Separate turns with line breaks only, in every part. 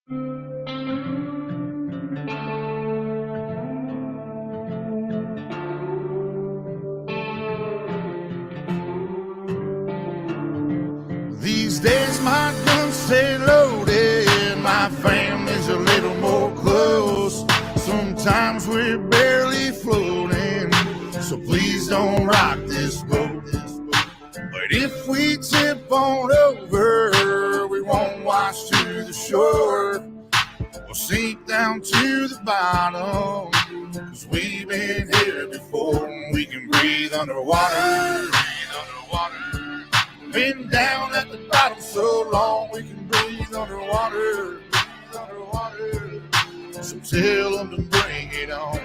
These days my guns stay loaded, my family's a little more close. Sometimes we're barely floating, so please don't rock this boat. But if we tip on over, we won't wash to the shore. We'll sink down to the bottom, 'cause we've been here before. We can breathe underwater. Been down at the bottom so long we can breathe underwater. So tell them to bring it on.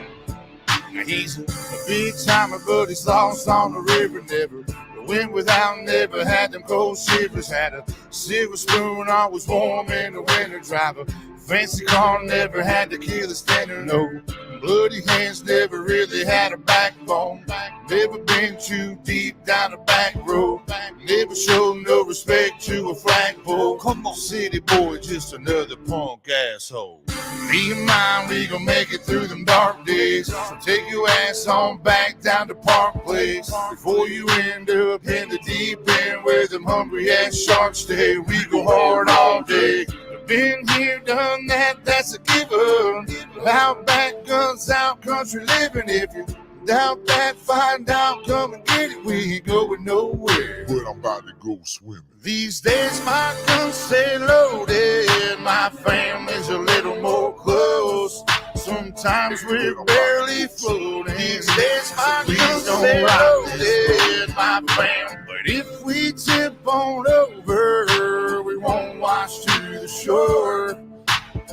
Now he's a big timer, but he's lost on the river. Never went without, never had them cold shivers. Had a silver spoon, always warm in the winter. Drive a fancy car, never had to kill a standard. No bloody hands, never really had a backbone. Never been too deep down the back road. Never showed no respect to a flagpole. Come on, city boy, just another punk asshole. Me and mine, we gon' make it through them dark days. So take your ass on back down to Park Place before you end up in the deep end where them hungry ass sharks stay. We go hard all day. Been here, done that, that's a given. Out back, guns out, country living. If you doubt that, find out, come and get it. We ain't going nowhere, but I'm about to go swimming. These days my guns stay loaded, my family's a little more close. Sometimes we're barely floating. These days my guns stay loaded, my family. But if we tip on over, we won't wash to the shore.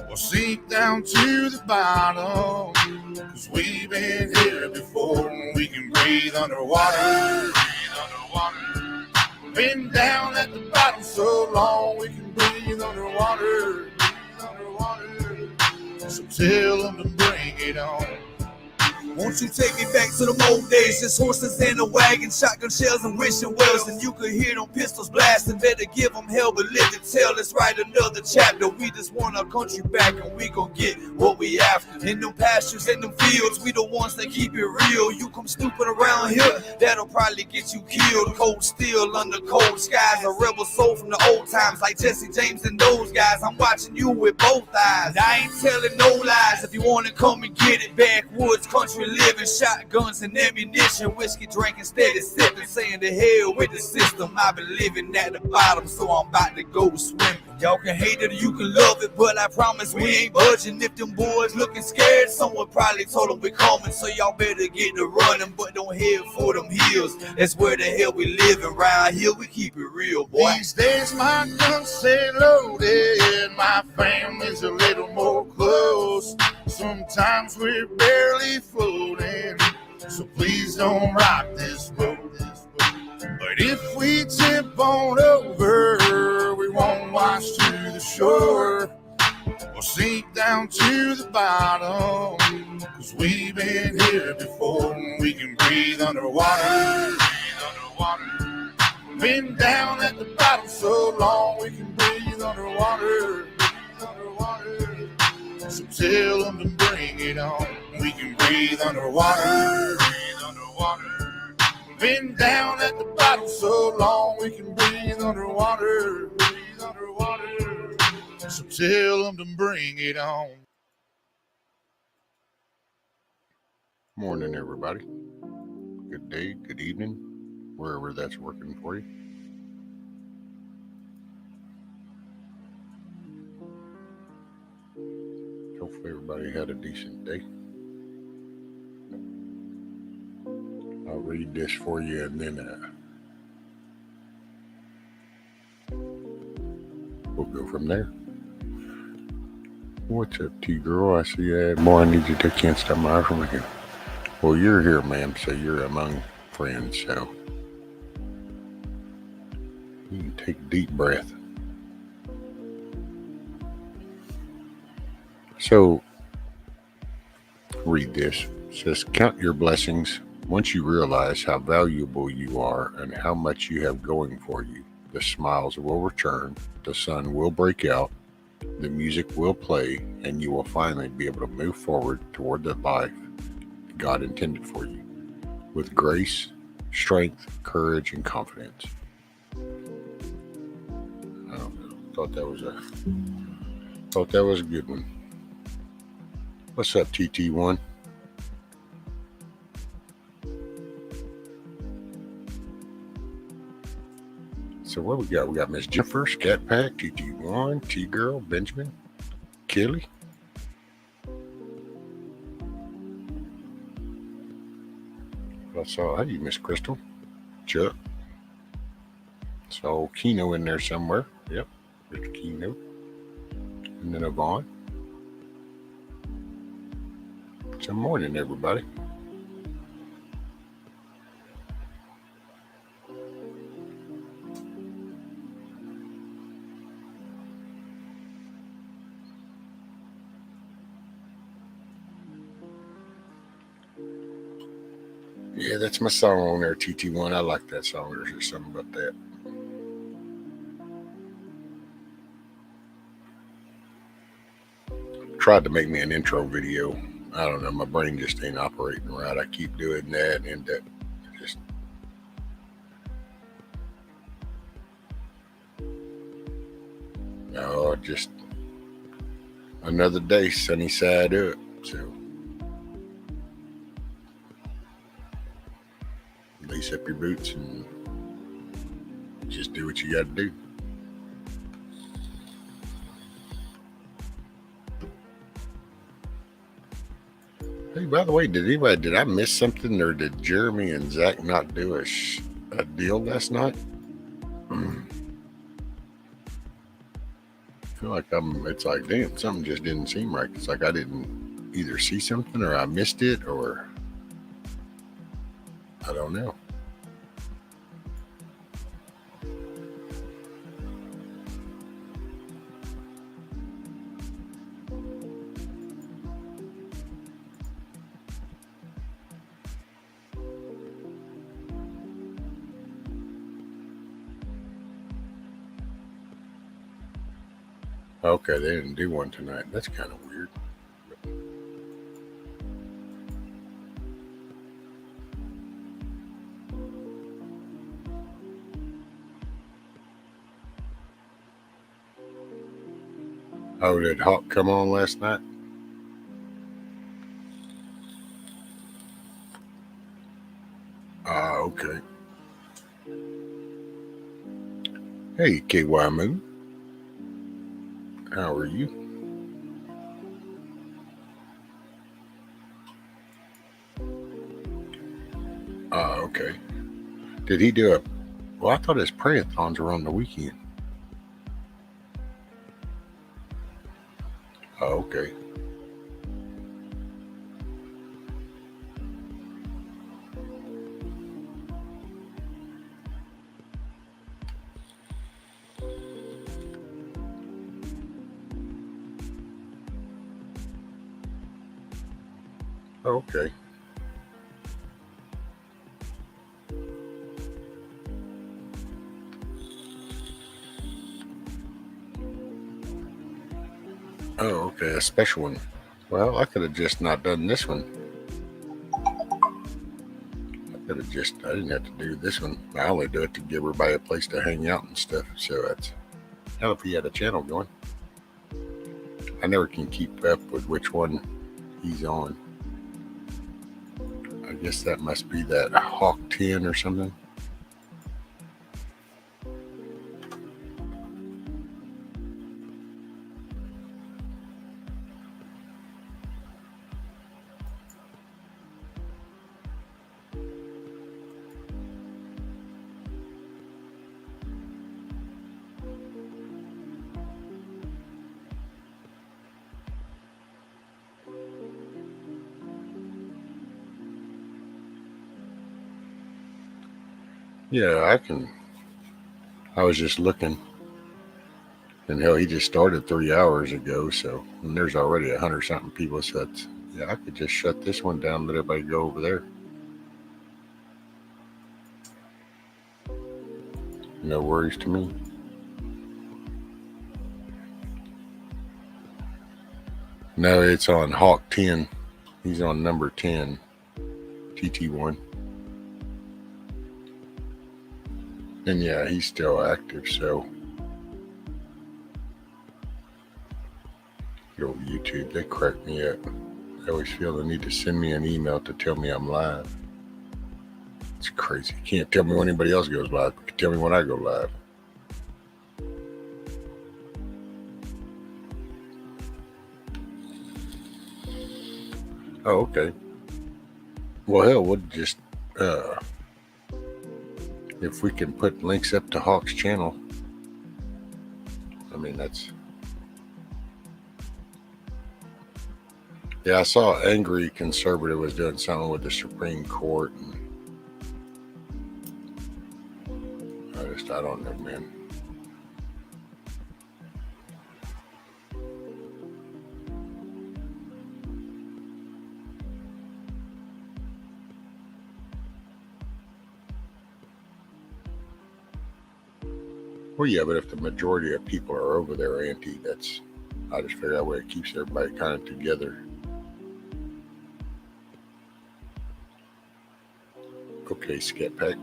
We'll sink down to the bottom, 'cause we've been here before. We can breathe underwater. Been down at the bottom so long we can breathe underwater. So tell them to bring it on.
Won't you take me back to the old days? Just horses in a wagon, shotgun shells and wishing wells. And you could hear them pistols blasting. Better give them hell, but live to tell. Let's write another chapter. We just want our country back, and we gon' get what we after. In them pastures, in them fields, we the ones that keep it real. You come stupid around here, that'll probably get you killed. Cold steel under cold skies. A rebel soul from the old times, like Jesse James and those guys. I'm watching you with both eyes. I ain't telling no lies. If you wanna come and get it, backwoods country living, shotguns and ammunition, whiskey drinking, steady sipping, saying to hell with the system. I've been living at the bottom, so I'm about to go swimming. Y'all can hate it or you can love it, but I promise we ain't budging. If them boys looking scared, someone probably told them we coming, so y'all better get to running, but don't head for them hills. That's where the hell we living. Round here we keep it real, boy.
These days my guns stay loaded, my family's a little more close. Sometimes we're barely floating, so please don't rock this boat. But if we tip on over, we won't wash to the shore. We'll sink down to the bottom, 'cause we've been here before. We can breathe underwater. Been down at the bottom so long we can breathe underwater. So tell them to bring it on. We can breathe underwater. Been down at the bottom so long we can breathe underwater. So tell them to bring it on.
Morning, everybody. Good day, good evening, wherever that's working for you. Hopefully everybody had a decent day. I'll read this for you and then we'll go from there. What's up, T-girl? I see you had more. I need you to can't stop my eye from again. Well, you're here, ma'am, so you're among friends, so you can take a deep breath. So, read this. It says, count your blessings. Once you realize how valuable you are and how much you have going for you, the smiles will return, the sun will break out, The music will play, and you will finally be able to move forward toward the life God intended for you with grace, strength, courage, and confidence. I don't know. Thought that was a good one. What's up, TT1? So what we got? We got Miss Jennifer, Scat Pack, TT1, T Girl, Benjamin, Kelly. I saw you, Miss Crystal, Chuck. Saw Keno in there somewhere. Yep, there's Keno. And then Yvonne. Good morning, everybody. Yeah, that's my song on there, TT1. I like that song. There's just something about that. Tried to make me an intro video. I don't know, my brain just ain't operating right. I keep doing that and that. Just just another day, sunny side up. So lace up your boots and just do what you got to do. Hey, by the way, did I miss something, or did Jeremy and Zach not do a deal last night? I feel like it's like, damn, something just didn't seem right. It's like I didn't either see something or I missed it, or I don't know. Okay, they didn't do one tonight. That's kind of weird. Oh, did Hawk come on last night? Okay. Hey, KY Moon. How are you? Okay. Did he do well, I thought his prayathons were on the weekend. Okay. Okay. Oh, okay, a special one. Well, I could have just not done this one. I didn't have to do this one. I only do it to give everybody a place to hang out and stuff. So that's, hell, if he had a channel going. I never can keep up with which one he's on. I guess that must be that Hawk 10 or something. Yeah, I was just looking, and hell, he just started 3 hours ago, so, and there's already 100-something people, so yeah, I could just shut this one down and let everybody go over there. No worries to me. No, it's on Hawk 10. He's on number 10, TT1. And yeah, he's still active, so go over YouTube. They crack me up. I always feel the need to send me an email to tell me I'm live. It's crazy. You can't tell me when anybody else goes live. You can tell me when I go live. Oh, okay. Well, hell, we'll just, if we can put links up to Hawk's channel, I mean, that's, yeah, I saw Angry Conservative was doing something with the Supreme Court, and I don't know, man. Well, yeah, but if the majority of people are over there anti, I just figure that way it keeps everybody kind of together. Okay, Scat Pack.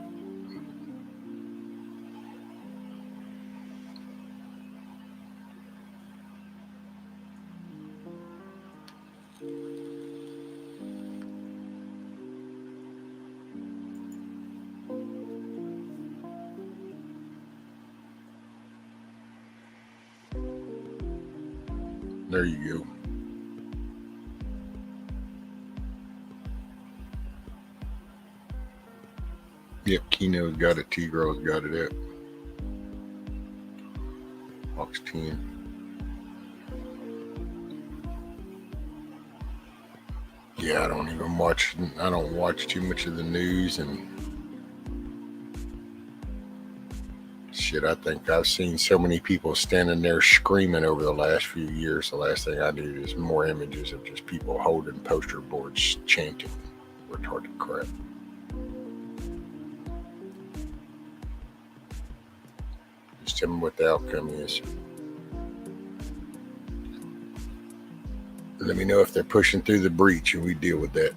There you go. Yep, Kino's got it. T-Girl's got it at Box 10. Yeah, I don't watch too much of the news and shit. I think I've seen so many people standing there screaming over the last few years. The last thing I need is more images of just people holding poster boards chanting retarded crap. Just tell me what the outcome is. Let me know if they're pushing through the breach and we deal with that.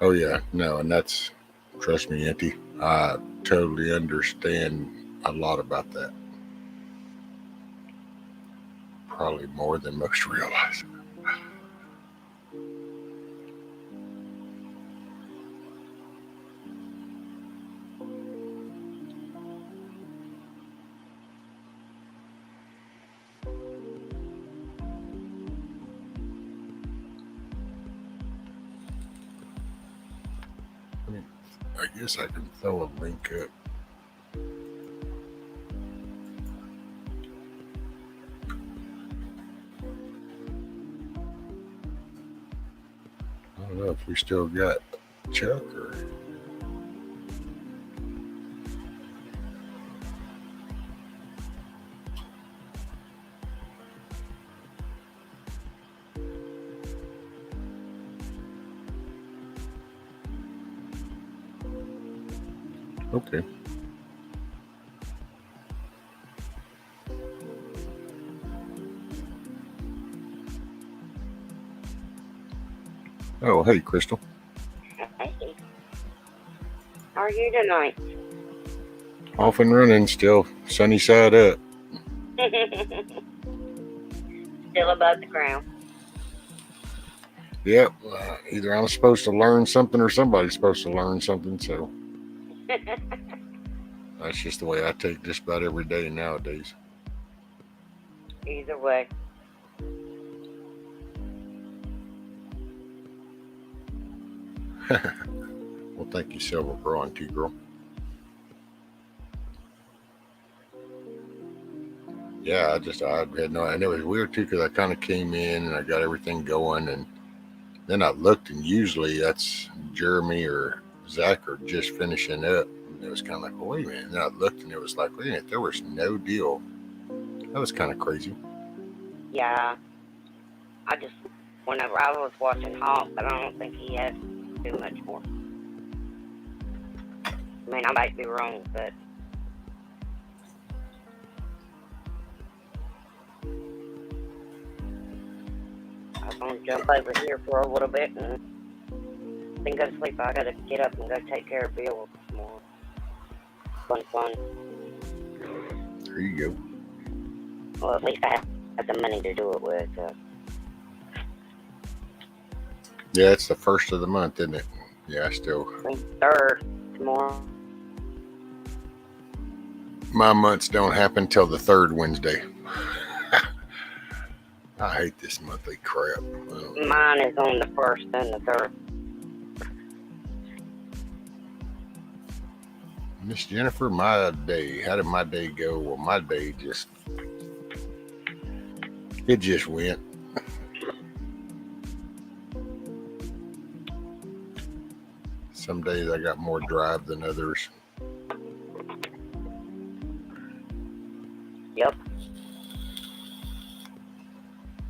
Oh yeah, no, and that's, trust me, Auntie, I totally understand a lot about that. Probably more than most realize. I guess I can throw a link up. I don't know if we still got Chuck or. Okay. Oh, hey, Crystal.
Hey. How are you tonight?
Off and running still, sunny side up.
Still above the ground.
Yep. Either I'm supposed to learn something or somebody's supposed to learn something, so that's just the way I take just about every day nowadays.
Either way.
Well, thank you, Silver Bro and T-Girl. Yeah, I had no, and it was weird too because I kind of came in and I got everything going, and then I looked, and usually that's Jeremy or Zach are just finishing up. And it was kind of like, well, wait a minute. And then I looked, and it was like, wait a minute, there was no deal. That was kind of crazy.
Yeah, I just, whenever I was watching Hawk, but I don't think he had too much more. I mean, I might be wrong, but I was going to jump over here for a little bit and then go to sleep. I got to get up and go take care of Bill tomorrow. Fun.
There you go.
Well, at least I have the money to do it with.
Yeah, it's the first of the month, isn't it? Yeah, I still.
3rd tomorrow.
My months don't happen till the third Wednesday. I hate this monthly crap.
Mine is on the 1st and the 3rd.
Miss Jennifer, my day. How did my day go? Well, my day just went. Some days I got more drive than others.
Yep.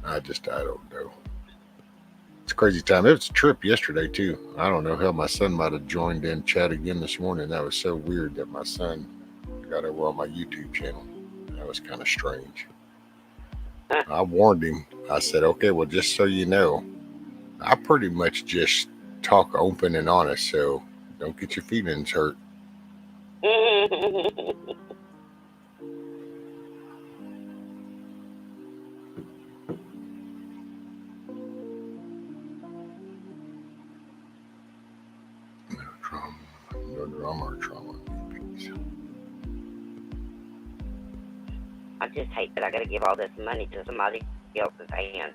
I don't know. It's a crazy time. It was a trip yesterday too. I don't know how my son might have joined in chat again this morning. That was so weird that my son got over on my YouTube channel. That was kind of strange. I warned him. I said, okay, well, just so you know, I pretty much just talk open and honest, so don't get your feelings hurt. No drama or trauma.
I just hate that I gotta give all this money to somebody else's hands.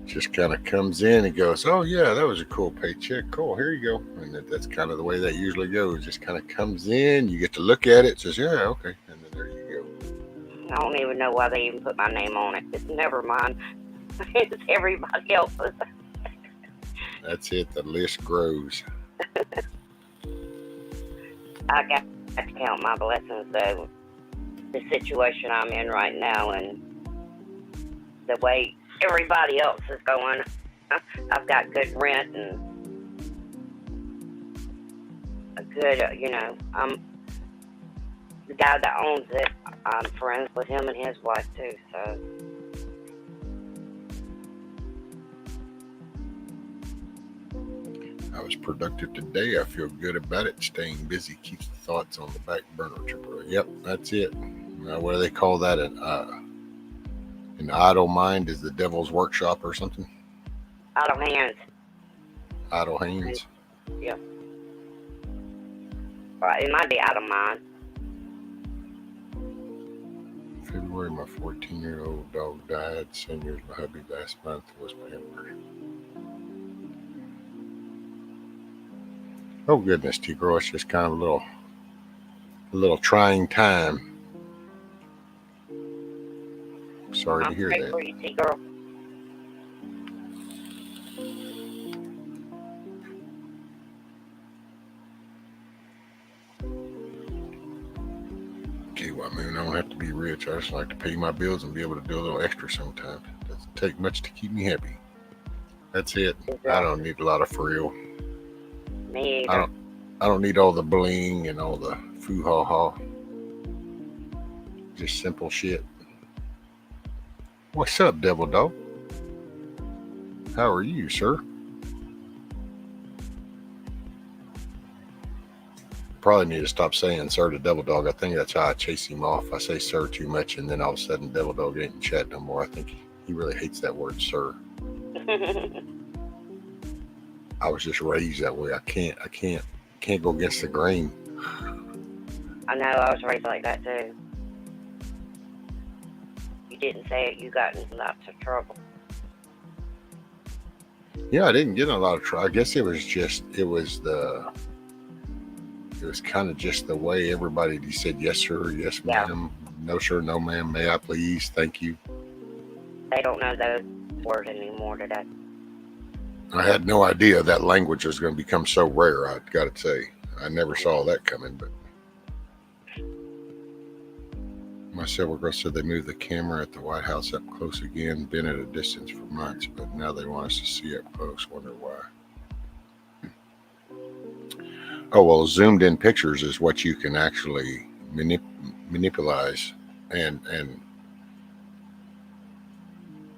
Just kind of comes in and goes, oh yeah, that was a cool paycheck. Cool, here you go. And that's kind of the way that usually goes. Just kind of comes in, you get to look at it, says, yeah, okay, and then there you go.
I don't even know why they even put my name on it. It's never mine. It's everybody else's.
That's it. The list grows.
I got to count my blessings, though. The situation I'm in right now and the way everybody else is going. I've got good rent and a good, I'm the guy that owns it. I'm friends with him and his wife, too, so.
I was productive today. I feel good about it. Staying busy keeps the thoughts on the back burner. Yep, that's it. What do they call that? An idle mind is the devil's workshop or something?
Idle hands.
Idle hands?
Yeah. Well, it might be out of mind.
February, my 14-year-old dog died. Same year as my hubby last month was pampered. Oh goodness, T-Girl, it's just kind of a little trying time. Sorry to hear that.
For you, T-Girl.
Okay, well, I mean, I don't have to be rich. I just like to pay my bills and be able to do a little extra sometimes. It doesn't take much to keep me happy. That's it. I don't need a lot of frill.
Me either.
I don't need all the bling and all the foo-ha-ha. Just simple shit. What's up, Devil Dog? How are you, sir? Probably need to stop saying sir to Devil Dog. I think that's how I chase him off. I say sir too much, and then all of a sudden Devil Dog ain't in chat no more. I think he really hates that word, sir. I was just raised that way. I can't go against the grain.
I know, I was raised like that too. You didn't say it, you got in lots of trouble.
Yeah, I didn't get in a lot of trouble. I guess it was it was kind of just the way everybody said yes sir, yes
Yeah.
ma'am, no sir, no ma'am, may I please, thank you.
They don't know those words anymore today.
I had no idea that language was going to become so rare. I got to say, I never saw that coming. But my several girls said they moved the camera at the White House up close again. Been at a distance for months, but now they want us to see up close. Wonder why. Oh well, zoomed in pictures is what you can actually manipulate and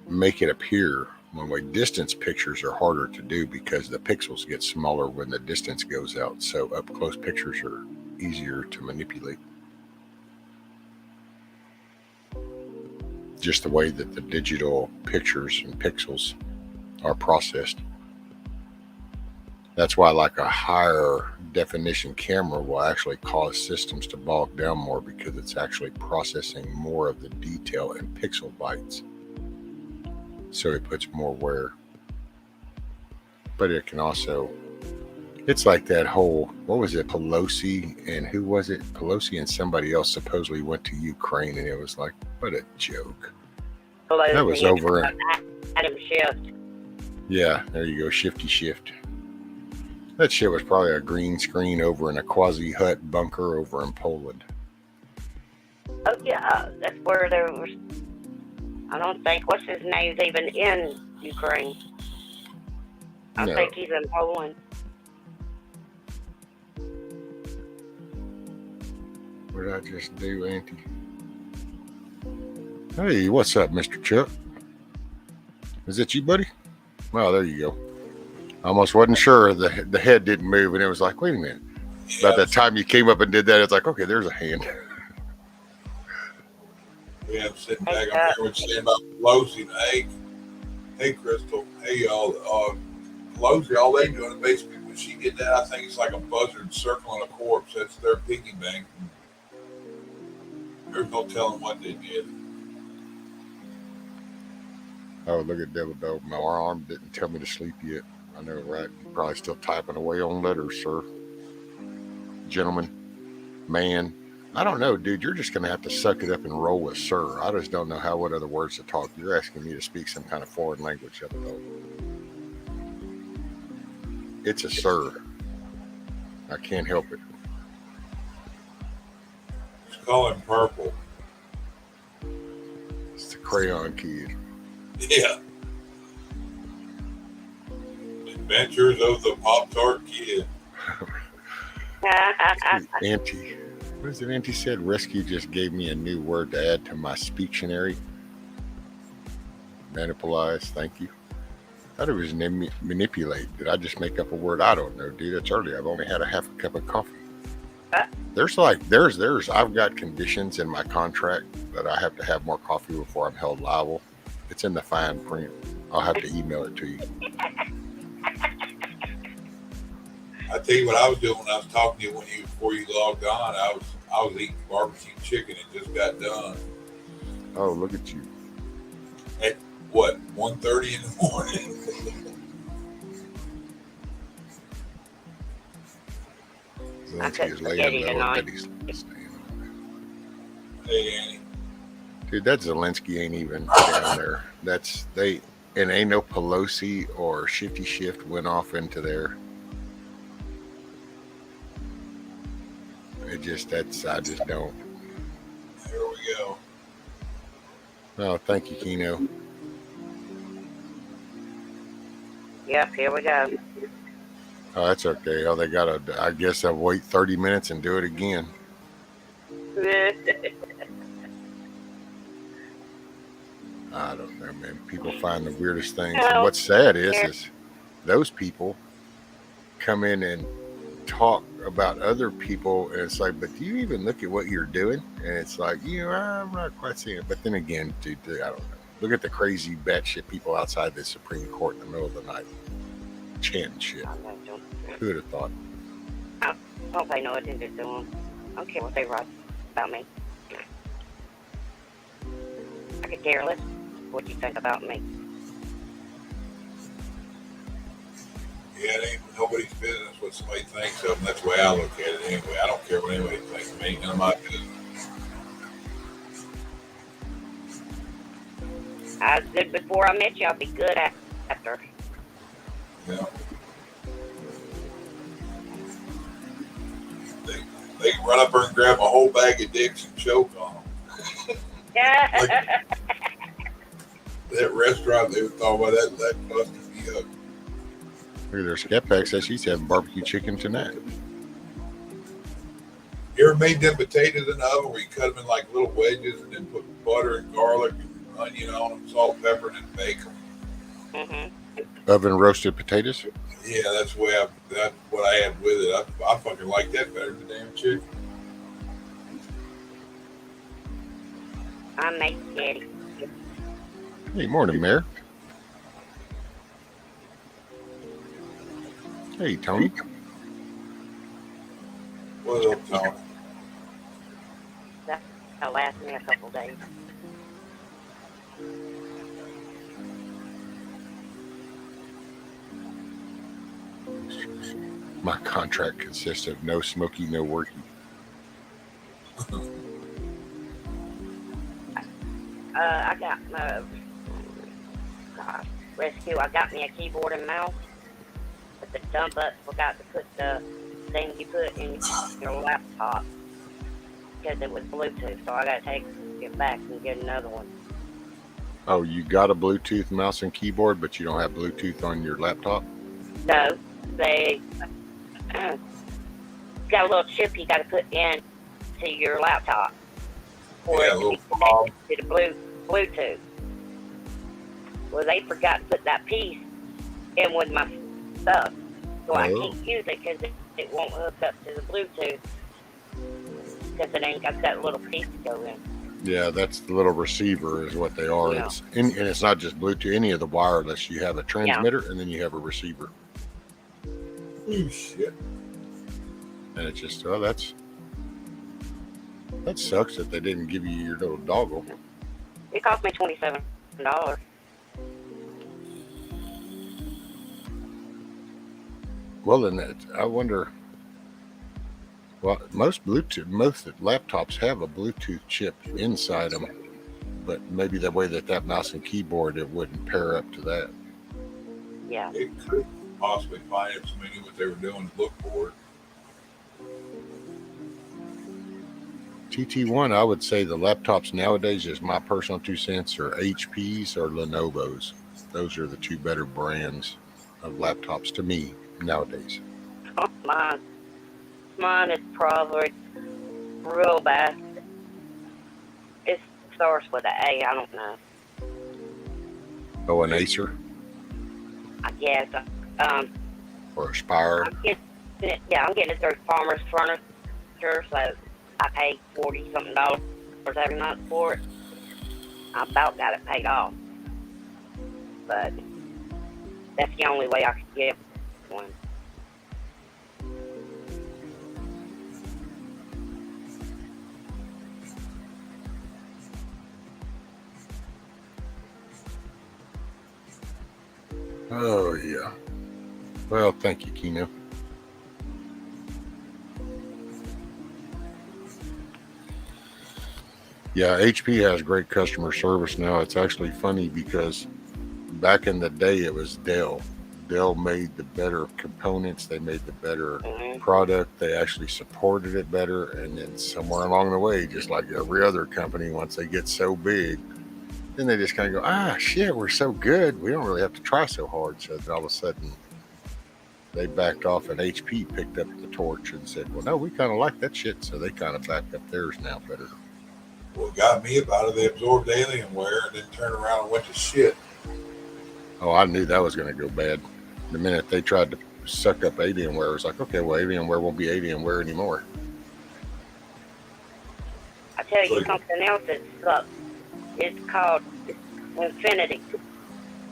make it appear. One way, distance pictures are harder to do because the pixels get smaller when the distance goes out. So up close pictures are easier to manipulate. Just the way that the digital pictures and pixels are processed. That's why like a higher definition camera will actually cause systems to bog down more because it's actually processing more of the detail in pixel bytes. So it puts more wear. But it can also, it's like that whole, what was it, Pelosi and who was it? Pelosi and somebody else supposedly went to Ukraine, and it was like, what a joke.
Pelosi
That was over.
Adam Schiff.
Yeah, there you go, shifty shift. That shit was probably a green screen over in a quasi hut bunker over in Poland.
Oh yeah, that's where there was. I don't think what's his name's even in Ukraine. I
No.
think he's in Poland.
What did I just do, Auntie? Hey, what's up, Mr. Chuck? Is that you, buddy? Oh, there you go. Almost wasn't sure. The head didn't move, and it was like, wait a minute.
Yeah,
About that time you came up and did that, it's like, okay, there's a hand.
yeah, I'm sitting back. I'm hearing what you're saying about Pelosi. Hey, Crystal. Hey, y'all. Pelosi, all they doing is basically when she did that, I think it's like a buzzard circling a corpse. That's their piggy bank. There's no telling what they did.
Oh, look at Devil Dog. My arm didn't tell me to sleep yet. I know, right? You're probably still typing away on letters, sir. Gentlemen, man. I don't know, dude. You're just going to have to suck it up and roll with sir. I just don't know what other words to talk. You're asking me to speak some kind of foreign language. Devil Dog. It's a sir. I can't help it.
Just call him Purple.
It's the crayon kid.
Yeah. Adventures of the Pop-Tart Kid.
Auntie. What is it? Auntie said rescue just gave me a new word to add to my speectionary. Monopolize. Thank you. I thought it was manipulate. Did I just make up a word? I don't know, dude. It's early. I've only had a half a cup of coffee. There's I've got conditions in my contract that I have to have more coffee before I'm held liable. It's in the fine print. I'll have to email it to you.
I tell you what I was doing when I was talking to you before you logged on. I was eating barbecue chicken. It just got done.
Oh, look at you.
At what, 1:30 in the morning?
Zelensky is laying low.
Hey, Annie.
Dude, that Zelensky ain't even down there. And ain't no Pelosi or Shifty Shift went off into there. I just don't.
Here we go.
Oh, thank you, Kino.
Yep, here we go.
Oh, that's okay. Oh, they gotta, I guess I'll wait 30 minutes and do it again. I don't know, man. People find the weirdest things. And what's sad is those people come in and talk about other people, and it's like, but do you even look at what you're doing? And it's like, I'm not quite seeing it. But then again, dude, I don't know. Look at the crazy batshit people outside the Supreme Court in the middle of the night chanting shit. Who would have thought?
I don't pay no attention to them. I don't care what they write about me. I could care less what you think about me.
Yeah, it ain't nobody's business what somebody thinks of them. That's the way I look at it anyway. I don't care what anybody thinks of me. None of my business.
I was good before I met you. I'll be good after.
Yeah. They can run up there and grab a whole bag of dicks and choke on them. Like that restaurant they were talking about, that busted me up.
Look at their Scat Pack says she's having barbecue chicken tonight.
You ever made them potatoes in the oven where you cut them in like little wedges and then put butter and garlic and onion on them, salt, pepper, and then bake them?
Mm-hmm.
Oven roasted potatoes?
Yeah, that's what I had with it. I fucking like that better than damn chicken.
I make daddy.
Hey, morning, Mayor. Hey, Tony.
What's up, Tony?
That'll last me a couple days.
My contract consists of no smoky, no worky.
I got my rescue. I got me a keyboard and mouse, but the dumb butt forgot to put the thing you put in your laptop because it was Bluetooth. So I got to take it back and get another one.
Oh, you got a Bluetooth mouse and keyboard, but you don't have Bluetooth on your laptop?
No, they got a little chip you got to put in to your laptop for
Yeah,
it to be connected to the Bluetooth. Well, they forgot to put that piece in with my stuff, so I can't use it because it won't hook up to the Bluetooth because it ain't got that little piece to go in.
Yeah, that's the little receiver is what they are.
Yeah.
And it's not just Bluetooth, any of the wireless. You have a transmitter and then you have a receiver.
Oh, shit.
And it's just, oh, that sucks that they didn't give you your little doggle.
It cost me $27.
Well, then I wonder. Well, most laptops have a Bluetooth chip inside them, but maybe the way that mouse and keyboard, it wouldn't pair up to that.
Yeah.
It could possibly finance me what they were doing to look for it.
TT1, I would say the laptops nowadays, just my personal 2 cents, are HPs or Lenovo's. Those are the two better brands of laptops to me nowadays.
Oh, mine is probably real bad. It starts with an A. I don't know.
Oh, an Acer
I guess.
or a Spire.
I'm getting it through Farmer's Furniture, so I pay $40-something every month for it. I about got it paid off, but that's the only way I could get one.
Oh, yeah. Well, thank you, Kino. Yeah, HP has great customer service now. It's actually funny because back in the day, it was Dell. Dell made the better components. They made the better product. They actually supported it better. And then somewhere along the way, just like every other company, once they get so big, then they just kind of go, shit, we're so good. We don't really have to try so hard. So then all of a sudden, they backed off and HP picked up the torch and said, well, no, we kind of like that shit. So they kind of backed up theirs now better.
What got me about it, they absorbed Alienware and then turned around and went to shit.
Oh, I knew that was going to go bad. The minute they tried to suck up Alienware, it was like, okay, well, Alienware won't be Alienware anymore.
I tell you something else that sucks. It's called Infinity.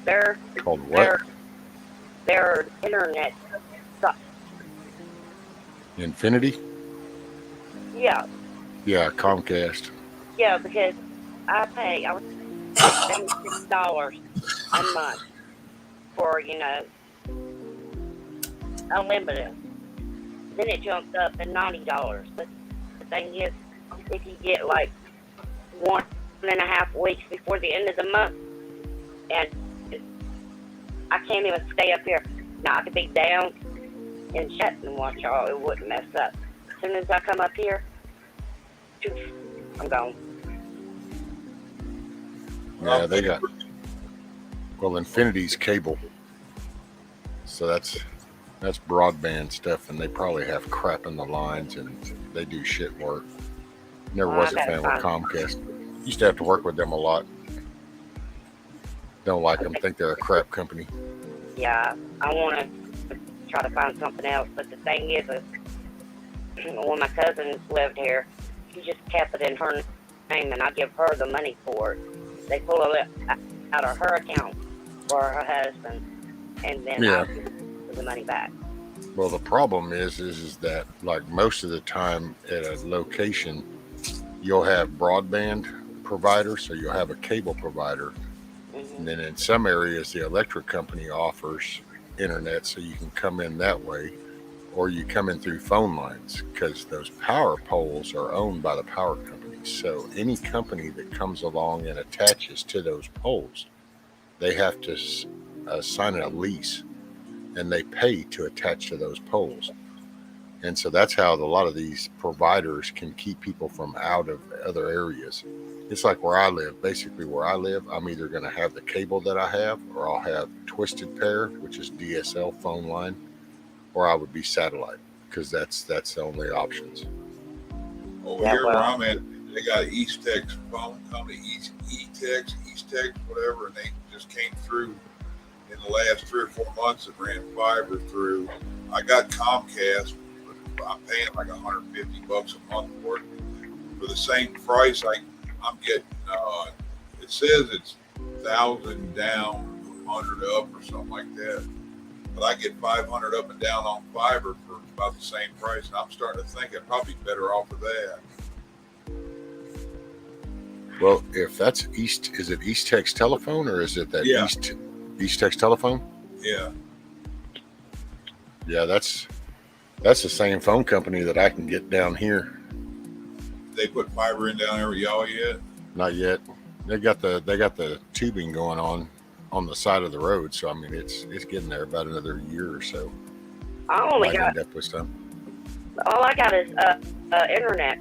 They're
called what?
Their internet sucks.
Infinity?
Yeah.
Yeah, Comcast.
Yeah, because I was $76 a month for, unlimited. Then it jumped up to $90. But the thing is, if you get like 1.5 weeks before the end of the month, and I can't even stay up here. Now I could be down in chat and watch y'all. It wouldn't mess up. As soon as I come up here, I'm gone.
Yeah, they got, well, Infinity's cable. So that's broadband stuff, and they probably have crap in the lines, and they do shit work. Never was a fan with Comcast. Used to have to work with them a lot. Don't like them. Think they're a crap company.
Yeah, I want to try to find something else, but the thing is, when my cousins lived here, she just kept it in her name, and I give her the money for it. They pull it out of her account for her husband, and then I give the money back.
Well, the problem is that, like, most of the time at a location, you'll have broadband providers, so you'll have a cable provider. And then in some areas, the electric company offers internet, so you can come in that way, or you come in through phone lines, because those power poles are owned by the power companies. So any company that comes along and attaches to those poles, they have to sign a lease, and they pay to attach to those poles. And so that's how a lot of these providers can keep people from out of other areas. It's like where I live. Basically, where I live, I'm either going to have the cable that I have, or I'll have Twisted Pair, which is DSL phone line, or I would be satellite, because that's the only options.
Over here where I'm at, they got East Tex phone company, East Tex, whatever, and they just came through in the last 3 or 4 months and ran fiber through. I got Comcast, but I'm paying like $150 a month for it. For the same price, I'm getting, it says it's 1,000 down, 100 up or something like that. But I get 500 up and down on fiber for about the same price. And I'm starting to think I'd probably be better off with that.
Well, if that's East, is it East Tex Telephone, or is it that East Tex Telephone?
Yeah.
Yeah, that's the same phone company that I can get down here.
They put fiber in down there with y'all yet?
Not yet. They got the tubing going on the side of the road, so I mean it's getting there about another year or so.
I only
Might
got
end up with some.
all I got is internet.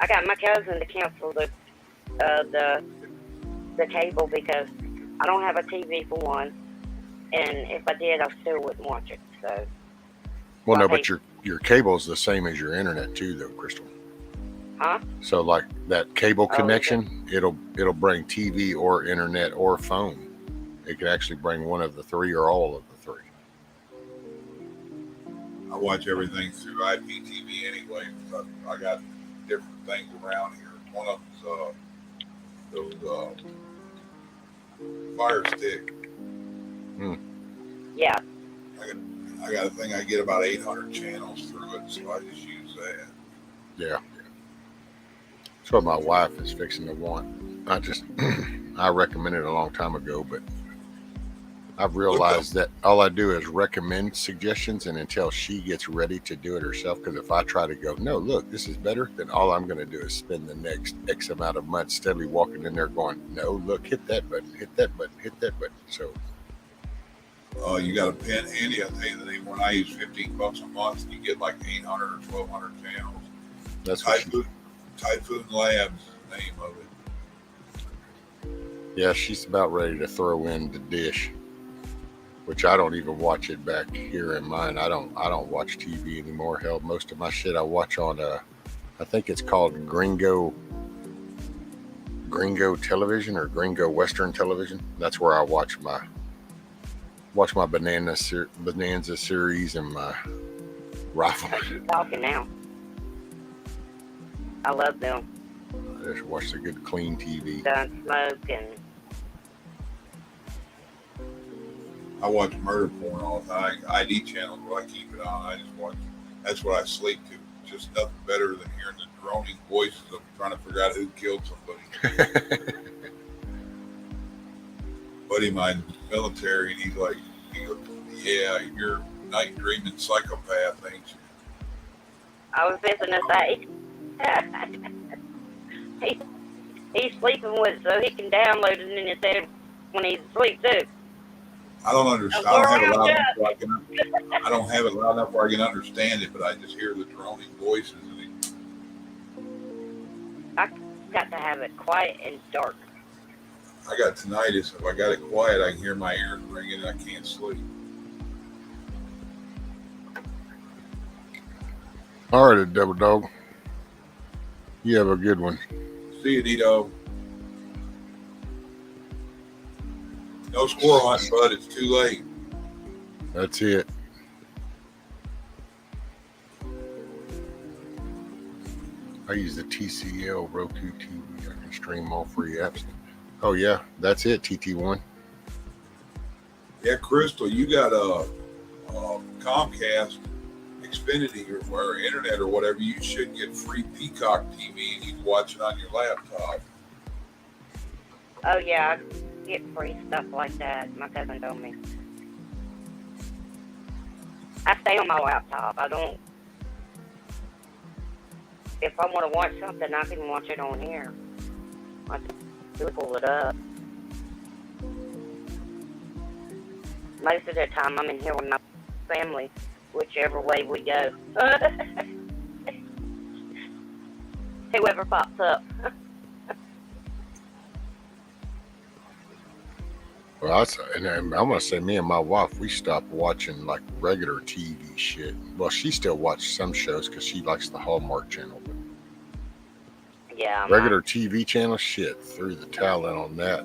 I got my cousin to cancel the cable because I don't have a TV for one, and if I did, I still wouldn't watch it. So.
Well, no, but your cable is the same as your internet too, though, Crystal.
Huh?
So like that cable connection, it'll bring TV or internet or phone. It can actually bring one of the three or all of the three.
I watch everything through IPTV anyway. I got different things around here. One of them's those Fire Stick.
Yeah.
I got a thing. I get about 800 channels through it, so I just use that.
Yeah. That's what my wife is fixing to want. I recommended it a long time ago, but I've realized that all I do is recommend suggestions, and until she gets ready to do it herself, because if I try to go, no, look, this is better, then all I'm going to do is spend the next X amount of months steadily walking in there going, no, look, hit that button, hit that button, hit that button. So.
You got a pen handy. I tell you that when I use $15 a month, you get like 800 or 1,200 channels.
That's
Typhoon Labs is the name of it.
Yeah, she's about ready to throw in the dish, which I don't even watch it back here in mine. I don't watch TV anymore. Hell, most of my shit I watch on I think it's called Gringo Television or Gringo Western Television. That's where I watch my Bonanza series and my Rifleman.
Talking now. I love them.
I just watch the good clean TV.
Gunsmoke and.
I watch murder porn all the time. ID channels where I keep it on. I just watch. That's what I sleep to. Just nothing better than hearing the droning voices of trying to figure out who killed somebody. Buddy of mine, military, and Yeah, you're a night dreaming psychopath, ain't you?
I was fixing to say. he, he's sleeping with it so he can download it in his head when he's asleep too.
I don't understand.
Don't
I
go
don't have it
around
loud
Jeff.
enough where I can. I don't have it loud enough where I can understand it, but I just hear the droning voices.
I got to have it quiet and dark.
I got tinnitus. If I got it quiet, I can hear my ears ringing and I can't sleep.
All right, Double Dog. You have a good one.
See you, Dito. No squirrel hunting, bud. It's too late.
That's it. I use the TCL Roku TV. I can stream all free apps. Oh yeah, that's it. TT1.
Yeah, Crystal, you got a Comcast, Xfinity, or internet or whatever. You should get free Peacock TV and you can watch it on your laptop.
Oh yeah, I get free stuff like that. My cousin told me. I stay on my laptop. I don't. If I want to watch something, I can watch it on here. I just pull it up. Most of the time, I'm in here with my family, whichever way we go. Whoever pops up.
Well, I'm gonna say, me and my wife, we stopped watching like regular TV shit. Well, she still watches some shows because she likes the Hallmark Channel. But
Yeah.
regular TV channel, shit, threw the towel in on that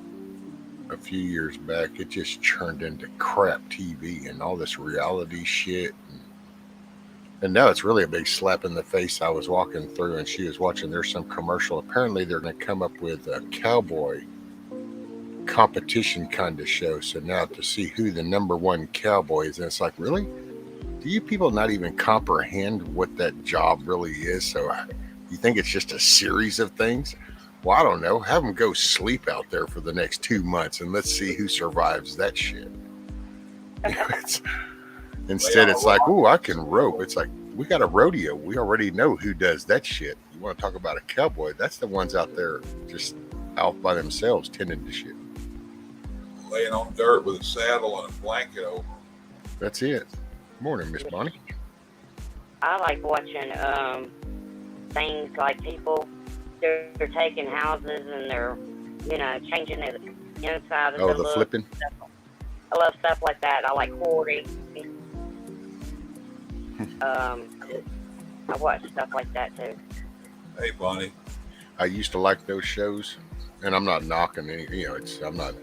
a few years back. It just turned into crap TV and all this reality shit. And now it's really a big slap in the face. I was walking through and she was watching. There's some commercial. Apparently, they're going to come up with a cowboy competition kind of show. So now to see who the number one cowboy is, and it's like, really? Do you people not even comprehend what that job really is? So you think it's just a series of things? Well, I don't know. Have them go sleep out there for the next 2 months and let's see who survives that shit. Instead, it's like, oh, I can rope. It's like, we got a rodeo. We already know who does that shit. You want to talk about a cowboy? That's the ones out there just out by themselves tending to shit.
Laying on dirt with a saddle and a blanket over.
That's it. Morning, Miss Bonnie.
I like watching things like people, they're taking houses and they're, changing the inside of
Oh,
the
the
look.
flipping?
I love stuff like that. I like hoarding. I watch stuff like that too.
Hey, Bonnie.
I used to like those shows, and I'm not knocking any. I'm not.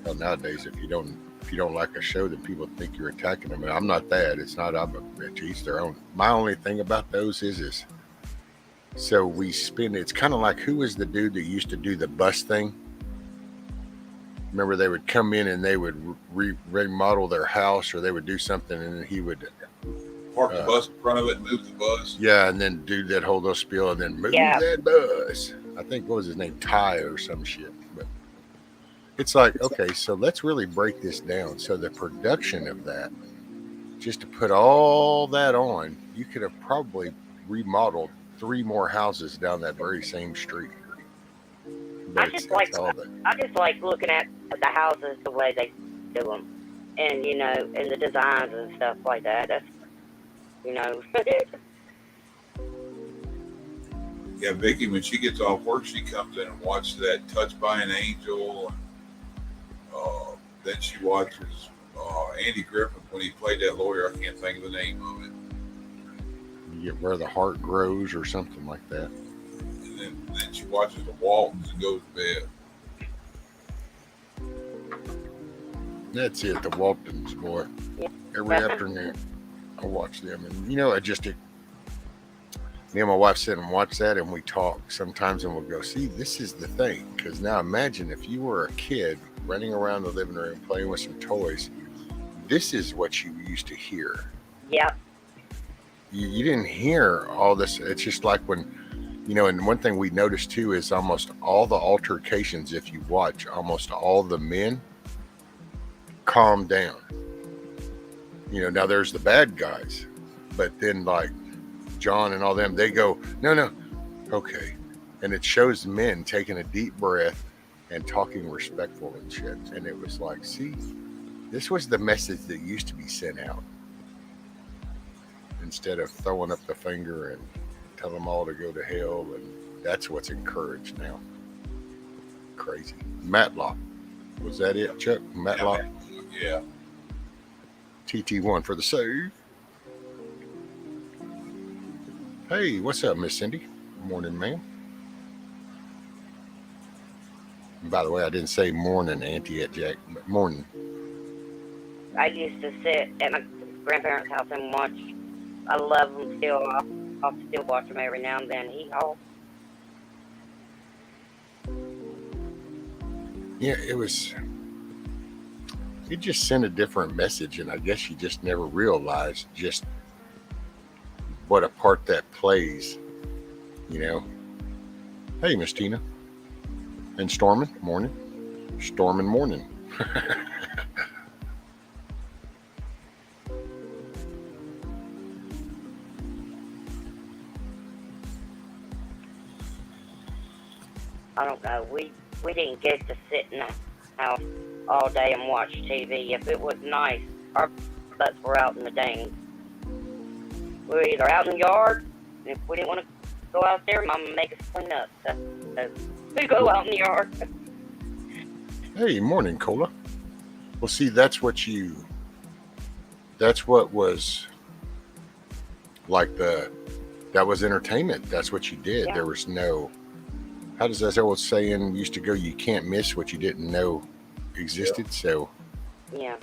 Well, nowadays, if you don't like a show, then people think you're attacking them. And I'm not that. It's not. I'm a bitch. Each their own. My only thing about those is so we spin. It's kind of like, who is the dude that used to do the bus thing? Remember, they would come in and they would remodel their house, or they would do something, and he would
park the bus in front of it and move the bus.
Yeah, and then do that whole little spiel and then move that bus. I think, what was his name? Ty or some shit. But it's like, okay, so let's really break this down. So the production of that, just to put all that on, you could have probably remodeled 3 more houses down that very same street.
I just like looking at the houses the way they do them, and and the designs and stuff like that. That's
Yeah, Vicky, when she gets off work, she comes in and watches that Touched by an Angel. Then she watches Andy Griffith when he played that lawyer. I can't think of the name of it.
You get Where the Heart Grows or something like that.
And then she watches the Waltons and goes to bed.
That's it, the Waltons, boy. Every afternoon, I watch them. And, me and my wife sit and watch that, and we talk sometimes, and we'll go, see, this is the thing. Because now imagine if you were a kid running around the living room playing with some toys, this is what you used to hear.
Yep.
You didn't hear all this. It's just like when, and one thing we noticed too is almost all the altercations, if you watch, almost all the men calm down. You know, now there's the bad guys, but then like John and all them, they go, no, okay. And it shows men taking a deep breath and talking respectful and shit. And it was like, see, this was the message that used to be sent out. Instead of throwing up the finger and tell them all to go to hell. And that's what's encouraged now. Crazy. Matlock. Was that it, Chuck? Matlock?
Yeah.
TT1 for the save. Hey, what's up, Miss Cindy? Morning, ma'am. And by the way, I didn't say morning, Auntie yet, Jack, but morning.
I used to sit at my grandparents' house and watch. I love them still. I'll still watch them every now and then.
Yeah, it just sent a different message, and I guess you just never realized just what a part that plays, you know. Hey, Miss Tina. And Stormin', morning. Stormin' morning.
I don't know. We didn't get to sit in the house all day and watch TV. If it was nice, our butts were out in the dang. We were either out in the yard, and if we didn't want to go out there, Mama would make us clean up. So we go out in the yard.
Hey, morning, Cola. Well, see, that's what was like that was entertainment. That's what you did.
Yeah.
There was no, how does that old saying used to go, you can't miss what you didn't know existed. Yeah. So
yeah.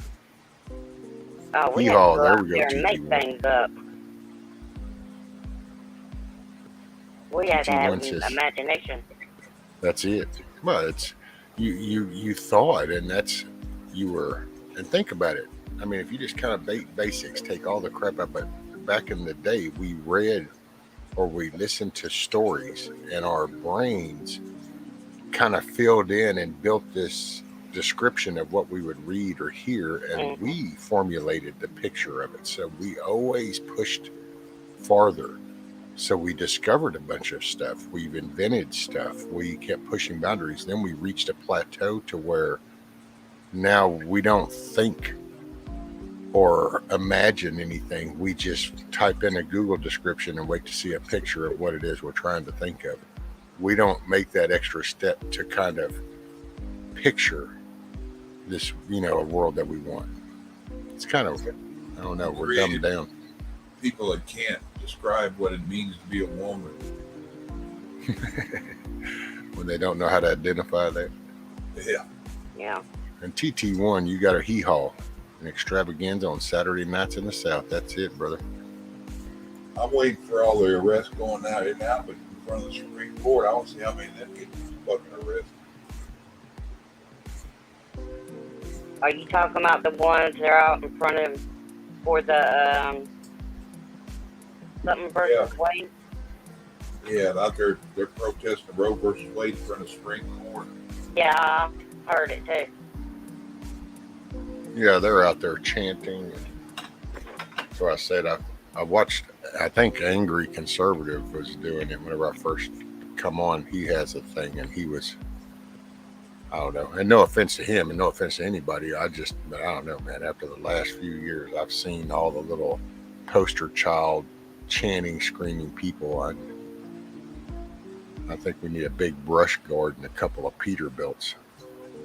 Oh, we had to go out there and make things up. We had to have imagination.
That's it. Well, it's you thought, and that's and think about it. I mean, if you just kind of basics, take all the crap out, but back in the day, we read or we listened to stories, and our brains kind of filled in and built this description of what we would read or hear, and we formulated the picture of it. So we always pushed farther. So we discovered a bunch of stuff. We've invented stuff. We kept pushing boundaries. Then we reached a plateau to where now we don't think or imagine anything. We just type in a Google description and wait to see a picture of what it is we're trying to think of. We don't make that extra step to kind of picture this, a world that we want. It's kind of, I don't know, we're dumbed down.
People that can't describe what it means to be a woman.
When they don't know how to identify that.
Yeah.
Yeah.
And TT1, you got a hee-haw, an extravaganza on Saturday nights in the South. That's it, brother.
I'm waiting for all the arrests going out in front of the Supreme Court. I want to see how many of them get fucking arrested.
Are you talking about the ones that are out in front of for the something versus Wade?
Yeah, out there they're protesting Roe versus Wade in front of the Supreme Court.
Yeah, I heard it too.
Yeah, they're out there chanting. So I said I watched, I think Angry Conservative was doing it whenever I first come on. He has a thing, and he was, I don't know, and no offense to him and no offense to anybody, I don't know, man, after the last few years, I've seen all the little poster child chanting, screaming people. I think we need a big brush guard and a couple of Peterbilts.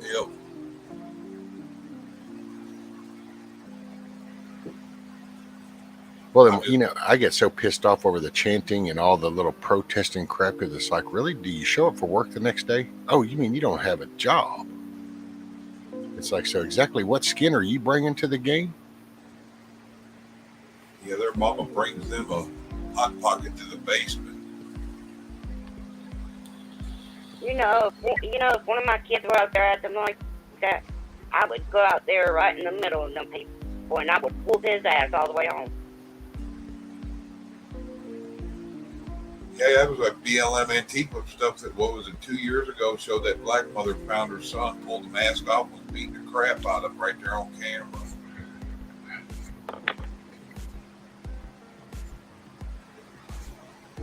Yep.
Well, I get so pissed off over the chanting and all the little protesting crap, because it's like, really? Do you show up for work the next day? Oh, you mean you don't have a job? It's like, so exactly what skin are you bringing to the game?
Yeah, their mama brings them a hot pocket to the basement.
If one of my kids were out there acting like that, I would go out there right in the middle of them people, and I would whoop his ass all the way home.
Yeah, that was like BLM Antifa stuff that, 2 years ago, showed that black mother found her son, pulled the mask off, was beating the crap out of him right there on camera.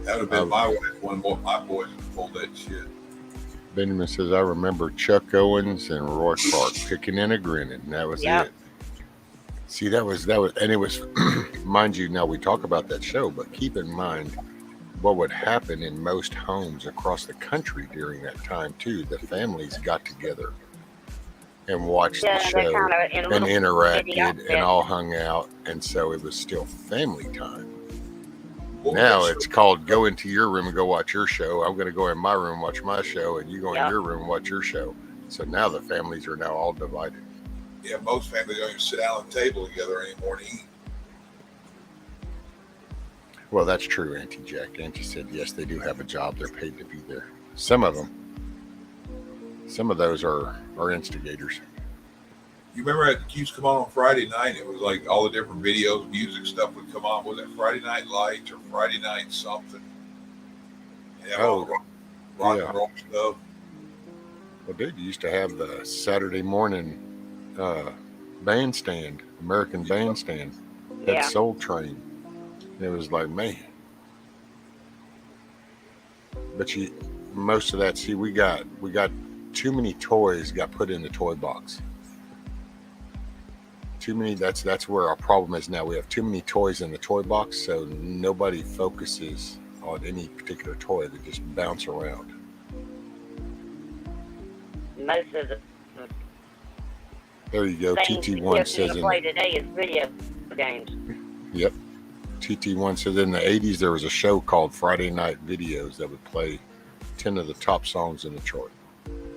That would have been my wife. One of my boys would pulled that shit.
Benjamin says, I remember Chuck Owens and Roy Clark picking and a grinning, and that was it. See, that was, and it was, mind you, now we talk about that show, but keep in mind what would happen in most homes across the country during that time, too. The families got together and watched the show and interacted and all hung out, and so it was still family time. Now it's called go into your room and go watch your show. I'm going to go in my room and watch my show, and you go in your room and watch your show. So now the families are now all divided.
Yeah, most families don't even sit down at the table together anymore to eat.
Well, that's true, Auntie Jack. Auntie said, yes, they do have a job. They're paid to be there. Some of them. Some of those are instigators.
You remember it used to come on Friday night? It was like all the different videos, music stuff would come on. Was it Friday Night Lights or Friday Night something? All the rock and roll stuff.
Well, dude, you used to have the Saturday morning bandstand, American Bandstand, that Soul Train. It was like, man. But most of that, see, we got too many toys got put in the toy box. Too many. That's where our problem is now. We have too many toys in the toy box, so nobody focuses on any particular toy. They just bounce around.
Most of the
there you go. TT1 says
play today is video games.
Yep. TT1 says in the 80s there was a show called Friday Night Videos that would play 10 of the top songs in the chart.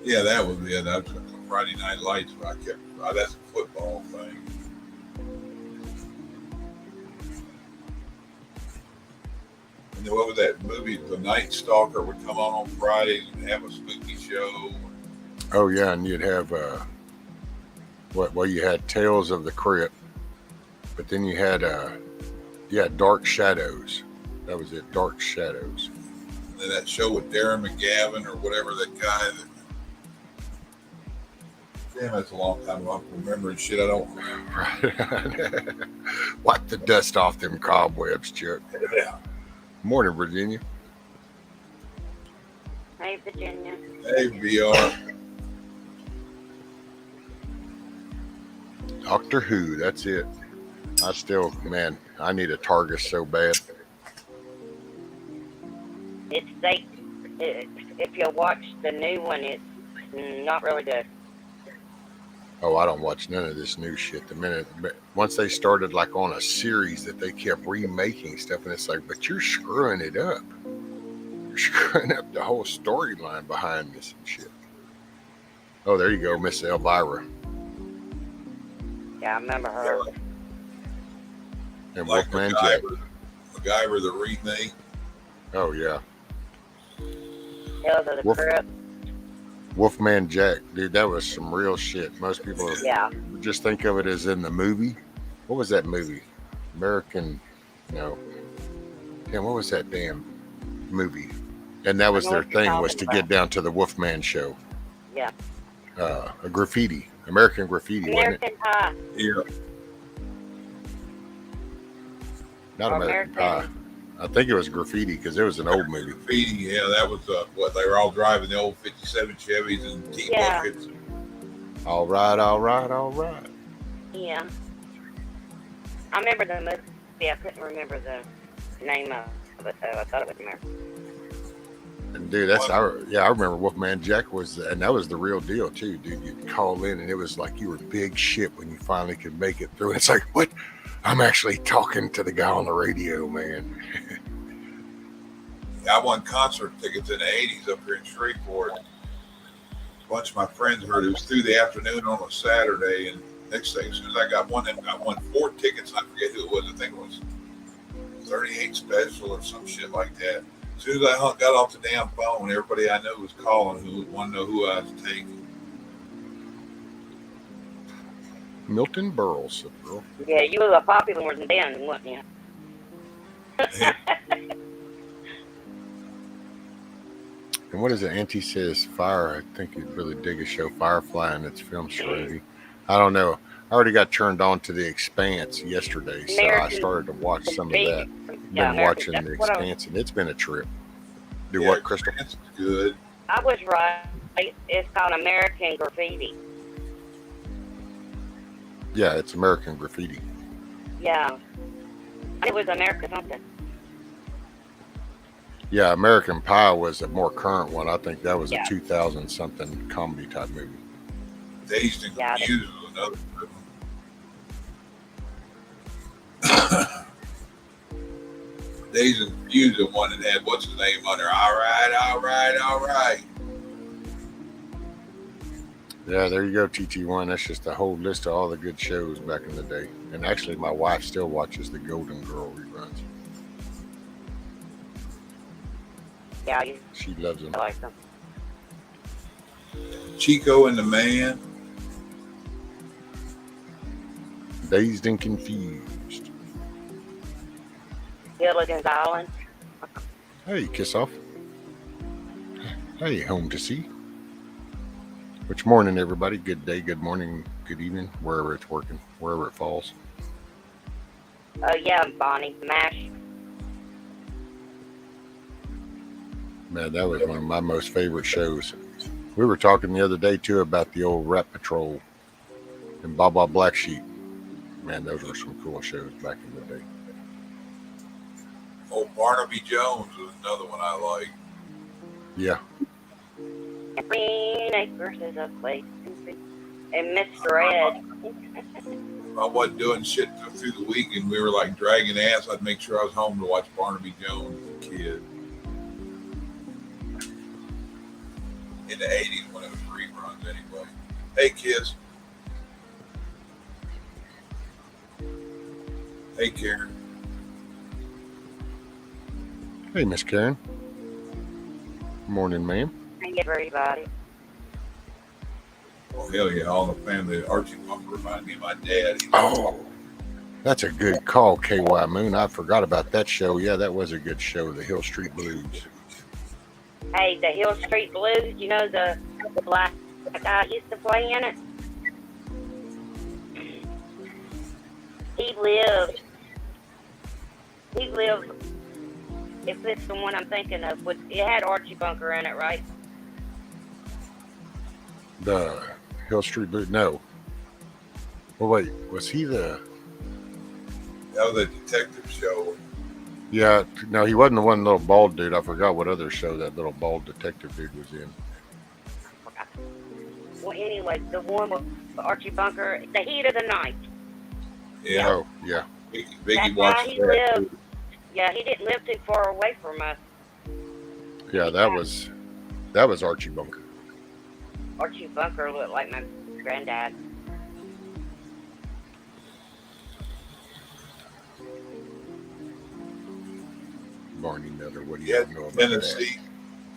Yeah, that was it. That was Friday Night Lights, but that's a football thing. And then what was that movie? The Night Stalker would come on Fridays and have a spooky show.
Oh yeah, and you'd have you had Tales of the Crypt, but then you had Dark Shadows. That was it, Dark Shadows.
And then that show with Darren McGavin or whatever that guy that. Damn, that's a long time ago. I'm remembering shit I don't remember.
Wipe the dust off them cobwebs, Chuck.
Yeah.
Morning, Virginia.
Hey, Virginia.
Hey, VR.
Doctor Who, that's it. I need a Targus so bad.
If you watch the new one, it's not really good.
Oh, I don't watch none of this new shit. Once they started like on a series that they kept remaking stuff, and it's like, but you're screwing it up. You're screwing up the whole storyline behind this and shit. Oh, there you go, Miss Elvira.
Yeah, I remember her.
And
like
Wolfman Jack.
MacGyver, the remake.
Oh, yeah.
Tales of the Crypt.
Wolfman Jack, dude, that was some real shit. Most people just think of it as in the movie. What was that movie? Damn, what was that damn movie? And that was their thing, was to get down to the Wolfman show.
Yeah.
A graffiti. American Graffiti, wasn't it?
American Pie.
Yeah.
Not American Pie. I think it was Graffiti because it was an old movie.
Graffiti, yeah, that was what they were all driving the old '57 Chevys and T-buckets.
All right.
Yeah. I remember the movie. I couldn't remember the name of it, though. I thought it was American.
And dude, I remember Wolfman Jack and that was the real deal too, dude. You'd call in and it was like you were big shit when you finally could make it through. It's like, what? I'm actually talking to the guy on the radio, man.
I won concert tickets in the 80s up here in Shreveport. A bunch of my friends heard it was through the afternoon on a Saturday, and next thing, as soon as I got one, I won 4 tickets. I forget who it was. I think it was 38 Special or some shit like that. As soon as I got off the damn phone, everybody I knew was calling who wanted to know who I was taking.
Milton Berle, bro.
Yeah, you were a popular one then, wasn't you?
And what is it? Auntie says Fire. I think you'd really dig a show, Firefly, and its film strategy. I don't know. I already got turned on to The Expanse yesterday, so I started to watch some of that.
Yeah,
been
American.
watching The
That's what
Expanse, and it's been a trip. Do
Yeah,
what, Crystal?
It's good.
I was right. It's called American Graffiti.
Yeah, it's American Graffiti.
Yeah. It was American something.
Yeah, American Pie was a more current one. I think that was
Yeah.
a 2000 something comedy type movie.
Dazed and
Yeah,
Confused was another good one. Dazed and Confused the one that had what's his name on there. All right.
Yeah, there you go, TT1. That's just a whole list of all the good shows back in the day. And actually, my wife still watches the Golden Girl reruns.
Yeah,
She loves them.
I like them.
Chico and the Man.
Dazed and Confused.
Gilligan's Island.
Hey, kiss off. Hey, home to see. Which morning, everybody? Good day, good morning, good evening, wherever it's working, wherever it falls.
Oh, yeah, Bonnie. MASH.
Man, that was one of my most favorite shows. We were talking the other day, too, about the old Rat Patrol and Baba Black Sheep. Man, those were some cool shows back in the day.
Oh, Barnaby Jones was another one I like.
Yeah.
Green Acres is a place. And Mr. Ed.
I wasn't doing shit through the week and we were like dragging ass. I'd make sure I was home to watch Barnaby Jones as a kid. In the 80s when it was reruns anyway. Hey, kids. Hey, Karen.
Hey, Miss Karen. Morning, ma'am.
Hey, everybody.
Oh, hell yeah. All the family. Archie Bunker reminded me of my dad.
Oh, that's a good call, KY Moon. I forgot about that show. Yeah, that was a good show, the Hill Street Blues.
Hey, the Hill Street Blues, you know, the black guy used to play in it? He lived, if it's the one I'm thinking of, it had Archie Bunker in it, right?
The Hill Street Blues? No. Well, wait, was he the...
That was a detective show.
Yeah, no, he wasn't the one little bald dude. I forgot what other show that little bald detective dude was in.
Well, anyway, the one with Archie Bunker, The Heat of the Night.
Yeah.
Oh, yeah.
Vicky
That
watched
guy, he
that.
lived. Yeah, he didn't live too far away from us.
Yeah, that was Archie Bunker.
Archie Bunker looked like my granddad.
Barney Miller, what do
Yeah,
you know about that?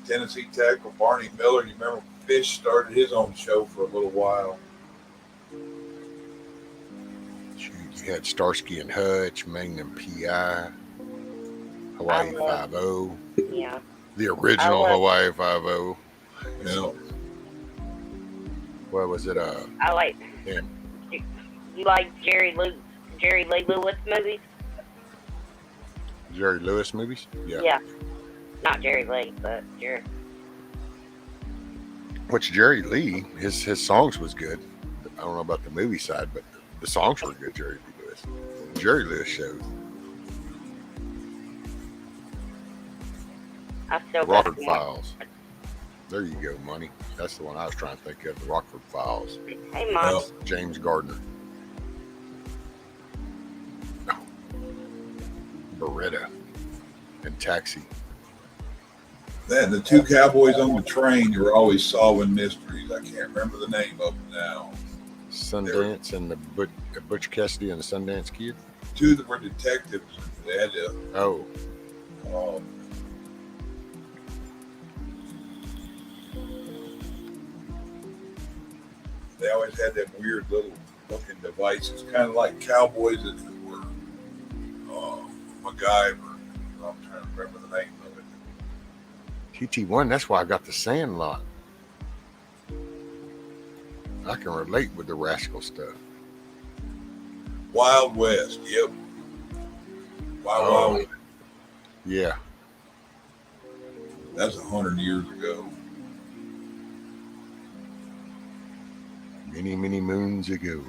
Tennessee tackle Barney Miller. You remember Fish started his own show for a little while.
Shoot, you had Starsky and Hutch, Magnum P.I., Hawaii Five-0,
Yeah.
the original Hawaii Five-0.
You know,
What was it?
I like.
Damn.
You like Jerry Lee Lewis movies?
Jerry Lewis movies? Yeah.
Yeah. Not Jerry Lee, but Jerry.
Which Jerry Lee, his songs was good. I don't know about the movie side, but the songs were good, Jerry Lee Lewis. Jerry Lewis shows.
I still got
Rockford
one.
Files. There you go, Money. That's the one I was trying to think of, the Rockford Files.
Hey, Mom.
Well,
James Gardner. Beretta and Taxi.
that the two cowboys on the train who were always solving mysteries. I can't remember the name of them now.
Sundance and the Butch Cassidy and the Sundance Kid.
Two that were detectives. They had to.
Oh,
They always had that weird little looking device. It's kind of like cowboys that were MacGyver. I'm trying to remember the name of it.
TT1. That's why I got the SandLot. I can relate with the rascal stuff.
Wild West. Yep. Wild West.
Yeah.
That's 100 years ago.
Many, many moons ago.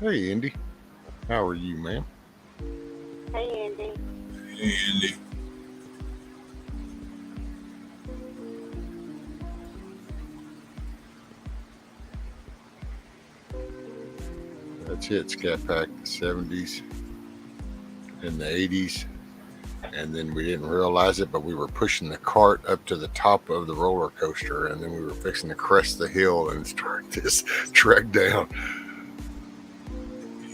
Hey, Indy. How are you, ma'am?
Hey, Andy.
Andy.
That's it, Scat Pack, the 70s and the 80s. And then we didn't realize it, but we were pushing the cart up to the top of the roller coaster, and then we were fixing to crest the hill and start this trek down.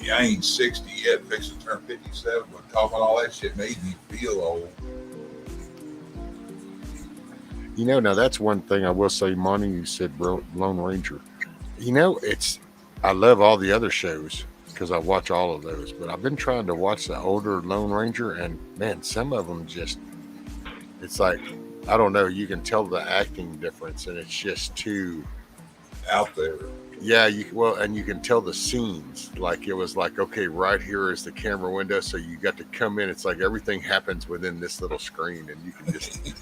Yeah, I ain't 60 yet, fixing to turn 57, but talking all that shit made me feel old.
You know, now that's one thing I will say, Monty, you said Lone Ranger. You know, I love all the other shows because I watch all of those, but I've been trying to watch the older Lone Ranger, and man, some of them just, it's like, I don't know, you can tell the acting difference, and it's just too
out there.
Yeah, and you can tell the scenes. Like it was like, okay, right here is the camera window, so you got to come in. It's like everything happens within this little screen, and you can just.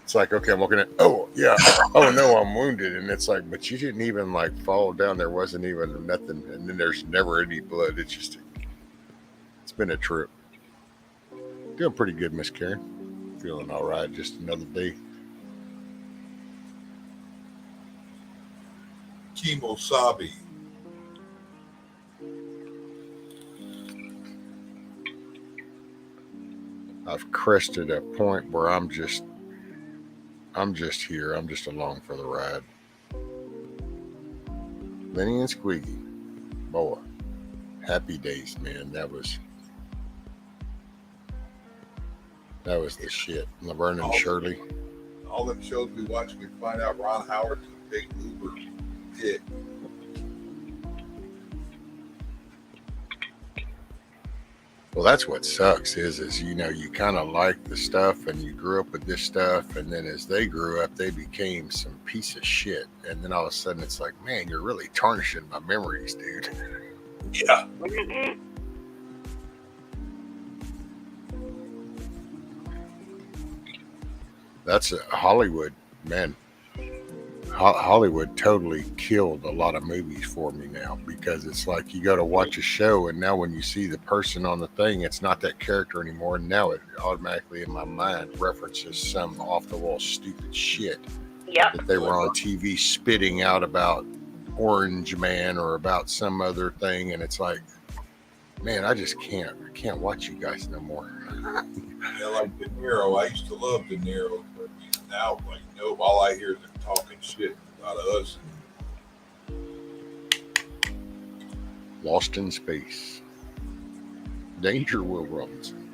It's like, okay, I'm looking at. Oh yeah, oh no, I'm wounded, and it's like, but you didn't even like fall down. There wasn't even nothing, and then there's never any blood. It's just, it's been a trip. Doing pretty good, Miss Karen. Feeling all right. Just another day.
Kimosabi.
I've crested a point where I'm just here. I'm just along for the ride. Lenny and Squeaky, boy, happy days, man. That was the shit. Laverne and Shirley.
All them shows we watch, we find out Ron Howard's a big Uber dick.
Well, that's what sucks is you know, you kind of like the stuff and you grew up with this stuff, and then as they grew up, they became some piece of shit, and then all of a sudden it's like, man, you're really tarnishing my memories, dude.
Yeah.
That's Hollywood, man. Hollywood totally killed a lot of movies for me now, because it's like you go to watch a show, and now when you see the person on the thing, it's not that character anymore, and now it automatically in my mind references some off the wall stupid shit that they were on TV spitting out about Orange Man or about some other thing, and it's like, man, I can't watch you guys no more.
Yeah, like De Niro. I used to love De Niro, but now, like, nope, all I hear is them talking shit about us.
Lost in Space. Danger, Will Robinson.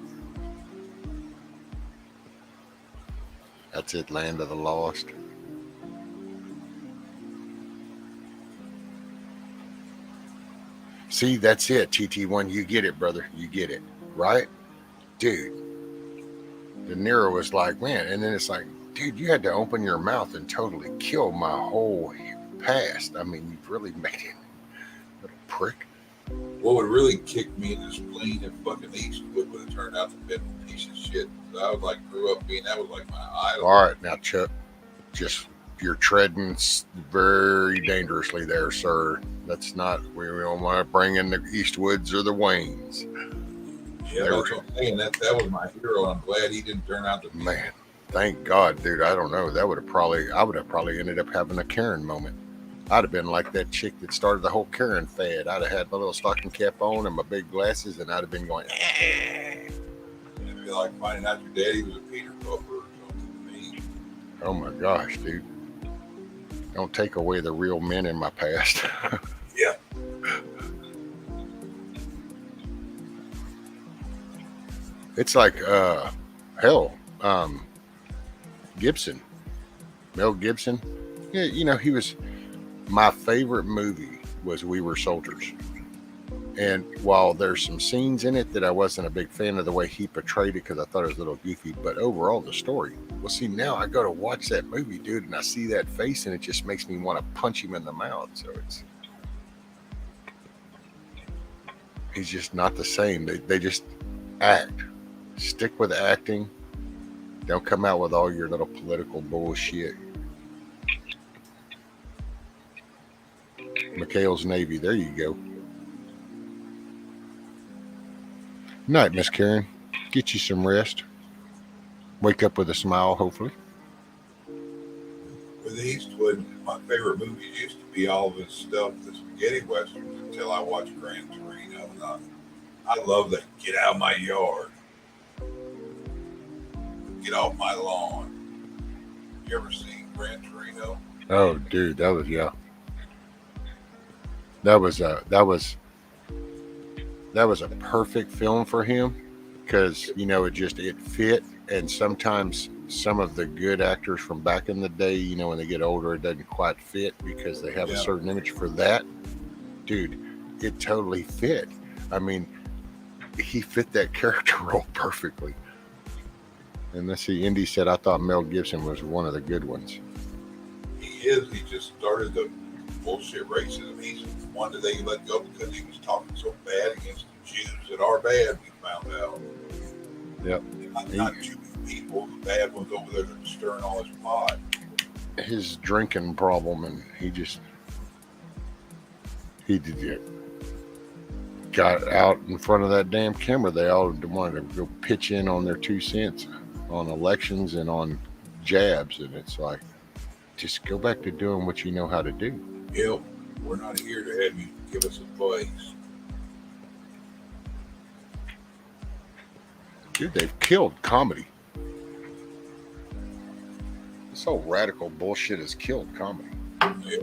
That's it, Land of the Lost. See, that's it, TT1. You get it, brother. You get it, right? Dude. De Niro was like, man, and then it's like, dude, you had to open your mouth and totally kill my whole past. I mean, you've really made it, little prick.
What would really kick me in the spleen if fucking Eastwood would have turned out to be a piece of shit. I was like, grew up being, that was like my idol.
All right, now, Chuck, just, you're treading very dangerously there, sir. That's not, we don't want to bring in the Eastwoods or the Waynes.
Yeah, that's what I'm saying. That was my hero. I'm glad he didn't turn out to be.
Man, thank God, dude. I don't know. I would have probably ended up having a Karen moment. I'd have been like that chick that started the whole Karen fad. I'd have had my little stocking cap on and my big glasses, and I'd have been going,
It'd be like finding out your daddy was a Peter Puffer or something to me.
oh my gosh, dude. Don't take away the real men in my past.
Yeah.
It's like, hell, Gibson, Mel Gibson. Yeah, you know, he was my favorite movie was We Were Soldiers. And while there's some scenes in it that I wasn't a big fan of the way he portrayed it because I thought it was a little goofy, but overall the story. Well, see, now I go to watch that movie, dude, and I see that face, and it just makes me want to punch him in the mouth. So he's just not the same. They just act. Stick with acting. Don't come out with all your little political bullshit. McHale's Navy. There you go. Night, Miss Karen. Get you some rest. Wake up with a smile, hopefully.
With Eastwood, my favorite movies used to be all this stuff, the spaghetti westerns, until I watched Gran Torino. And I love that. Get out of my yard. Get off my lawn. You ever seen Gran Torino?
Oh, dude, that was a perfect film for him because it fit. And sometimes some of the good actors from back in the day, when they get older, it doesn't quite fit because they have a certain image for that. Dude, it totally fit. I mean, he fit that character role perfectly. And let's see, Indy said, I thought Mel Gibson was one of the good ones.
He is. He just started the bullshit racism. He's one that they let go because he was talking so bad against the Jews that are bad, we found out.
Yep.
Not Jewish people, the bad ones over there that are stirring all his pot.
His drinking problem, and he got out in front of that damn camera. They all wanted to go pitch in on their 2 cents on elections and on jabs, and it's like, just go back to doing what you know how to do.
Yep. We're not here to have you give us advice.
Dude, they've killed comedy. This whole radical bullshit has killed comedy.
Yep.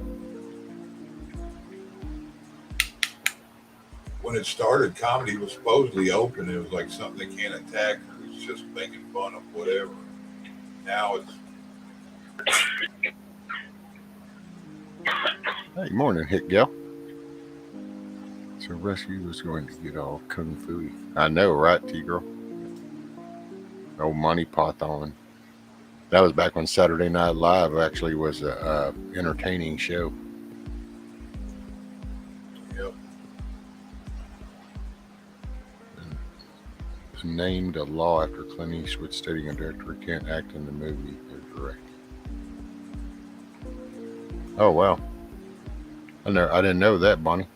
When it started, comedy was supposedly open. It was like something they can't attack. It was just making fun of whatever. Now it's...
Hey, morning, hit gal. So rescue was going to get all kung fu. I know, right, T-girl? Old Monty Python. That was back when Saturday Night Live actually was a entertaining show.
Yep.
And named a law after Clint Eastwood stating a director can't act in the movie or direct. Oh, wow. I didn't know that, Bonnie.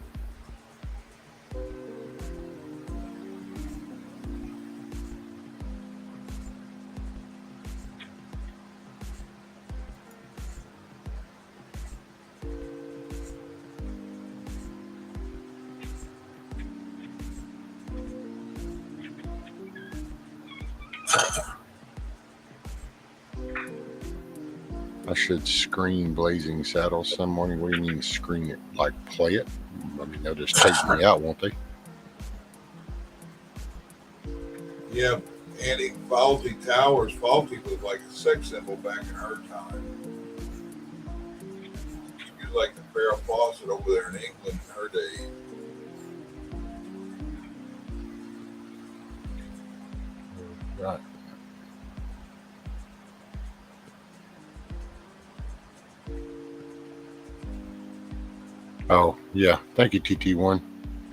I should screen Blazing Saddles some morning. What do you mean screen it? Like play it? I mean, they'll just take me out, won't they?
Yeah, Annie, Fawlty Towers. Fawlty was like a sex symbol back in her time. She was like the Farrah Fawcett over there in England in her day.
Right. Oh, yeah. Thank you, TT1.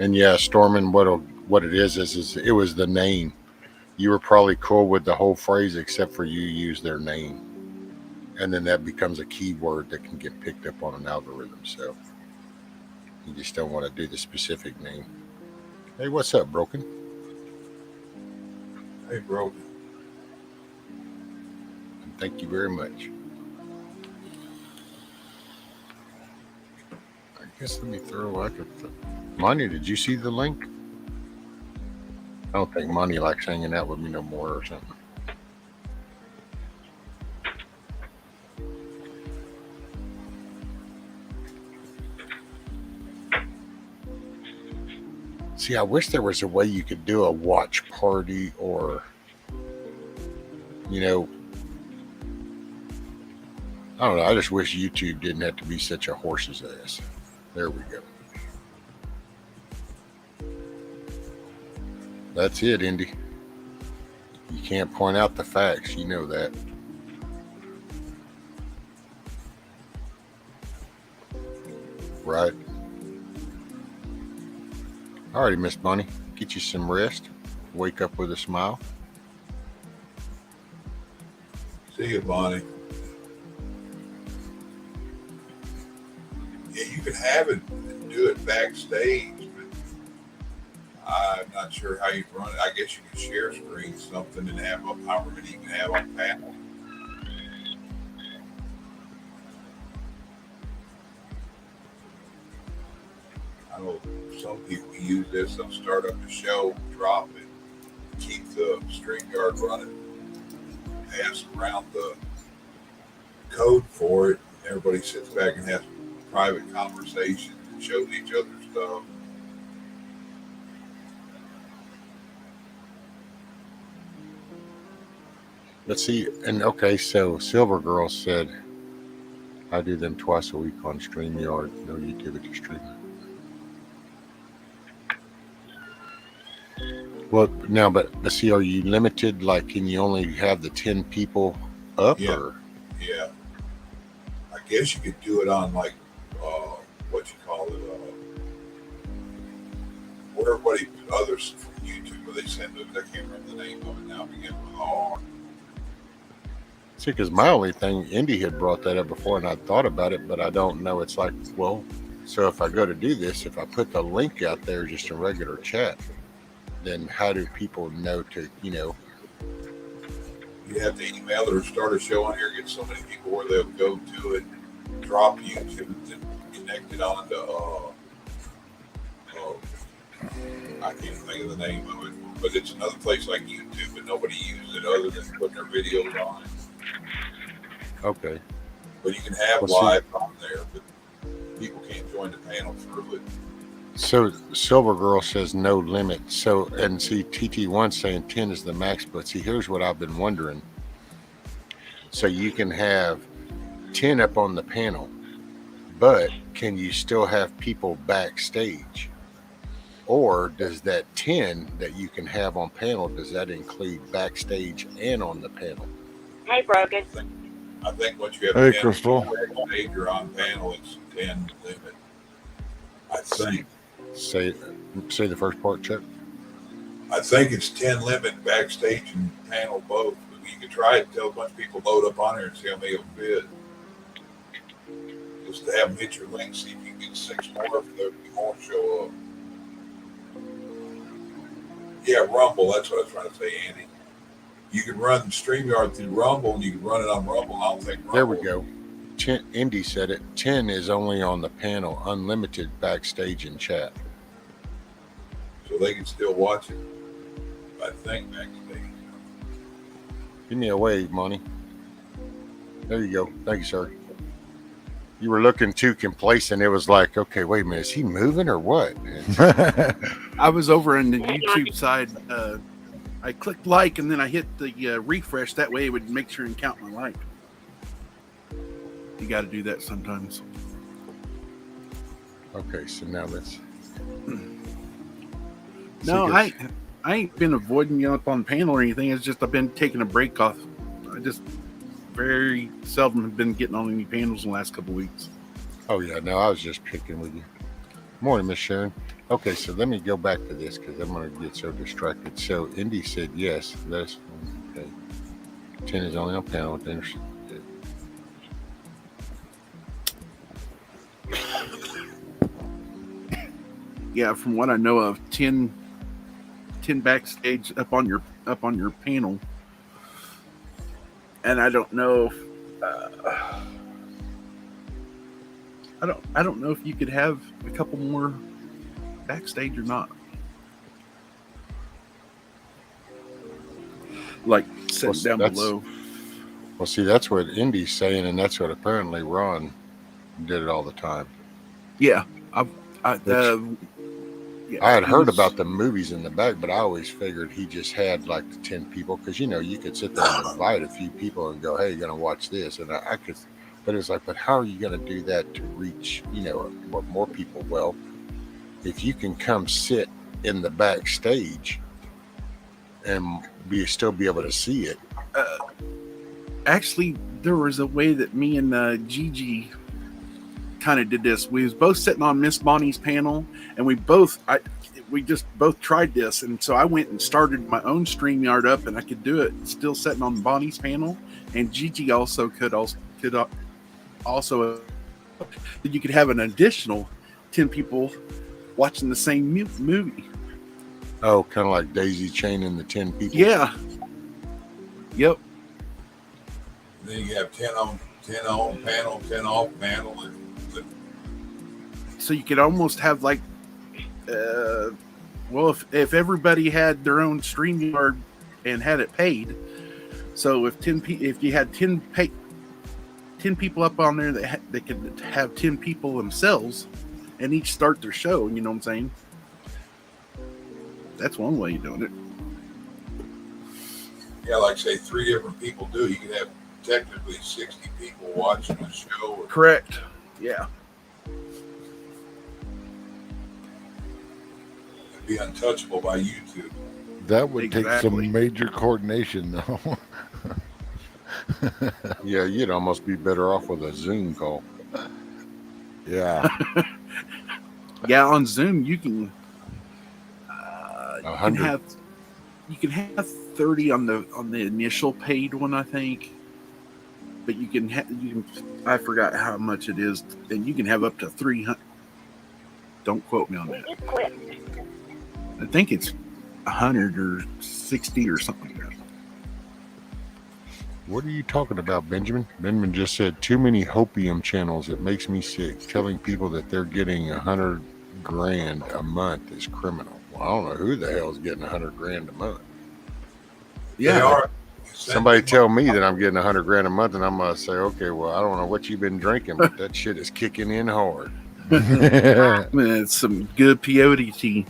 And yeah, Stormin, what it is it was the name. You were probably cool with the whole phrase except for you use their name. And then that becomes a keyword that can get picked up on an algorithm. So you just don't want to do the specific name. Hey, what's up, Broken?
Hey, Broken.
And thank you very much. I guess let me throw like Monty, did you see the link? I don't think Monty likes hanging out with me no more or something. See, I wish there was a way you could do a watch party or, I don't know. I just wish YouTube didn't have to be such a horse's ass. There we go. That's it, Indy. You can't point out the facts. You know that. Right. All righty, Miss Bunny. Get you some rest. Wake up with a smile.
See you, Bonnie. Yeah, you can have it and do it backstage, but I'm not sure how you run it. I guess you can share screen something and have up however many you can have on panel. I know some people use this. They'll start up the show, drop it, keep the StreamYard running, pass around the code for it. Everybody sits back and has private conversations and shows each other stuff.
Let's see. And okay, so Silver Girl said, I do them twice a week on StreamYard. No utility stream. Well, now, but see, are you limited? Like, can you only have the 10 people up?
Yeah.
Or?
Yeah. I guess you could do it on like, what you call it, where everybody, others from YouTube, where they send those, I can't remember the name of it now, begin with R.
See, because my only thing, Indy had brought that up before, and I thought about it, but I don't know. It's like, well, so if I go to do this, if I put the link out there, just a regular chat, then how do people know to,
You have to email it or start a show on here, get so many people where they'll go to it, drop YouTube, and connect it on to, I can't think of the name of it, but it's another place like YouTube, but nobody uses it other than putting their videos on it.
Okay.
But you can have live on there, but people can't join the panel through it.
So Silver Girl says no limit. So, and see, TT1 saying 10 is the max, but see, here's what I've been wondering. So you can have 10 up on the panel, but can you still have people backstage? Or does that 10 that you can have on panel, does that include backstage and on the panel?
Hey, Brogan.
I think once you have
Hey,
10
Crystal.
backstage or on panel, it's 10 limit. I think.
Say the first part, Chuck.
I think it's 10 limit backstage and panel both. But you can try it, tell a bunch of people load up on here and see how many will fit. Just to have them hit your link, see if you can get 6 more if there be more show up. Yeah, Rumble, that's what I was trying to say, Andy. You can run StreamYard through Rumble and you can run it on Rumble. I don't think Rumble.
There we go. 10, Indy said it. 10 is only on the panel, unlimited backstage and chat.
So they can still watch it. I think backstage.
Give me a wave, Money. There you go. Thank you, sir. You were looking too complacent. It was like, okay, wait a minute. Is he moving or what?
I was over on the YouTube side. I clicked like and then I hit the refresh. That way it would make sure and count my like. You got to do that sometimes.
Okay, so now let's.
No, I ain't been avoiding you up on panel or anything. It's just I've been taking a break off. I just very seldom have been getting on any panels in the last couple of weeks.
Oh, yeah. No, I was just picking with you. Morning, Miss Sharon. Okay, so let me go back to this because I'm going to get so distracted. So Indy said yes. That's okay. 10 is only on panel.
Yeah, from what I know of, 10 backstage up on your panel, and I don't know if I don't know if you could have a couple more backstage or not. Like sitting down below.
Well, see, that's what Indy's saying, and that's what apparently Ron did it all the time.
Yeah, I
had heard about the movies in the back, but I always figured he just had like the 10 people because, you could sit there and invite a few people and go, hey, you're going to watch this. And I could, but it's like, but how are you going to do that to reach, more people? Well, if you can come sit in the backstage and still be able to see it.
Actually, there was a way that me and Gigi kind of did this. We was both sitting on Miss Bonnie's panel, and we just both tried this. And so I went and started my own StreamYard up, and I could do it still sitting on Bonnie's panel. And Gigi also could you could have an additional 10 people watching the same movie.
Oh, kind of like daisy chaining the 10 people.
Yeah. Yep.
Then you have 10 on panel, 10 off panel.
So you could almost have like, if everybody had their own StreamYard and had it paid, so if you had 10 people up on there they could have 10 people themselves and each start their show, you know what I'm saying? That's one way of doing it.
Yeah, like say 3 different people do. You could have technically 60 people watching the show.
Correct. Yeah.
It'd be untouchable by YouTube.
That would take
Exactly.
some major coordination, though.
Yeah, you'd almost be better off with a Zoom call.
Yeah.
Yeah, on Zoom you can
100.
you can have 30 on the initial paid one, I think. But you can I forgot how much it is, and you can have up to 300. Don't quote me on that.
Just quit.
I think it's 100 or 60 or something like that.
What are you talking about, Benjamin? Benjamin just said too many hopium channels. It makes me sick. Telling people that they're getting $100,000 a month is criminal. Well, I don't know who the hell is getting $100,000 a month.
They
Yeah.
are.
Somebody tell me that I'm getting $100,000 a month, and I'm gonna say, okay, well, I don't know what you've been drinking, but that shit is kicking in hard.
It's some good peyote tea.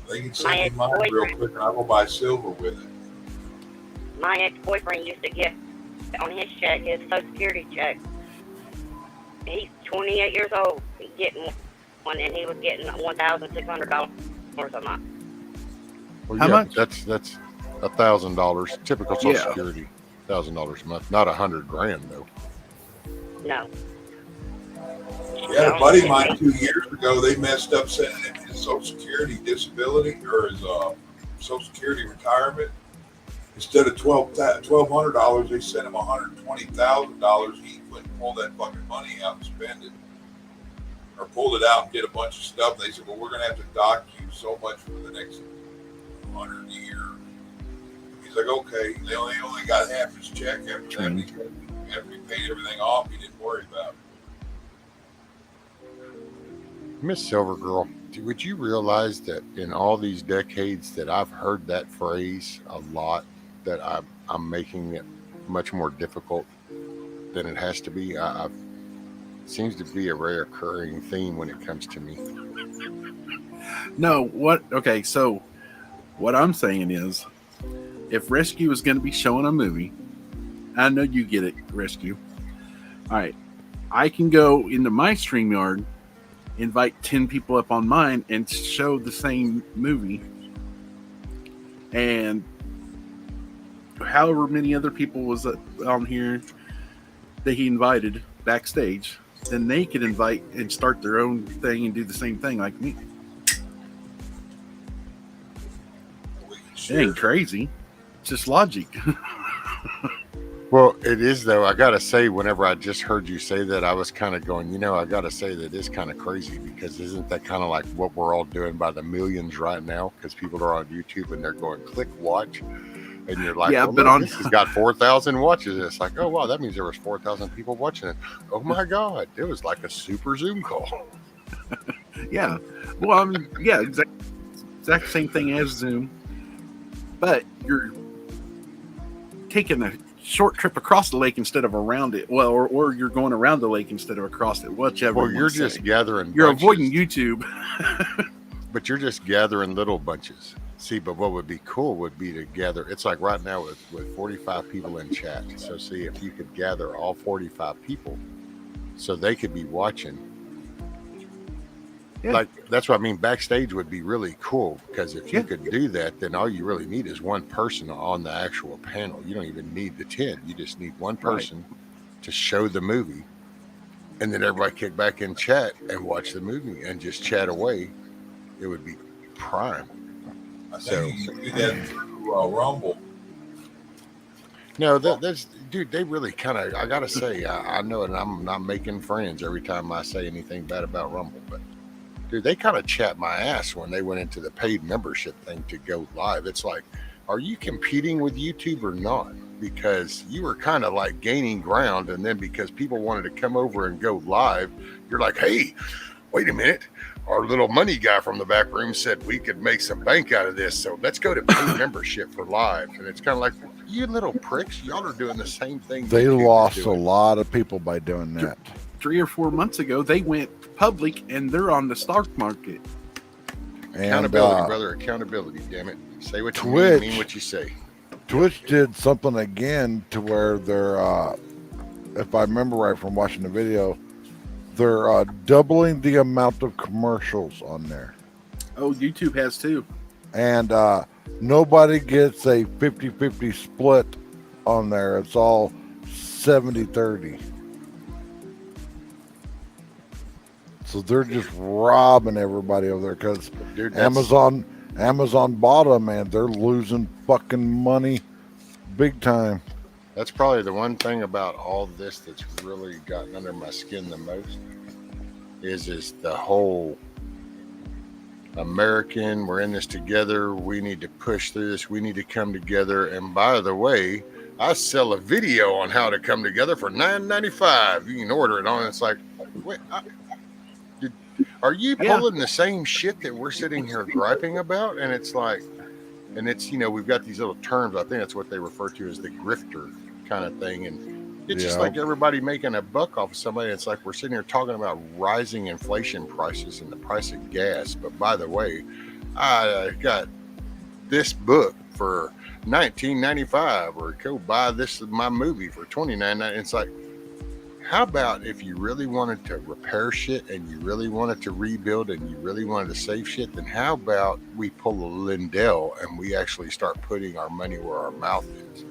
They can send me mine real quick, and I'll go buy silver with it.
My ex-boyfriend used to get on his check, his Social Security check. He's 28 years old. He's getting one, and he was getting $1,600 a month.
Well,
How much?
That's $1,000 typical Social
Yeah.
Security, $1,000 a month, not $100,000 though.
No.
Yeah, a buddy of mine 2 years ago, they messed up sending him his Social Security disability or his Social Security retirement. Instead of $1,200, they sent him $120,000. He went and pulled that fucking money out and spent it, or pulled it out and did a bunch of stuff. They said, "Well, we're gonna have to dock you so much for the next 100 years." He's like, "Okay." They only got half his check after that. After he paid everything off, he didn't worry about it.
Miss Silver Girl, would you realize that in all these decades that I've heard that phrase a lot, that I'm making it much more difficult than it has to be? It seems to be a recurring theme when it comes to me.
No, okay, so what I'm saying is, if Rescue is going to be showing a movie, I know you get it, Rescue. All right, I can go into my StreamYard, invite 10 people up on mine, and show the same movie. And however many other people was on here that he invited backstage, then they could invite and start their own thing and do the same thing like me. It ain't crazy. It's just logic.
Well, it is, though. I got to say, whenever I just heard you say that, I was kind of going, I got to say that it's kind of crazy, because isn't that kind of like what we're all doing by the millions right now? Because people are on YouTube and they're going, click watch. And you're like,
Yeah,
well,
but
look, this has got 4,000 watches. And it's like, oh, wow, that means there was 4,000 people watching it. Oh, my God. It was like a super Zoom call.
Yeah. Well, yeah, exact same thing as Zoom. But you're taking a short trip across the lake instead of around it. Well, or you're going around the lake instead of across it. Whichever.
Well, you're just gathering
You're
bunches,
avoiding YouTube.
but you're just gathering little bunches. See, but what would be cool would be to gather. It's like right now with 45 people in chat. So see if you could gather all 45 people so they could be watching
Yeah.
Like, that's what I mean. Backstage would be really cool, because if you
Yeah.
could do that, then all you really need is one person on the actual panel. You don't even need the 10. You just need one
Right.
person to show the movie, and then everybody kick back in chat and watch the movie and just chat away. It would be prime.
I
So-
think you can do that through Rumble.
No, that's, dude, they really kind of, I gotta say, I know, and I'm not making friends every time I say anything bad about Rumble, but dude, they kind of chat my ass when they went into the paid membership thing to go live. It's like, are you competing with YouTube or not? Because you were kind of like gaining ground, and then because people wanted to come over and go live, you're like, hey, wait a minute. Our little money guy from the back room said we could make some bank out of this, so let's go to paid membership for live. And it's kind of like, you little pricks, y'all are doing the same thing.
They
YouTube is
lost a
doing.
lot of people by doing that.
3 or 4 months ago, they went public and they're on the stock market.
And
Accountability, brother, accountability. Damn it, say what you
Twitch.
mean what you say.
Twitch did something again to where they're, if I remember right from watching the video, they're doubling the amount of commercials on there.
Oh, YouTube has too.
And nobody gets a 50-50 split on there. It's all 70-30. So they're just robbing everybody over there because
Dude, that's-
Amazon bought them, and they're losing fucking money big time.
That's probably the one thing about all this that's really gotten under my skin the most is the whole American, we're in this together, we need to push through this, we need to come together. And by the way, I sell a video on how to come together for $9.95. You can order it on. It's like, wait, are you pulling the same shit that we're sitting here griping about? And it's like, and it's, we've got these little terms. I think that's what they refer to as the grifter kind of thing. And it's just like everybody making a buck off of somebody. It's like we're sitting here talking about rising inflation prices and the price of gas. But by the way, I got this book for $19.95, or go buy my movie for $29.99. It's like, how about if you really wanted to repair shit and you really wanted to rebuild and you really wanted to save shit, then how about we pull a Lindell and we actually start putting our money where our mouth is?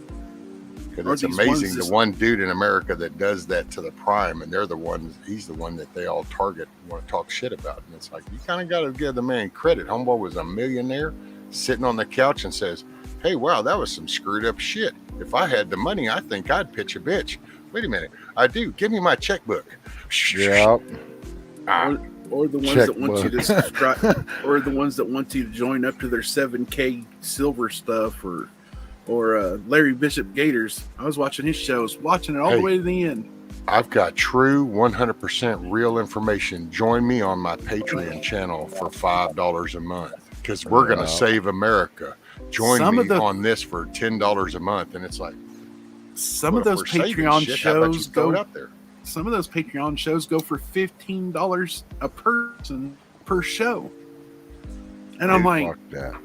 Because it's amazing the one dude in America that does that to the prime, and he's the one that they all target, want to talk shit about. And it's like, you kind of got to give the man credit. Homeboy was a millionaire sitting on the couch and says, hey, wow, that was some screwed up shit. If I had the money, I think I'd pitch a bitch. Wait a minute, I do. Give me my checkbook.
Yeah.
Or the ones that want you to subscribe, or the ones that want you to join up to their 7K silver stuff, or Larry Bishop Gators. I was watching his shows, watching it all the way to the end.
I've got true 100% real information. Join me on my Patreon channel for $5 a month, because we're going to save America. Join me on this for $10 a month. And it's like,
some of those Patreon shows go
out there.
Some of those Patreon shows go for $15 a person per show. And I'm like,
fuck that.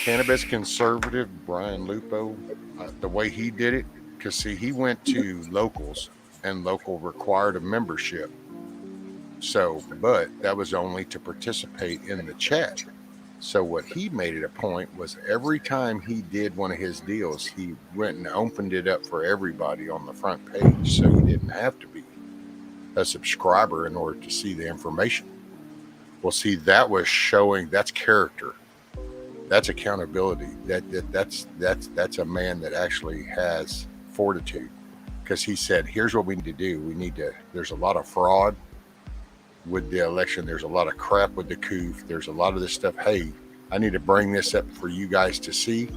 Cannabis conservative Brian Lupo, the way he did it, because see, he went to locals, and local required a membership. So, but that was only to participate in the chat. So what he made it a point was every time he did one of his deals, he went and opened it up for everybody on the front page, so he didn't have to be a subscriber in order to see the information. Well, see, that was showing, that's character. That's accountability. That's a man that actually has fortitude, because he said, here's what we need to do. There's a lot of fraud with the election. There's a lot of crap with the coup. There's a lot of this stuff. Hey, I need to bring this up for you guys to see.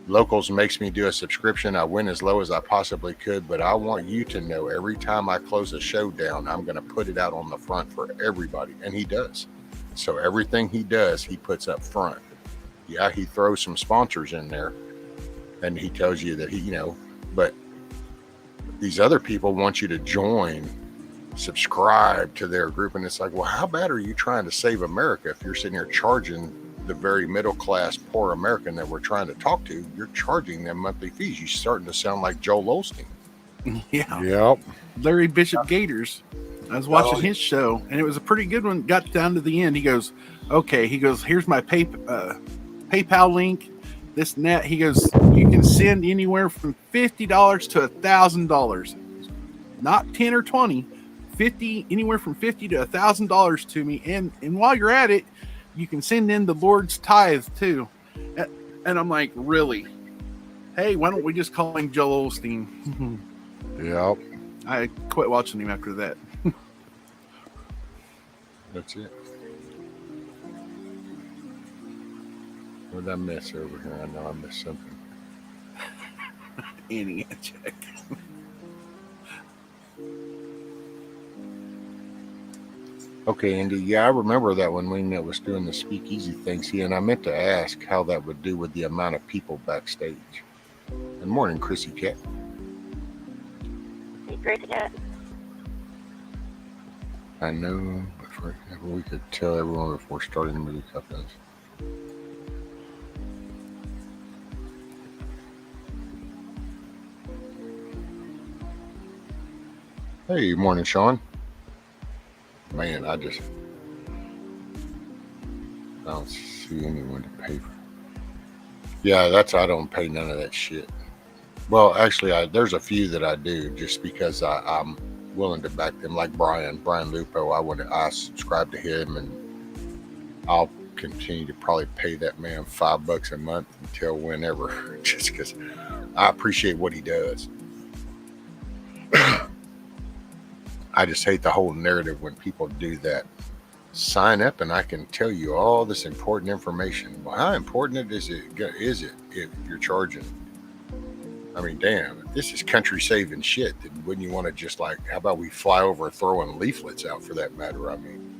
Locals makes me do a subscription. I went as low as I possibly could, but I want you to know every time I close a show down, I'm going to put it out on the front for everybody. And he does. So everything he does, he puts up front. Yeah, he throws some sponsors in there, and he tells you that but these other people want you to join, subscribe to their group. And it's like, well, how bad are you trying to save America if you're sitting here charging the very middle class poor American that we're trying to talk to? You're charging them monthly fees. You're starting to sound like Joel Osteen.
yeah,
Yep.
Larry Bishop Gators. I was watching his show, and it was a pretty good one. Got down to the end. He goes, okay. He goes, here's my PayPal link, this and that. He goes, you can send anywhere from $50 to $1,000. Not 10 or 20, 50, anywhere from $50 to $1,000 to me. And while you're at it, you can send in the Lord's tithe too. And I'm like, really? Hey, why don't we just call him Joel Osteen?
Yep.
I quit watching him after that.
That's it. What did I miss over here? I know I missed something.
Annie, check.
Okay, Andy. Yeah, I remember that when we was doing the speakeasy thing. See, and I meant to ask how that would do with the amount of people backstage. Good morning, Chrissy Cat.
Hey, Chrissy Cat.
I know, but for example, we could tell everyone before starting the movie companies. Hey, morning, Sean. Man, I don't see anyone to pay for. Yeah, I don't pay none of that shit. Well, actually, there's a few that I do just because I'm willing to back them. Like Brian Lupo, I subscribe to him, and I'll continue to probably pay that man $5 a month until whenever, just because I appreciate what he does. I just hate the whole narrative when people do that. Sign up and I can tell you all this important information. Well, how important is it if you're charging? I mean, damn, this is country saving shit. Then wouldn't you want to just how about we fly over throwing leaflets out for that matter? I mean,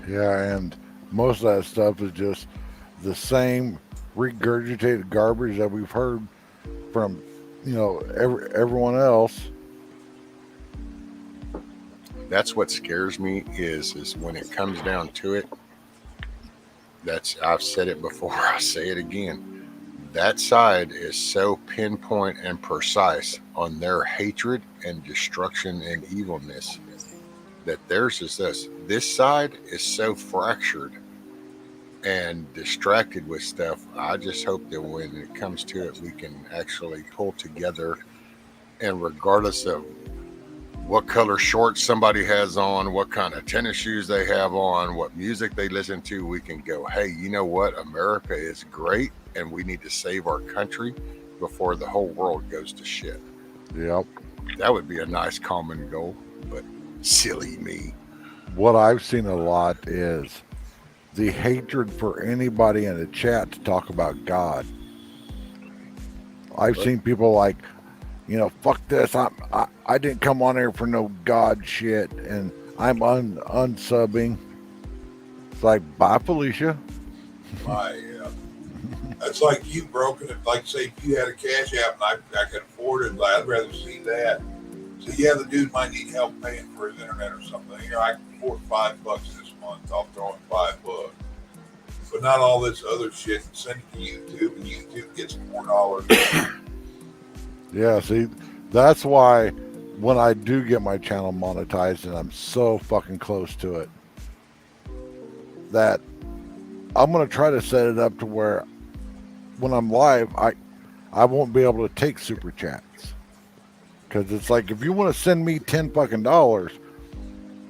Yeah, and most of that stuff is just the same regurgitated garbage that we've heard from, everyone else.
that's what scares me is when it comes down to it. I've said it before, I'll say it again. That side is so pinpoint and precise on their hatred and destruction and evilness that theirs is this. This side is so fractured and distracted with stuff. I just hope that when it comes to it, we can actually pull together, and regardless of what color shorts somebody has on, what kind of tennis shoes they have on, what music they listen to, we can go, hey, you know what? America is great, and we need to save our country before the whole world goes to shit.
Yep.
That would be a nice common goal, but silly me.
What I've seen a lot is the hatred for anybody in the chat to talk about God. I've seen people like, fuck this. I didn't come on here for no God shit, and I'm unsubbing. It's like, bye, Felicia.
That's like you broken it. Like, say, if you had a cash app and I could afford it, I'd rather see that. So, yeah, the dude might need help paying for his internet or something. I can afford $5 this month. I'll throw in $5. But not all this other shit. Send it to YouTube, and YouTube gets $4.
Yeah, see, that's why when I do get my channel monetized, and I'm so fucking close to it, that I'm going to try to set it up to where when I'm live, I won't be able to take super chats. Because it's like, if you want to send me $10 fucking dollars,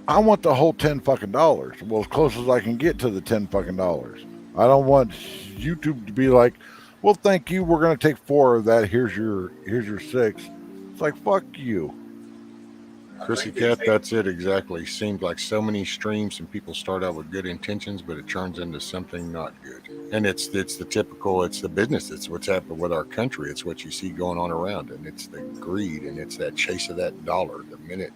I want the whole $10 fucking dollars. Well, as close as I can get to the $10 fucking dollars. I don't want YouTube to be like, well, thank you. We're going to take 4 of that. Here's your 6. It's like, fuck you.
Chrissy Cat, that's it exactly. Seems like so many streams and people start out with good intentions, but it turns into something not good. And it's the typical, it's the business. It's what's happened with our country. It's what you see going on around, and it's the greed, and it's that chase of that dollar. The minute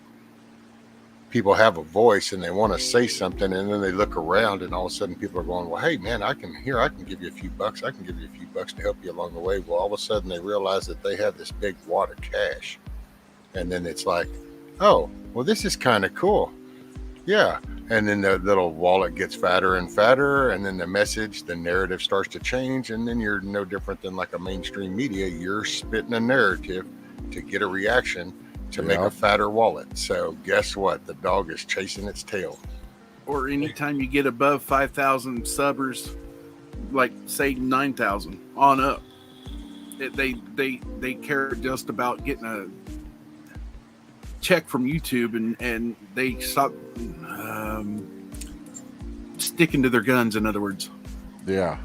people have a voice and they want to say something, and then they look around, and all of a sudden people are going, well, hey man, I can give you a few bucks. I can give you a few bucks to help you along the way. Well, all of a sudden they realize that they have this big wad of cash, and then it's like, oh, well, this is kind of cool. Yeah. And then the little wallet gets fatter and fatter, and then the narrative starts to change, and then you're no different than like a mainstream media. You're spitting a narrative to get a reaction, to make a fatter wallet. So guess what? The dog is chasing its tail.
Or anytime you get above 5,000 subbers, like say 9,000 on up, they care just about getting a check from YouTube, and they stop sticking to their guns. In other words,
Yeah.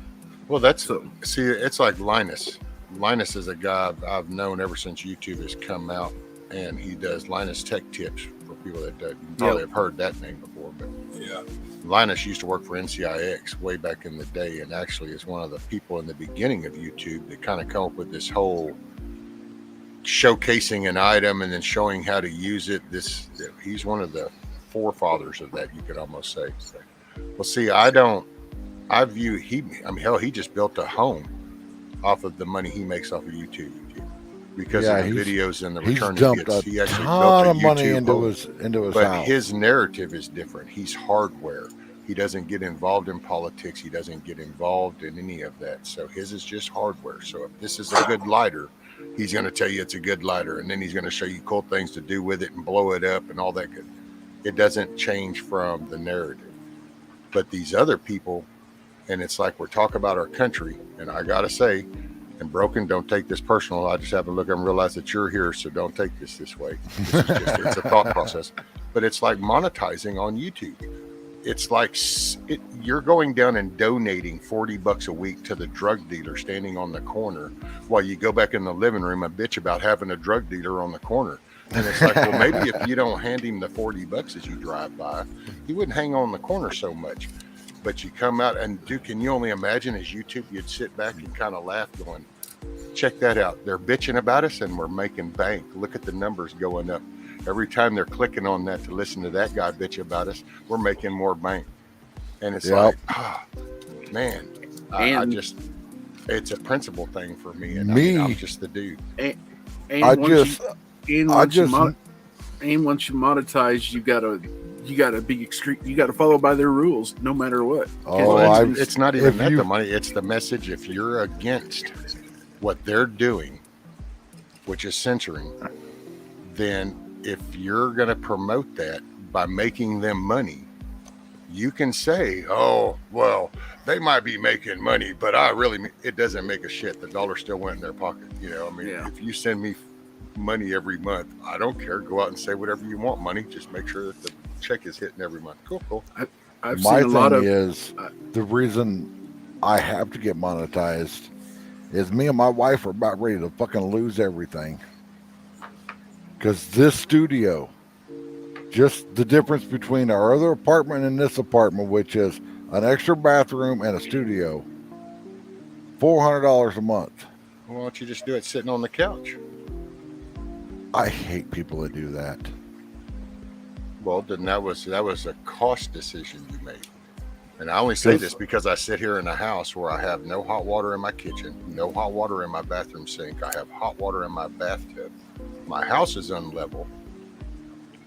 Well, see, it's like Linus. Linus is a guy I've known ever since YouTube has come out, and he does Linus Tech Tips for people that you probably have heard that name before. But
Yeah.
Linus used to work for NCIX way back in the day, and actually is one of the people in the beginning of YouTube that kind of come up with this whole showcasing an item and then showing how to use it. He's one of the forefathers of that, you could almost say. Well, see, he just built a home off of the money he makes off of YouTube because of the videos and the return he gets. He actually built a
money
YouTube
into
home.
his
But
house.
his narrative is different. He's hardware. He doesn't get involved in politics. He doesn't get involved in any of that. So his is just hardware. So if this is a good lighter, he's going to tell you it's a good lighter, and then he's going to show you cool things to do with it and blow it up and all that good. It doesn't change from the narrative. But these other people, and it's like we're talking about our country, and I got to say, and Broken, don't take this personal. I just have to look and realize that you're here, so don't take this way. It's a thought process. But it's like monetizing on YouTube. It's like you're going down and donating $40 a week to the drug dealer standing on the corner while you go back in the living room and bitch about having a drug dealer on the corner. And it's like, well, maybe if you don't hand him the $40 as you drive by, he wouldn't hang on the corner so much. But you come out and can you only imagine as YouTube, you'd sit back and kind of laugh going, check that out. They're bitching about us and we're making bank. Look at the numbers going up. Every time they're clicking on that to listen to that guy bitch about us, we're making more bank. And it's like, man, I just, it's a principle thing for me. And I'm just the dude.
Once you monetize, you gotta be extreme. You gotta follow by their rules, no matter what.
It's not even the money; it's the message. If you're against what they're doing, which is censoring, then if you're going to promote that by making them money, you can say, "Oh, well, they might be making money, but it doesn't make a shit. The dollar still went in their pocket." You know, I mean, if you send me money every month, I don't care. Go out and say whatever you want, money. Just make sure that the check is hitting every month. Cool.
The reason I have to get monetized is me and my wife are about ready to fucking lose everything. Because this studio, just the difference between our other apartment and this apartment, which is an extra bathroom and a studio, $400 a month.
Why don't you just do it sitting on the couch?
I hate people that do that.
Well, then that was a cost decision you made. And I only say this because I sit here in a house where I have no hot water in my kitchen, no hot water in my bathroom sink. I have hot water in my bathtub. My house is unlevel.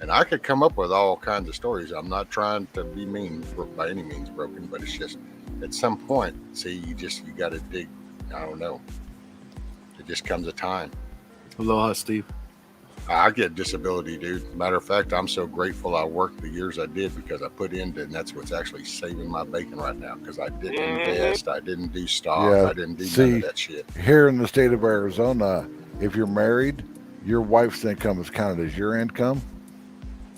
And I could come up with all kinds of stories. I'm not trying to be mean by any means, Broken, but it's just at some point, see, you got to dig. I don't know. It just comes a time.
Aloha, Steve.
I get disability, dude. Matter of fact, I'm so grateful I worked the years I did because I put into it, and that's what's actually saving my bacon right now because I didn't invest, I didn't do stock, I didn't do none of that shit.
Here in the state of Arizona, if you're married, your wife's income is counted as your income,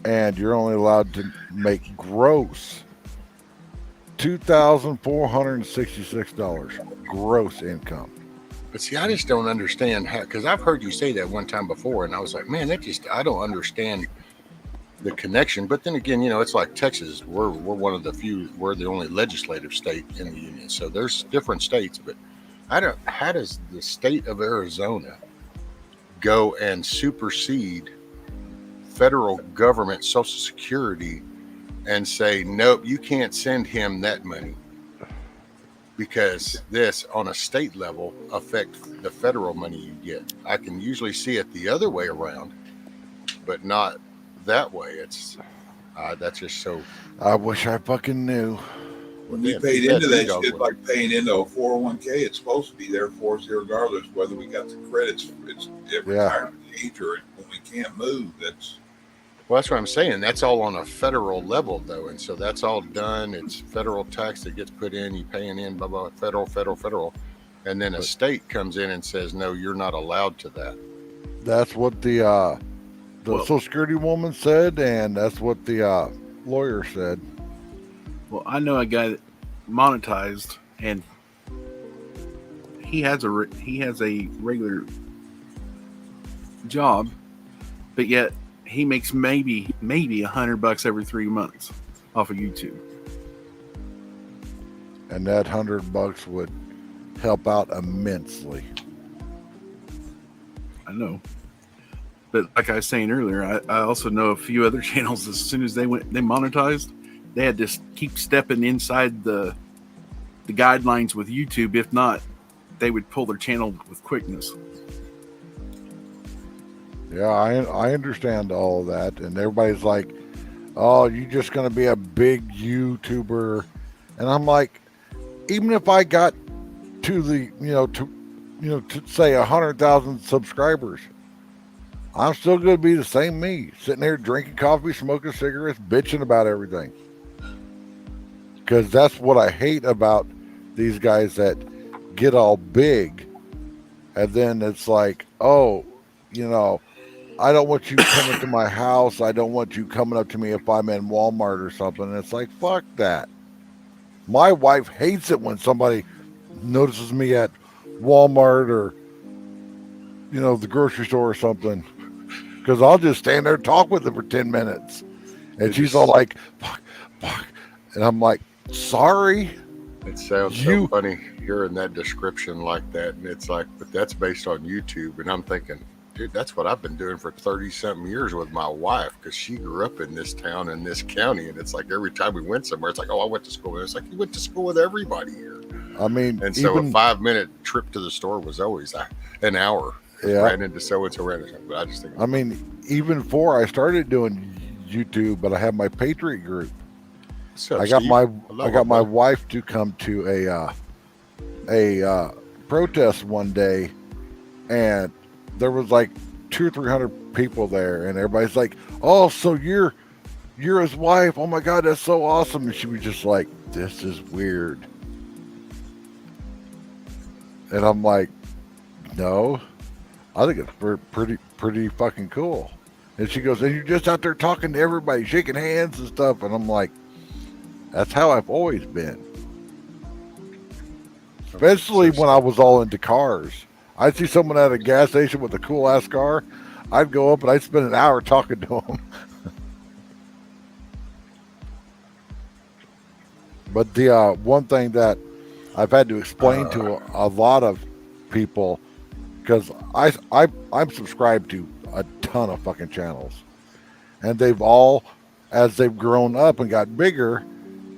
and you're only allowed to make gross $2,466 gross income.
But see, I just don't understand how, because I've heard you say that one time before, and I was like, man, I don't understand the connection. But then again, it's like Texas, we're one of the few, we're the only legislative state in the union. So there's different states, but how does the state of Arizona go and supersede federal government Social Security and say, nope, you can't send him that money? Because this, on a state level, affects the federal money you get. I can usually see it the other way around, but not that way. It's that's just so.
I wish I fucking knew.
When we paid into that shit, like paying into a 401k, it's supposed to be there for us regardless whether we got the credits. It's every retirement. major when we can't move.
Well, that's what I'm saying. That's all on a federal level, though, and so that's all done. It's federal tax that gets put in. You paying in, blah blah, federal, and then a state comes in and says, no, you're not allowed to that.
That's what the Social Security woman said, and that's what the lawyer said.
Well, I know a guy that monetized, and he has a regular job, but yet he makes maybe $100 every 3 months off of YouTube.
And that $100 would help out immensely.
I know. But like I was saying earlier, I also know a few other channels. As soon as they monetized, they had to keep stepping inside the guidelines with YouTube. If not, they would pull their channel with quickness.
Yeah, I understand all of that, and everybody's like, "Oh, you're just gonna be a big YouTuber," and I'm like, even if I got to the to say 100,000 subscribers, I'm still gonna be the same me, sitting there drinking coffee, smoking cigarettes, bitching about everything, because that's what I hate about these guys that get all big, and then it's like, oh, I don't want you coming to my house. I don't want you coming up to me if I'm in Walmart or something. And it's like, fuck that. My wife hates it when somebody notices me at Walmart or, the grocery store or something. Because I'll just stand there and talk with them for 10 minutes. And she's all like, fuck. And I'm like, sorry.
It sounds so funny hearing that description like that. And it's like, but that's based on YouTube. And I'm thinking, dude, that's what I've been doing for 30-something years with my wife, because she grew up in this town and this county, and it's like every time we went somewhere, it's like, oh, I went to school. And it's like, you went to school with everybody here.
I mean,
and so a 5-minute trip to the store was always an hour.
Yeah.
Ran into so-and-so, but I just think.
I mean, even before I started doing YouTube, but I have my Patriot group.
So,
I got my wife to come to a protest one day, and there was like 200 or 300 people there, and everybody's like, "Oh, so you're his wife? Oh my God, that's so awesome!" And she was just like, "This is weird," and I'm like, "No, I think it's pretty fucking cool." And she goes, "And you're just out there talking to everybody, shaking hands and stuff," and I'm like, "That's how I've always been." Especially when I was all into cars. I'd see someone at a gas station with a cool ass car, I'd go up and I'd spend an hour talking to them. But the one thing that I've had to explain to a lot of people, because I'm subscribed to a ton of fucking channels, and they've all, as they've grown up and got bigger,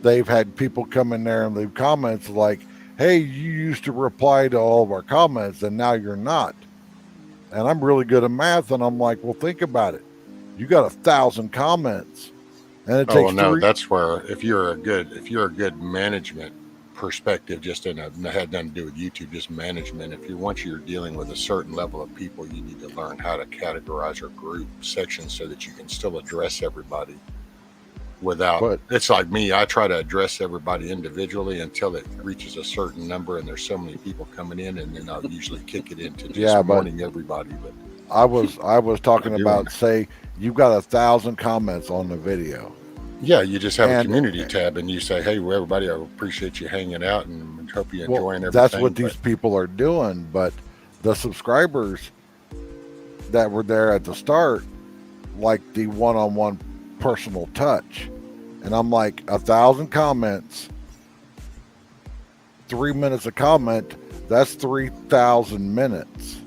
they've had people come in there and leave comments like, "Hey, you used to reply to all of our comments and now you're not." And I'm really good at math, and I'm like, well, think about it. You got 1,000 comments, and it takes
that's where if you're a good management perspective, just had nothing to do with YouTube, just management. Once you're dealing with a certain level of people, you need to learn how to categorize or group sections so that you can still address everybody. It's like me, I try to address everybody individually until it reaches a certain number, and there's so many people coming in, and then I'll usually kick it into just warning everybody. But
I was talking about, say you've got 1,000 comments on the video.
Yeah, you just have a community tab, and you say, "Hey, everybody, I appreciate you hanging out, and hope you're enjoying everything."
That's what these people are doing, but the subscribers that were there at the start like the one-on-one personal touch. And I'm like, 1,000 comments, 3 minutes a comment, that's 3,000 minutes.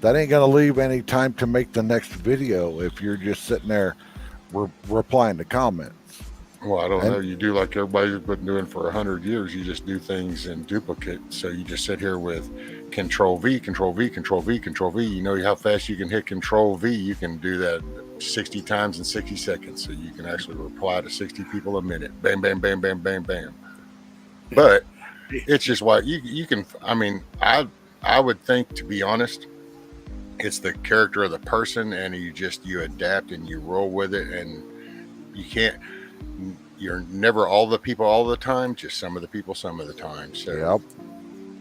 That ain't gonna leave any time to make the next video if you're just sitting there replying to comments.
Well, I don't know. You do like everybody's been doing for 100 years. You just do things in duplicate. So you just sit here with Control V, Control V, Control V, Control V. You know how fast you can hit Control V? You can do that 60 times in 60 seconds. So you can actually reply to 60 people a minute. Bam, bam, bam, bam, bam, bam. But it's just what you can. I mean, I would think, to be honest, it's the character of the person, and you adapt and you roll with it, and you're never all the people all the time, just some of the people some of the time. So
Yep.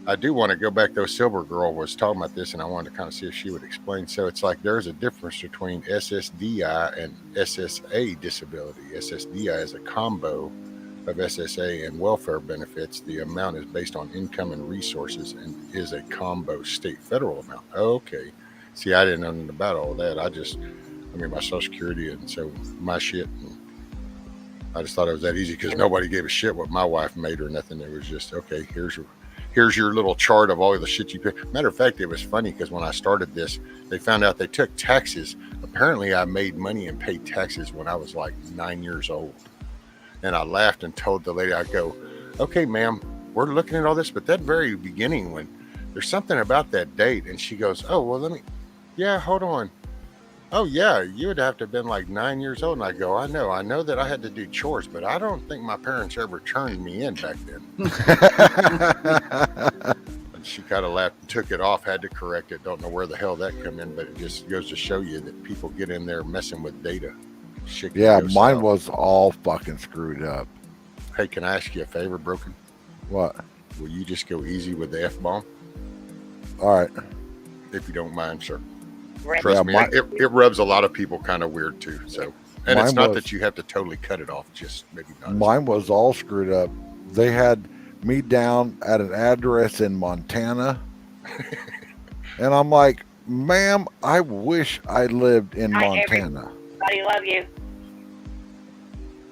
I do want to go back, though. Silver Girl was talking about this, and I wanted to kind of see if she would explain. So it's like there's a difference between SSDI and SSA disability. SSDI is a combo of SSA and welfare benefits. The amount is based on income and resources and is a combo state federal amount. Okay. See, I didn't know nothing about all that. I mean, my Social Security and so my shit. And I just thought it was that easy because nobody gave a shit what my wife made or nothing. It was just, okay, here's your little chart of all the shit you pay. Matter of fact, it was funny because when I started this, they found out they took taxes. Apparently, I made money and paid taxes when I was like 9 years old. And I laughed and told the lady, I go, okay, ma'am, we're looking at all this, but that very beginning when there's something about that date. And she goes, oh, well, yeah, hold on. Oh, yeah, you would have to have been like 9 years old. And I go, I know that I had to do chores, but I don't think my parents ever turned me in back then. And she kind of laughed and took it off, had to correct it. Don't know where the hell that come in, but it just goes to show you that people get in there messing with data. Shit
Yeah,
goes
mine
south.
was all fucking screwed up.
Hey, can I ask you a favor, Broken?
What?
Will you just go easy with the F-bomb?
All right.
If you don't mind, sir.
Red.
Trust
Yeah,
me,
mine-
it rubs a lot of people kind of weird too. So, and it's
Mine
not
was-
that you have to totally cut it off, just maybe not.
Mine was all screwed up. They had me down at an address in Montana. And I'm like, ma'am, I wish I lived in
Hi,
Montana.
Everybody love you.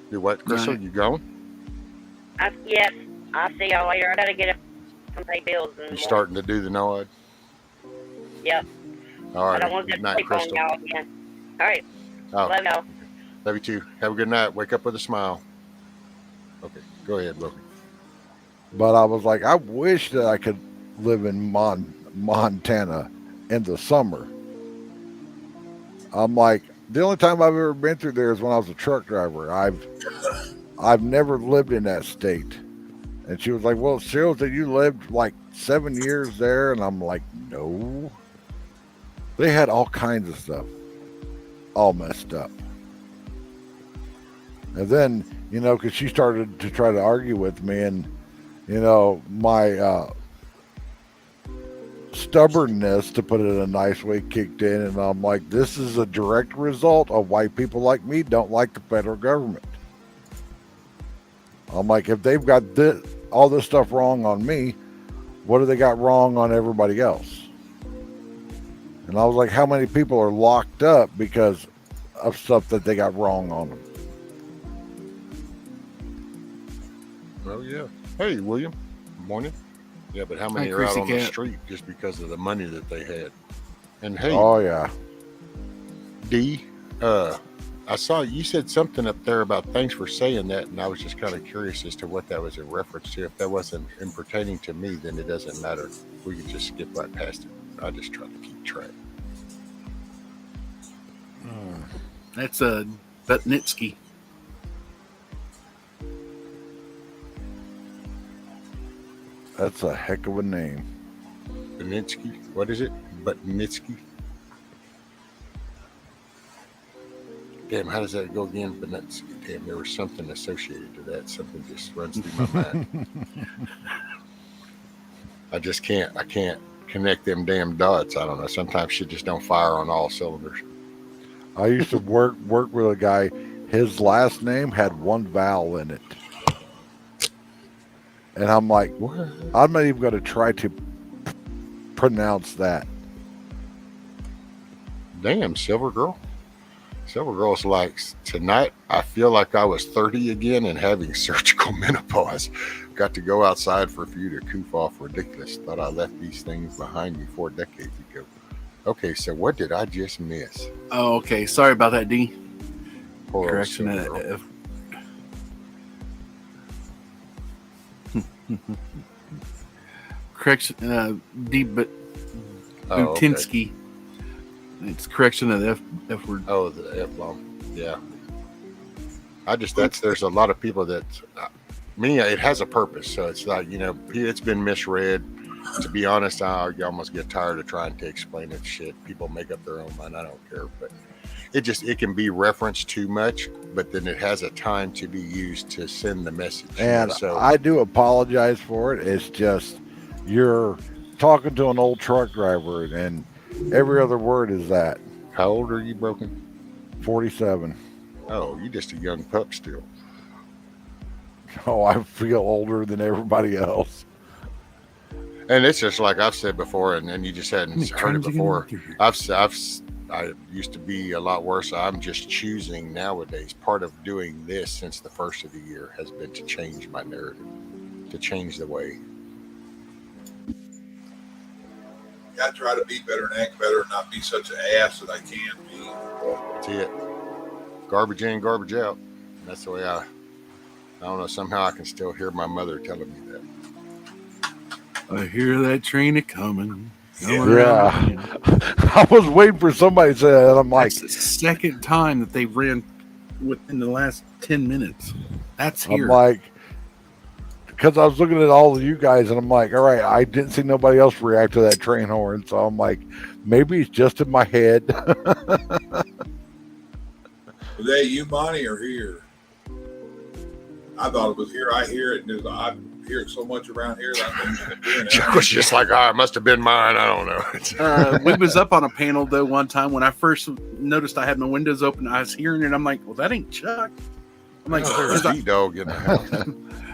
Do what, Crystal?
Right.
You going?
Yes, I'll see y'all later. I gotta get up and pay bills and
You
more.
starting to do the nod?
Yep.
All
I
right.
don't want to
Good night,
sleep on
Crystal.
y'all again. All right.
Oh,
Love y'all.
love you too. Have a good night. Wake up with a smile. Okay, go ahead, Broken.
But I was like, I wish that I could live in Montana in the summer. I'm like, the only time I've ever been through there is when I was a truck driver. I've never lived in that state. And she was like, well, it shows that you lived like 7 years there. And I'm like, no. They had all kinds of stuff all messed up. And then, because she started to try to argue with me, and, my stubbornness, to put it in a nice way, kicked in. And I'm like, this is a direct result of why people like me don't like the federal government. I'm like, if they've got all this stuff wrong on me, what do they got wrong on everybody else? And I was like, how many people are locked up because of stuff that they got wrong on them?
Oh yeah. Hey, William. Good morning. Yeah, but how many
Hi,
are out
Chrissy
on the
Cat.
street just because of the money that they had? And hey,
Oh, yeah.
D, I saw you said something up there about thanks for saying that, and I was just kind of curious as to what that was in reference to. If that wasn't in pertaining to me, then it doesn't matter. We could just skip right past it. I just try to keep track.
That's a Butnitsky.
That's a heck of a name.
Butnitsky? What is it? Butnitsky? Damn, how does that go again? Butnitsky. Damn, there was something associated to that. Something just runs through my mind. I can't connect them damn dots. I don't know. Sometimes shit just don't fire on all cylinders.
I used to work with a guy. His last name had one vowel in it. And I'm like,
What?
I'm not even going to try to pronounce that.
Damn, Silver Girl. Silver Girl's like, tonight I feel like I was 30 again and having surgical menopause. Got to go outside for a few to goof off. Ridiculous. Thought I left these things behind me 4 decades ago. Okay, so what did I just miss?
Oh, okay. Sorry about that, D.
Poor old
Correction.
Silver Girl.
Correction. D. But
Oh, okay.
Butinsky. It's correction of the F word.
Oh, the F-bomb. Yeah. There's a lot of people that, it has a purpose. So it's like, it's been misread. to be honest, I almost get tired of trying to explain it. Shit, people make up their own mind. I don't care, but it can be referenced too much, but then it has a time to be used to send the message.
And
so
I do apologize for it. It's just you're talking to an old truck driver, and every other word is that.
how old are you, Broken?
47.
Oh, you just a young pup still.
Oh, I feel older than everybody else.
And it's just like I've said before, and you just hadn't heard it before. I used to be a lot worse. I'm just choosing nowadays. Part of doing this since the first of the year has been to change my narrative, to change the way.
I try to be better and act better and not be such an ass that I can be.
That's it. Garbage in, garbage out. And that's the way I don't know. Somehow I can still hear my mother telling me that.
I hear that train a coming.
Yeah. I was waiting for somebody to say that, and I'm like,
that's the second time that they ran within the last 10 minutes. That's here.
I'm like, because I was looking at all of you guys, and I'm like, all right, I didn't see nobody else react to that train horn, so I'm like, maybe it's just in my head.
Are they you, Monty, or here? I thought it was here. I hear it. I hear it so much around here that I think it's doing
Chuck was just like, it must have been mine. I don't know.
We was up on a panel though one time when I first noticed I had my windows open. I was hearing it. I'm like, well, that ain't Chuck. I'm like,
there's a dog in the house.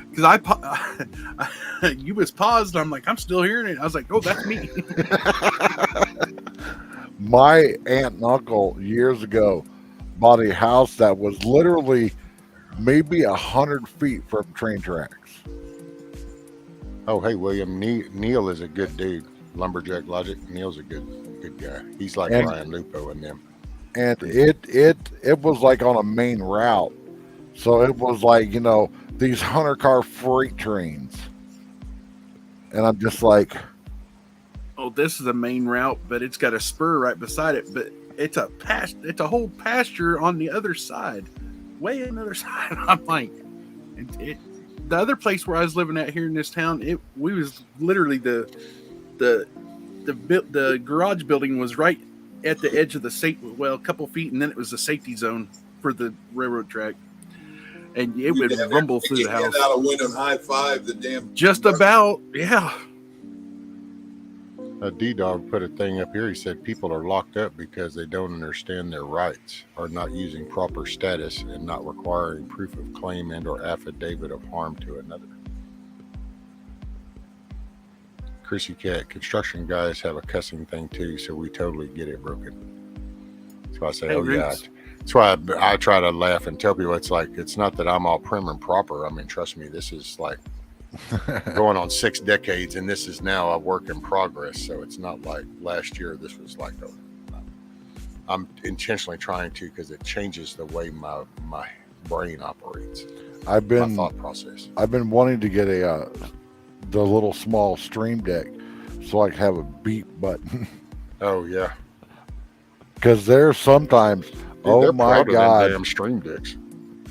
Because you was paused. I'm like, I'm still hearing it. I was like, oh, that's me.
My aunt and uncle years ago bought a house that was literally maybe 100 feet from train tracks.
Oh, hey, William. Neil is a good dude. Lumberjack Logic. Neil's a good guy. He's like Brian Lupo and them.
And it was like on a main route. So it was like, these 100-car freight trains. And I'm just like,
oh, this is a main route, but it's got a spur right beside it. But it's a whole pasture on the other side, way on the other side. I'm like, the other place where I was living at here in this town, we was literally the garage building was right at the edge of the a couple feet, and then it was the safety zone for the railroad track, and it would rumble through the house.
Out a window and high five the damn.
Just about, yeah.
D-Dog put a thing up here. He said people are locked up because they don't understand their rights, are not using proper status, and not requiring proof of claim and or affidavit of harm to another. Chrissy Cat, construction guys have a cussing thing too, so we totally get it, Broken. That's why I say, yeah. That's why I try to laugh and tell people it's not that I'm all prim and proper. I mean, trust me, this is like going on 6 decades, and this is now a work in progress. So it's not like last year. This was like I'm intentionally trying to, because it changes the way my brain operates. My thought process.
I've been wanting to get the little small stream deck so I can have a beep button.
Oh yeah.
Because there's sometimes, oh my God,
damn stream decks.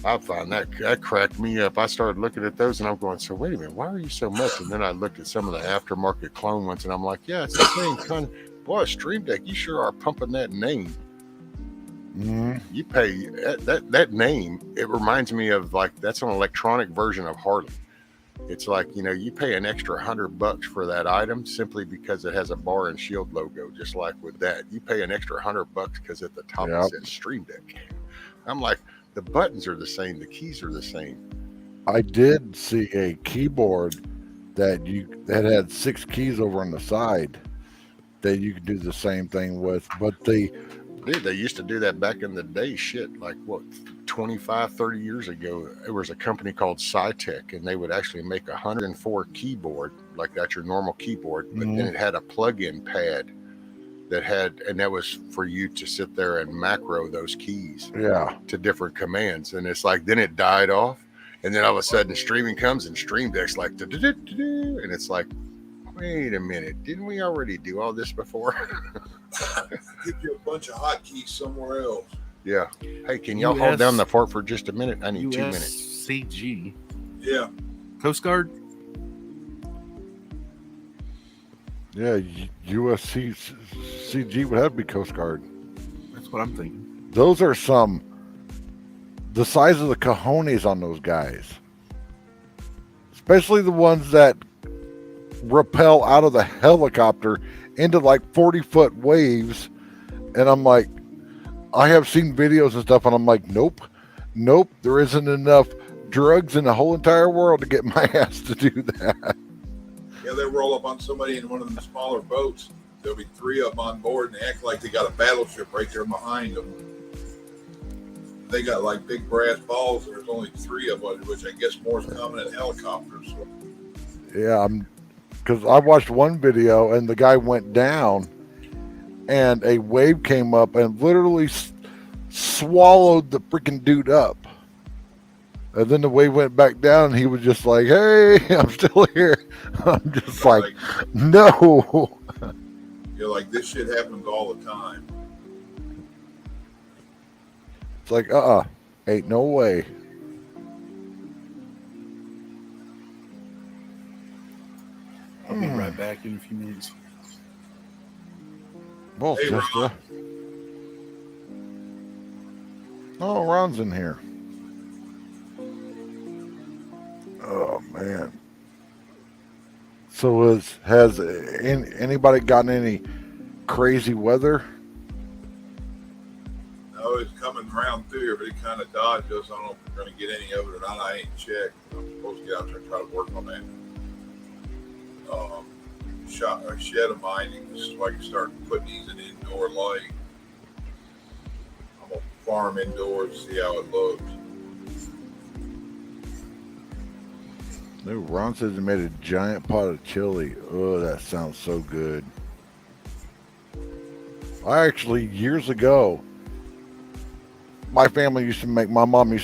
I find that cracked me up. I started looking at those and I'm going, so wait a minute, why are you so much? And then I looked at some of the aftermarket clone ones and I'm like, yeah, it's the same kind of, boy, Stream Deck, you sure are pumping that name.
Mm-hmm.
You pay that name. It reminds me of that's an electronic version of Harley. It's like, you pay an extra $100 for that item simply because it has a bar and shield logo. Just like with that, you pay an extra $100 because at the top it says Stream Deck. I'm like, the buttons are the same, the keys are the same.
I did see a keyboard that had 6 keys over on the side that you could do the same thing with, but they
used to do that back in the day. Shit, like what, 25, 30 years ago, there was a company called SciTech, and they would actually make a 104 keyboard, like that's your normal keyboard, but then it had a plug-in pad that was for you to sit there and macro those keys to different commands. And it's like, then it died off, and then all of a sudden streaming comes and Stream Deck's like, and it's like, wait a minute, didn't we already do all this before?
Give you a bunch of hotkeys somewhere else.
Yeah. Hey, can y'all hold down the fort for just a minute? I need 2 minutes.
CG.
Yeah.
Coast Guard.
Yeah, USC CG would have to be Coast Guard.
That's what I'm thinking.
Those are the size of the cojones on those guys, especially the ones that rappel out of the helicopter into like 40-foot waves. And I'm like, I have seen videos and stuff, and I'm like, nope, there isn't enough drugs in the whole entire world to get my ass to do that.
Yeah, they roll up on somebody in one of the smaller boats. There'll be 3 of them on board, and they act like they got a battleship right there behind them. They got like big brass balls, and there's only 3 of them, which I guess more is common in helicopters. So.
Yeah, because I watched one video, and the guy went down, and a wave came up and literally swallowed the freaking dude up. And then the wave went back down, and he was just like, "Hey, I'm still here." I'm just like, no.
You're like, this shit happens all the time.
It's like, ain't no way.
I'll be right back in a few minutes.
Well,
Hey,
sister. Oh, Ron's in here. Oh man. So has anybody gotten any crazy weather?
No, it's coming around through here, but it kind of dodged us. I don't know if we're going to get any of it or not. I ain't checked. I'm supposed to get out there and try to work on that shed of mine. This is why I can start putting these in indoor light. I'm going to farm indoors, see how it looks.
No, Ron says he made a giant pot of chili. Oh, that sounds so good. I actually, years ago, my mom used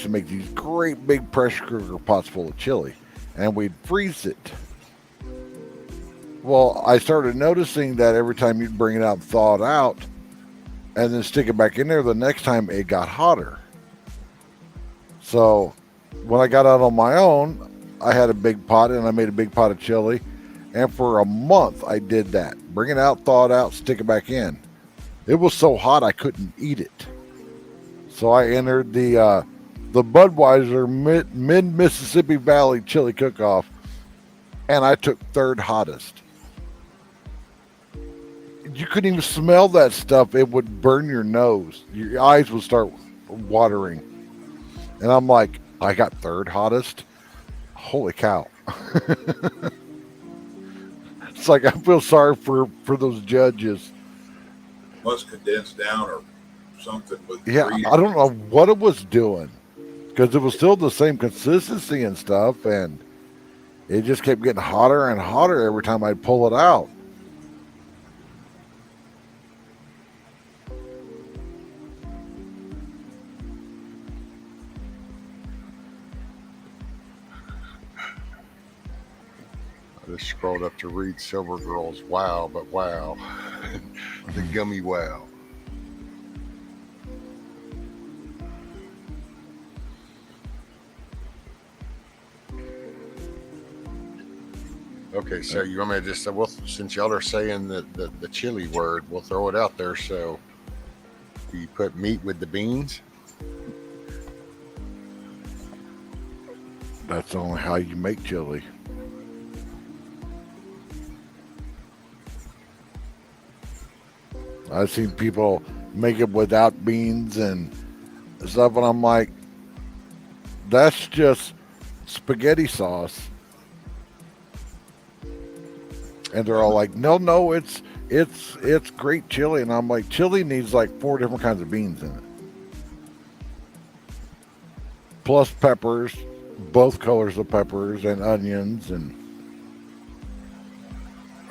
to make these great big pressure cooker pots full of chili, and we'd freeze it. Well, I started noticing that every time you'd bring it out and thaw it out, and then stick it back in there, the next time it got hotter. So when I got out on my own, I had a big pot, and I made a big pot of chili, and for a month I did that. Bring it out, thaw it out, stick it back in. It was so hot I couldn't eat it. So I entered the Budweiser mid Mississippi Valley chili cook-off, and I took 3rd hottest. You couldn't even smell that stuff. It would burn your nose. Your eyes would start watering. And I'm like, I got 3rd hottest? Holy cow. It's like I feel sorry for those judges.
Must condense down or something with
Yeah,
freezing.
I don't know what it was doing, because it was still the same consistency and stuff, and it just kept getting hotter and hotter every time I'd pull it out.
I just scrolled up to read Silver Girl's wow, but wow. The gummy wow. Okay, so you want me to just, well, since y'all are saying the chili word, we'll throw it out there. So do you put meat with the beans?
That's only how you make chili. I've seen people make it without beans and stuff, and I'm like, that's just spaghetti sauce. And they're all like, no, it's great chili. And I'm like, chili needs like 4 different kinds of beans in it. Plus peppers, both colors of peppers, and onions. And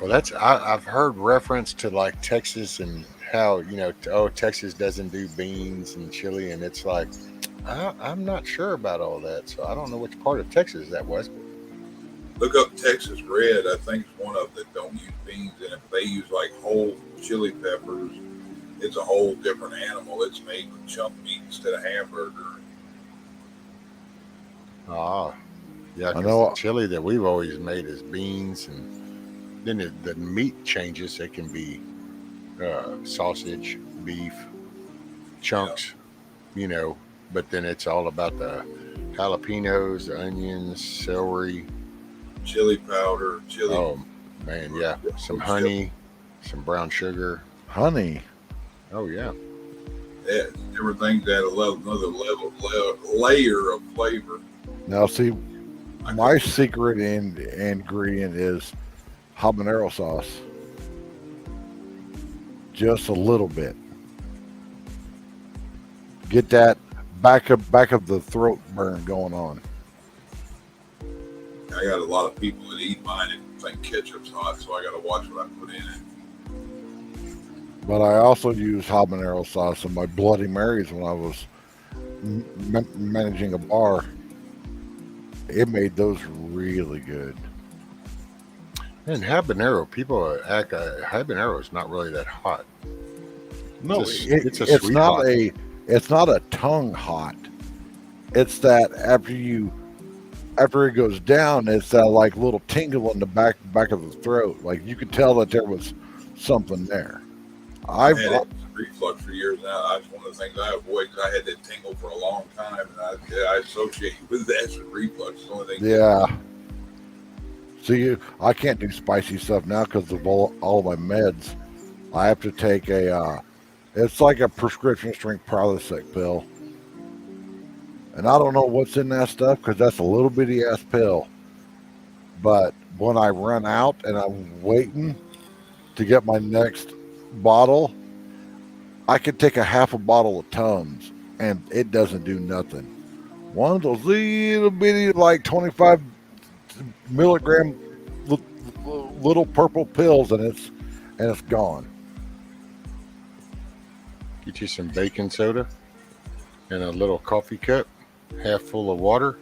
Well, I've heard reference to like Texas and how, Texas doesn't do beans and chili. And it's like, I'm not sure about all that. So I don't know which part of Texas that was.
Look up Texas Red. I think it's one of them that don't use beans. And if they use like whole chili peppers, it's a whole different animal. It's made with chunk meat instead of hamburger.
Ah, yeah,
I
because
know.
the chili that we've always made is beans and then the meat changes. It can be sausage, beef, chunks, you know, but then it's all about the jalapenos, the onions, celery.
Chili powder, chili.
Oh man, yeah, some honey, some brown sugar.
Honey.
Oh yeah,
Yeah, different things add another layer of flavor.
Now, see, my secret ingredient is habanero sauce. Just a little bit. Get that back of the throat burn going on.
I got a lot of people that eat mine and think ketchup's hot, so I got to watch what I put in it.
But I also use habanero sauce in my Bloody Marys when I was managing a bar. It made those really good.
and habanero. People act habanero is not really that hot.
No,
it's a
it's
sweet
not
hot.
it's not a tongue hot. It's that after it goes down, it's that like little tingle in the back of the throat. Like you could tell that there was something there.
I've had reflux for years now. That's one of the things I avoid. I had that tingle for a long time, and I associate with acid reflux. It's the only thing.
Yeah. See, I can't do spicy stuff now because of all of my meds. I have to take it's like a prescription strength Prilosec pill. And I don't know what's in that stuff because that's a little bitty ass pill. But when I run out and I'm waiting to get my next bottle, I could take a half a bottle of Tums and it doesn't do nothing. One of those little bitty, like 25 milligram little purple pills, and it's gone.
Get you some baking soda and a little coffee cup, half full of water.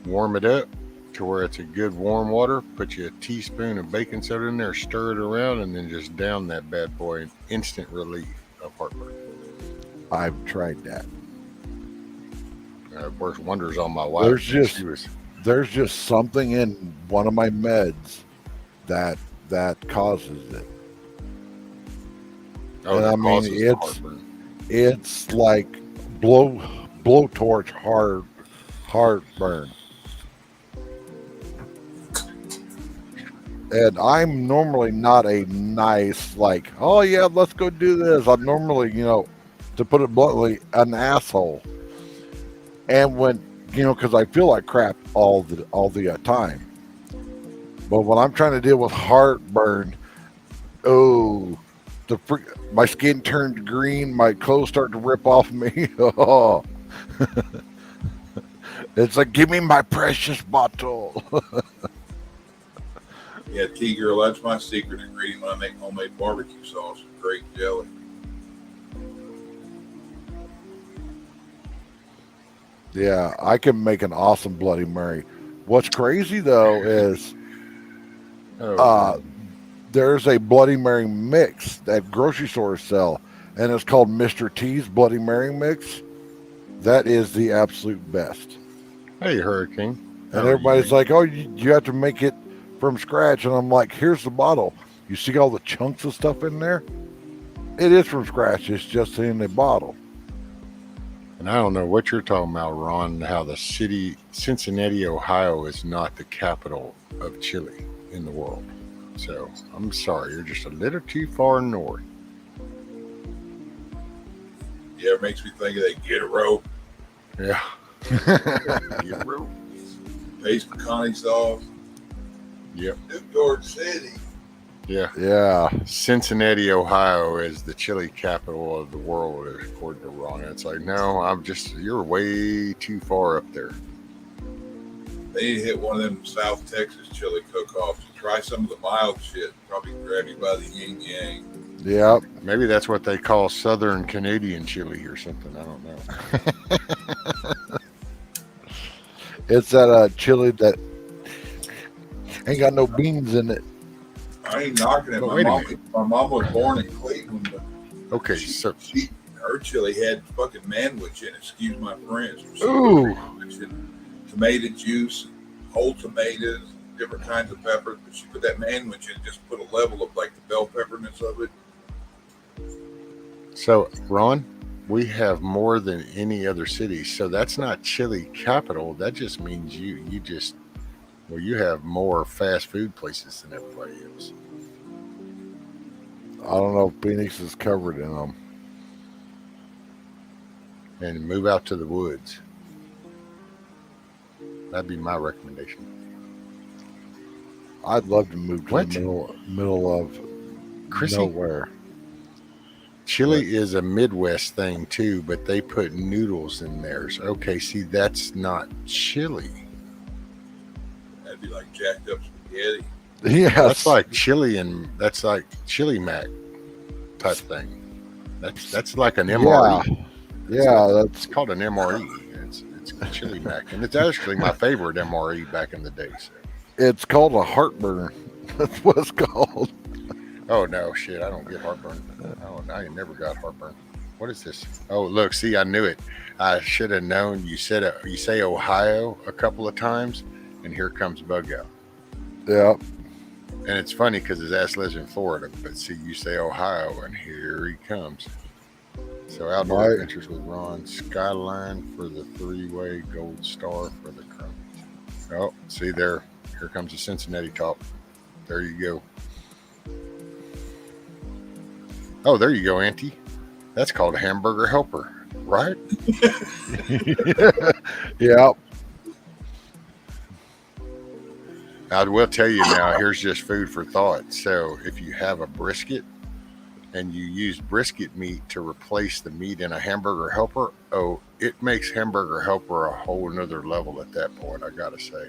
Warm it up to where it's a good warm water. Put you a teaspoon of baking soda in there, stir it around, and then just down that bad boy. Instant relief of heartburn.
I've tried that.
Works wonders on my wife.
There's just something in one of my meds that causes it.
Oh,
and I mean it's like blowtorch heartburn. And I'm normally not a nice, like, oh yeah, let's go do this. I'm normally, to put it bluntly, an asshole. And when, because I feel like crap all the time. But when I'm trying to deal with heartburn, my skin turned green, my clothes start to rip off me. Oh. It's like, give me my precious bottle.
Yeah, T-Girl, that's my secret ingredient when I make homemade barbecue sauce. Grape jelly.
Yeah, I can make an awesome Bloody Mary. What's crazy, though, is there's a Bloody Mary mix that grocery stores sell, and it's called Mr. T's Bloody Mary Mix. That is the absolute best.
Hey, Hurricane.
And everybody's like, oh, you have to make it from scratch. And I'm like, here's the bottle. You see all the chunks of stuff in there? It is from scratch. It's just in a bottle.
And I don't know what you're talking about, Ron, how the city, Cincinnati, Ohio, is not the capital of chili in the world. So I'm sorry, you're just a little too far north.
Yeah, it makes me think of that Get a Rope.
Yeah. Get a rope.
Paste pecani sauce.
Yep.
New York City.
Yeah.
Yeah.
Cincinnati, Ohio is the chili capital of the world, according to Ron. It's like, no, you're way too far up there.
They need to hit one of them South Texas chili cook-offs. Try some of the mild shit. Probably grab you by the yin yang.
Yep.
Maybe that's what they call Southern Canadian chili or something. I don't know.
It's that chili that ain't got no beans in it.
I ain't knocking it. My mom was born in Cleveland. But
Okay,
her chili had fucking manwich in it. Excuse my French.
Ooh.
Tomato juice, whole tomatoes, different kinds of peppers, but she put that sandwich in, just put a level of like the bell pepperness of it.
So, Ron, we have more than any other city. So that's not chili capital. That just means you have more fast food places than everybody else.
I don't know if Phoenix is covered in them.
And move out to the woods. That'd be my recommendation.
I'd love to move to
What?
the middle of
Chrissy?
nowhere.
Chili is a Midwest thing too, but they put noodles in theirs. Okay, see, that's not chili.
That'd be like jacked up spaghetti.
Yes.
That's like chili mac type thing. That's like an MRE.
Yeah,
It's called an MRE. It's chili mac, and it's actually my favorite MRE back in the day. So.
it's called a heartburn. That's what it's called.
Oh no, shit! I don't get heartburn. Oh, I never got heartburn. What is this? Oh, look, see, I knew it. I should have known. You say Ohio a couple of times, and here comes Bug Out.
Yeah.
And it's funny because his ass lives in Florida, but see, you say Ohio, and here he comes. So outdoor adventures with Ron, Skyline for the 3-way, Gold Star for the Crummies. Oh, see there. Here comes the Cincinnati top. There you go. Oh, there you go, Auntie. That's called a hamburger helper, right?
Yeah.
I will tell you now, here's just food for thought. So if you have a brisket and you use brisket meat to replace the meat in a hamburger helper, oh, it makes hamburger helper a whole nother level at that point, I gotta say.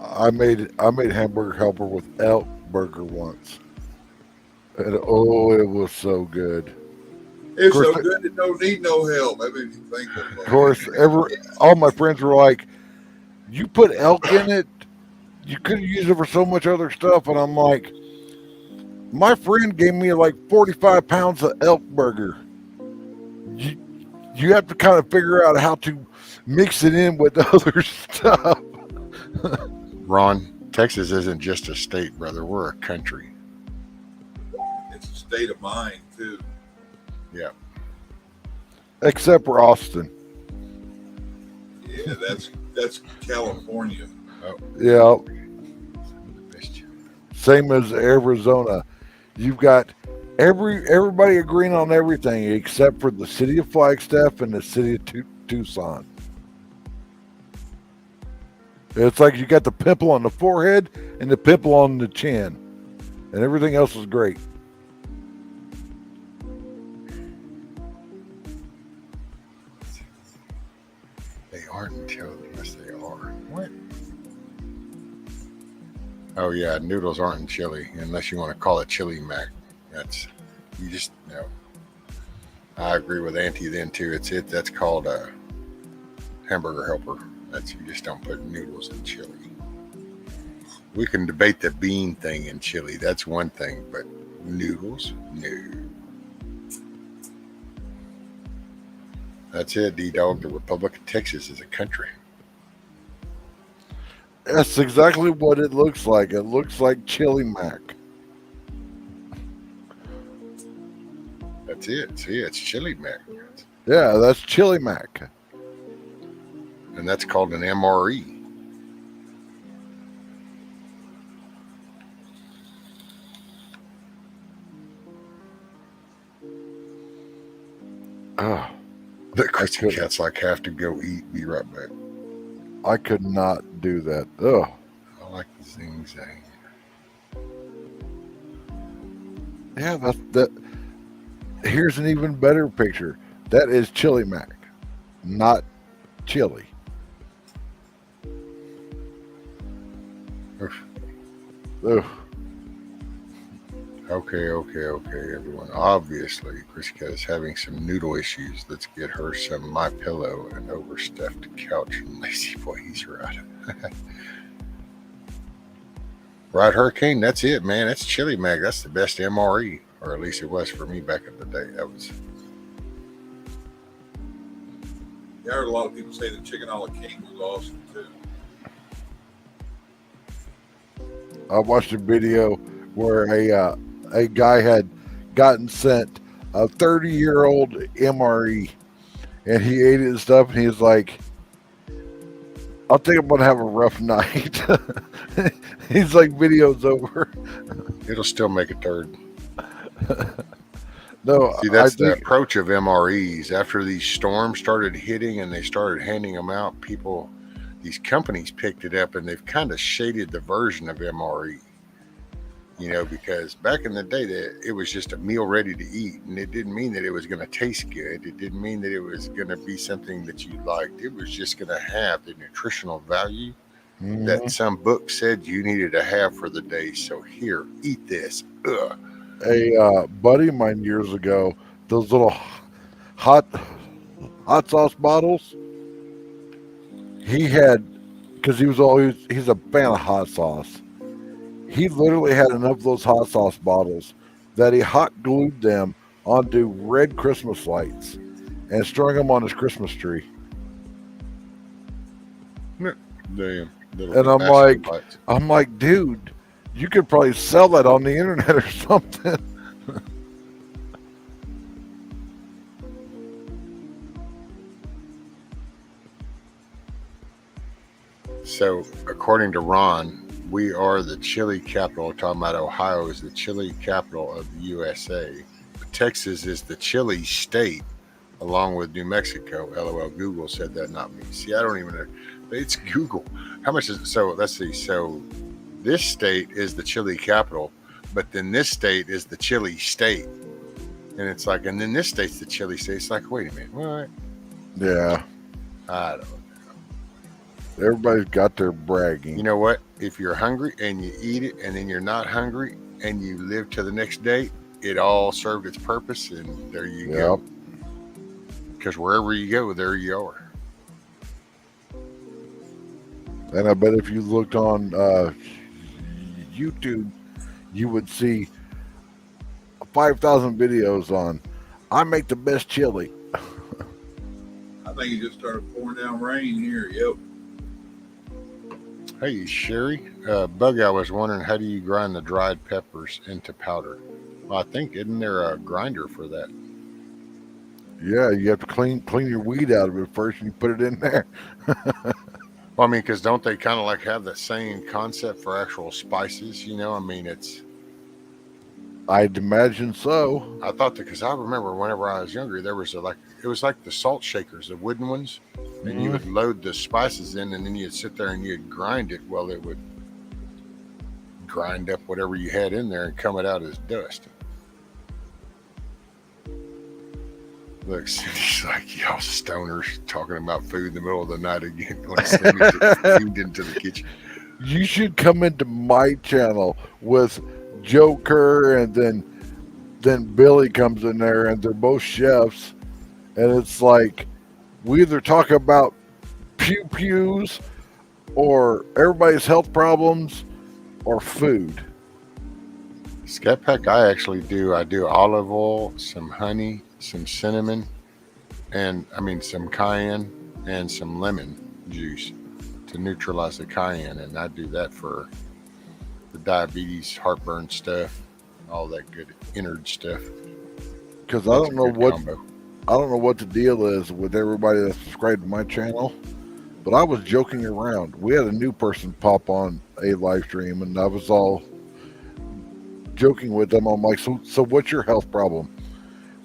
I made hamburger helper with elk burger once. And oh, it was so good.
It's so good it don't need no help. That made me think of
Of course, all my friends were like, "You put elk in it? You could use it for so much other stuff." And I'm like, "My friend gave me like 45 pounds of elk burger. You have to kind of figure out how to mix it in with other stuff."
Ron, Texas isn't just a state, brother. We're a country.
It's a state of mind too.
Yeah.
Except for Austin.
Yeah, that's California.
Oh.
Yeah. Same as Arizona. You've got everybody agreeing on everything except for the city of Flagstaff and the city of Tucson. It's like you got the pimple on the forehead and the pimple on the chin, and everything else is great.
They aren't until yes, they are. What? Oh yeah, noodles aren't in chili unless you want to call it chili mac. You just no. I agree with Auntie then too. That's called a hamburger helper. You just don't put noodles in chili. We can debate the bean thing in chili. That's one thing, but noodles, no. That's it, D-Dog. The Republic of Texas is a country.
That's exactly what it looks like. It looks like chili mac.
That's it. See, it's chili mac.
Yeah, that's chili mac.
And that's called an MRE.
Oh,
The Christian Cat's like, have to go eat, be right back.
I could not do that. Oh,
I like the zing zang.
yeah, that. Here's an even better picture. That is chili mac, not chili.
Oof.
Ugh.
Okay, everyone. Obviously, Chrissy Cat is having some noodle issues. Let's get her some My Pillow and overstuffed couch from Lazy Boy. He's right. Right, Hurricane. That's it, man. That's chili mac. That's the best MRE, or at least it was for me back in the day. That was.
Yeah, I heard a lot of people say the chicken a la king was awesome too.
I watched a video where a guy had gotten sent a 30-year-old MRE, and he ate it and stuff, and he's like, "I think I'm gonna have a rough night." He's like, "Video's over."
It'll still make a turd.
No,
See,
I
that's the
think
approach of MREs. After these storms started hitting and they started handing them out, these companies picked it up and they've kind of shaded the version of MRE. Because back in the day, it was just a meal ready to eat, and it didn't mean that it was going to taste good. It didn't mean that it was going to be something that you liked. It was just going to have the nutritional value that some book said you needed to have for the day. So here, eat this. Ugh.
a buddy of mine years ago, those little hot sauce bottles. He had, because he's a fan of hot sauce. He literally had enough of those hot sauce bottles that he hot glued them onto red Christmas lights and strung them on his Christmas tree.
Damn.
And I'm like, dude, you could probably sell that on the internet or something.
So, according to Ron, we are the chili capital. Talking about Ohio is the chili capital of the USA. Texas is the chili state, along with New Mexico. LOL. Google said that, not me. See, I don't even know. It's Google. How much is it? So let's see. So this state is the chili capital, but then this state is the chili state, and it's like, and then this state's the chili state. It's like, wait a minute, what?
Yeah,
I don't know.
Everybody's got their bragging.
You know what? If you're hungry and you eat it, and then you're not hungry and you live to the next day, it all served its purpose, and there you go. Because wherever you go, there you are.
And I bet if you looked on YouTube, you would see 5,000 videos on, I make the best chili.
I think it just started pouring down rain here. Yep.
Hey, Sherry. Bug, I was wondering, how do you grind the dried peppers into powder? Well, I think, isn't there a grinder for that?
Yeah, you have to clean your weed out of it first and you put it in there.
Well, I mean, because don't they kind of like have the same concept for actual spices? I mean,
I'd imagine so.
I thought that because I remember whenever I was younger, there was it was like the salt shakers, the wooden ones, and you would load the spices in, and then you'd sit there and you'd grind it. Well, it would grind up whatever you had in there and come it out as dust. Look, Cindy's like, y'all stoners talking about food in the middle of the night again. Let's send me food into the kitchen.
You should come into my channel with Joker, and then Billy comes in there, and they're both chefs, and it's like we either talk about pew pews or everybody's health problems or food.
Scat Pack, I do olive oil, some honey, some cinnamon, and some cayenne and some lemon juice to neutralize the cayenne, and I do that for the diabetes, heartburn stuff, all that good innard stuff.
Because I don't know what the deal is with everybody that's subscribed to my channel, but I was joking around. We had a new person pop on a live stream, and I was all joking with them. I'm like, so what's your health problem?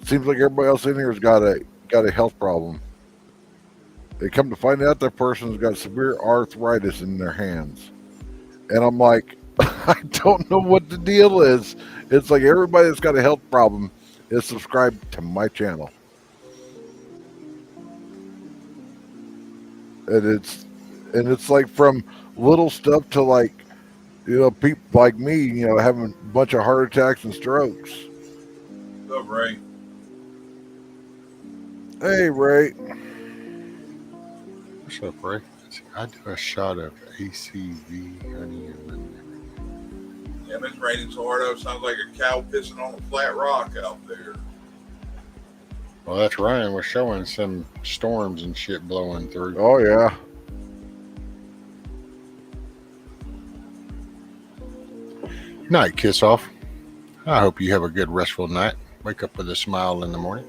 Seems like everybody else in here has got a health problem. They come to find out that person's got severe arthritis in their hands, and I'm like, I don't know what the deal is. It's like everybody that's got a health problem is subscribed to my channel. And it's like from little stuff to like, people like me, having a bunch of heart attacks and strokes.
What's up, Ray?
Hey, Ray.
What's up, Ray? I do a shot of ACV, honey, and lemon.
Yeah, it's raining so hard, it sounds like a cow pissing on a flat rock out there.
Well, that's Ryan. We're showing some storms and shit blowing through.
Oh, yeah.
Night, kiss off. I hope you have a good restful night. Wake up with a smile in the morning.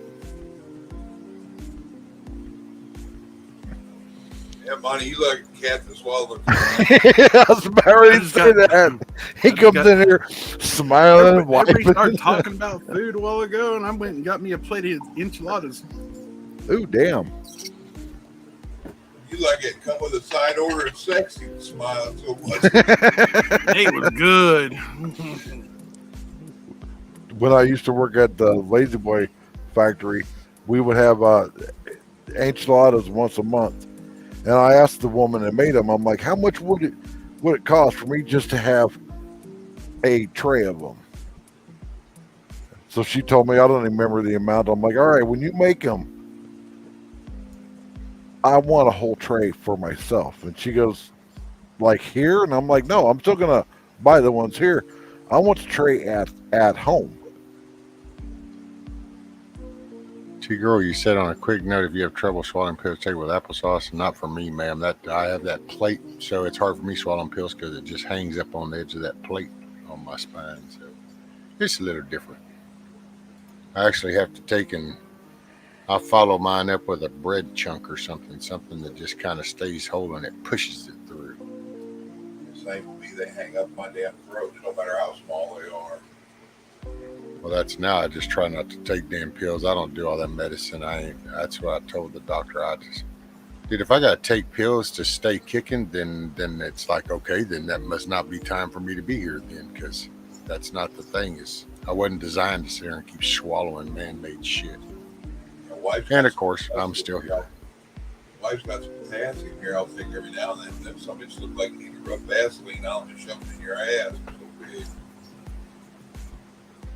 Yeah, Monty, you like a cat that swallowed.
I was about ready to say that. He comes in here smiling and
Everybody
wiping.
started talking about food a while ago, and I went and got me a plate of enchiladas.
Ooh, damn.
You like it come with a side order and sexy, smiling so much.
They was good.
When I used to work at the Lazy Boy factory, we would have enchiladas once a month. And I asked the woman that made them, I'm like, how much would it cost for me just to have a tray of them? So she told me, I don't even remember the amount. I'm like, all right, when you make them, I want a whole tray for myself. And she goes, like here? And I'm like, no, I'm still going to buy the ones here. I want the tray at home.
See, girl, you said on a quick note, if you have trouble swallowing pills, take it with applesauce. Not for me, ma'am. That I have that plate, so it's hard for me swallowing pills because it just hangs up on the edge of that plate on my spine. So it's a little different. I actually have to take and I follow mine up with a bread chunk or something that just kind of stays whole and it pushes it through.
Same for me, they hang up my damn throat, no matter how small they are.
Well, that's now. I just try not to take damn pills. I don't do all that medicine. That's what I told the doctor. Dude, if I gotta take pills to stay kicking, then it's like, okay, then that must not be time for me to be here then, because that's not the thing. Is I wasn't designed to sit here and keep swallowing man-made shit. And of course, I'm still here.
Wife's got some potassium here. I'll take every now and then. If somebody just look like you need to rub Vaseline on and shove it in your ass. It's so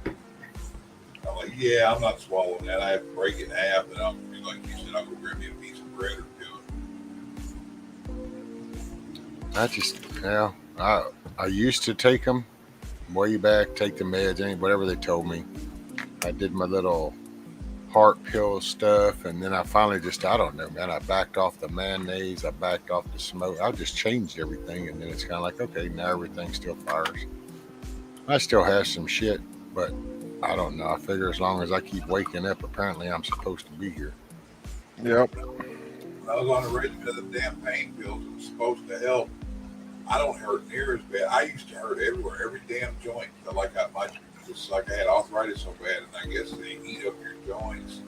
big. I'm like, yeah, I'm not swallowing that. I have to break it in half, and I'll be like you said, I'll go grab me a piece of bread or two.
I used to take them way back, take the meds, whatever they told me. I did my little heart pill stuff, and then I finally I don't know, man. I backed off the mayonnaise, I backed off the smoke. I just changed everything, and then it's kind of like, okay, now everything still fires. I still have some shit, but I don't know. I figure as long as I keep waking up, apparently I'm supposed to be here.
Yep.
When I was on the regimen of the damn pain pills, it was supposed to help. I don't hurt near as bad. I used to hurt everywhere, every damn joint. It's like I had arthritis so bad, and I guess they eat up your joints.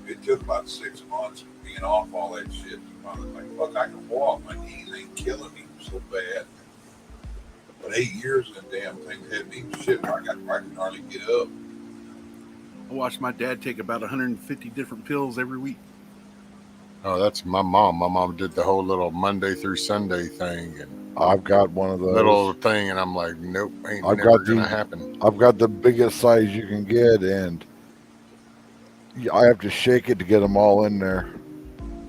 It took about 6 months of being off all that shit. I was like, fuck, I can walk. My knees ain't killing me so bad. But 8 years of the damn thing had me shit where I can hardly get up.
I watched my dad take about 150 different pills every week.
Oh, that's my mom. My mom did the whole little Monday through Sunday thing, and
I've got one of those.
Little thing, and I'm like, nope, never gonna happen.
I've got the biggest size you can get, and I have to shake it to get them all in there.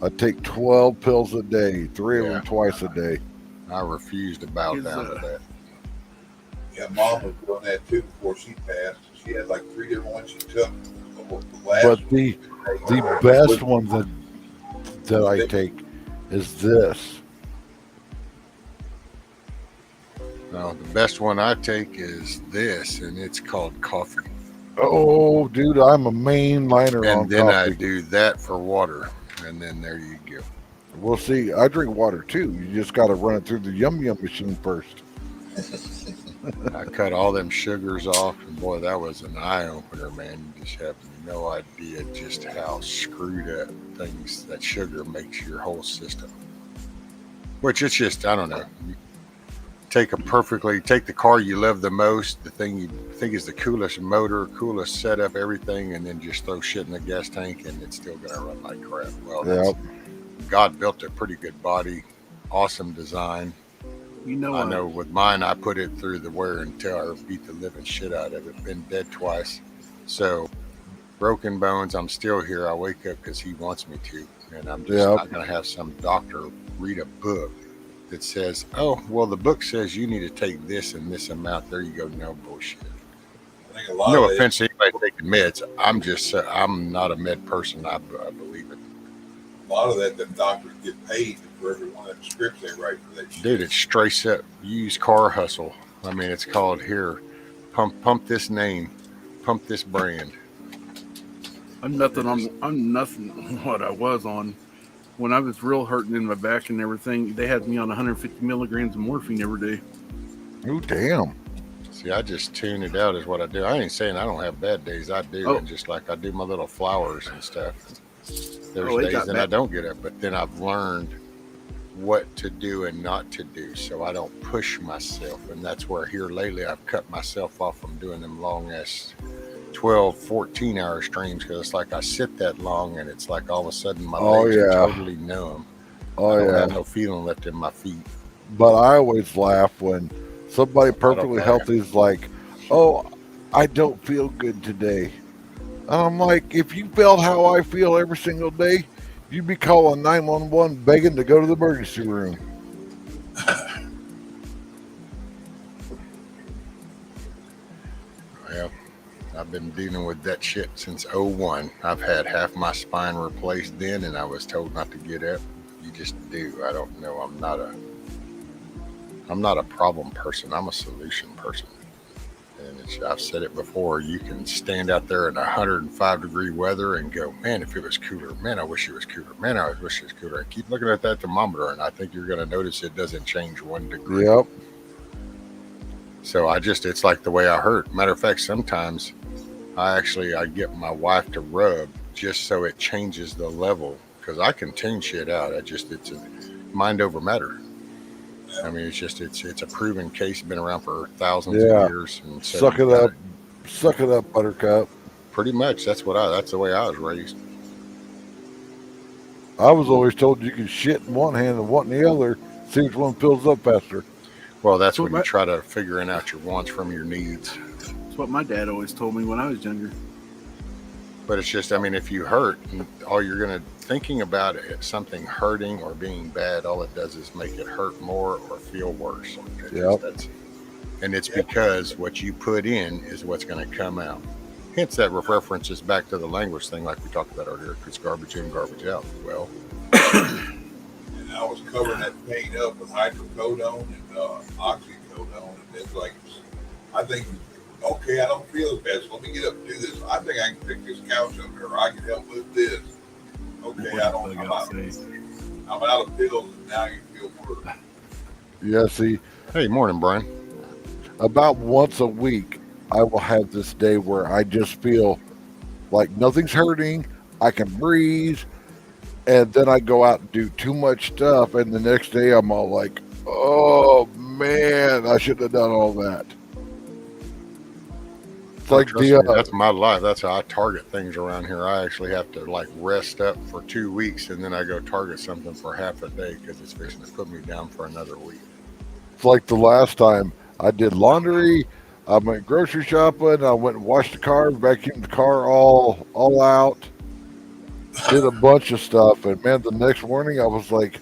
I take 12 pills a day, 3 of them twice a day.
I refuse to bow down to that.
Yeah, Mom was doing that too before she passed. She had like 3 different ones she took.
But the best one that I take is this.
No, the best one I take is this, and it's called coffee.
Oh, dude, I'm a mainliner on coffee.
And then I do that for water, and then there you go.
Well, see, I drink water too. You just got to run it through the yum machine first.
I cut all them sugars off, and boy, that was an eye opener, man. You just have no idea just how screwed up things that sugar makes your whole system. Which it's just, I don't know. Take the car you love the most, the thing you think is the coolest motor, coolest setup, everything, and then just throw shit in the gas tank, and it's still gonna run like crap. Well, God built a pretty good body, awesome design.
You know,
I know with mine, I put it through the wear and tear, beat the living shit out of it. Been dead twice, so broken bones. I'm still here. I wake up because he wants me to, and I'm just not gonna have some doctor read a book that says, oh, well, the book says you need to take this and this amount. There you go. No bullshit. No offense to anybody taking meds. I'm not a med person. I believe it.
A lot of that, the doctors get paid for every one of the scripts they write for that shit.
Dude, it's straight up used car hustle. I mean, it's called here. Pump this name. Pump this brand.
I'm nothing what I was on. When I was real hurting in my back and everything, they had me on 150 milligrams of morphine every day.
Oh, damn.
See, I just tune it out is what I do. I ain't saying I don't have bad days. I do.
Oh.
And just like I do my little flowers and stuff. There's
it
days
got
that
bad.
I don't get up, but then I've learned what to do and not to do so I don't push myself. And that's where here lately I've cut myself off from doing them long ass 12, 14 hour streams because it's like I sit that long and it's like all of a sudden my legs are totally numb.
Oh,
I don't
yeah.
have no feeling left in my feet.
But I always laugh when somebody perfectly healthy is like, oh, I don't feel good today. And I'm like, if you felt how I feel every single day, you'd be calling 911 begging to go to the emergency room.
Well, I've been dealing with that shit since 01. I've had half my spine replaced then, and I was told not to get up. You just do. I don't know. I'm not a problem person. I'm a solution person. And I've said it before. You can stand out there in 105-degree weather and go, man, if it was cooler. Man, I wish it was cooler. Man, I wish it was cooler. And keep looking at that thermometer, and I think you're going to notice it doesn't change 1 degree.
Yep.
So it's like the way I hurt. Matter of fact, sometimes I get my wife to rub just so it changes the level because I can tune shit out. It's a mind over matter. I mean, it's a proven case, been around for thousands of years. And so
suck it up, Buttercup.
Pretty much, that's the way I was raised.
I was always told you can shit in one hand and one in the other. See which one fills up faster.
Well, that's when you try to figuring out your wants from your needs.
That's what my dad always told me when I was younger.
But it's just, I mean, if you hurt, all you're going to thinking about it, something hurting or being bad, all it does is make it hurt more or feel worse. And it's because what you put in is what's going to come out. Hence, that references back to the language thing, like we talked about earlier. It's garbage in, garbage out. Well,
and I was covering that pain up with hydrocodone and oxycodone, and it's like, I think, okay, I don't feel as bad, so let me get up and do this. I think I can pick this couch up here, or I can help lift this. Okay, I'm out of pills, and now you feel worse.
Yeah, see.
Hey, morning, Brian.
About once a week, I will have this day where I just feel like nothing's hurting. I can breathe. And then I go out and do too much stuff. And the next day, I'm all like, oh, man, I shouldn't have done all that. Like
that's my life. That's how I target things around here. I actually have to like rest up for 2 weeks and then I go target something for half a day because it's fixing to put me down for another week.
It's like the last time I did laundry, I went grocery shopping, I went and washed the car, vacuumed the car all out, did a bunch of stuff, and man, the next morning I was like,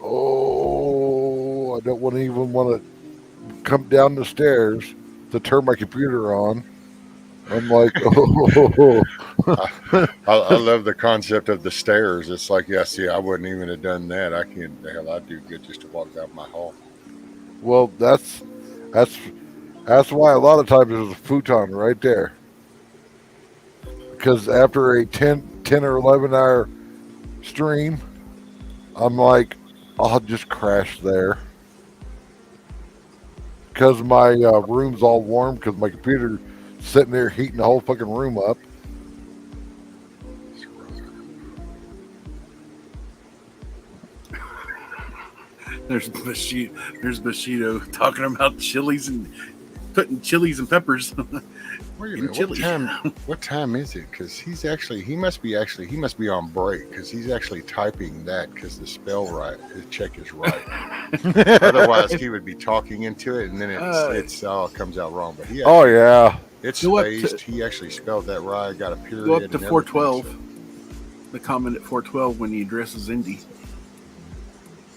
oh, I don't even want to come down the stairs to turn my computer on. I'm like, oh.
I love the concept of the stairs. It's like, yeah, see, I wouldn't even have done that. I do good just to walk down my hall.
Well, that's why a lot of times there's a futon right there. Because after a 10 or 11 hour stream, I'm like, I'll just crash there. Because my room's all warm because my computer sitting there heating the whole fucking room up.
There's Bushido talking about chilies and putting chilies and peppers in chili.
What time is it? Because he must be on break because he's actually typing that because the spell right, his check is right. Otherwise, he would be talking into it and then it comes out wrong. But it's spaced. He actually spelled that right. Got a period.
Go up to 412. The comment at 412 when he addresses Indy.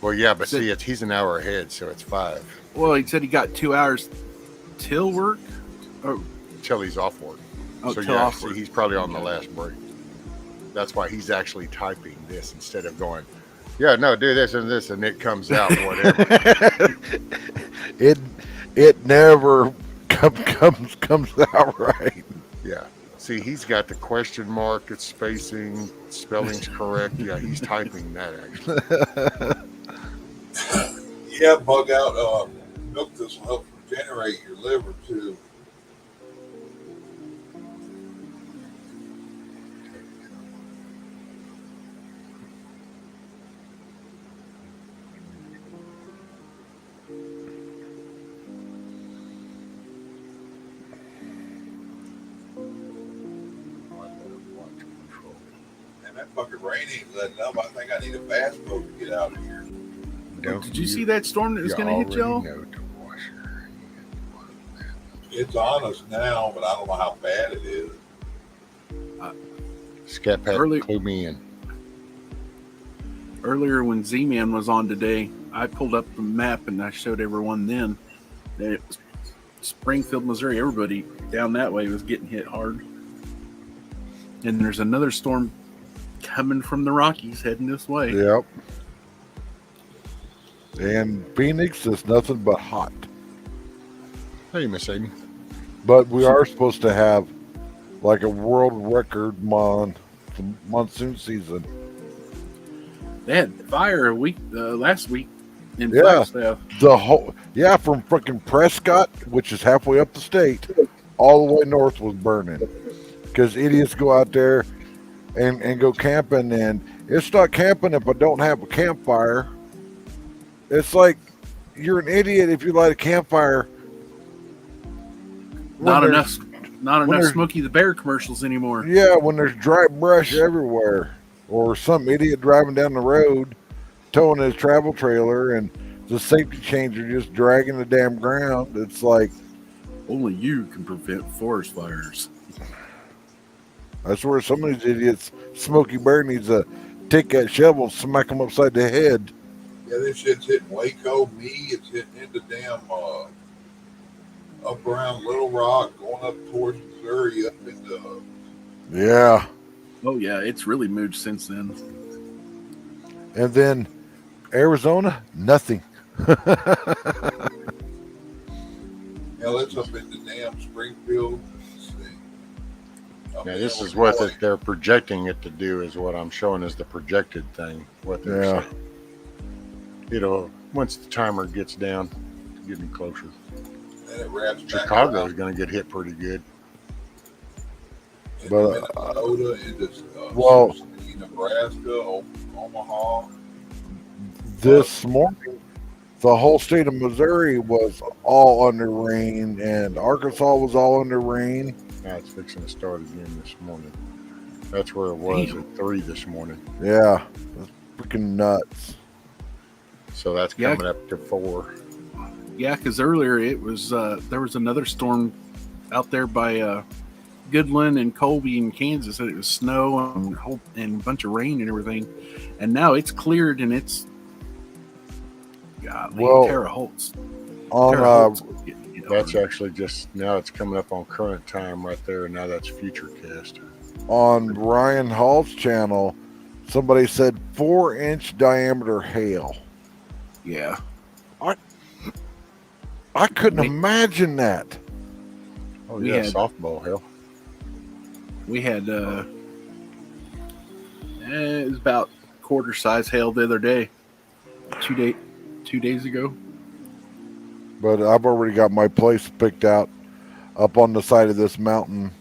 Well, yeah, but he's an hour ahead, so it's 5.
Well, he said he got 2 hours till work, or
till he's off work.
Oh,
so yeah, see, he's probably on the last break. That's why he's actually typing this instead of going, yeah, no, do this and this, and it comes out whatever.
It never comes out right.
Yeah. See, he's got the question mark, it's spacing, spelling's correct. Yeah, he's typing that actually.
Yeah, bug out milk. This will help regenerate your liver too. And that fucking rain ain't letting up. I think I need a bass boat to get out of here.
Did you see that storm that was going to hit y'all?
It's on us now, but I don't know how bad it is.
Scat Pack clue me in.
Earlier when Z-Man was on today, I pulled up the map and I showed everyone then that Springfield, Missouri, everybody down that way was getting hit hard. And there's another storm coming from the Rockies heading this way.
Yep. And Phoenix is nothing but hot.
Hey, Miss Aiden.
But we are supposed to have like a world record monsoon season.
They had fire a week last week in
Yeah.
Flagstaff.
From freaking Prescott, which is halfway up the state, all the way north was burning. Because idiots go out there and go camping, and it's not camping if I don't have a campfire. It's you're an idiot if you light a campfire.
Not enough Smokey the Bear commercials anymore.
Yeah, when there's dry brush everywhere, or some idiot driving down the road, towing his travel trailer, and the safety chains are just dragging the damn ground. It's like
only you can prevent forest fires.
That's where some of these idiots, Smokey Bear needs to take that shovel, smack them upside the head.
Yeah, this shit's hitting Waco. It's hitting into damn up around Little Rock, going up towards Missouri, up into.
Yeah.
Oh yeah, it's really moved since then.
And then Arizona, nothing.
Hell, it's up into damn Springfield.
Yeah, this is what they're projecting it to do, is what I'm showing as the projected thing. What they're saying. Once the timer gets down, it's getting closer.
Then it wraps
Chicago is going to get hit pretty good.
But Minnesota, into Nebraska, Omaha.
This morning, the whole state of Missouri was all under rain, and Arkansas was all under rain.
Now it's fixing to start again this morning. That's where it was at 3 this morning.
Yeah, that's freaking nuts.
So that's coming up to 4.
Yeah, because earlier it was there was another storm out there by Goodland and Colby in Kansas. It was snow and a bunch of rain and everything, and now it's cleared and it's Terre Haute.
That's actually just now it's coming up on current time right there. Now that's Futurecast.
On Ryan Hall's channel, somebody said 4-inch diameter hail.
Yeah.
I couldn't imagine that.
Oh, yeah, softball hail.
We had, it was about quarter size hail the other day, 2 days ago.
But I've already got my place picked out up on the side of this mountain.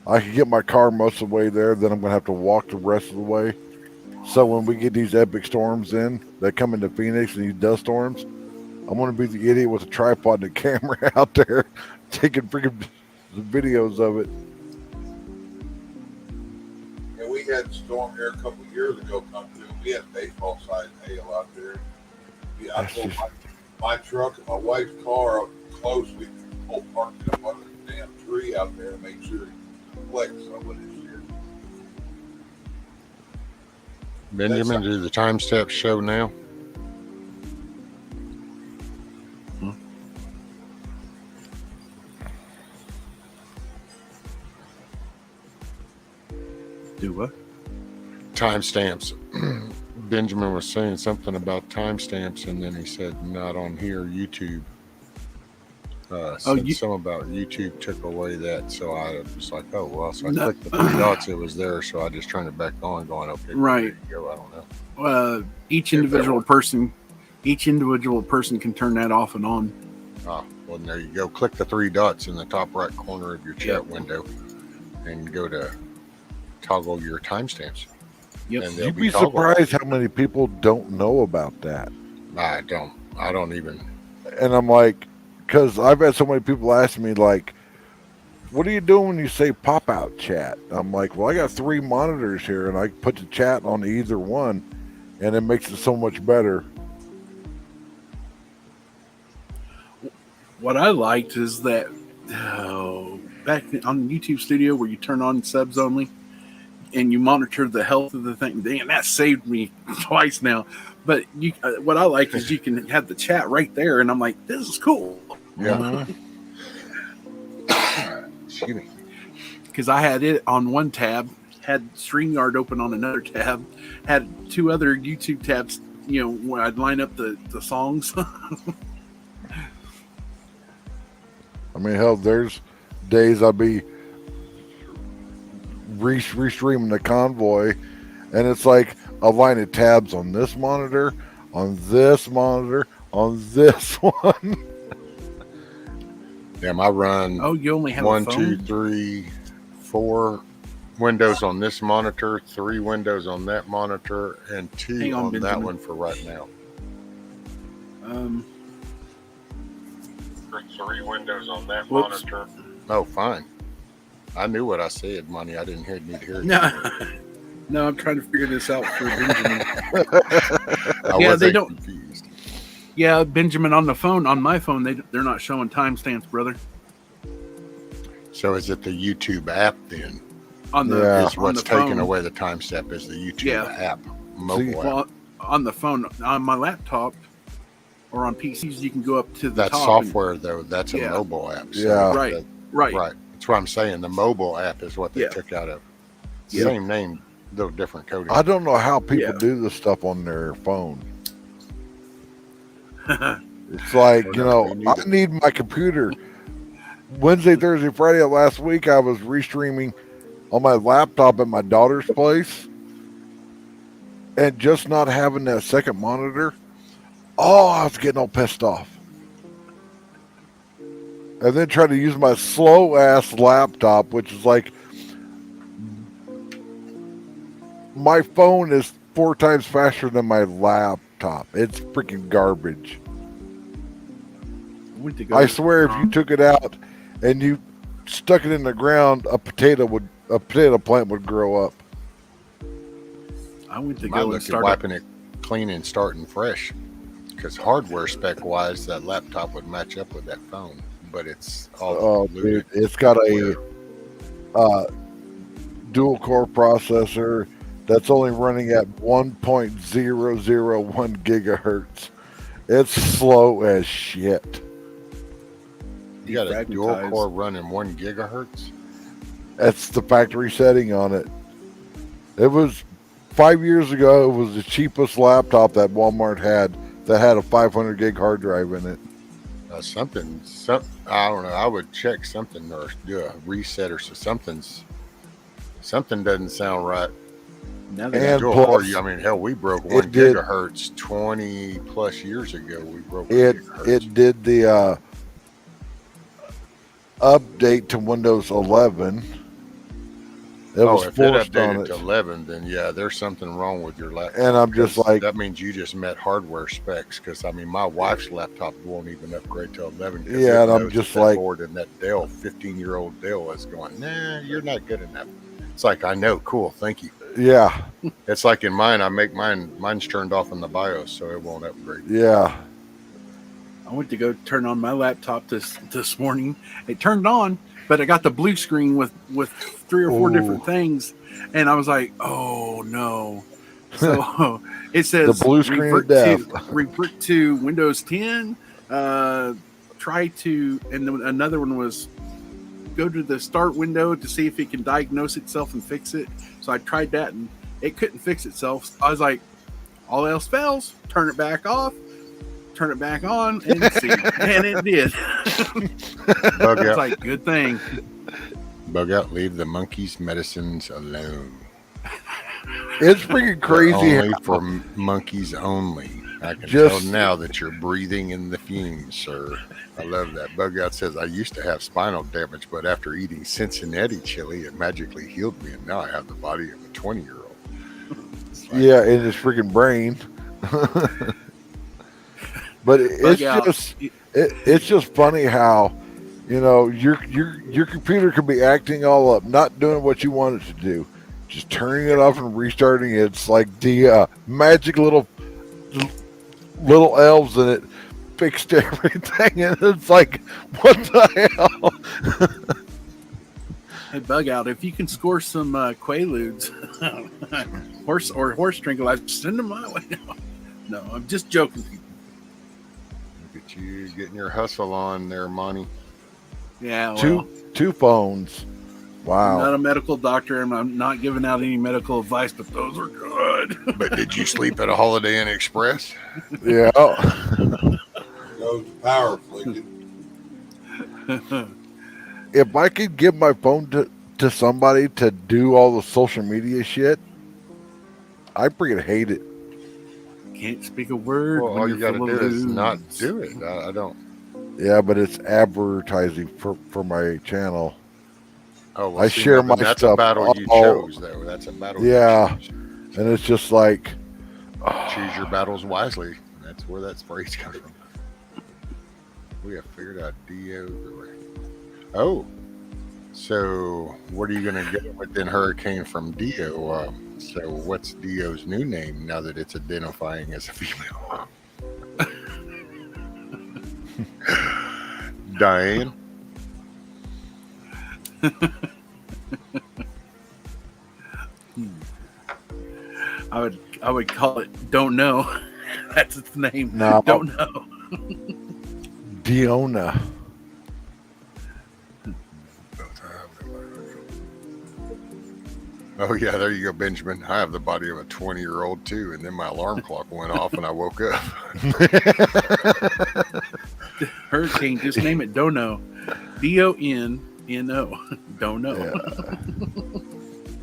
I can get my car most of the way there, then I'm going to have to walk the rest of the way. So when we get these epic storms in that come into Phoenix and these dust storms, I'm going to be the idiot with a tripod and a camera out there taking freaking videos of it.
Yeah, we had a storm here a couple of years ago come through. We had baseball sized hail out there. Yeah, I pulled my truck and my wife's car up close. We parked it up under the damn tree out there to make sure it collects some of this shit.
Benjamin, do the time steps show now?
Do what?
Timestamps. Benjamin was saying something about timestamps, and then he said, not on here, YouTube. Some about YouTube took away that, so I was like, oh well. So I clicked the 3 dots, it was there, so I just turned it back on, going, okay,
Right.
there you go. I don't know.
Each individual person can turn that off and on.
Oh, well, there you go. Click the 3 dots in the top right corner of your chat window, and go to toggle your timestamps.
Yep.
And they'll
You'd be
toggled.
surprised how many people don't know about that.
I don't even.
And I'm like, because I've had so many people ask me, like, what are you doing when you say pop-out chat? I'm like, well, I got 3 monitors here, and I put the chat on either one, and it makes it so much better.
What I liked is that back on YouTube Studio where you turn on subs only and you monitor the health of the thing. Damn, that saved me twice now. But what I like is you can have the chat right there, and I'm like, this is cool.
Yeah. Excuse me.
Because I had it on one tab, had StreamYard open on another tab, had 2 other YouTube tabs, where I'd line up the songs.
I mean, hell, there's days I'll be restreaming the convoy, and it's like a line of tabs on this monitor, on this monitor, on this one.
Damn, I run.
Oh, you only have
1,
a
2,
phone?
3, 4 windows on this monitor, 3 windows on that monitor, and 2 on that
Benjamin.
one for right now. 3 windows on that monitor. Oh, fine. I knew what I said, Money. I didn't need to hear it.
No, I'm trying to figure this out for Benjamin.
They don't. Confused.
Yeah, Benjamin, on my phone, they're not showing timestamps, brother.
So is it the YouTube app then?
Is
what's taking away the timestamp is the YouTube app, mobile app.
Well, on the phone, on my laptop, or on PCs, you can go up to the
That's
top.
software, though. That's a mobile app.
So
Right.
That's what I'm saying. The mobile app is what they took out of. Same name, little different coding.
I don't know how people do this stuff on their phone. It's like, I need my computer. Wednesday, Thursday, Friday of last week, I was restreaming on my laptop at my daughter's place, and just not having that second monitor. Oh, I was getting all pissed off. And then try to use my slow ass laptop, which is like, my phone is 4 times faster than my laptop. It's freaking garbage. I swear, if you took it out and you stuck it in the ground, a potato plant would grow up.
I went to
I
go
look
and
at
start
wiping it clean and starting fresh, because hardware spec wise, that laptop would match up with that phone. But it's all
dude, it's got a dual core processor that's only running at 1.001 gigahertz. It's slow as shit.
You got a dual core running 1 gigahertz?
That's the factory setting on it. It was 5 years ago. It was the cheapest laptop that Walmart had that had a 500 gig hard drive in it.
Something. I don't know. I would check something or do a reset or something doesn't sound right.
And plus,
I mean, hell, we broke 1 gigahertz 20 plus years ago. We broke
it. It did the update to Windows 11. It was
if it
forced
updated
on it
to 11, then there's something wrong with your laptop.
And I'm just like,
that means you just met hardware specs. Because I mean, my wife's laptop won't even upgrade to 11.
Yeah, and I'm just like,
board and that Dell, 15-year-old Dell, is going, nah, you're not good enough. It's like, I know, cool, thank you.
Yeah,
it's like in mine. I make mine's turned off in the BIOS, so it won't upgrade.
Yeah.
I went to go turn on my laptop this morning. It turned on, but I got the blue screen with 3 or 4 different things, and I was like, "Oh no!" So it says
the blue screen of death.
Revert to Windows 10. Try to, and then another one was go to the start window to see if it can diagnose itself and fix it. So I tried that, and it couldn't fix itself. So I was like, "All else fails, turn it back off." Turn it back on and see, and it did.
Bug
It's
out.
like, good thing.
Bug out. Leave the monkeys' medicines alone.
It's freaking
They're
crazy.
only
how
for monkeys only. I can
Just-
tell now that you're breathing in the fumes, sir. I love that. Bug out says, I used to have spinal damage, but after eating Cincinnati chili, it magically healed me, and now I have the body of a 20-year-old.
Yeah, in his freaking brain. But it's
out.
just it's just funny how, you know, your computer could be acting all up, not doing what you want it to do, just turning it off and restarting it. It's like the magic little elves in it fixed everything, and it's like, what the hell?
Hey, Bug out. If you can score some Quaaludes, horse tranquilizer, send them my way. No, I'm just joking.
Look at you getting your hustle on there, Monty.
Yeah, well,
Two phones.
I'm
Wow.
not a medical doctor, and I'm not giving out any medical advice, but those are good.
But did you sleep at a Holiday Inn Express?
Yeah.
Goes power flicking.
If I could give my phone to somebody to do all the social media shit, I freaking hate it.
Can't speak a word.
Well,
when
all
you're
you got to
full
do
of
is not
lewds.
do it. I don't.
Yeah, but it's advertising for my channel.
Oh, well,
I
see,
share
now,
my
that's
stuff
a battle you
all-
chose, though. That's a battle
Yeah.
you chose.
And it's just like,
Choose your battles wisely. That's where that phrase comes from. We have figured out Dio. Oh, so what are you going to go with then Hurricane from Dio? So what's Dio's new name now that it's identifying as a female? Diane?
I would call it Don't Know. That's its name.
No.
Don't Know.
Diona.
Oh, yeah, there you go, Benjamin. I have the body of a 20-year-old, too. And then my alarm clock went off and I woke up.
Hurricane, just name it Don't Know. DONNO. Don't Know.
Yeah.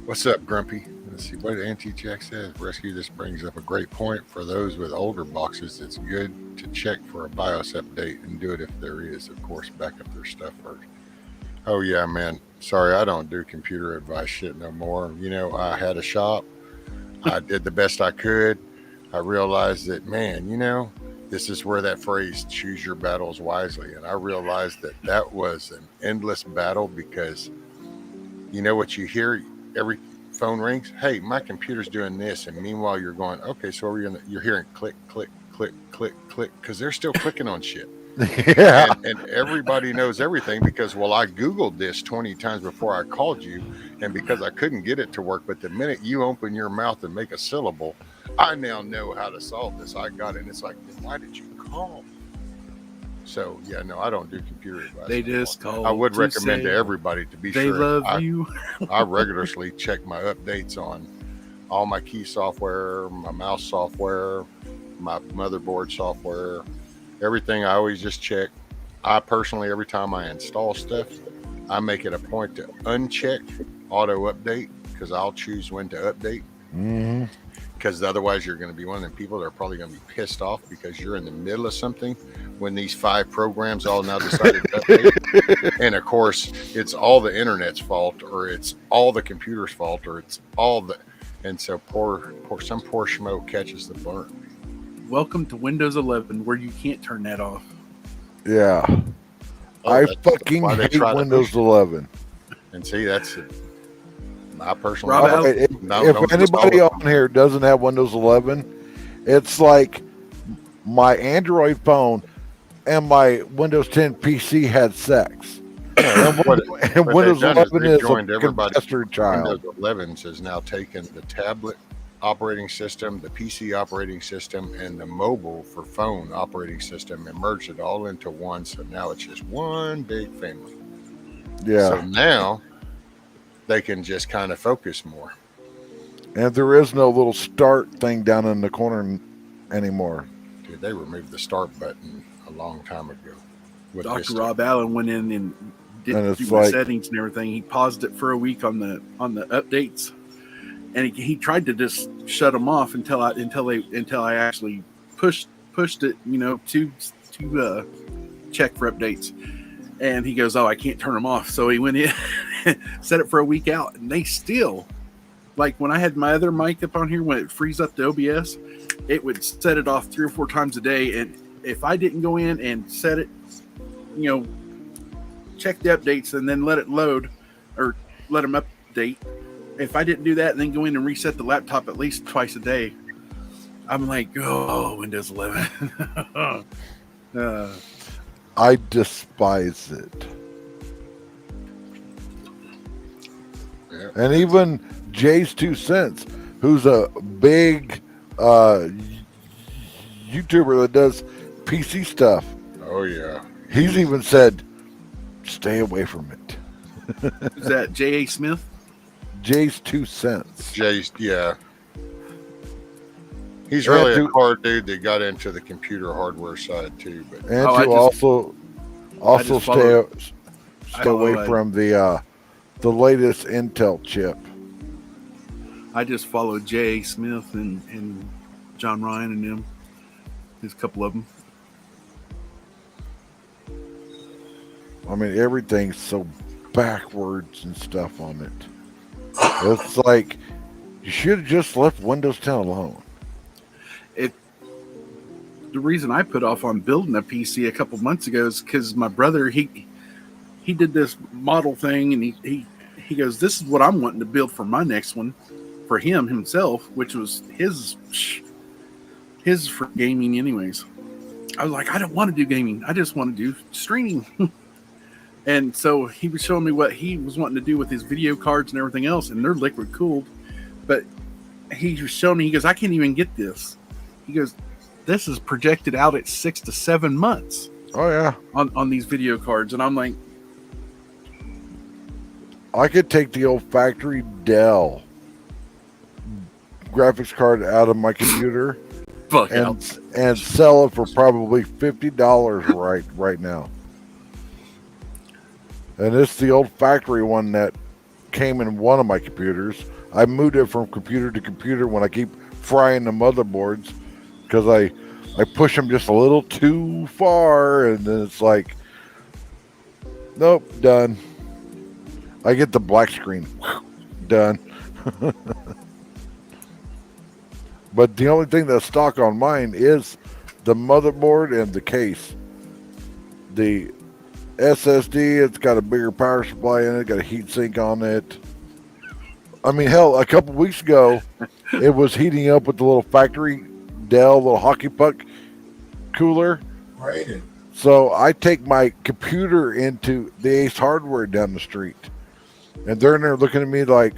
What's up, Grumpy? Let's see what Auntie Jack says. Rescue, this brings up a great point. For those with older boxes, it's good to check for a BIOS update and do it if there is. Of course, back up their stuff first. Oh, yeah, man. Sorry, I don't do computer advice shit no more. You know, I had a shop. I did the best I could. I realized that, man, you know, this is where that phrase, choose your battles wisely. And I realized that that was an endless battle because you know what you hear every phone rings? Hey, my computer's doing this. And meanwhile, you're going, okay, so you're hearing click, click, click, click, click, because they're still clicking on shit.
Yeah.
And everybody knows everything because, well, I Googled this 20 times before I called you. And because I couldn't get it to work, but the minute you open your mouth and make a syllable, I now know how to solve this. I got it. And it's like, then why did you call? So, yeah, no, I don't do computer advice.
They
anymore.
just call.
I would
to
recommend
say
to everybody to be
they
sure.
love you.
I regularly check my updates on all my key software, my mouse software, my motherboard software, everything. I always just check. I personally, every time I install stuff, I make it a point to uncheck auto update because I'll choose when to update.
Mm-hmm.
Because otherwise you're going to be one of them people that are probably going to be pissed off because you're in the middle of something when these 5 programs all now decided to update. And of course, it's all the internet's fault, or it's all the computer's fault, or it's all the... And so some poor schmo catches the burn.
Welcome to Windows 11, where you can't turn that off.
Yeah.
Oh,
I
that's
fucking
why they
hate
try to
Windows
push it.
11.
And see, that's my personal...
Rob,
All right, if
don't
anybody
install it.
on here doesn't have Windows 11, it's like my Android phone and my Windows 10 PC had sex. And
What
Windows
they've done is
11
they've
is
joined
a
everybody.
bastard child.
Windows 11 has now taken the tablet operating system, the PC operating system, and the mobile for phone operating system and merged it all into one. So now it's just one big family.
Yeah.
So now they can just kind of focus more.
And there is no little start thing down in the corner anymore.
Dude, they removed the start button a long time ago. What
Dr.
Vista?
Rob Allen went in and did
And it's
do my
like-
settings and everything. He paused it for a week on the updates, and he tried to just shut them off until I actually pushed it, to check for updates. And he goes, "Oh, I can't turn them off." So he went in, set it for a week out, and they still, like when I had my other mic up on here, when it frees up the OBS, it would set it off 3 or 4 times a day. And if I didn't go in and set it, check the updates and then let it load or let them update, if I didn't do that and then go in and reset the laptop at least twice a day, I'm like, oh, Windows 11.
I despise it.
Yeah.
And even Jay's 2 cents, who's a big YouTuber that does PC stuff,
Oh yeah.
he's even said, stay away from it.
Is that J.A. Smith?
Jay's 2 cents.
Jay's, yeah. He's
Yeah,
really a
dude.
hard dude that got into the computer hardware side too. But
And
Oh, I
to
just-
also
just follow-
stay away from the latest Intel chip.
I just followed J.A. Smith and John Ryan and them. There's a couple of them.
I mean, everything's so backwards and stuff on it. It's like you should have just left Windows 10 alone.
The reason I put off on building a PC a couple months ago is because my brother, he did this model thing, and he goes, "This is what I'm wanting to build for my next one," for himself, which was his for gaming anyways. I was like, I don't want to do gaming. I just want to do streaming. And so he was showing me what he was wanting to do with his video cards and everything else, and they're liquid cooled. But he was showing me, he goes, I can't even get this. He goes, this is projected out at 6 to 7 months
Oh yeah,
on these video cards. And I'm like,
I could take the old factory Dell graphics card out of my computer
fuck out.
and sell it for probably $50 right now. And it's the old factory one that came in one of my computers. I moved it from computer to computer when I keep frying the motherboards because I push them just a little too far, and then it's like, nope, done. I get the black screen, done. But the only thing that's stock on mine is the motherboard and the case. The SSD, it's got a bigger power supply in it, got a heat sink on it. I mean, hell, a couple weeks ago, it was heating up with the little factory Dell little hockey puck cooler.
Right.
So I take my computer into the Ace Hardware down the street, and they're in there looking at me like,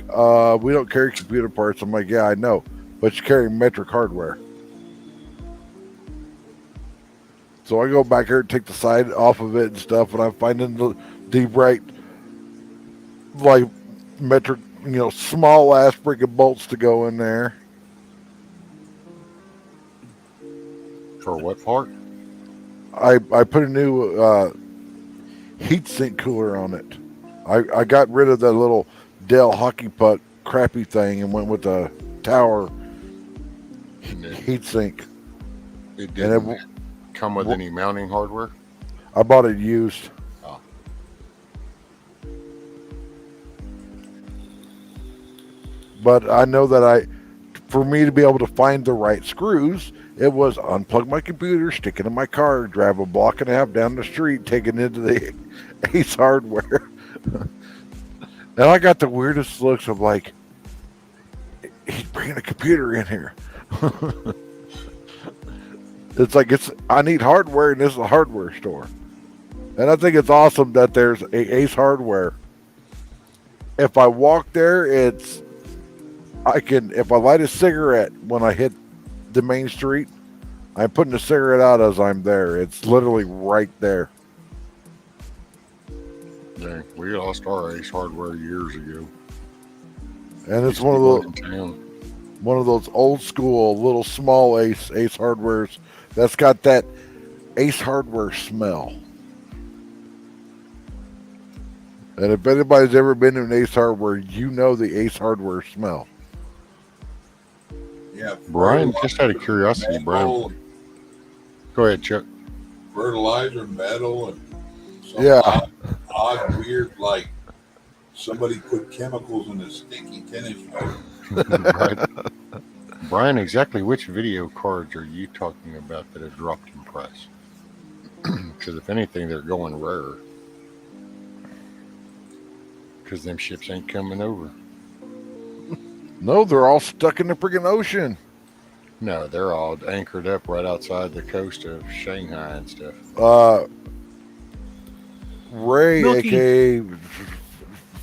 we don't carry computer parts. I'm like, yeah, I know, but you carry metric hardware. So I go back here and take the side off of it and stuff, and I'm finding the right, like, metric, small ass freaking bolts to go in there.
for what part?
I put a new heat sink cooler on it. I got rid of that little Dell hockey puck crappy thing and went with a tower heat sink.
It
And
didn't come with any mounting hardware.
I bought it used.
Oh.
But I know that for me to be able to find the right screws, it was unplug my computer, stick it in my car, drive a block and a half down the street, take it into the Ace Hardware. And I got the weirdest looks of like, he's bringing a computer in here. It's like, I need hardware and this is a hardware store. And I think it's awesome that there's a Ace Hardware. If I walk there, if I light a cigarette when I hit the main street, I'm putting the cigarette out as I'm there. It's literally right there.
Dang, we lost our Ace Hardware years ago.
And it's
Used to
one of
be
those
in town.
one of those old school little small Ace Hardwares that's got that Ace Hardware smell. And if anybody's ever been to an Ace Hardware, you know the Ace Hardware smell.
Yeah.
Brian, just out of curiosity,
metal,
Brian. Go ahead, Chuck.
fertilizer, metal, and some
Yeah.
odd, weird, like somebody put chemicals in a stinky tennis motor.
Brian, exactly which video cards are you talking about that have dropped in price? Because if anything, they're going rarer. Because them ships ain't coming over.
No, they're all stuck in the freaking ocean.
No, they're all anchored up right outside the coast of Shanghai and stuff.
Ray,
Milky.
aka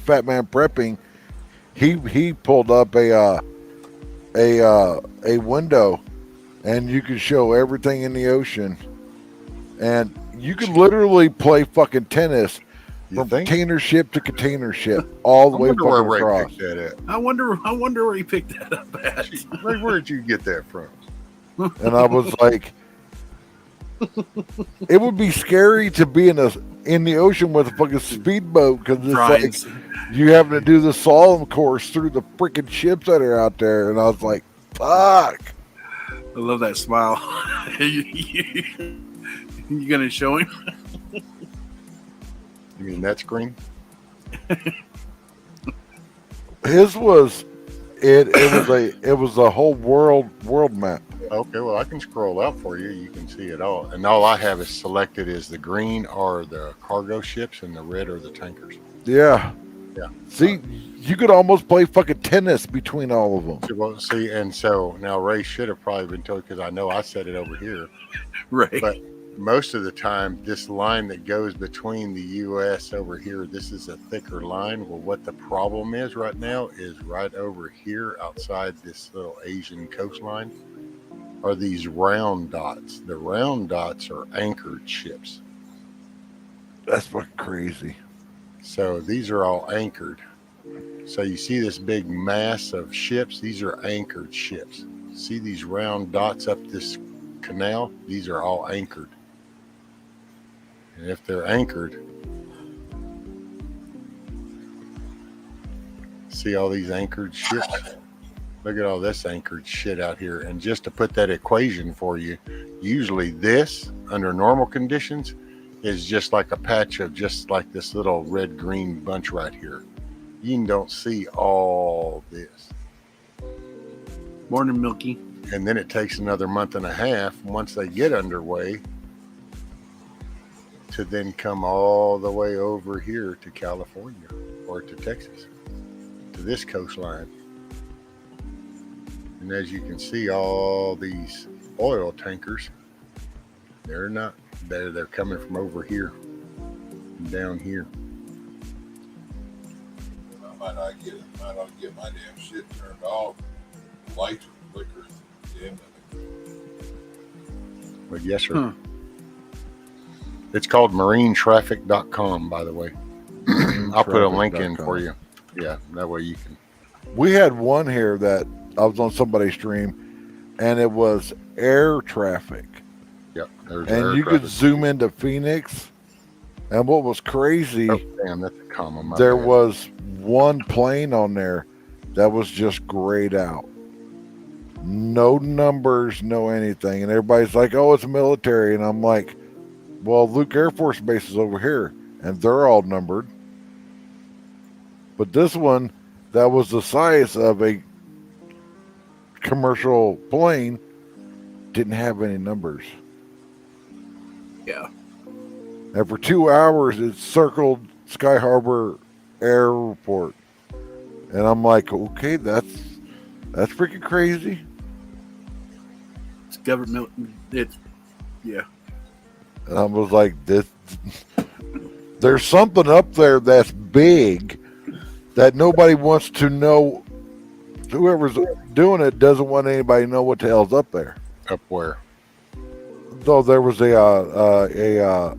Fat Man Prepping, he pulled up a window, and you could show everything in the ocean, and you could literally play fucking tennis
You
from
think?
container ship to container ship all the
I
way
wonder where
fucking
Ray
across.
picked that at.
I wonder where he picked that up at.
Ray, where'd you get that from?
And I was like, it would be scary to be in the ocean with a fucking speedboat because it's
Brian's.
like you having to do the slalom course through the freaking ships that are out there. And I was like, fuck.
I love that smile. You gonna show him?
You mean that screen?
His was it was a whole world map.
Okay, well, I can scroll out for you. You can see it all. And all I have is selected is the green are the cargo ships and the red are the tankers.
Yeah.
Yeah.
See, you could almost play fucking tennis between all of them.
Well, see, and so now Ray should have probably been told because I know I said it over here.
Right.
But most of the time, this line that goes between the U.S. over here, this is a thicker line. Well, what the problem is right now is right over here outside this little Asian coastline are these round dots. The round dots are anchored ships.
That's fucking crazy.
So these are all anchored. So you see this big mass of ships? These are anchored ships. See these round dots up this canal? These are all anchored. And if they're anchored, see all these anchored ships? Look at all this anchored shit out here. And just to put that equation for you, usually this, under normal conditions, is just like a patch of just like this little red-green bunch right here. You don't see all this.
Morning, Milky.
And then it takes another month and a half once they get underway to then come all the way over here to California or to Texas, to this coastline. And as you can see, all these oil tankers, they're coming from over here and down here.
I might not get my damn shit turned off. The lights are flickering. Damn it.
But yes, sir. It's called marinetraffic.com, by the way. I'll put a link in for you. Yeah, that way you can.
We had one here that I was on somebody's stream, and it was air traffic.
Yep. There's
And you could zoom into Phoenix. And what was crazy,
Oh, damn, that's a comma. my
there
bad.
was one plane on there that was just grayed out. No numbers, no anything. And everybody's like, oh, it's military. And I'm like, well, Luke Air Force Base is over here, and they're all numbered. But this one, that was the size of a commercial plane, didn't have any numbers.
Yeah.
And for 2 hours, it circled Sky Harbor Airport. And I'm like, okay, that's freaking crazy.
It's government. It's, yeah.
And I was like, there's something up there that's big that nobody wants to know. Whoever's doing it doesn't want anybody to know what the hell's up there.
Up where?
Though there was a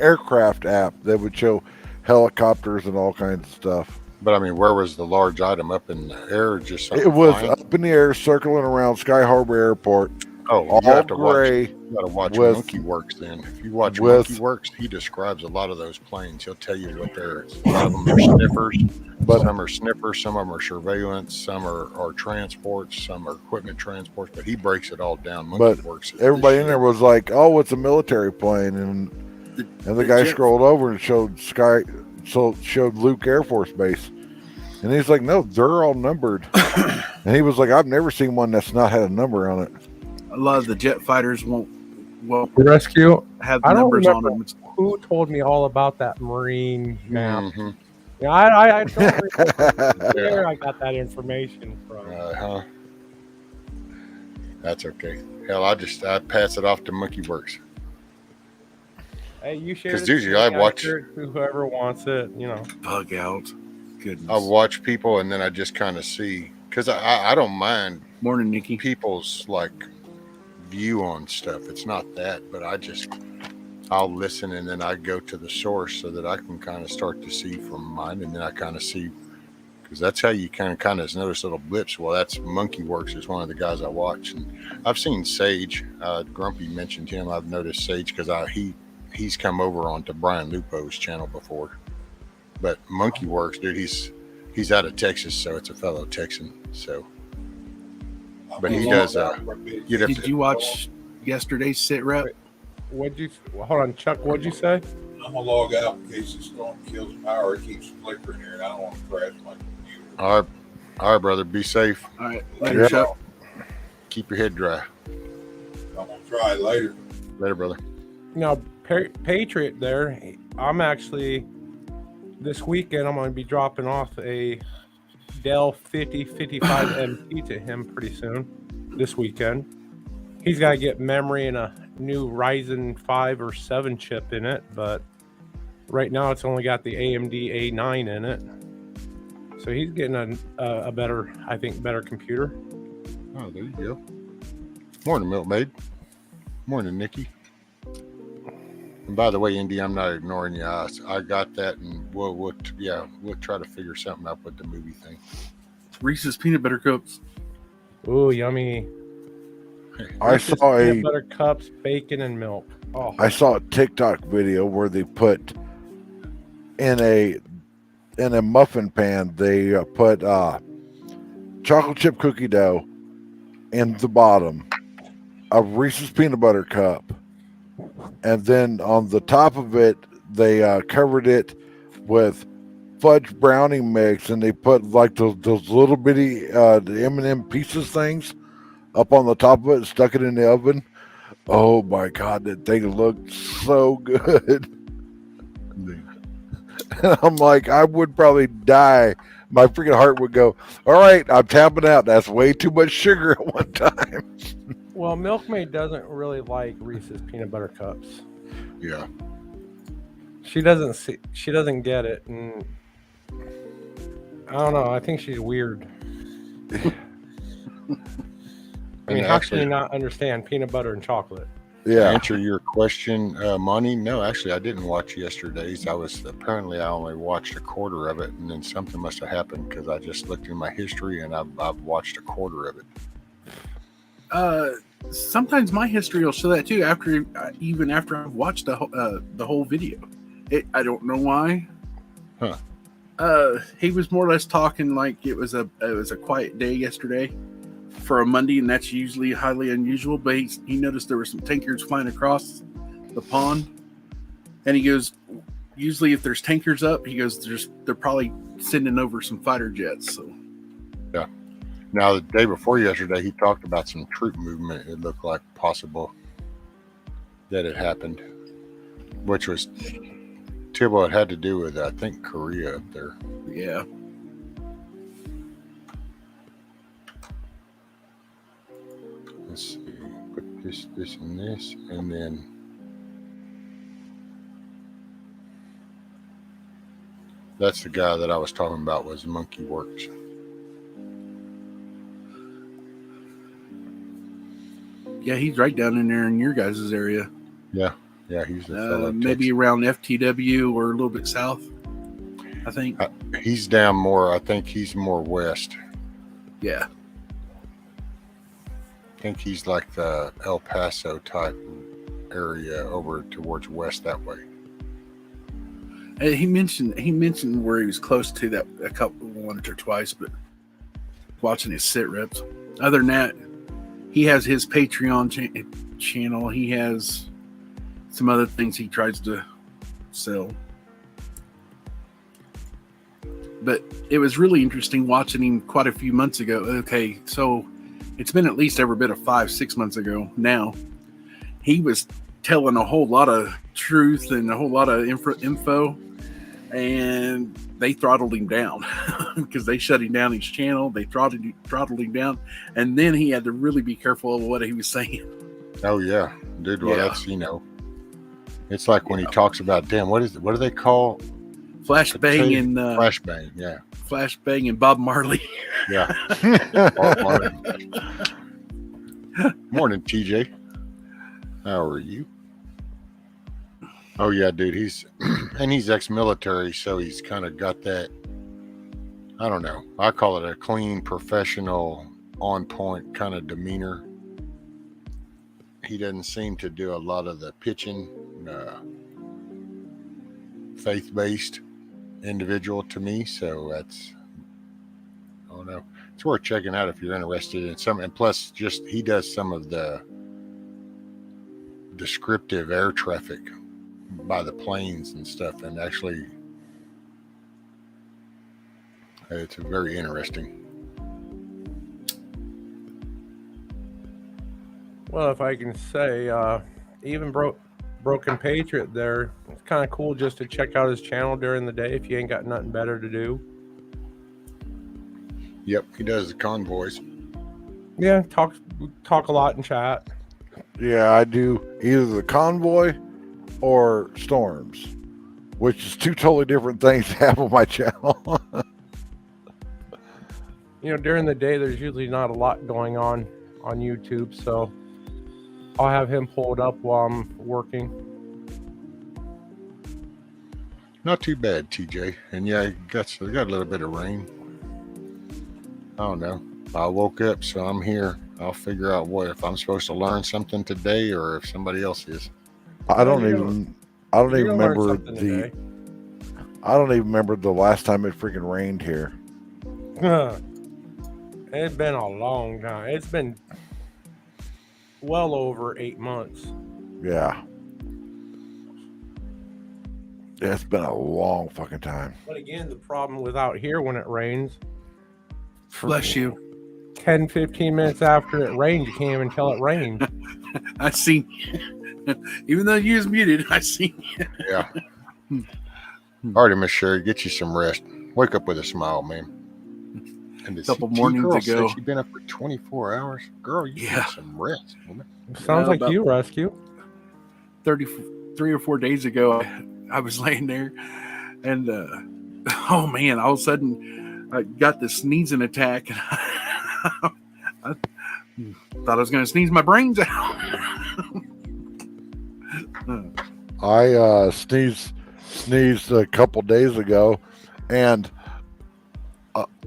aircraft app that would show helicopters and all kinds of stuff.
But I mean, where was the large item? Up in the air or just something
It was
flying?
up in the air, circling around Sky Harbor Airport,
Oh, you
all
have to watch.
gray.
You got to watch
with
Monkey Works then. If you watch
with
Monkey Works, he describes a lot of those planes. He'll tell you what they're. A lot of them are sniffers.
but
Some are sniffers. Some of them are surveillance. Some are transports. Some are equipment transports. But he breaks it all down. Monkey
but
Works. Is
everybody
the
in there
shit.
was like, "Oh, it's a military plane," and the guy
jet-
scrolled over and showed Luke Air Force Base, and he's like, "No, they're all numbered." And he was like, "I've never seen one that's not had a number on it."
A lot of the jet fighters won't
Rescue.
have
I don't
numbers on
remember
them.
who told me all about that Marine map.
Mhm.
Yeah, I don't remember where I got that information from.
Huh. That's okay. Hell, I pass it off to Monkey Works.
Hey, you share
'Cause
it to
usually
me,
I watch-
share it to whoever wants it.
Bug out. Goodness.
I watch people and then I just kind of see, because I don't mind
Morning, Nikki.
people's like view on stuff. It's not that, but I'll listen and then I go to the source so that I can kind of start to see from mine, and then I kind of see, because that's how you kind of notice little blips. Well, that's Monkey Works is one of the guys I watch, and I've seen Sage. Grumpy mentioned him. I've noticed Sage because he's come over onto Brian Lupo's channel before. But Monkey Works, dude, he's out of Texas, so it's a fellow Texan. So, but he does. You'd have
Did
to,
you watch yesterday's sit rep?
Hold on, Chuck, what'd you say?
I'm gonna log out in case the storm kills power. It keeps flickering here, and I don't want to crash my computer.
all right, brother. Be safe.
All right, later,
Yeah.
Chuck.
Keep your head dry.
I'm gonna try it later.
Later, brother.
Now, Patriot there, I'm actually, this weekend, I'm going to be dropping off a Dell 5055 MP to him pretty soon, this weekend. He's got to get memory and a new Ryzen 5 or 7 chip in it, but right now it's only got the AMD A9 in it. So he's getting a better, I think, better computer.
Oh, there you go. Morning, Milkmaid. Morning, Nikki. And by the way, Indy, I'm not ignoring you. I got that, and we'll try to figure something out with the movie thing.
Reese's peanut butter cups.
Ooh, yummy.
I saw
Peanut butter cups, bacon, and milk. Oh,
I saw a TikTok video where they put in a muffin pan, they put chocolate chip cookie dough in the bottom, a Reese's peanut butter cup, and then on the top of it they covered it with fudge brownie mix, and they put like those little bitty the M&M pieces things up on the top of it and stuck it in the oven. Oh my god, that thing looked so good. And I'm like, I would probably die. My freaking heart would go, all right, I'm tapping out. That's way too much sugar at one time.
well, Milkmaid doesn't really like Reese's peanut butter cups.
Yeah.
She doesn't get it, and I don't know. I think she's weird. I mean, how can you not understand peanut butter and chocolate?
To
Yeah.
answer your question, Monty, no, actually, I didn't watch yesterday's. I only watched a quarter of it, and then something must have happened because I just looked in my history and I've watched a quarter of it.
Sometimes my history will show that too. Even after I've watched the whole video, I don't know why.
Huh.
He was more or less talking like it was a quiet day yesterday for a Monday, and that's usually highly unusual. But he noticed there were some tankers flying across the pond, and he goes, usually if there's tankers up, he goes, they're probably sending over some fighter jets. So
yeah. Now, the day before yesterday, he talked about some troop movement. It looked like possible that it happened, which was Tibble. It had to do with, I think, Korea up there.
yeah.
Let's see. Put this, and this, and then that's the guy that I was talking about was Monkey Works.
Yeah, he's right down in there in your guys' area.
Yeah, he's the fellow.
Maybe around FTW or a little bit south, I think.
He's down more. I think he's more west.
Yeah.
I think he's like the El Paso type area over towards west that way.
He mentioned where he was close to that once or twice, but watching his sit reps. Other than that, he has his Patreon channel. He has some other things he tries to sell. But it was really interesting watching him quite a few months ago. Okay, so it's been at least every bit of 5-6 months ago now. He was telling a whole lot of truth and a whole lot of info, and they throttled him down because they shut him down his channel. They throttled him down, and then he had to really be careful of what he was saying.
Oh yeah, dude. Well, that's it's like when he talks about what do they call
flashbang and
flashbang? Yeah,
flashbang and Bob Marley.
Yeah. Bob Marley. Morning, TJ. How are you? Oh yeah, dude. He's ex-military, so he's kind of got that. I don't know. I call it a clean, professional, on-point kind of demeanor. He doesn't seem to do a lot of the pitching, faith-based individual to me. So that's, I don't know. It's worth checking out if you're interested in some. And plus, just he does some of the descriptive air traffic by the planes and stuff, and actually, it's very interesting.
Well, if I can say, even Broken Patriot there, it's kind of cool just to check out his channel during the day if you ain't got nothing better to do.
Yep, he does the convoys.
Yeah, talk a lot in chat.
Yeah, I do either the convoy or storms, which is two totally different things to have on my channel.
During the day, there's usually not a lot going on YouTube, so I'll have him pulled up while I'm working.
Not too bad, TJ. And yeah, we got a little bit of rain. I don't know. I woke up, so I'm here. I'll figure out if I'm supposed to learn something today or if somebody else is.
I don't even remember the last time it freaking rained here.
It's been a long time. It's been well over 8 months.
Yeah. Yeah, it's been a long fucking time.
But again, the problem with out here when it rains,
Bless you.
10-15 minutes after it rains, you can't even tell it rained.
I seen even though you was muted, I seen you.
Yeah. All right, Miss Sherry, get you some rest. Wake up with a smile, man. And
a couple mornings ago,
you've been up for 24 hours. Girl, you need some rest, woman.
Sounds like you, Rescue.
3 or 4 days ago, I was laying there, and oh man, all of a sudden I got this sneezing attack. I thought I was going to sneeze my brains out.
I sneezed a couple days ago, and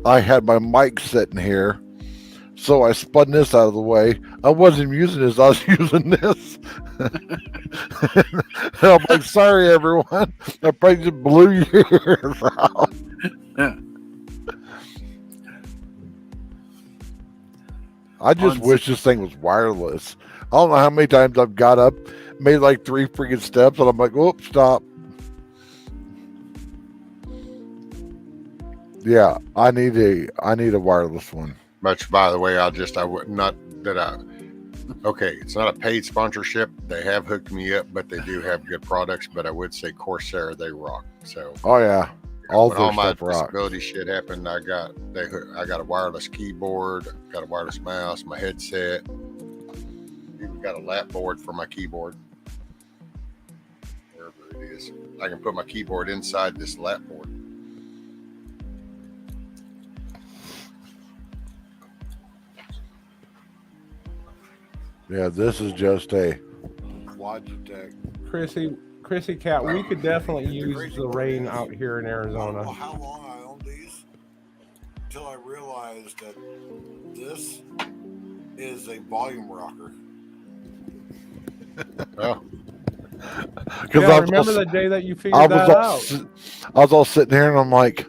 I had my mic sitting here, so I spun this out of the way. I wasn't using this, I was using this. And I'm like, sorry everyone, I probably just blew your ears out. I just wish this thing was wireless. I don't know how many times I've got up, made like 3 freaking steps, and I'm like, whoop, stop. Yeah, I need a wireless one.
Which, by the way, it's not a paid sponsorship. They have hooked me up, but they do have good products. But I would say Corsair, they rock. So,
oh yeah,
all my disability shit happened, I got a wireless keyboard, got a wireless mouse, my headset, even got a lap board for my keyboard. Wherever it is, I can put my keyboard inside this lap board.
Yeah, this is just a Logitech.
Chrissy Cat, we could definitely use the rain out here in Arizona.
Well, how long I owned these until I realized that this
is a volume rocker.
Oh,
Because
Yeah, I remember the day that you
I
figured
was
that
all
out.
I was all sitting here and I'm like,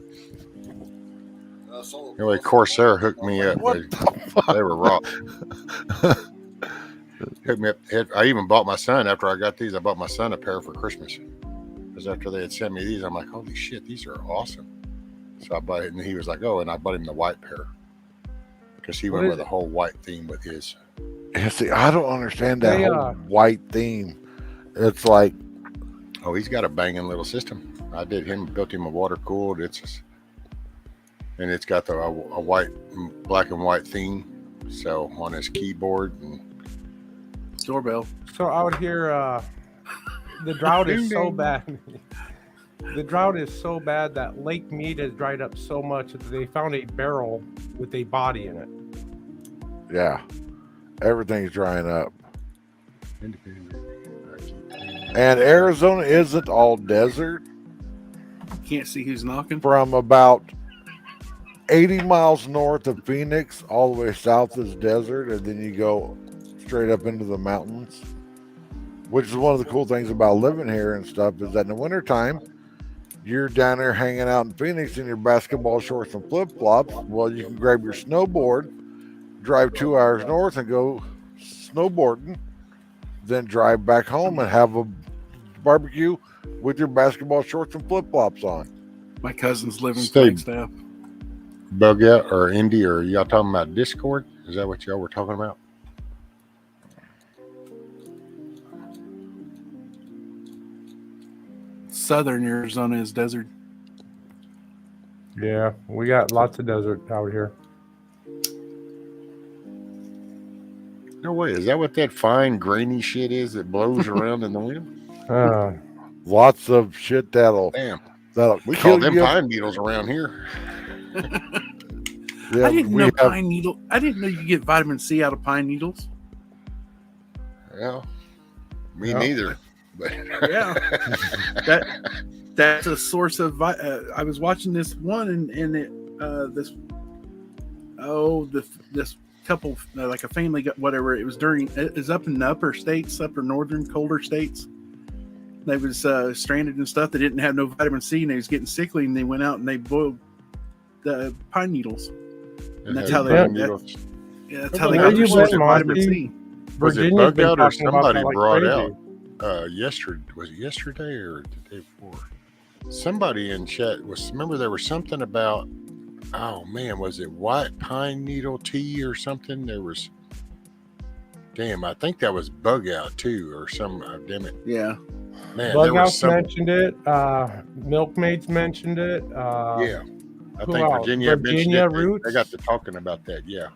anyway, Corsair hooked me up.
what
They were raw. Hooked me up. I even bought my son after I got these. I bought my son a pair for Christmas because after they had sent me these, I'm like, holy shit, these are awesome. So I bought it, and he was like, oh, and I bought him the white pair because he went with a whole white theme with his.
Yeah, see, I don't understand that
They,
whole white theme. It's like,
Oh, he's got a banging little system. I built him a water cooled. And it's got a white, black and white theme. So on his keyboard and
Doorbell.
So out here, the drought is so bad. The drought is so bad that Lake Mead has dried up so much that they found a barrel with a body in it.
yeah, everything's drying up. And Arizona isn't all desert.
Can't see who's knocking.
From about 80 miles north of Phoenix, all the way south is desert, and then you go straight up into the mountains. Which is one of the cool things about living here and stuff, is that in the wintertime, you're down there hanging out in Phoenix in your basketball shorts and flip-flops. Well, you can grab your snowboard, drive 2 hours north and go snowboarding, then drive back home and have a barbecue with your basketball shorts and flip-flops on.
My cousin's living
Stay-
Flagstaff.
Bug Out or Indy, or y'all talking about Discord? Is that what y'all were talking about?
Southern Arizona is desert.
Yeah, we got lots of desert out here.
No way. Is that what that fine grainy shit is that blows around in the wind?
Lots of shit that'll
Damn. We
kill
call them
you.
pine needles around here.
Yeah,
I didn't
we
know
have-
pine needle. I didn't know you get vitamin C out of pine needles.
Yeah. Me
Yeah.
neither. But
Yeah, that's a source of. I was watching this one, and it this couple like a family got whatever it was during. It was up in the upper states, upper northern colder states. They was stranded and stuff. They didn't have no vitamin C, and they was getting sickly. And they went out and they boiled the pine needles. And that's how they.
Pine needles.
That's how they
Where
got
you
their source of
been,
vitamin
Monty?
C.
Was it
Virginia's
Bug
been
Out or
talking about
somebody
that like
brought
crazy.
out yesterday? Was it yesterday or the day before? Somebody in chat remember there was something about, oh man, was it white pine needle tea or something? There was, damn, I think that was Bug Out too, or some, damn it,
Yeah.
man, there
Bug
was
House
some,
mentioned it. Milkmaids mentioned it.
yeah, I
who
think
else?
Virginia mentioned it.
Roots.
They got to talking about that, yeah.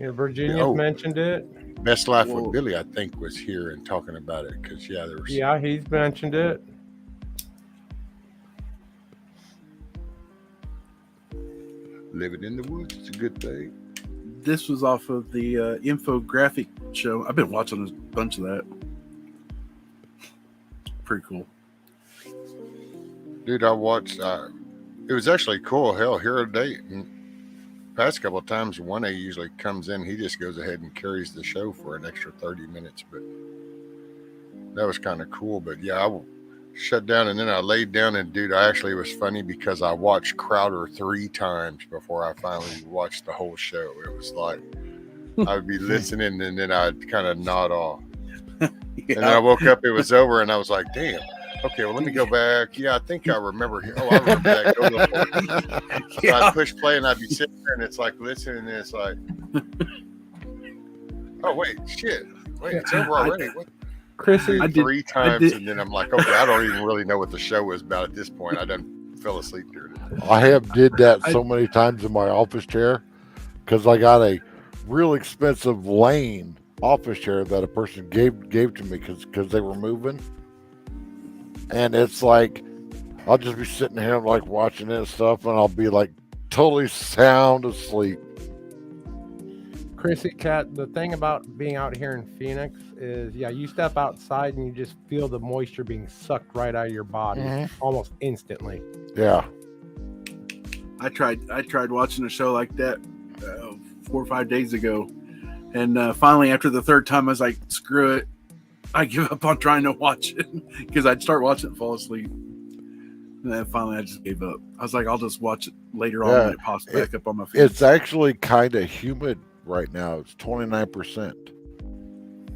Virginia's
Oh.
mentioned it.
Best Life
Whoa.
with Billy, I think, was here and talking about it because there was.
Yeah, he's mentioned it.
Living in the woods, it's a good thing.
This was off of the infographic show. I've been watching a bunch of that. Pretty cool.
Dude, I watched. It was actually cool. Hell, here today, past couple of times, one A usually comes in. He just goes ahead and carries the show for an extra 30 minutes. But that was kind of cool. But yeah, I shut down and then I laid down. And dude, I actually was funny because I watched Crowder 3 times before I finally watched the whole show. It was like I would be listening and then I'd kind of nod off. And then I woke up, it was over, and I was like, damn. Okay, well, let me go back. Yeah, I think I remember. Oh, I remember that. Go look. So I'd push play, and I'd be sitting there, and it's like listening, and it's like, oh, wait, shit. Wait, it's over already. What?
Chrissy,
I did-
3 times,
did-
and then I'm like, okay, I don't even really know what the show was about at this point. I done fell asleep during it.
I have did that so many times in my office chair because I got a real expensive Lane office chair that a person gave to me because they were moving, and it's like I'll just be sitting here like watching it and stuff, and I'll be like totally sound asleep.
Chrissy, Cat, the thing about being out here in Phoenix is, yeah, you step outside and you just feel the moisture being sucked right out of your body almost instantly.
Yeah,
I tried watching a show like that 4 or 5 days ago. And finally, after the third time, I was like, screw it. I give up on trying to watch it because I'd start watching it and fall asleep. And then finally, I just gave up. I was like, I'll just watch it later on when it pops back up on my feed.
It's actually kind of humid right now. It's 29%.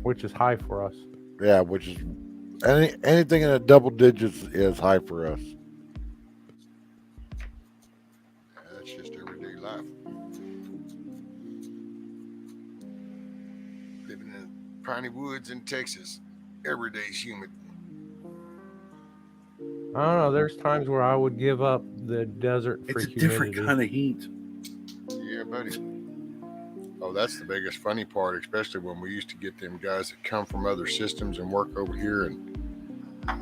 Which is high for us.
Yeah, which is anything in the double digits is high for us.
That's just everyday life. Living in piney woods in Texas, every day's humid.
I don't know. There's times where I would give up the desert for
It's a
humidity.
different kind of heat.
Yeah, buddy. Oh, that's the biggest funny part, especially when we used to get them guys that come from other systems and work over here, and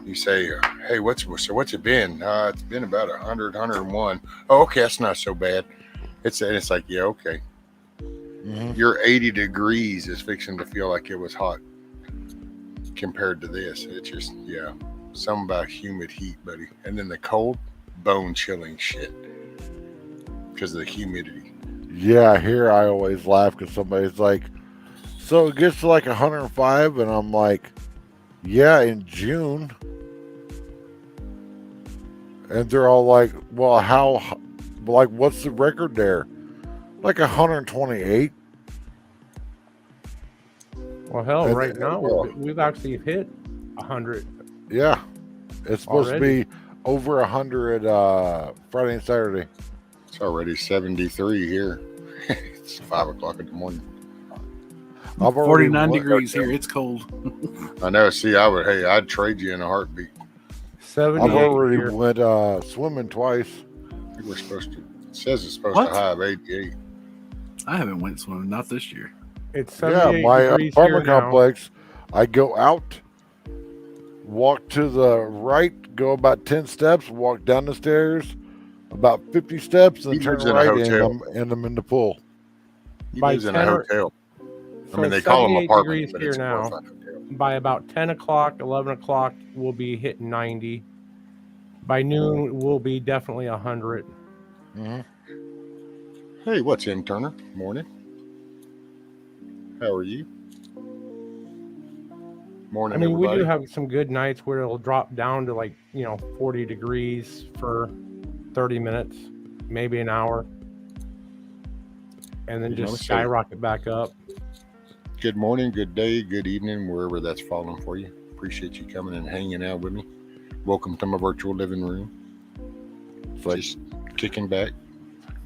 you say, "Hey, what's it been?" It's been about 100, 101. Oh, okay, that's not so bad. It's like, yeah, okay.
Mm-hmm.
Your 80 degrees is fixing to feel like it was hot compared to this. It's just, yeah, something about humid heat, buddy. And then the cold, bone chilling shit because of the humidity.
Yeah, here I always laugh because somebody's like, so it gets to like 105, and I'm like, yeah, in June. And they're all like, well, what's the record there? Like 128.
Well, hell,
And-
right now we've actually hit 100.
Yeah, it's supposed
Already?
to be over 100 Friday and Saturday.
It's already 73 here. It's 5 o'clock in the morning.
I've already
49
went-
degrees here. It's cold.
I know. See, I'd trade you in a heartbeat.
78
I've already
here.
went swimming twice.
I think we're supposed to. It says it's supposed
What?
to high of 88.
I haven't went swimming. Not this year.
It's
Yeah,
78
my
degrees
apartment
here now.
complex. I go out, walk to the right, go about 10 steps, walk down the stairs, about 50 steps, and
He
turn
lives in a
right,
hotel.
and I'm in the pool.
He
By
lives in a
10 or-
hotel.
So
I mean, they
it's
call them
78
apartments,
degrees
but
here
it's a
now.
glorified hotel.
By about 10 o'clock, 11 o'clock, we'll be hitting 90. By noon, we'll be definitely 100.
Mm-hmm.
Hey, what's in, Turner? Morning. How are you? Morning,
I mean, we
everybody.
do have some good nights where it'll drop down to 40 degrees for 30 minutes, maybe an hour, and then
You know,
just
so-
skyrocket back up.
Good morning, good day, good evening, wherever that's falling for you. Appreciate you coming and hanging out with me. Welcome to my virtual living room. Just kicking back.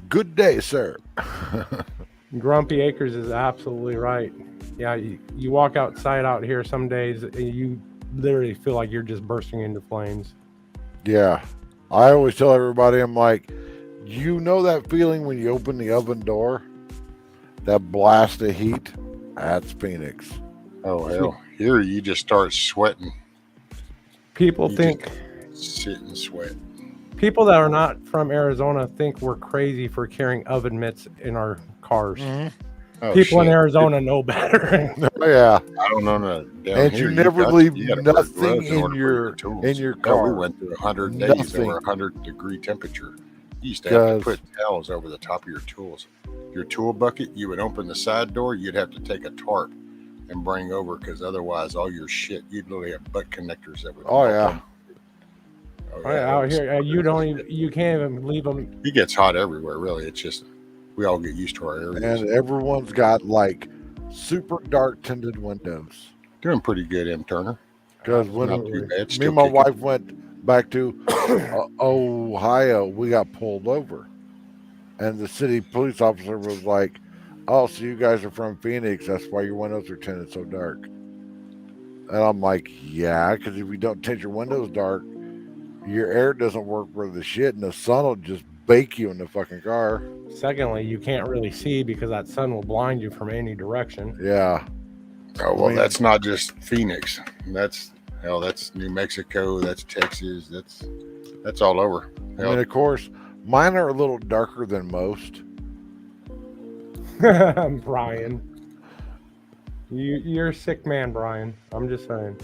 Good day, sir.
Grumpy Acres is absolutely right. Yeah, you walk outside out here some days, and you literally feel like you're just bursting into flames.
Yeah. I always tell everybody, I'm like, you know that feeling when you open the oven door? That blast of heat? That's Phoenix.
Oh, hell. Here you just start sweating.
People
You
think
Sit and sweat.
people that are not from Arizona think we're crazy for carrying oven mitts in our cars.
Oh,
People in
shit.
Arizona know better.
Oh, yeah.
I don't know. Down
And
here,
you never
got-
leave
you gotta wear
nothing
gloves
in
order for
your-
tools.
in your
No,
car.
we went through 100 days
Nothing.
over 100-degree temperature. You used to have to
Because-
put towels over the top of your tools. Your tool bucket, you would open the side door, you'd have to take a tarp and bring over because otherwise all your shit, you'd literally have butt connectors that would
Oh,
melt
yeah.
on. Oh,
Out here, you can't even leave them.
It gets hot everywhere, really. It's just we all get used to our areas.
And everyone's got like super dark tinted windows.
Doing pretty good, M. Turner.
Because when
Not too bad.
me
Still
and my
kicking.
wife went back to Ohio, we got pulled over. And the city police officer was like, oh, so you guys are from Phoenix. That's why your windows are tinted so dark. And I'm like, yeah, because if you don't tint your windows dark, your air doesn't work for the shit, and the sun will just bake you in the fucking car.
Secondly, you can't really see because that sun will blind you from any direction.
Yeah.
Oh, well,
I mean-
that's not just Phoenix. That's New Mexico. That's Texas. That's all over.
I mean, of course, mine are a little darker than most.
Brian. You're a sick man, Brian. I'm just saying.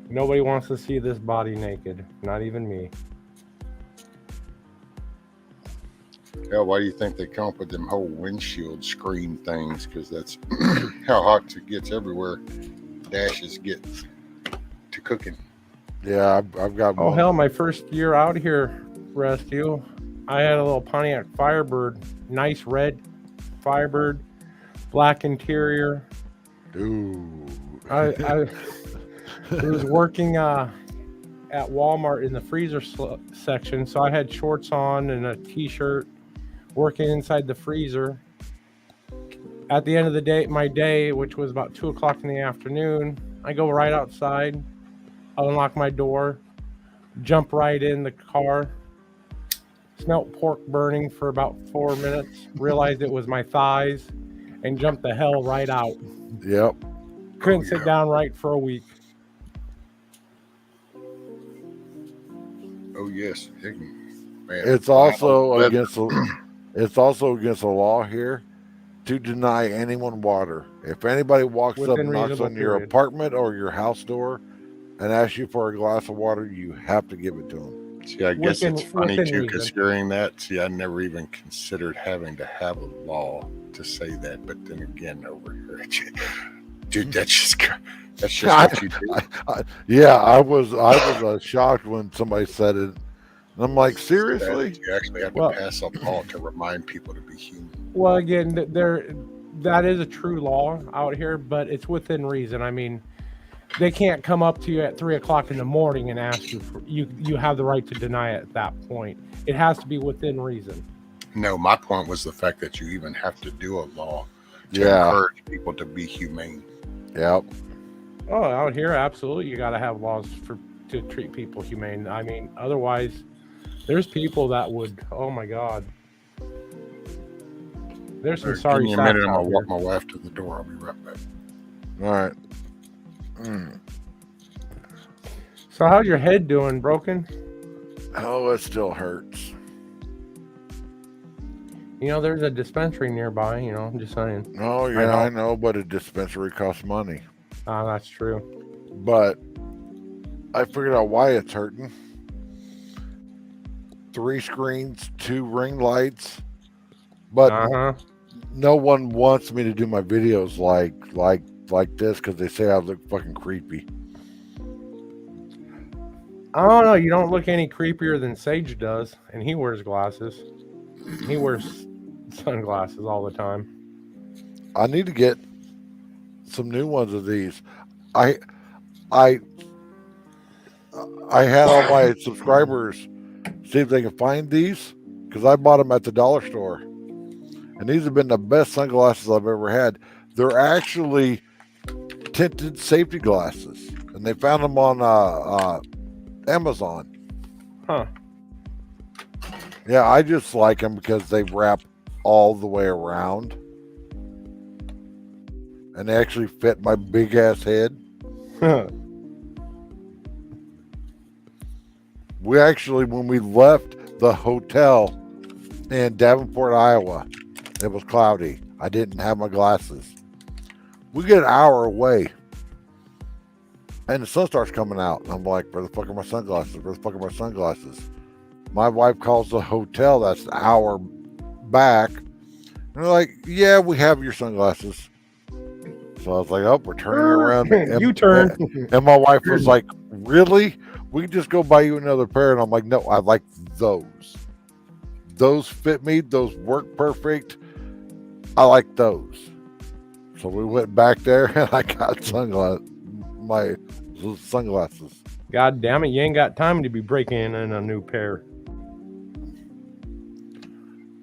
Nobody wants to see this body naked. Not even me.
Hell, why do you think they come up with them whole windshield screen things? Because that's how hot it gets everywhere. Dashes get to cooking.
Yeah, I've got
Oh
one.
hell, my first year out here, rescue, I had a little Pontiac Firebird, nice red Firebird, black interior.
Ooh.
I was working at Walmart in the freezer section, so I had shorts on and a t-shirt, working inside the freezer. At the end of the day, my day, which was about 2 o'clock in the afternoon, I go right outside, unlock my door, jump right in the car, smelt pork burning for about 4 minutes, realized it was my thighs, and jumped the hell right out.
Yep.
Couldn't sit down right for a week.
Oh yes, man,
It's also against the law here to deny anyone water. If anybody walks up
Within
and knocks
reasonable
on your
period.
apartment or your house door and asks you for a glass of water, you have to give it to them.
See, I guess
Within-
it's funny
within
too,
reason.
considering that. See, I never even considered having to have a law to say that. But then again, over here, dude, that's just what you do.
I was shocked when somebody said it. And I'm like, seriously?
You actually have to
Well-
pass a law to remind people to be human.
Well, again, that is a true law out here, but it's within reason. I mean, they can't come up to you at 3 o'clock in the morning and ask you for you. You have the right to deny it at that point. It has to be within reason.
No, my point was the fact that you even have to do a law to
Yeah.
encourage people to be humane.
Yep.
Oh, out here, absolutely, you got to have laws to treat people humane. I mean, otherwise, there's people that would. Oh my God. There's some sorry
Give me a minute,
sacks
and
out
I'll
here.
walk my wife to the door. I'll be right back.
All right.
So how's your head doing? Broken?
Oh, it still hurts.
You know, there's a dispensary nearby. You know, I'm just saying.
Oh, yeah, I know, but a dispensary costs money.
Ah, that's true.
But I figured out why it's hurting. 3 screens, 2 ring lights, but no one wants me to do my videos like this because they say I look fucking creepy.
I don't know. You don't look any creepier than Sage does, and he wears glasses. He wears sunglasses all the time.
I need to get some new ones of these. I had all my subscribers see if they can find these because I bought them at the dollar store, and these have been the best sunglasses I've ever had. They're actually tinted safety glasses, and they found them on Amazon.
Huh.
Yeah, I just like them because they wrap all the way around, and they actually fit my big ass head. We actually, when we left the hotel in Davenport, Iowa, it was cloudy. I didn't have my glasses. We get an hour away, and the sun starts coming out. And I'm like, where the fuck are my sunglasses? Where the fuck are my sunglasses? My wife calls the hotel that's an hour back, and they're like, yeah, we have your sunglasses. So I was like, oh, we're turning around. And,
You turn.
And my wife was like, really? We can just go buy you another pair. And I'm like, no, I like those. Those fit me. Those work perfect. I like those. So we went back there and I got my sunglasses.
God damn it, you ain't got time to be breaking in a new pair.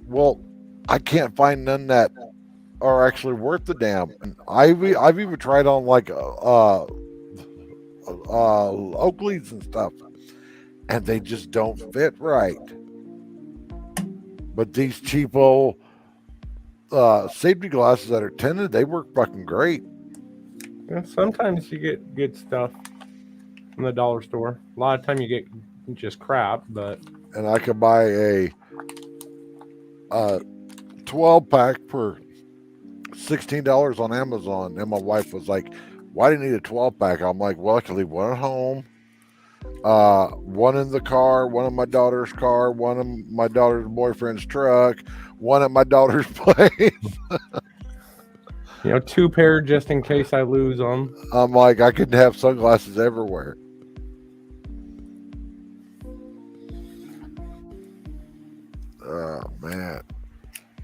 Well, I can't find none that are actually worth the damn. And I've even tried on like Oakleys and stuff, and they just don't fit right. But these cheapo safety glasses that are tinted, they work fucking great.
Yeah, sometimes you get good stuff from the dollar store. A lot of time you get just crap, but
And I could buy a 12 pack for $16 on Amazon. And my wife was like, why do you need a 12 pack? I'm like, well, I can leave one at home. One in the car, one in my daughter's car, one in my daughter's boyfriend's truck, one at my daughter's place.
You know, 2 pair just in case I lose them.
I'm like, I could have sunglasses everywhere. Oh, man.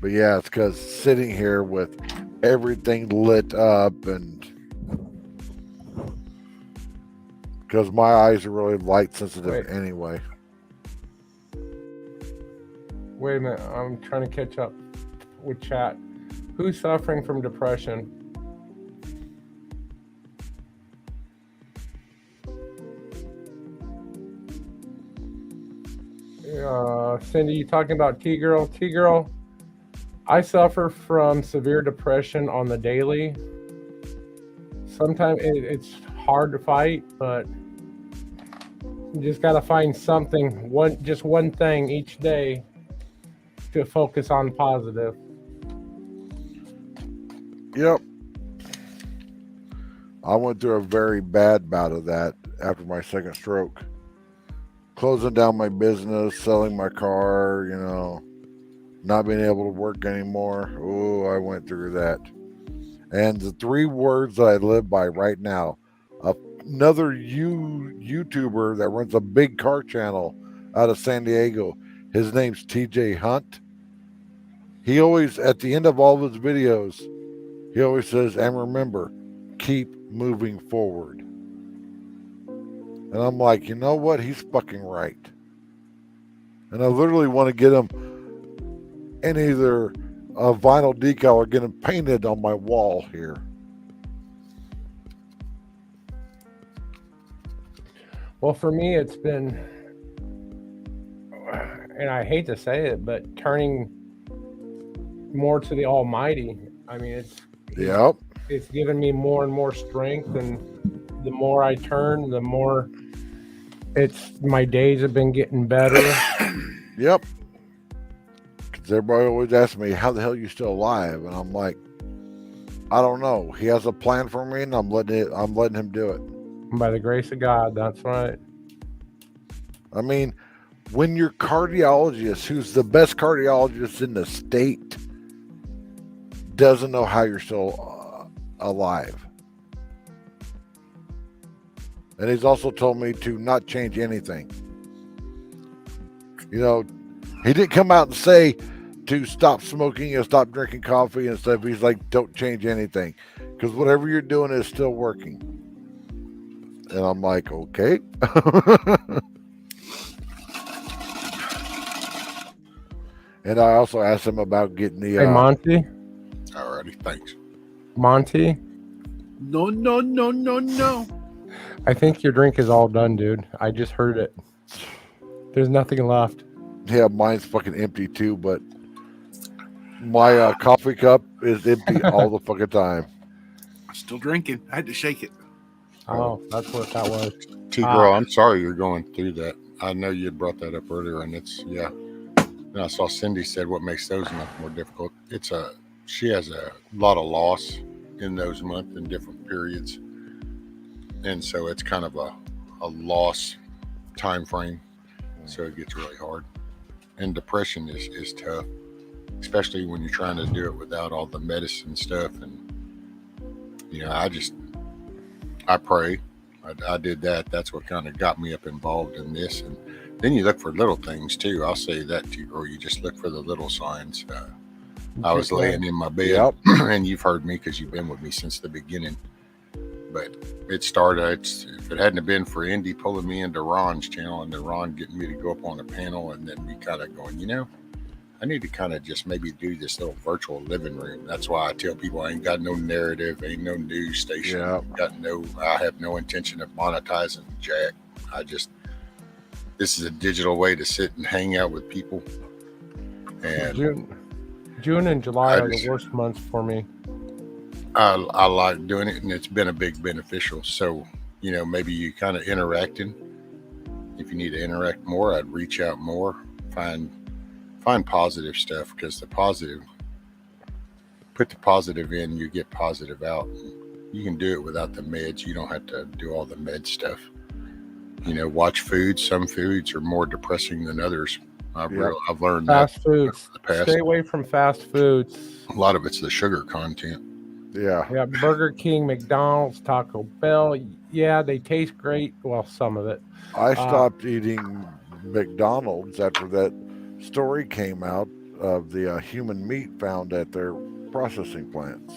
But yeah, it's because sitting here with everything lit up and because my eyes are really light sensitive anyway.
Wait a minute, I'm trying to catch up with chat. Who's suffering from depression? Cindy, you talking about T-Girl? T-Girl, I suffer from severe depression on the daily. Sometimes it's hard to fight, but you just got to find something, just one thing each day to focus on positive.
Yep. I went through a very bad bout of that after my second stroke. Closing down my business, selling my car, you know, not being able to work anymore. Oh, I went through that. And the 3 words that I live by right now, another YouTuber that runs a big car channel out of San Diego, his name's TJ Hunt. He always, at the end of all of his videos, he always says, and remember, keep moving forward. And I'm like, you know what? He's fucking right. And I literally want to get him in either a vinyl decal or get him painted on my wall here.
Well, for me, it's been, and I hate to say it, but turning more to the Almighty. I mean, it's given me more and more strength, and the more I turn, the more my days have been getting better.
Yep. Because everybody always asks me, how the hell are you still alive? And I'm like, I don't know. He has a plan for me, and I'm letting him do it.
By the grace of God, that's right.
I mean, when your cardiologist, who's the best cardiologist in the state, doesn't know how you're still alive. And he's also told me to not change anything. You know, he didn't come out and say to stop smoking and stop drinking coffee and stuff. He's like, don't change anything, because whatever you're doing is still working. And I'm like, okay. And I also asked him about getting the...
Hey, Monty?
Alrighty, thanks.
Monty?
No.
I think your drink is all done, dude. I just heard it. There's nothing left.
Yeah, mine's fucking empty too, but my coffee cup is empty all the fucking time.
I'm still drinking. I had to shake it.
Oh, that's what that was.
T-Girl, I'm sorry you're going through that. I know you brought that up earlier, and it's, yeah. And I saw Cindy said what makes those months more difficult. She has a lot of loss in those months in different periods. And so it's kind of a loss time frame. So it gets really hard. And depression is tough, especially when you're trying to do it without all the medicine stuff. And, you know, I pray. I did that. That's what kind of got me up involved in this. And then you look for little things too. I'll say that to you, or you just look for the little signs. I was laying in my bed, and you've heard me because you've been with me since the beginning. But it started, if it hadn't have been for Indy pulling me into Ron's channel and then Ron getting me to go up on a panel and then me kind of going, you know, I need to kind of just maybe do this little virtual living room. That's why I tell people I ain't got no narrative, ain't no news station, I have no intention of monetizing jack. This is a digital way to sit and hang out with people. And
June and July are the worst months for me.
I like doing it, and it's been a big beneficial. So, you know, maybe you kind of interacting. If you need to interact more, I'd reach out more, find positive stuff, because put the positive in, you get positive out. You can do it without the meds. You don't have to do all the med stuff. watch foods. Some foods are more depressing than others. I've learned
Fast
that
foods.
in the past.
Stay away from fast foods.
A lot of it's the sugar content.
Yeah.
Yeah, Burger King, McDonald's, Taco Bell. Yeah, they taste great. Well, some of it.
I stopped eating McDonald's after that story came out of the human meat found at their processing plants.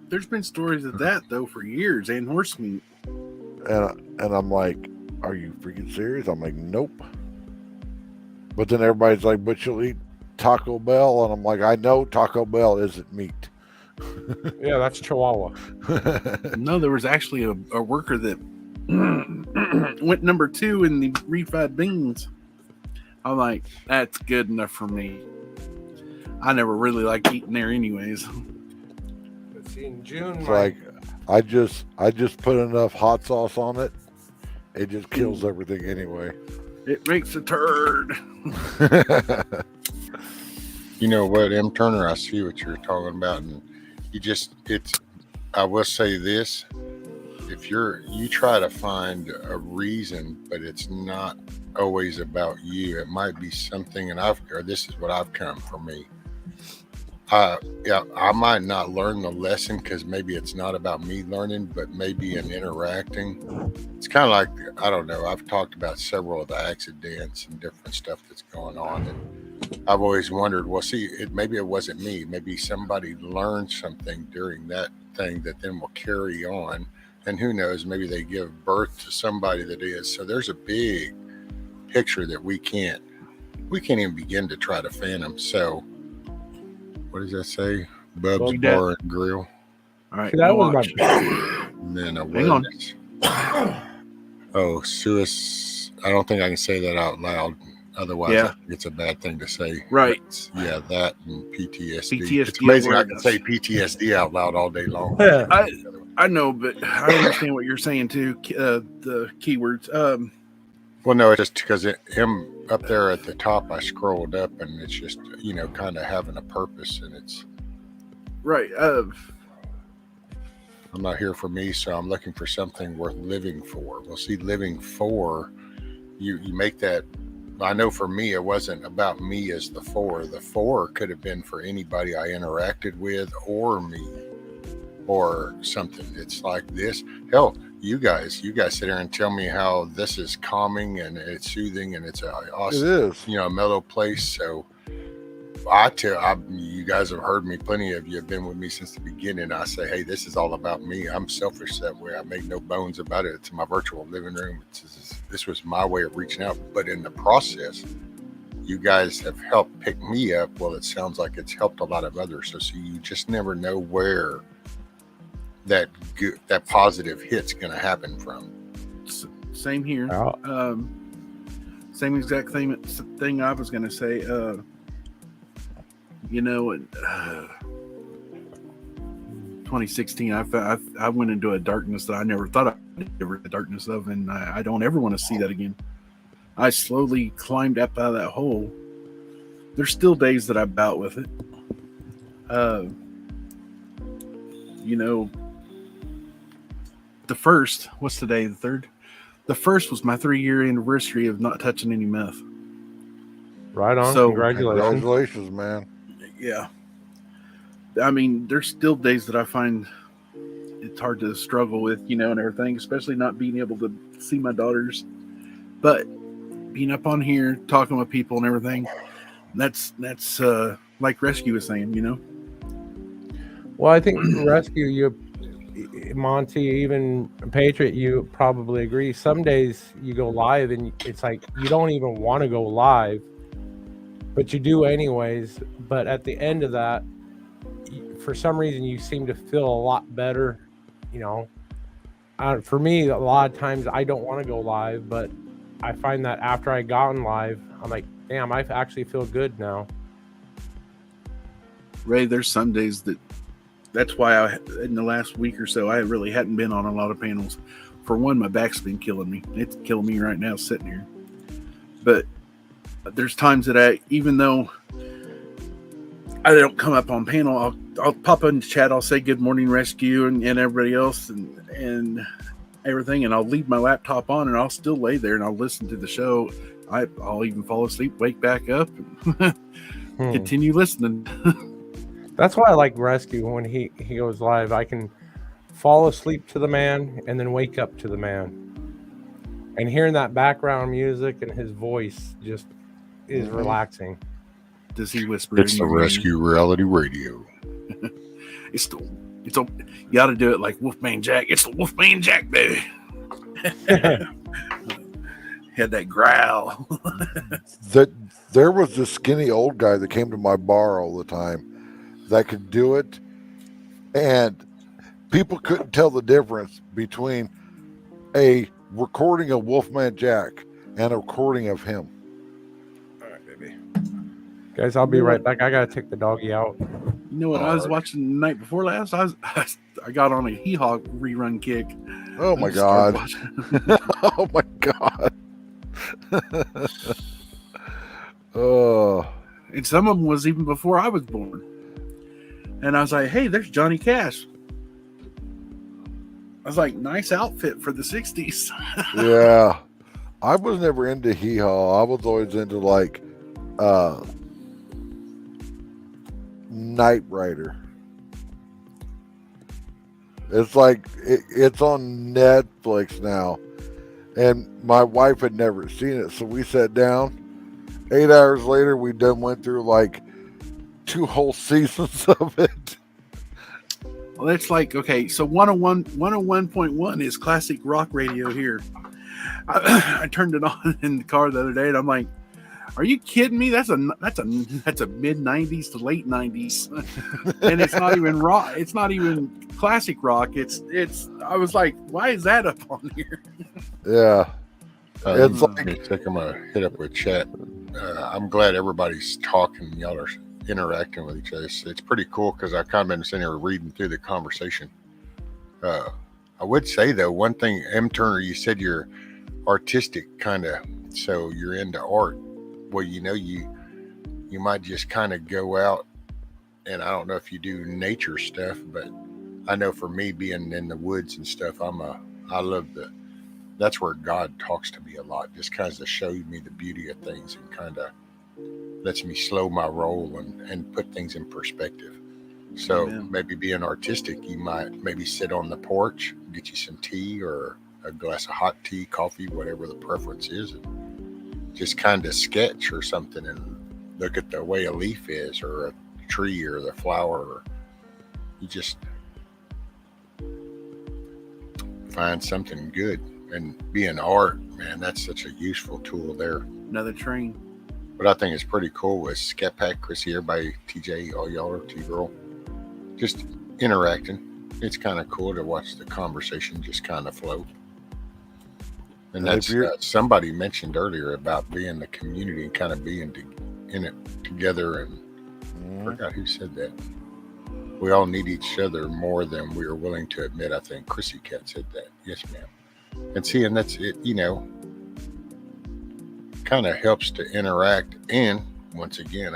There's been stories of that though for years, and horse meat.
And I'm like, are you freaking serious? I'm like, nope. But then everybody's like, but you'll eat Taco Bell, and I'm like, I know Taco Bell isn't meat.
Yeah, that's Chihuahua.
No, there was actually a worker that went number 2 in the refried beans. I'm like, that's good enough for me. I never really liked eating there anyways.
Let's see, in June,
It's like I just put enough hot sauce on it. It just kills everything anyway.
It makes a turd.
You know what, M. Turner, I see what you're talking about, and I will say this: if you try to find a reason, but it's not always about you. It might be something, or this is what I've come for me. I might not learn the lesson because maybe it's not about me learning, but maybe in interacting. It's kind of like, I don't know, I've talked about several of the accidents and different stuff that's going on, and I've always wondered, well, see, maybe it wasn't me. Maybe somebody learned something during that thing that then will carry on, and who knows, maybe they give birth to somebody that is. So there's a big picture that we can't even begin to try to fathom. So what does that say? Bub's Bar and Grill.
All right,
that was
watch.
And then awareness. Oh, I don't think I can say that out loud. Otherwise, I think it's a bad thing to say.
Right.
But, yeah, that and PTSD.
PTSD
It's amazing I
awareness.
can say PTSD out loud all day long.
I know, but I understand what you're saying too. The keywords.
Well, no, it's just because him up there at the top, I scrolled up and it's just, kind of having a purpose, and it's
right.
I'm not here for me, so I'm looking for something worth living for. Well, see, living for, you make that. I know for me, it wasn't about me as the for. The for could have been for anybody I interacted with or me or something. It's like this. Hell, you guys sit there and tell me how this is calming and it's soothing and it's awesome,
It is.
a mellow place. So you guys have heard me. Plenty of you have been with me since the beginning. I say, hey, this is all about me. I'm selfish that way. I make no bones about it. It's my virtual living room. This was my way of reaching out. But in the process, you guys have helped pick me up. Well, it sounds like it's helped a lot of others. So you just never know where that positive hit's going to happen from.
Same here. Same exact thing I was going to say. 2016, I went into a darkness that I never thought I'd ever the darkness of, and I don't ever want to see that again. I slowly climbed up out of that hole. There's still days that I bout with it. The first, what's today, the 3rd? The first was my 3-year anniversary of not touching any meth.
Right on.
So,
Congratulations, man.
Yeah. I mean, there's still days that I find it's hard to struggle with, and everything, especially not being able to see my daughters. But being up on here, talking with people and everything, that's like Rescue was saying,
Well, I think Rescue, Monty, even Patriot, you probably agree. Some days you go live and it's like you don't even want to go live, but you do anyways. But at the end of that, for some reason, you seem to feel a lot better. For me, a lot of times I don't want to go live, but I find that after I gotten live, I'm like, damn, I actually feel good now.
Ray, there's some days that's why in the last week or so, I really hadn't been on a lot of panels. For one, my back's been killing me. It's killing me right now sitting here. But there's times that even though I don't come up on panel, I'll pop in the chat. I'll say good morning, Rescue, and everybody else, and everything, and I'll leave my laptop on, and I'll still lay there and I'll listen to the show. I'll even fall asleep, wake back up, and continue listening.
That's why I like Rescue when he goes live. I can fall asleep to the man and then wake up to the man. And hearing that background music and his voice just is relaxing.
Does he whisper?
It's the Rescue Reality Radio.
You got to do it like Wolfman Jack. It's the Wolfman Jack, baby. Had that growl.
There was this skinny old guy that came to my bar all the time that could do it, and people couldn't tell the difference between a recording of Wolfman Jack and a recording of him.
All right, baby. Guys, I'll be right back. I gotta take the doggy out.
You know what I was watching the night before last? I got on a Hee Haw rerun kick.
Oh my god! Oh my god! Oh,
and some of them was even before I was born. And I was like, "Hey, there's Johnny Cash." I was like, "Nice outfit for the '60s."
Yeah, I was never into Hee Haw. I was always into like Knight Rider. It's like it's on Netflix now, and my wife had never seen it, so we sat down. 8 hours later, we done went through like 2 whole seasons of it.
Well, it's like, okay, so 101.1 is classic rock radio here. I turned it on in the car the other day, and I'm like, "Are you kidding me? That's a mid '90s to late '90s, and it's not even rock. It's not even classic rock. It's. I was like, why is that up on here?"
Yeah, it's
let me take a hit up with chat. I'm glad everybody's talking. Y'all are interacting with each other. It's pretty cool because I kind of been sitting here reading through the conversation. I would say though, one thing, M. Turner, you said you're artistic kind of, so you're into art. Well, you know, you might just kind of go out, and I don't know if you do nature stuff, but I know for me being in the woods and stuff, that's where God talks to me a lot, just kind of shows me the beauty of things and kind of lets me slow my roll and put things in perspective. So maybe being artistic, you might maybe sit on the porch, get you some tea or a glass of hot tea, coffee, whatever the preference is, and just kind of sketch or something and look at the way a leaf is or a tree or the flower. Or you just find something good. And being art, man, that's such a useful tool there.
Another train.
What I think is pretty cool was Scat Pack, Chrissy, everybody, TJ, all y'all are T-Roll, just interacting. It's kind of cool to watch the conversation just kind of flow. And that's somebody mentioned earlier about being the community and kind of being in it together. And I forgot who said that. We all need each other more than we are willing to admit. I think Chrissy Cat said that. Yes, ma'am. And see, and that's it, you know, kind of helps to interact. And once again,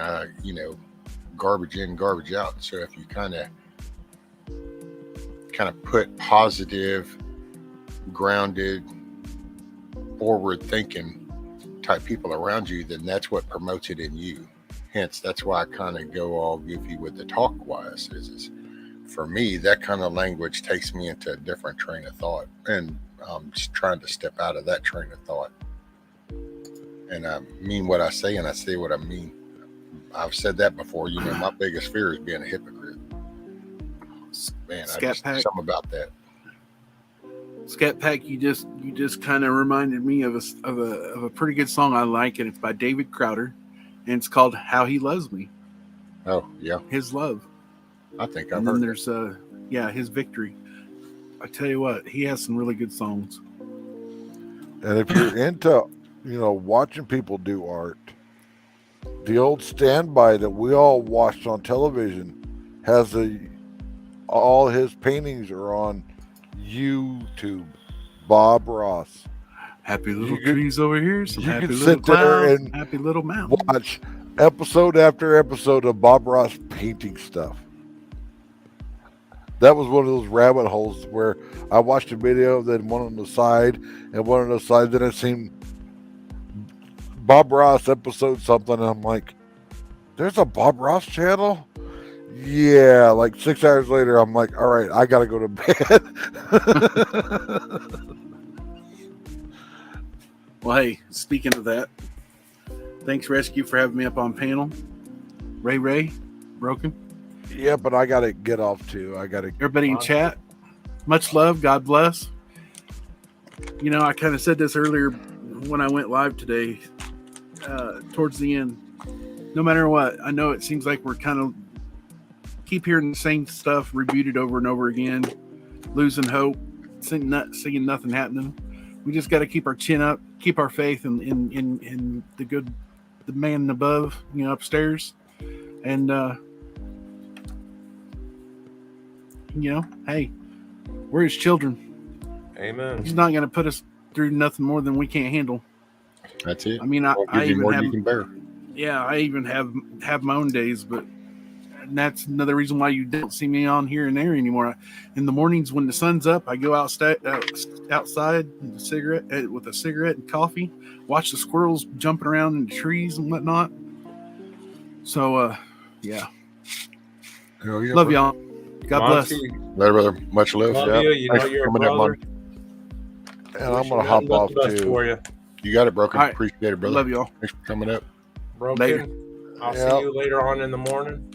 garbage in, garbage out. So if you kind of put positive, grounded, forward thinking type people around you, then that's what promotes it in you. Hence, that's why I kind of go all goofy with the talk wise. Is for me, that kind of language takes me into a different train of thought. And I'm just trying to step out of that train of thought. And I mean what I say, and I say what I mean. I've said that before. You know, my biggest fear is being a hypocrite. Man, something about that.
Scat Pack, you just kind of reminded me of a pretty good song I like, and it's by David Crowder, and it's called "How He Loves Me."
Oh yeah,
His love.
I think
I've heard. And then there's His Victory. I tell you what, he has some really good songs.
And if you're into, watching people do art, the old Standby that we all watched on television has all his paintings are on YouTube. Bob Ross.
Happy little trees over here. Some happy little
sit there
clouds,
and
happy little mountains.
Watch episode after episode of Bob Ross painting stuff. that was one of those rabbit holes where I watched a video, then one on the side, and one on the side. Then I seen Bob Ross episode something, and I'm like, "There's a Bob Ross channel." Yeah, like 6 hours later, I'm like, "All right, I gotta go to bed."
Well, hey, speaking of that, thanks Rescue for having me up on panel. Ray, Broken.
Yeah, but I gotta get off too. I gotta.
Everybody in chat, much love. God bless. You know, I kind of said this earlier when I went live today, towards the end. No matter what, I know it seems like we're kind of keep hearing the same stuff rebooted over and over again, losing hope, seeing nothing happening. We just got to keep our chin up, keep our faith in the man above, you know, upstairs, and you know, hey, we're his children.
Amen.
He's not going to put us through nothing more than we can't handle.
That's it.
I mean, I
Give you
even
more
have,
you can bear.
yeah, I even have my own days, but and that's another reason why you don't see me on here and there anymore. In the mornings when the sun's up, I go outside with a cigarette and coffee, watch the squirrels jumping around in the trees and whatnot. So, yeah.
Hell yeah,
Love
bro.
y'all. God bless.
Monty,
Later, brother. Much love.
love
Yeah.
you. You
Thanks
know
for
you're a
coming up,
brother.
Monty.
And I'm
Wishing
gonna
nothing
hop
but
off
the best
too.
for you.
You got it, Broken.
All right.
Appreciate it, brother.
Love y'all.
Thanks for coming up.
Broken.
Later.
I'll
Yep.
see you later on in the morning.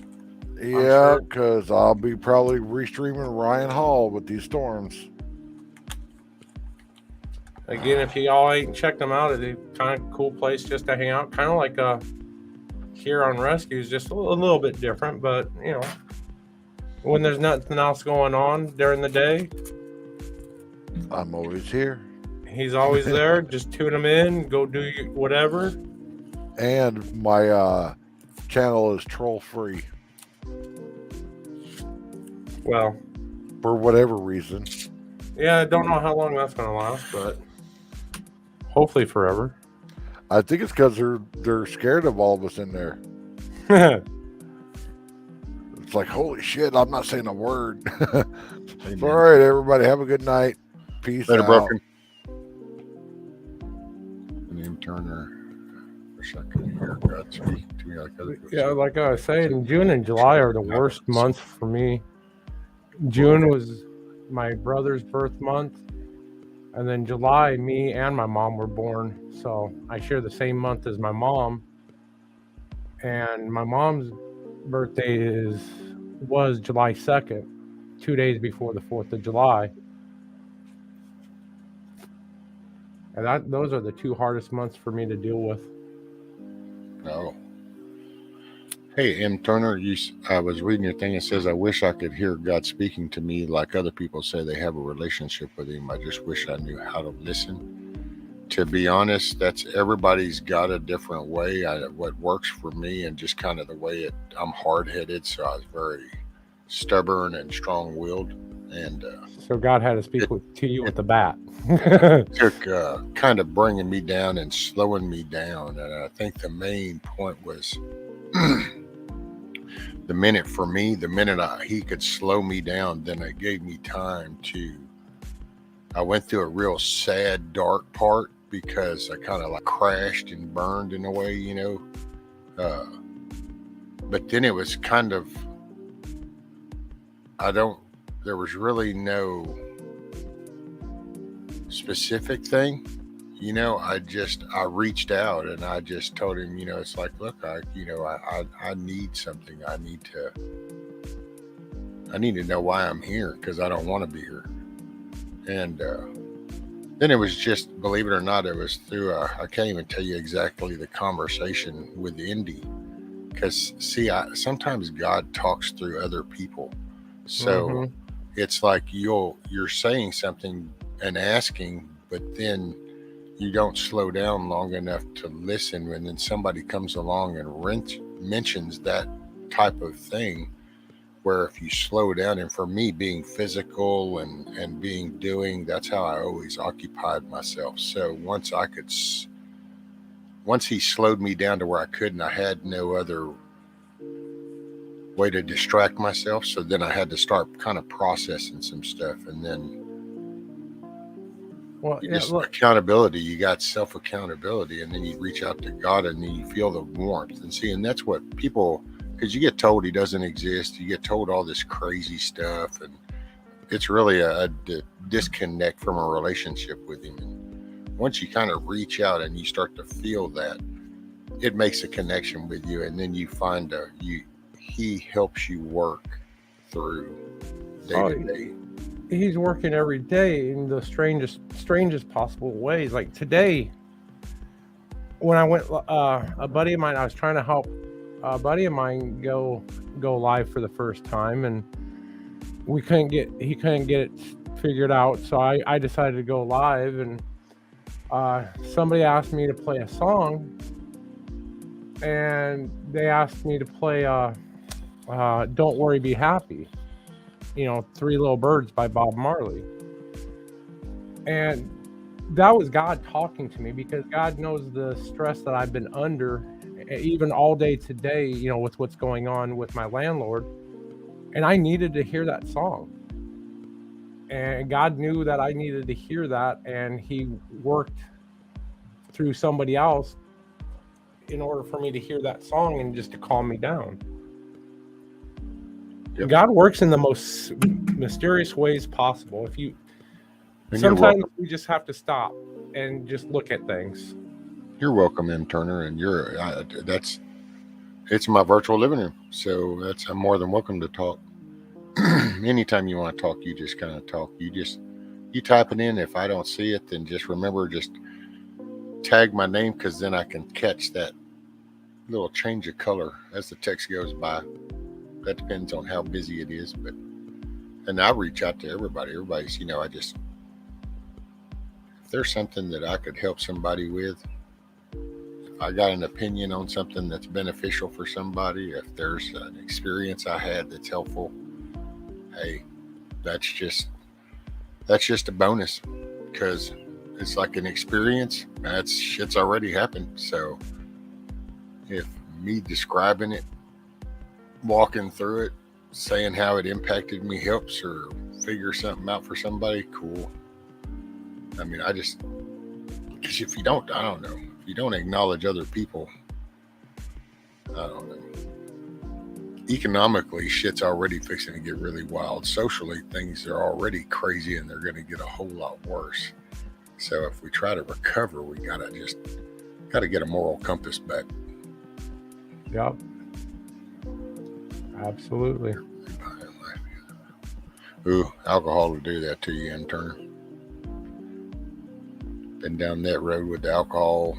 Yeah,
sure.
because I'll be probably restreaming Ryan Hall with these storms.
Again, if y'all ain't checked them out, it's a kind of cool place just to hang out. Kind of like here on Rescues, just a little bit different, but you know, when there's nothing else going on during the day,
I'm always here.
he's always there. Just tune him in, go do whatever.
And my channel is troll free
Well,
for whatever reason.
yeah, I don't know how long that's gonna last, but hopefully forever.
I think it's because they're scared of all of us in there. It's like, holy shit, I'm not saying a word.
Amen.
All right, everybody, have a good night. Peace
Later,
out.
Broken. Name Turner. Wish I could hear God speak to me like other people.
Yeah, like I was saying, June and July are the worst months for me. June was my brother's birth month, and then July, me and my mom were born. So I share the same month as my mom. And my mom's birthday was July 2nd, 2 days before the 4th of July. And those are the two hardest months for me to deal with.
Oh. Hey, M. Turner, I was reading your thing. It says, I wish I could hear God speaking to me like other people say they have a relationship with him. I just wish I knew how to listen. To be honest, everybody's got a different way. What works for me and just kind of the way I'm hard-headed, so I was very stubborn and strong-willed. And
So God had to speak to you with the bat.
took kind of bringing me down and slowing me down. And I think the main point was the minute he could slow me down, then it gave me time I went through a real sad, dark part because I kind of like crashed and burned in a way, you know. But then it was kind of, there was really no specific thing, you know. I reached out and I just told him, you know, it's like, look, I need something. I need to know why I'm here, because I don't want to be here. And then it was just, believe it or not, it was through I can't even tell you exactly the conversation with Indy, because see, sometimes God talks through other people. So it's like you're saying something and asking, but then you don't slow down long enough to listen, and then somebody comes along and mentions that type of thing, where if you slow down, and for me, being physical and doing, that's how I always occupied myself. So once he slowed me down to where I couldn't, I had no other way to distract myself. So then I had to start kind of processing some stuff, and then accountability. You got self accountability, and then you reach out to God, and then you feel the warmth. And see, and that's what people, because you get told He doesn't exist, you get told all this crazy stuff, and it's really a disconnect from a relationship with Him. And once you kind of reach out and you start to feel that, it makes a connection with you, and then you find He helps you work through day to day.
He's working every day in the strangest possible ways. Like today, when I went, a buddy of mine, I was trying to help a buddy of mine go live for the first time, and he couldn't get it figured out. So I decided to go live, and somebody asked me to play a song, and they asked me to play "Don't Worry, Be Happy." Three Little Birds by Bob Marley. And that was God talking to me, because God knows the stress that I've been under, even all day today, with what's going on with my landlord. And I needed to hear that song. And God knew that I needed to hear that, and He worked through somebody else in order for me to hear that song and just to calm me down. Yep. God works in the most mysterious ways possible. Sometimes we just have to stop and just look at things.
You're welcome, M. Turner, and it's my virtual living room, so I'm more than welcome to talk. Anytime you want to talk, you just kind of talk. You type it in. If I don't see it, then just remember, just tag my name, because then I can catch that little change of color as the text goes by. That depends on how busy it is, and I reach out to everybody. Everybody's, if there's something that I could help somebody with, if I got an opinion on something that's beneficial for somebody, if there's an experience I had that's helpful, hey, that's just a bonus, because it's like an experience. Shit's already happened. So if me describing it, walking through it, saying how it impacted me helps, or figure something out for somebody, cool. I mean, because if you don't, I don't know, if you don't acknowledge other people, I don't know. Economically, shit's already fixing to get really wild. Socially, things are already crazy, and they're going to get a whole lot worse. So if we try to recover, we gotta get a moral compass back.
Yep. Absolutely.
Ooh, alcohol will do that to you, M. Turner. Been down that road with the alcohol,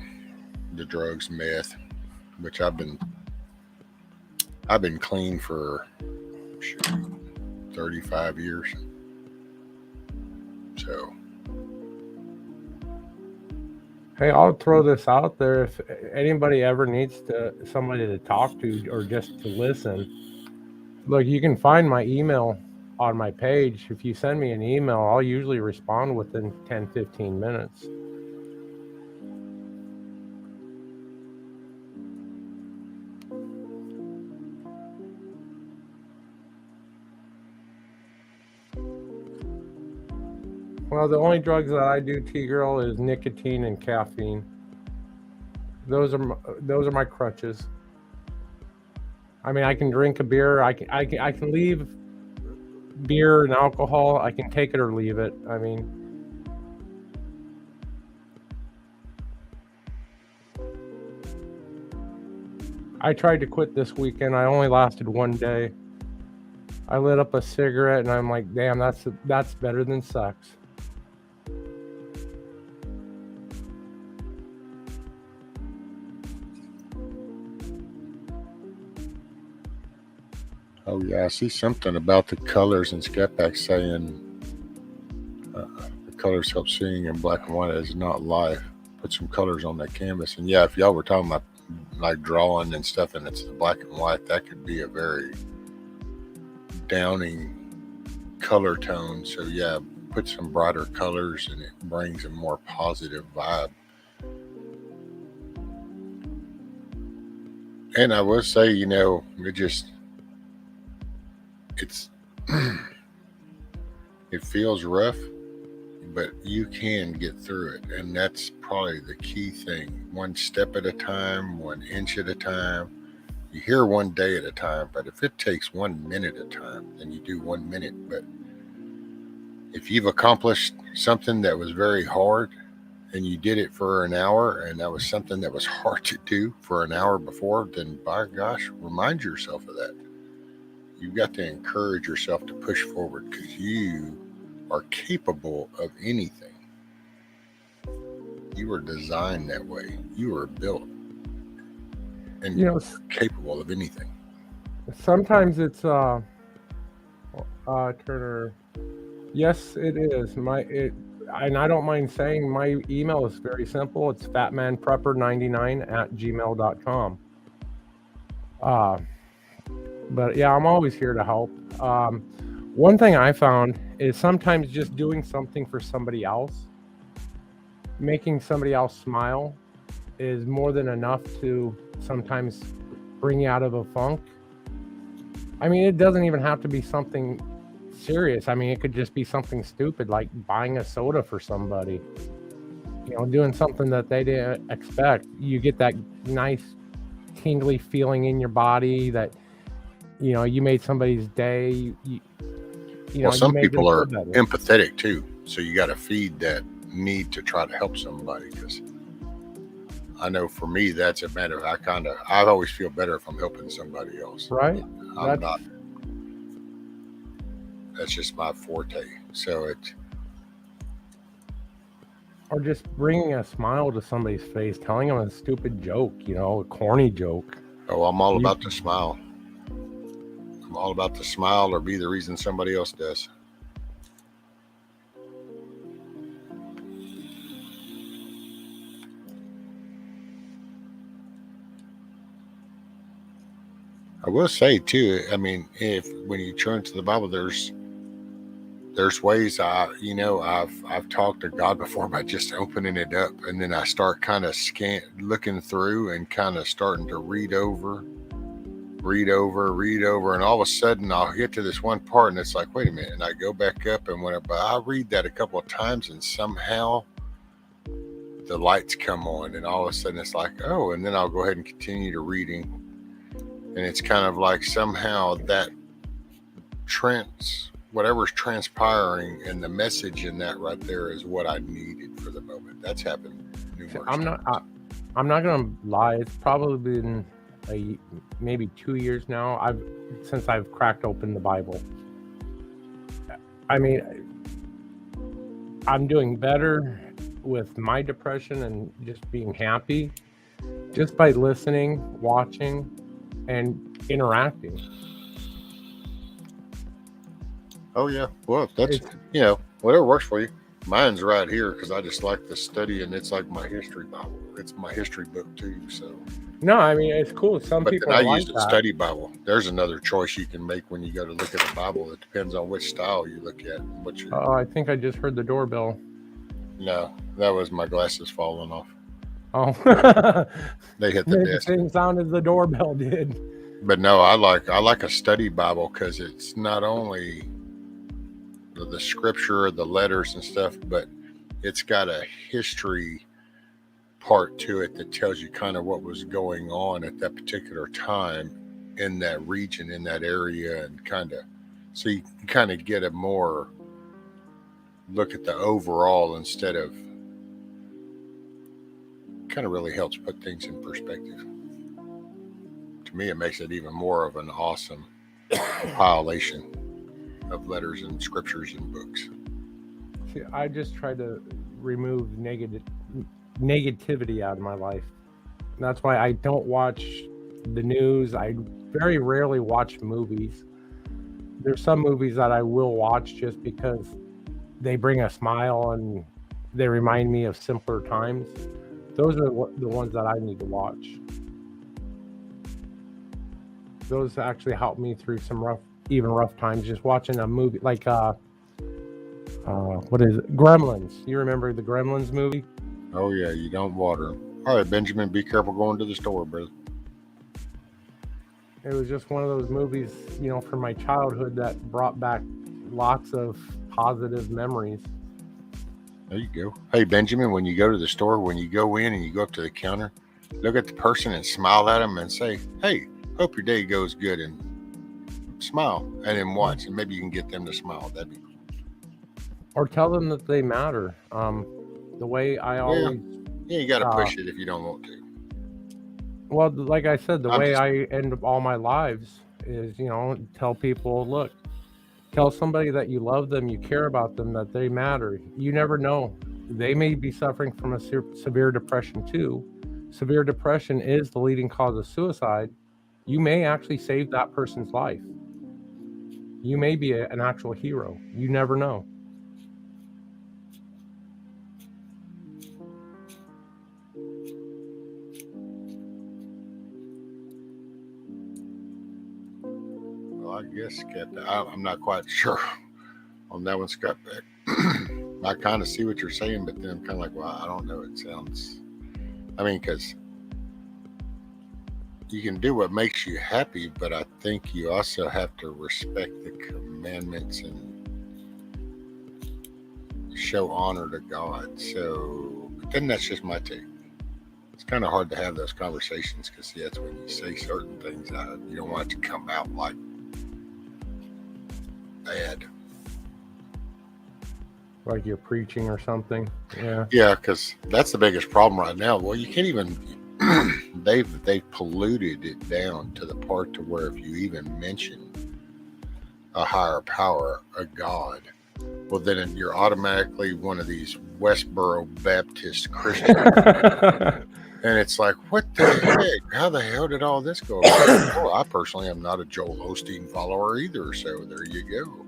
the drugs, meth, which I've been clean for 35 years. So,
hey, I'll throw this out there. If anybody ever needs somebody to talk to, or just to listen, look, you can find my email on my page. If you send me an email, I'll usually respond within 10-15 minutes. Well, the only drugs that I do, T-Girl, is nicotine and caffeine. Those are my crutches. I mean, I can drink a beer. I can leave beer and alcohol. I can take it or leave it. I mean, I tried to quit this weekend. I only lasted one day. I lit up a cigarette, and I'm like, damn, that's better than sex.
oh yeah, I see something about the colors in Scatback saying the colors help seeing in black and white is not life. Put some colors on that canvas. And yeah, if y'all were talking about like drawing and stuff, and it's the black and white, that could be a very downing color tone. So yeah, put some brighter colors, and it brings a more positive vibe. And I will say, it's it feels rough, but you can get through it. And that's probably the key thing. One step at a time, 1 inch at a time. You hear 1 day at a time, but if it takes 1 minute at a time, then you do 1 minute. But if you've accomplished something that was very hard and you did it for an hour, and that was something that was hard to do for an hour before, then by gosh, remind yourself of that. You've got to encourage yourself to push forward, because you are capable of anything. You were designed that way. You were built and capable of anything.
Sometimes it's Turner. Yes, it is. And I don't mind saying my email is very simple. It's fatmanprepper99@gmail.com. But yeah, I'm always here to help. One thing I found is sometimes just doing something for somebody else, making somebody else smile, is more than enough to sometimes bring you out of a funk. I mean, it doesn't even have to be something serious. I mean, it could just be something stupid, like buying a soda for somebody, doing something that they didn't expect. You get that nice tingly feeling in your body that you made somebody's day.
Well, some people are empathetic too, so you got to feed that need to try to help somebody. Because I know for me, that's a matter of I always feel better if I'm helping somebody else.
Right.
I'm not. That's just my forte. So
or just bringing a smile to somebody's face, telling them a stupid joke, a corny joke.
Oh, I'm all about the smile. I'm all about the smile, or be the reason somebody else does. I will say too, I mean, when you turn to the Bible, there's ways I've talked to God before by just opening it up, and then I start kind of looking through and kind of starting to read over, and all of a sudden I'll get to this one part and it's like, wait a minute, and I go back up, and but I read that a couple of times and somehow the lights come on, and all of a sudden it's like, oh, and then I'll go ahead and continue to reading. And it's kind of like somehow that whatever's transpiring and the message in that right there is what I needed for the moment. That's happened numerous times.
I'm not gonna lie. It's probably been maybe 2 years now. Since I've cracked open the Bible. I mean, I'm doing better with my depression and just being happy, just by listening, watching, and interacting.
Oh yeah, well, that's whatever works for you. Mine's right here because I just like the study, and it's like my history Bible. It's my history book too. So
no, I mean, it's cool. But people
I
like
use the study Bible. There's another choice you can make when you go to look at the Bible. It depends on which style you look at.
I think I just heard the doorbell.
No, that was my glasses falling off.
Oh,
they hit the desk.
Same sound as the doorbell did.
But no, I like a study Bible because it's not only the scripture, the letters and stuff, but it's got a history part to it that tells you kind of what was going on at that particular time in that region, in that area, and so you can kind of get a more look at the overall instead of. Kind of really helps put things in perspective. To me, it makes it even more of an awesome compilation of letters and scriptures and books.
See, I just try to remove negativity out of my life. And that's why I don't watch the news. I very rarely watch movies. There's some movies that I will watch just because they bring a smile and they remind me of simpler times. Those are the ones that I need to watch. Those actually help me through some rough times. Just watching a movie like what is it? Gremlins. You remember the Gremlins movie?
Oh yeah, you don't water them. All right, Benjamin, be careful going to the store, brother.
It was just one of those movies, you know, from my childhood that brought back lots of positive memories.
There you go. Hey, Benjamin, when you go to the store, when you go in and you go up to the counter, look at the person and smile at them and say, hey, hope your day goes good, and smile, and then watch, and maybe you can get them to smile. That'd be cool.
Or tell them that they matter. The way I always...
Yeah, you got to push it if you don't want to.
Well, like I said, the way I end up all my lives is, you know, tell people, look, tell somebody that you love them, you care about them, that they matter. You never know. They may be suffering from a severe depression too. Severe depression is the leading cause of suicide. You may actually save that person's life. You may be an actual hero. You never know.
Well, I guess, Captain, I'm not quite sure on that one, Scott Beck. I kind of see what you're saying, but then I'm kind of like, well, I don't know. It sounds, I mean, because you can do what makes you happy, but I think you also have to respect the commandments and show honor to God. So, but then that's just my take. It's kind of hard to have those conversations because that's when you say certain things, you don't want it to come out like bad.
Like you're preaching or something. Yeah.
Yeah, because that's the biggest problem right now. Well, you can't even. they've polluted it down to the part to where if you even mention a higher power, a God, well, then you're automatically one of these Westboro Baptist Christians. And it's like, what the heck? How the hell did all this go about? Well, I personally am not a Joel Osteen follower either, so there you go.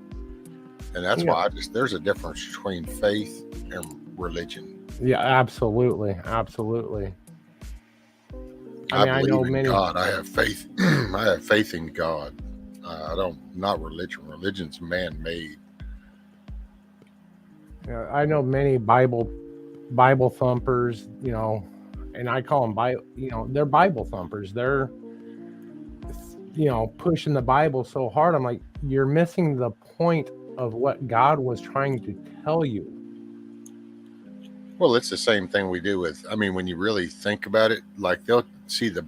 And that's why there's a difference between faith and religion.
Yeah, absolutely. Absolutely.
I believe in God. I have faith. I have faith in God. I don't, not religion. Religion's man-made.
Yeah, I know many Bible thumpers, you know, and I call them they're Bible thumpers. They're, you know, pushing the Bible so hard. I'm like, you're missing the point of what God was trying to tell you.
Well, it's the same thing we do with, I mean, when you really think about it, like they'll see the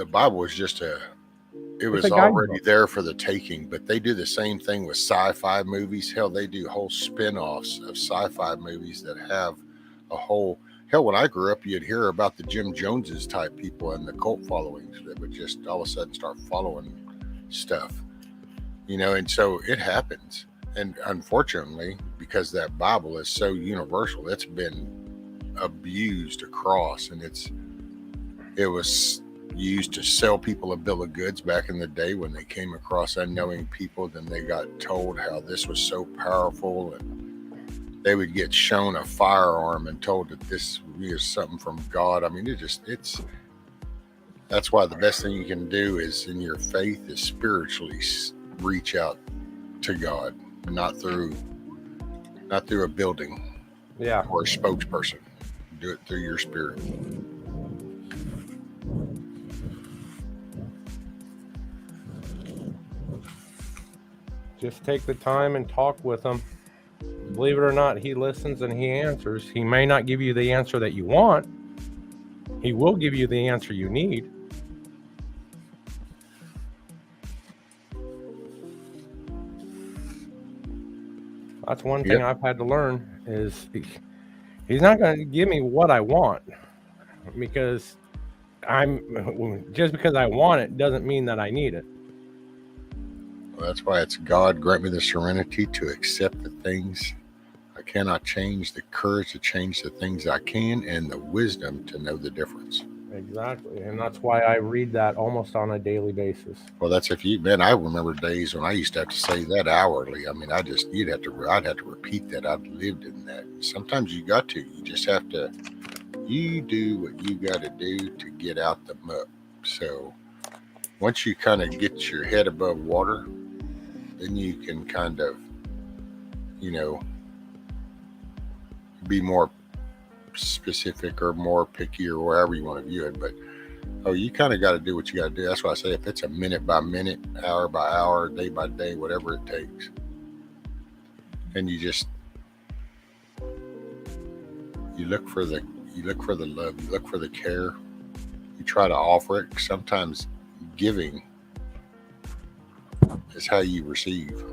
Bible was just it was already there for the taking, but they do the same thing with sci-fi movies. Hell, they do whole spin-offs of sci-fi movies that have a whole, hell, when I grew up, you'd hear about the Jim Joneses type people and the cult followings that would just all of a sudden start following stuff, you know, and so it happens. And unfortunately, because that Bible is so universal, it's been abused across, and it was used to sell people a bill of goods back in the day when they came across unknowing people. Then they got told how this was so powerful, and they would get shown a firearm and told that this is something from God. I mean, that's why the best thing you can do is in your faith is spiritually reach out to God, not through a building, or a spokesperson. Do it through your spirit.
Just take the time and talk with him. Believe it or not, he listens and he answers. He may not give you the answer that you want. He will give you the answer you need. That's one thing I've had to learn is he's not going to give me what I want, because just because I want it doesn't mean that I need it.
Well, that's why it's God grant me the serenity to accept the things I cannot change, the courage to change the things I can, and the wisdom to know the difference.
Exactly. And that's why I read that almost on a daily basis.
Well, that's I remember days when I used to have to say that hourly. I mean, I'd have to repeat that. I've lived in that. Sometimes you just have to, you do what you got to do to get out the muck. So once you kind of get your head above water, then you can kind of, be more specific or more picky or wherever you want to view it. But Oh, you kind of got to do what you got to do. That's why I say if it's a minute by minute, hour by hour, day by day, whatever it takes, and you look for the love, you look for the care, you try to offer it. Sometimes giving is how you receive.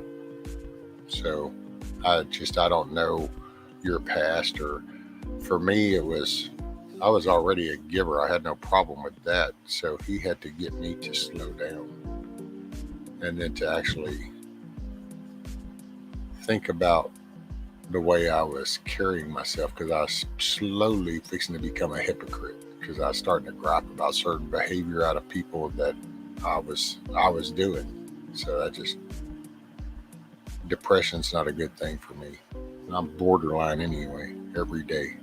So I don't know your past, or for me I was already a giver. I had no problem with that. So he had to get me to slow down and then to actually think about the way I was carrying myself, because I was slowly fixing to become a hypocrite, because I was starting to gripe about certain behavior out of people that I was doing. So depression's not a good thing for me. I'm borderline anyway, every day.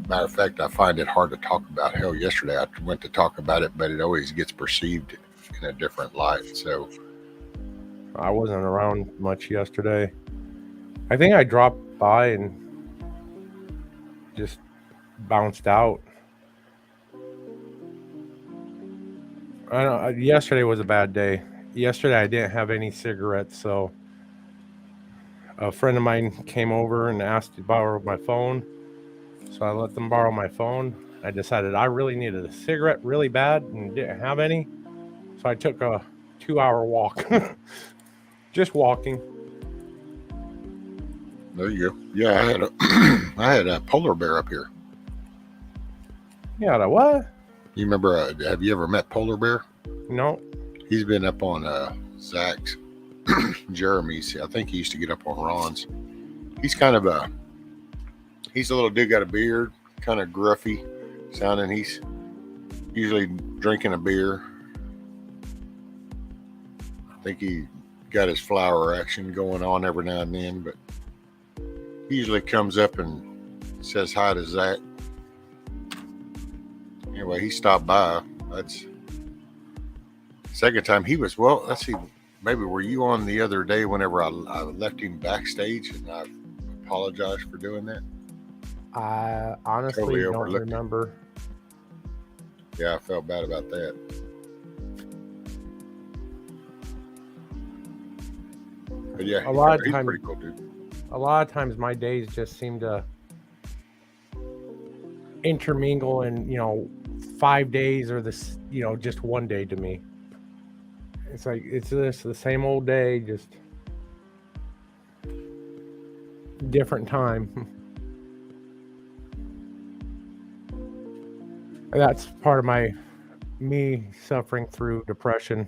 Matter of fact, I find it hard to talk about. Hell, yesterday I went to talk about it, but it always gets perceived in a different light. So
I wasn't around much yesterday. I think I dropped by and just bounced out. I don't know, yesterday was a bad day. Yesterday I didn't have any cigarettes, so a friend of mine came over and asked to borrow my phone. So I let them borrow my phone. I decided I really needed a cigarette really bad and didn't have any. So I took a 2-hour walk. Just walking.
there you go. Yeah, I had a polar bear up here.
Yeah, the what?
You remember? Have you ever met Polar Bear?
No.
He's been up on Zach's, Jeremy's. I think he used to get up on Ron's. He's he's a little dude, got a beard, kind of gruffy sounding. He's usually drinking a beer. I think he got his flower action going on every now and then, but he usually comes up and says hi to Zach. Anyway, he stopped by. That's second time he was. Well, let's see. Maybe were you on the other day whenever I left him backstage, and I apologize for doing that?
I honestly
Totally
don't
overlooked it.
remember.
Yeah, I felt bad about that. But yeah,
A lot of
he's
times-
pretty cool dude.
A lot of times my days just seem to intermingle in, 5 days or this, just one day to me. It's like it's just the same old day, just different time. And that's part of me suffering through depression.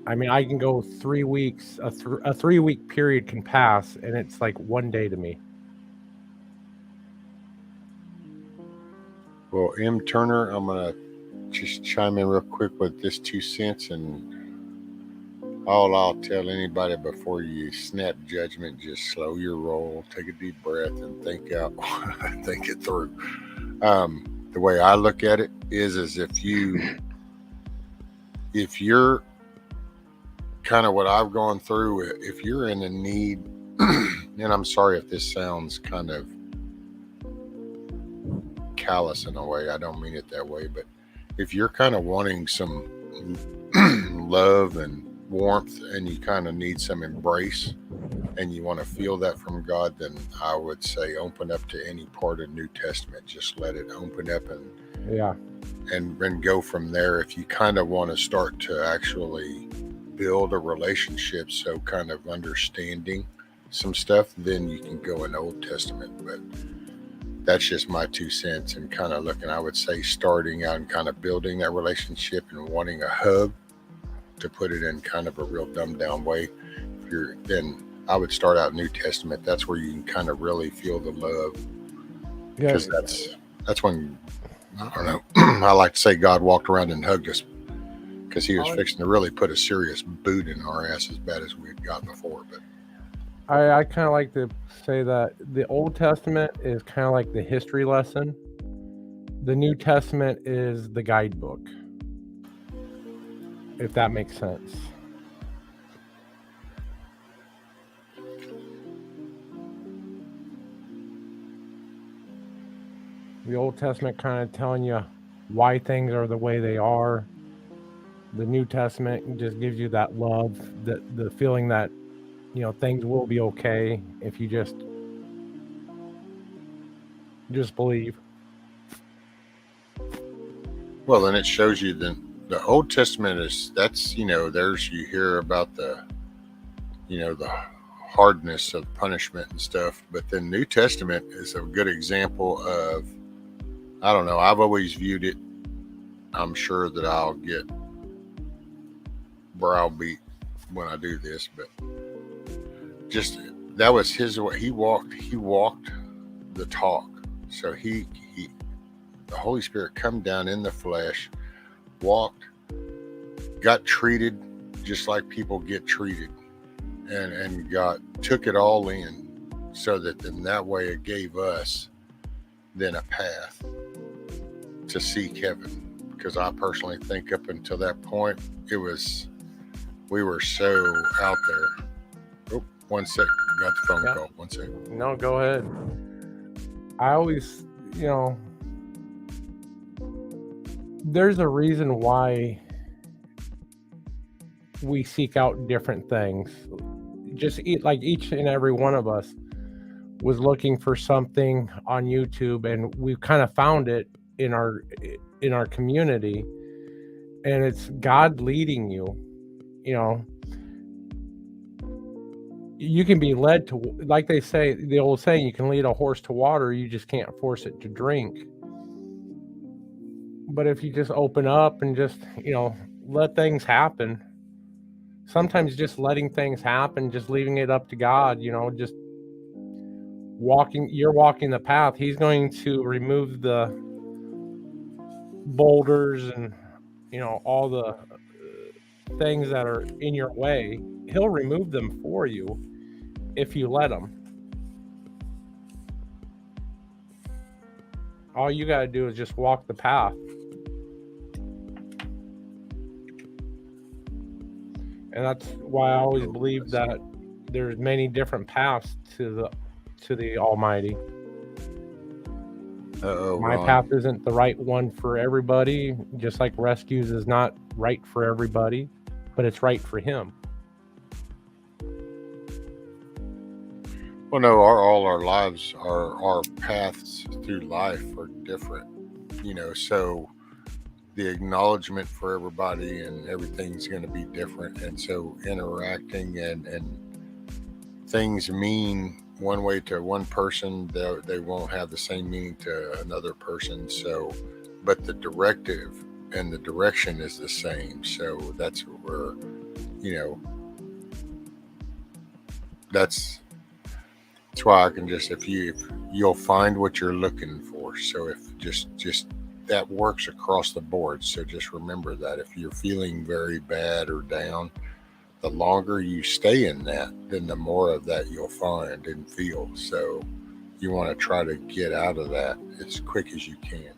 I mean, I can go 3 weeks, a 3-week period can pass, and it's like one day to me.
Well, M. Turner, I'm gonna just chime in real quick with this 2 cents, and all I'll tell anybody before you snap judgment, just slow your roll, take a deep breath, and think it through. The way I look at it is if you're kind of what I've gone through, if you're in a need, and I'm sorry if this sounds kind of callous in a way, I don't mean it that way, but if you're kind of wanting some love and warmth and you kind of need some embrace and you want to feel that from God, then I would say open up to any part of New Testament. Just let it open up and go from there. If you kind of want to start to actually build a relationship, so kind of understanding some stuff, then you can go in Old Testament. But that's just my 2 cents, and kind of looking, I would say starting out and kind of building that relationship and wanting a hug, to put it in kind of a real dumbed down way. Then I would start out New Testament. That's where you can kind of really feel the love, because that's when, I don't know, I like to say God walked around and hugged us, because he was fixing to really put a serious boot in our ass, as bad as we had got before. But
I kind of like to say that the Old Testament is kind of like the history lesson. The New Testament is the guidebook, if that makes sense. The Old Testament kind of telling you why things are the way they are. The New Testament just gives you that love, the feeling that, you know, things will be okay if you just believe.
Well, then it shows you the Old Testament is, that's, you know, there's, you hear about the, you know, the hardness of punishment and stuff, but the New Testament is a good example of, I don't know, I've always viewed it, I'm sure that I'll get browbeat when I do this, but just, that was his way. He walked the talk. So he the Holy Spirit come down in the flesh, walked, got treated just like people get treated, and took it all in, so that then that way it gave us then a path to seek heaven. Because I personally think up until that point, we were so out there. Oh, 1 second, got the phone call. 1 second.
No, go ahead. I always, you know, there's a reason why we seek out different things. Just like each and every one of us was looking for something on YouTube, and we kind of found it in our community, and it's God leading you. You know, you can be led to, like they say, the old saying, you can lead a horse to water, you just can't force it to drink. But if you just open up and just, you know, let things happen, sometimes just letting things happen, just leaving it up to God, you know, just you're walking the path. He's going to remove the boulders and, you know, all the things that are in your way. He'll remove them for you if you let him. All you got to do is just walk the path. And that's why I always believe that there's many different paths to the Almighty. My path isn't the right one for everybody, just like rescues is not right for everybody, but it's right for him.
Well, no, all our lives, our paths through life are different, you know, so the acknowledgement for everybody and everything's going to be different. And so interacting and things mean one way to one person, they won't have the same meaning to another person. So, but the directive and the direction is the same. So that's where, you know, that's why I can just, if you'll find what you're looking for. So if just that works across the board. So just remember that if you're feeling very bad or down, the longer you stay in that, then the more of that you'll find and feel. So you want to try to get out of that as quick as you can.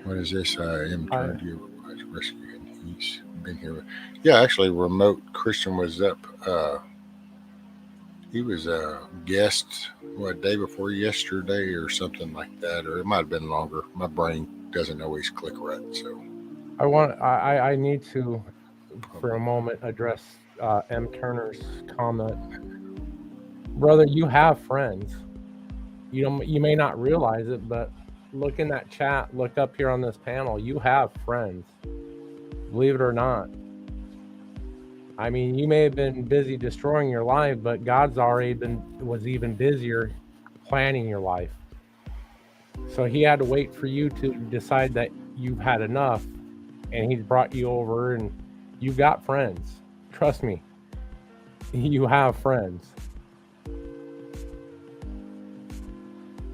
What is this? I am trying to rescue, and he's been here. Yeah, actually, Remote Christian was up. He was a guest, day before yesterday or something like that, or it might have been longer. My brain doesn't always click right, so.
I need to, for a moment, address M. Turner's comment. Brother, you have friends. You may not realize it, but look in that chat, look up here on this panel. You have friends, believe it or not. I mean, you may have been busy destroying your life, but God's already was even busier planning your life. So he had to wait for you to decide that you've had enough, and he's brought you over, and you've got friends. Trust me, you have friends.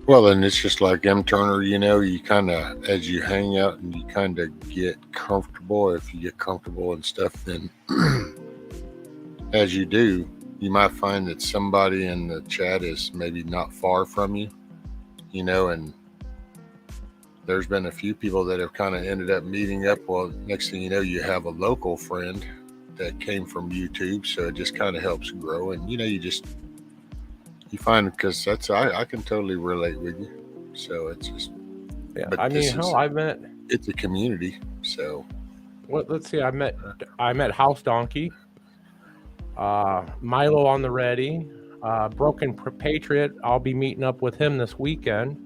Well, and it's just like M. Turner, you know, you kind of, as you hang out and you kind of get comfortable, if you get comfortable and stuff, then as you do, you might find that somebody in the chat is maybe not far from you, you know, and there's been a few people that have kind of ended up meeting up. Well, next thing you know, you have a local friend that came from YouTube, so it just kind of helps grow. And, you know, You find, because that's I can totally relate with you. So it's just,
Yeah,
but
I mean,
this is
hell, I met.
it's a community. So
What? Let's see. I met House Donkey, Milo on the Ready, Broken Patriot. I'll be meeting up with him this weekend.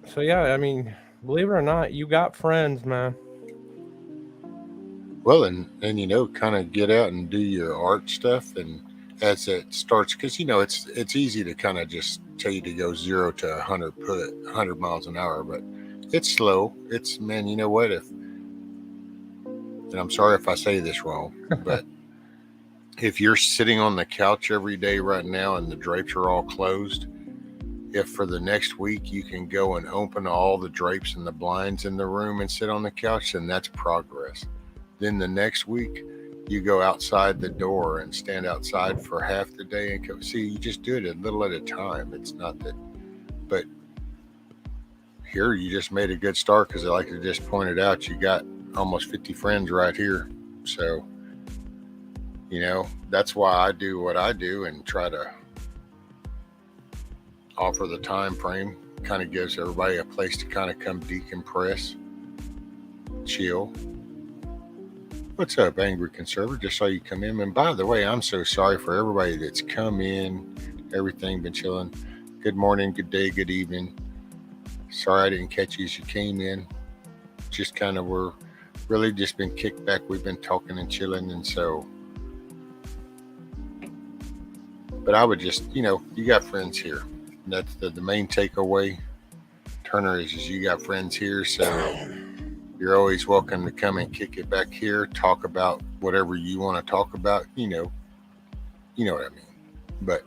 So yeah, I mean, believe it or not, you got friends, man.
well, and you know, kind of get out and do your art stuff, and as it starts, because you know it's easy to kind of just tell you to go 0 to 100, put 100 miles an hour, but it's slow. It's, man, you know what? And I'm sorry if I say this wrong, but if you're sitting on the couch every day right now and the drapes are all closed, if for the next week you can go and open all the drapes and the blinds in the room and sit on the couch, then that's progress. Then the next week you go outside the door and stand outside for half the day and go. See, you just do it a little at a time. It's not that, but here you just made a good start, because like I just pointed out, you got almost 50 friends right here. So, you know, that's why I do what I do and try to offer the time frame. Kind of gives everybody a place to kind of come decompress, chill. What's up, Angry Conservative? Just saw you come in. And by the way, I'm so sorry for everybody that's come in, everything, been chilling. Good morning, good day, good evening. Sorry I didn't catch you as you came in. Just kind of were really just been kicked back. We've been talking and chilling, and so, but I would just, you know, you got friends here. That's the main takeaway, Turner, is you got friends here, so you're always welcome to come and kick it back here, talk about whatever you want to talk about, you know what I mean. But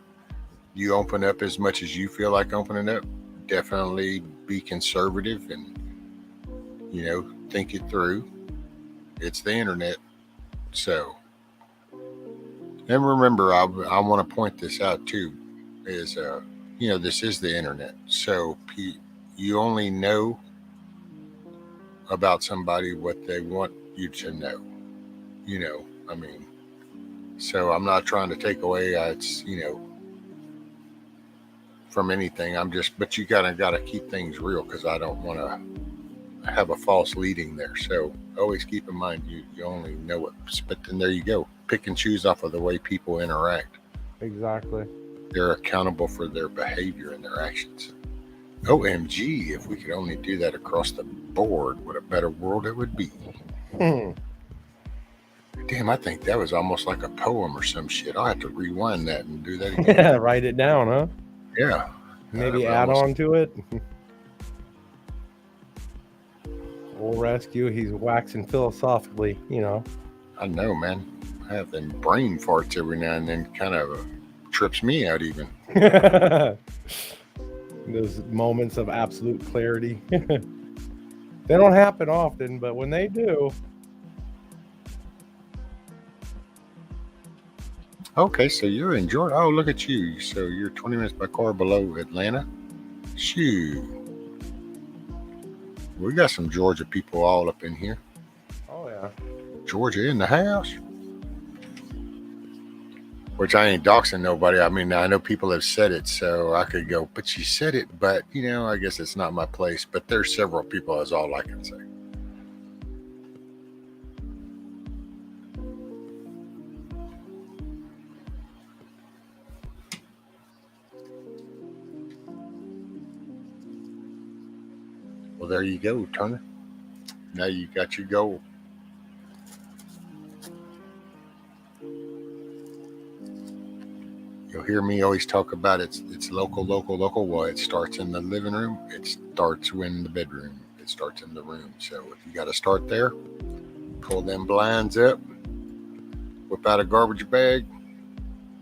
you open up as much as you feel like opening up. Definitely be conservative and, you know, think it through. It's the internet. So, and remember, I want to point this out too, is, you know, this is the internet. So you only know about somebody what they want you to know. You know, I mean, so I'm not trying to take away, it's, you know, from anything. I'm just, but you got to keep things real, because I don't want to have a false leading there. So always keep in mind, you only know what, but then there you go. Pick and choose off of the way people interact.
Exactly.
They're accountable for their behavior and their actions. OMG, if we could only do that across the board, what a better world it would be. Damn, I think that was almost like a poem or some shit. I'll have to rewind that and do that again.
Yeah, write it down, huh?
Yeah.
Maybe add on to it. Old Rescue, he's waxing philosophically, you know.
I know, man. I have them brain farts every now and then, kind of trips me out even.
Those moments of absolute clarity. They don't happen often, but when they do.
Okay, so you're in Georgia. Oh, look at you. So you're 20 minutes by car below Atlanta. Shoot. We got some Georgia people all up in here.
Oh, yeah.
Georgia in the house. Which I ain't doxing nobody. I mean, I know people have said it, so I could go, but you said it, but, you know, I guess it's not my place. But there's several people, is all I can say. Well, there you go, Turner. Now you got your goal. You'll hear me always talk about it's local. Well, it starts in the living room. It starts in the bedroom. It starts in the room. So if you got to start there, pull them blinds up, whip out a garbage bag,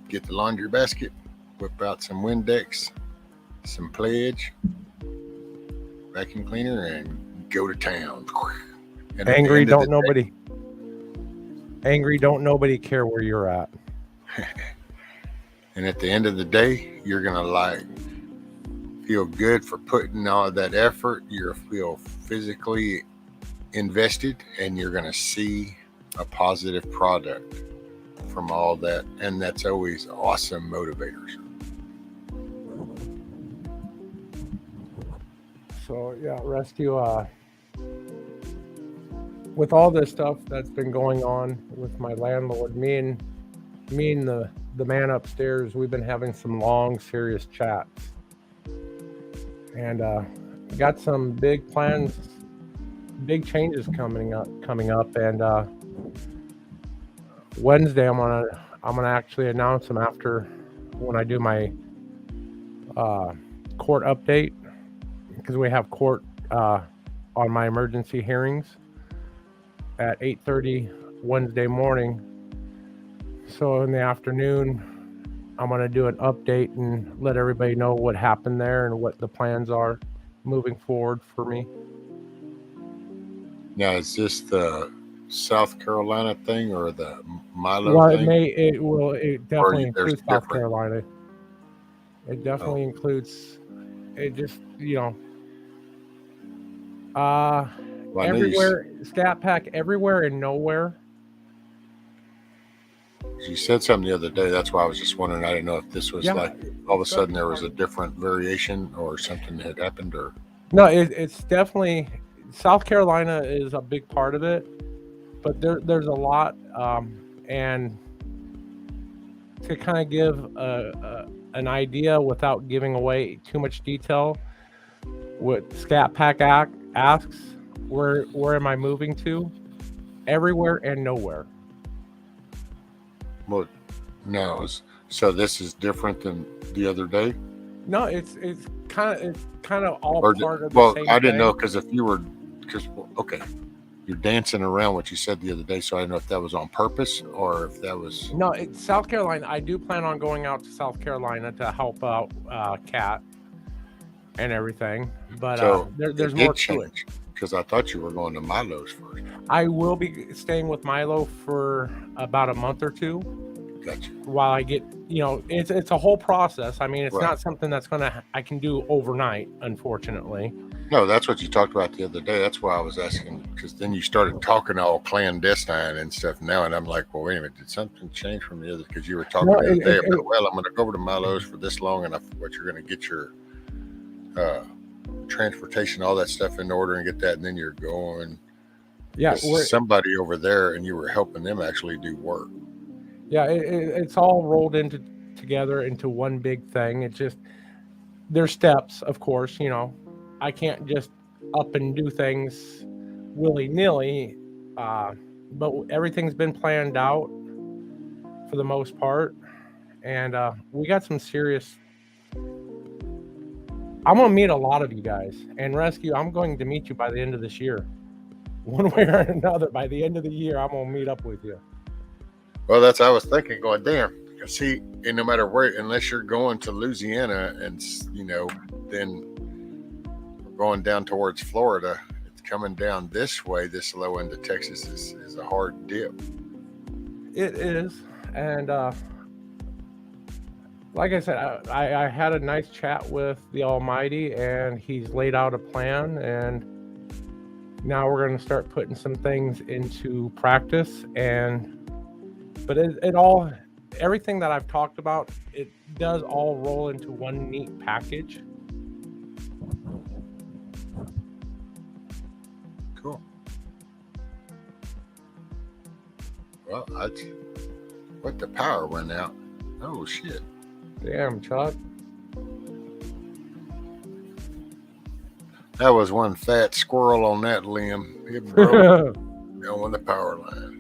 get the laundry basket, whip out some Windex, some Pledge, vacuum cleaner, and go to town. And
Angry don't nobody care where you're at.
And at the end of the day, you're going to like feel good for putting all that effort. You'll feel physically invested, and you're going to see a positive product from all that, and that's always awesome motivators.
So yeah, rescue. With all this stuff that's been going on with my landlord, me and the man upstairs, we've been having some long, serious chats, and got some big plans, big changes coming up. And Wednesday, I'm gonna actually announce them after when I do my court update, because we have court on my emergency hearings at 8:30 Wednesday morning. So in the afternoon, I'm going to do an update and let everybody know what happened there and what the plans are moving forward for me.
Now, is this the South Carolina thing or the Milo
Well,
thing?
it definitely
there's
includes South
different-
Carolina. It definitely includes, it just,
Well, I know
everywhere, Scat Pack, everywhere and nowhere.
You said something the other day. That's why I was just wondering. I didn't know if this was like all of a sudden there was a different variation or something had happened, or
No, it's definitely, South Carolina is a big part of it, but there's a lot, and to kind of give an idea without giving away too much detail, what Scat Pack asks, where am I moving to? Everywhere and nowhere.
well, no. So this is different than the other day.
No, it's kind of all
Or
part of the
well,
same
I didn't
thing.
know because if you were, okay, you're dancing around what you said the other day, so I didn't know if that was on purpose or if that was.
No, it's South Carolina. I do plan on going out to South Carolina to help out Kat and everything, but
So
there's
it
more
did
to it.
change because I thought you were going to Milo's first.
I will be staying with Milo for about a month or two
Gotcha.
while I get, it's a whole process. I mean, it's
Right.
not something I can do overnight, unfortunately.
No, that's what you talked about the other day. That's why I was asking, because then you started talking all clandestine and stuff now, and I'm like, well, wait a minute, did something change from the other? Because you were talking
No,
the other day about, well, I'm going to go over to Milo's for this long, and what you're going to get your transportation, all that stuff in order, and get that, and then you're going.
Yeah,
somebody over there, and you were helping them actually do work.
Yeah, it's all rolled together into one big thing. It's just, there's steps, of course. I can't just up and do things willy-nilly, but everything's been planned out for the most part, and we got some serious. I'm gonna meet a lot of you guys, and Rescue, I'm going to meet you by the end of this year, one way or another. By the end of the year, I'm gonna meet up with you.
Well, that's I was thinking, going, damn. See, and no matter where, unless you're going to Louisiana, and then going down towards Florida, it's coming down this way. This low end of Texas is a hard dip.
It is, and like I said, I had a nice chat with the Almighty, and He's laid out a plan, and now we're going to start putting some things into practice. But everything that I've talked about, it does all roll into one neat package.
Cool. Well, what, the power went out? Oh shit!
Damn, Chuck.
That was one fat squirrel on that limb. It broke on the power line.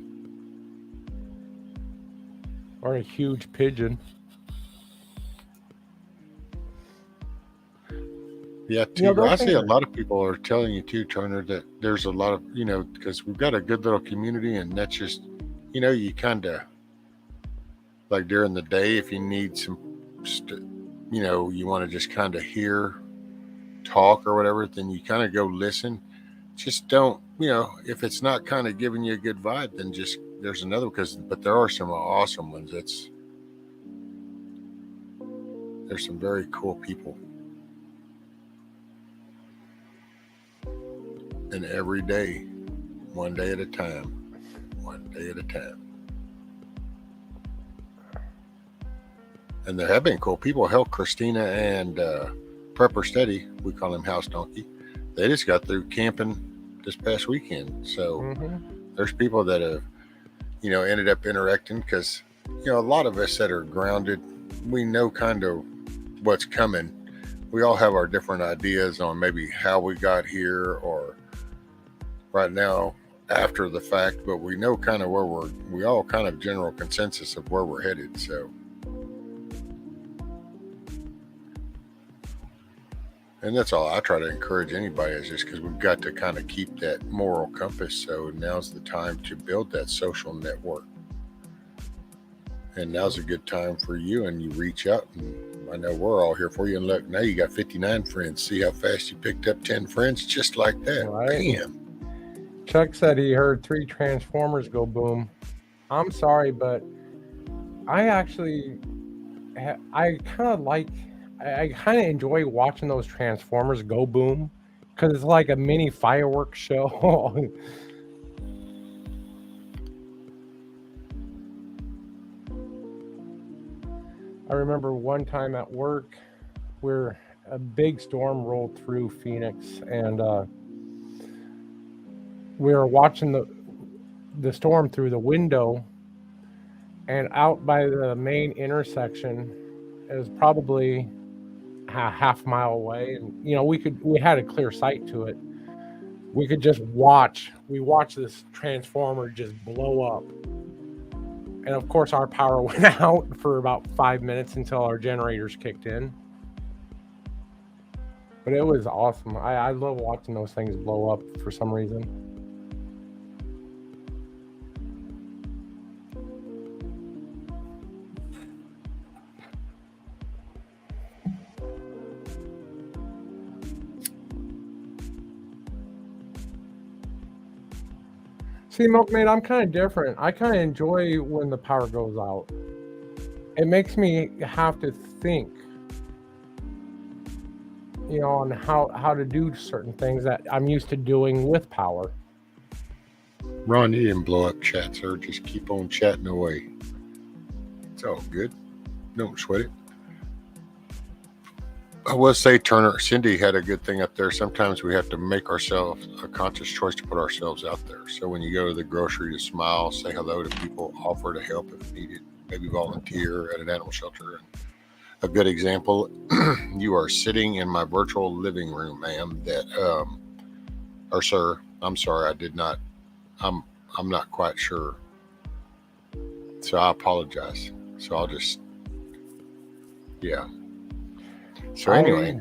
Or a huge pigeon.
Yeah, too. I see a lot of people are telling you too, Turner, that there's a lot of, because we've got a good little community, and that's just, you kind of, like during the day, if you need some, you want to just kind of hear talk or whatever, then you kind of go listen. Just don't, if it's not kind of giving you a good vibe, then just, there's another, but there are some awesome ones. There's some very cool people. And every day, one day at a time. And there have been cool people. Hell, Christina and Prepper Steady, we call him House Donkey. They just got through camping this past weekend. So there's people that have, ended up interacting because, a lot of us that are grounded, we know kind of what's coming. We all have our different ideas on maybe how we got here or right now after the fact, but we know kind of where we all kind of general consensus of where we're headed. So, and that's all I try to encourage anybody is just because we've got to kind of keep that moral compass. So now's the time to build that social network. And now's a good time for you, and you reach out, and I know we're all here for you. And look, now you got 59 friends. See how fast you picked up 10 friends just like that.
Right.
Bam.
Chuck said he heard 3 Transformers go boom. I'm sorry, but I actually, I kind of enjoy watching those Transformers go boom because it's like a mini fireworks show. I remember one time at work where a big storm rolled through Phoenix, and we were watching the storm through the window, and out by the main intersection is probably a half mile away, and we had a clear sight to it. We could just watch this transformer just blow up. And of course, our power went out for about 5 minutes until our generators kicked in. But it was awesome. I love watching those things blow up for some reason. See, Milkmaid, I'm kind of different. I kind of enjoy when the power goes out. It makes me have to think, on how to do certain things that I'm used to doing with power.
Ron, you didn't blow up chat, sir. Just keep on chatting away. It's all good. Don't sweat it. I will say, Turner, Cindy had a good thing up there. Sometimes we have to make ourselves a conscious choice to put ourselves out there. So when you go to the grocery, to smile, say hello to people, offer to help if needed, maybe volunteer at an animal shelter. A good example, you are sitting in my virtual living room, ma'am, or sir, I'm sorry, I did not, I'm not quite sure. So I apologize. So I'll just, yeah. So anyway,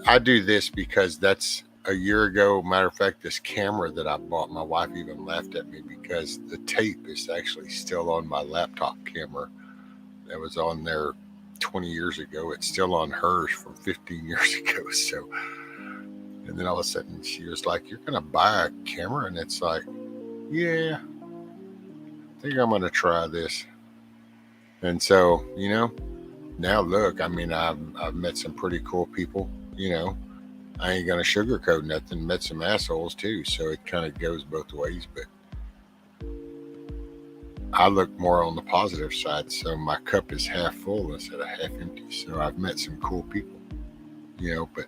I do this because that's a year ago. Matter of fact, this camera that I bought, my wife even laughed at me because the tape is actually still on my laptop camera that was on there 20 years ago. It's still on hers from 15 years ago. So, and then all of a sudden she was like, "You're going to buy a camera?" And it's like, yeah, I think I'm going to try this. And so, now look, I mean, I've met some pretty cool people, I ain't going to sugarcoat nothing, met some assholes too. So it kind of goes both ways, but I look more on the positive side. So my cup is half full instead of half empty. So I've met some cool people, but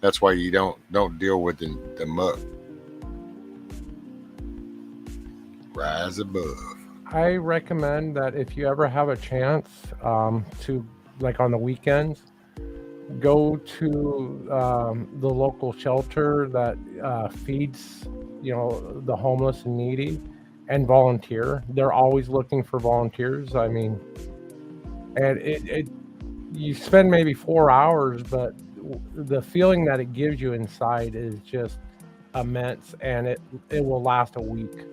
that's why you don't deal with the muck. Rise above.
I recommend that if you ever have a chance to, like on the weekends, go to the local shelter that feeds, the homeless and needy, and volunteer. They're always looking for volunteers. I mean, and you spend maybe 4 hours, but the feeling that it gives you inside is just immense, and it will last a week.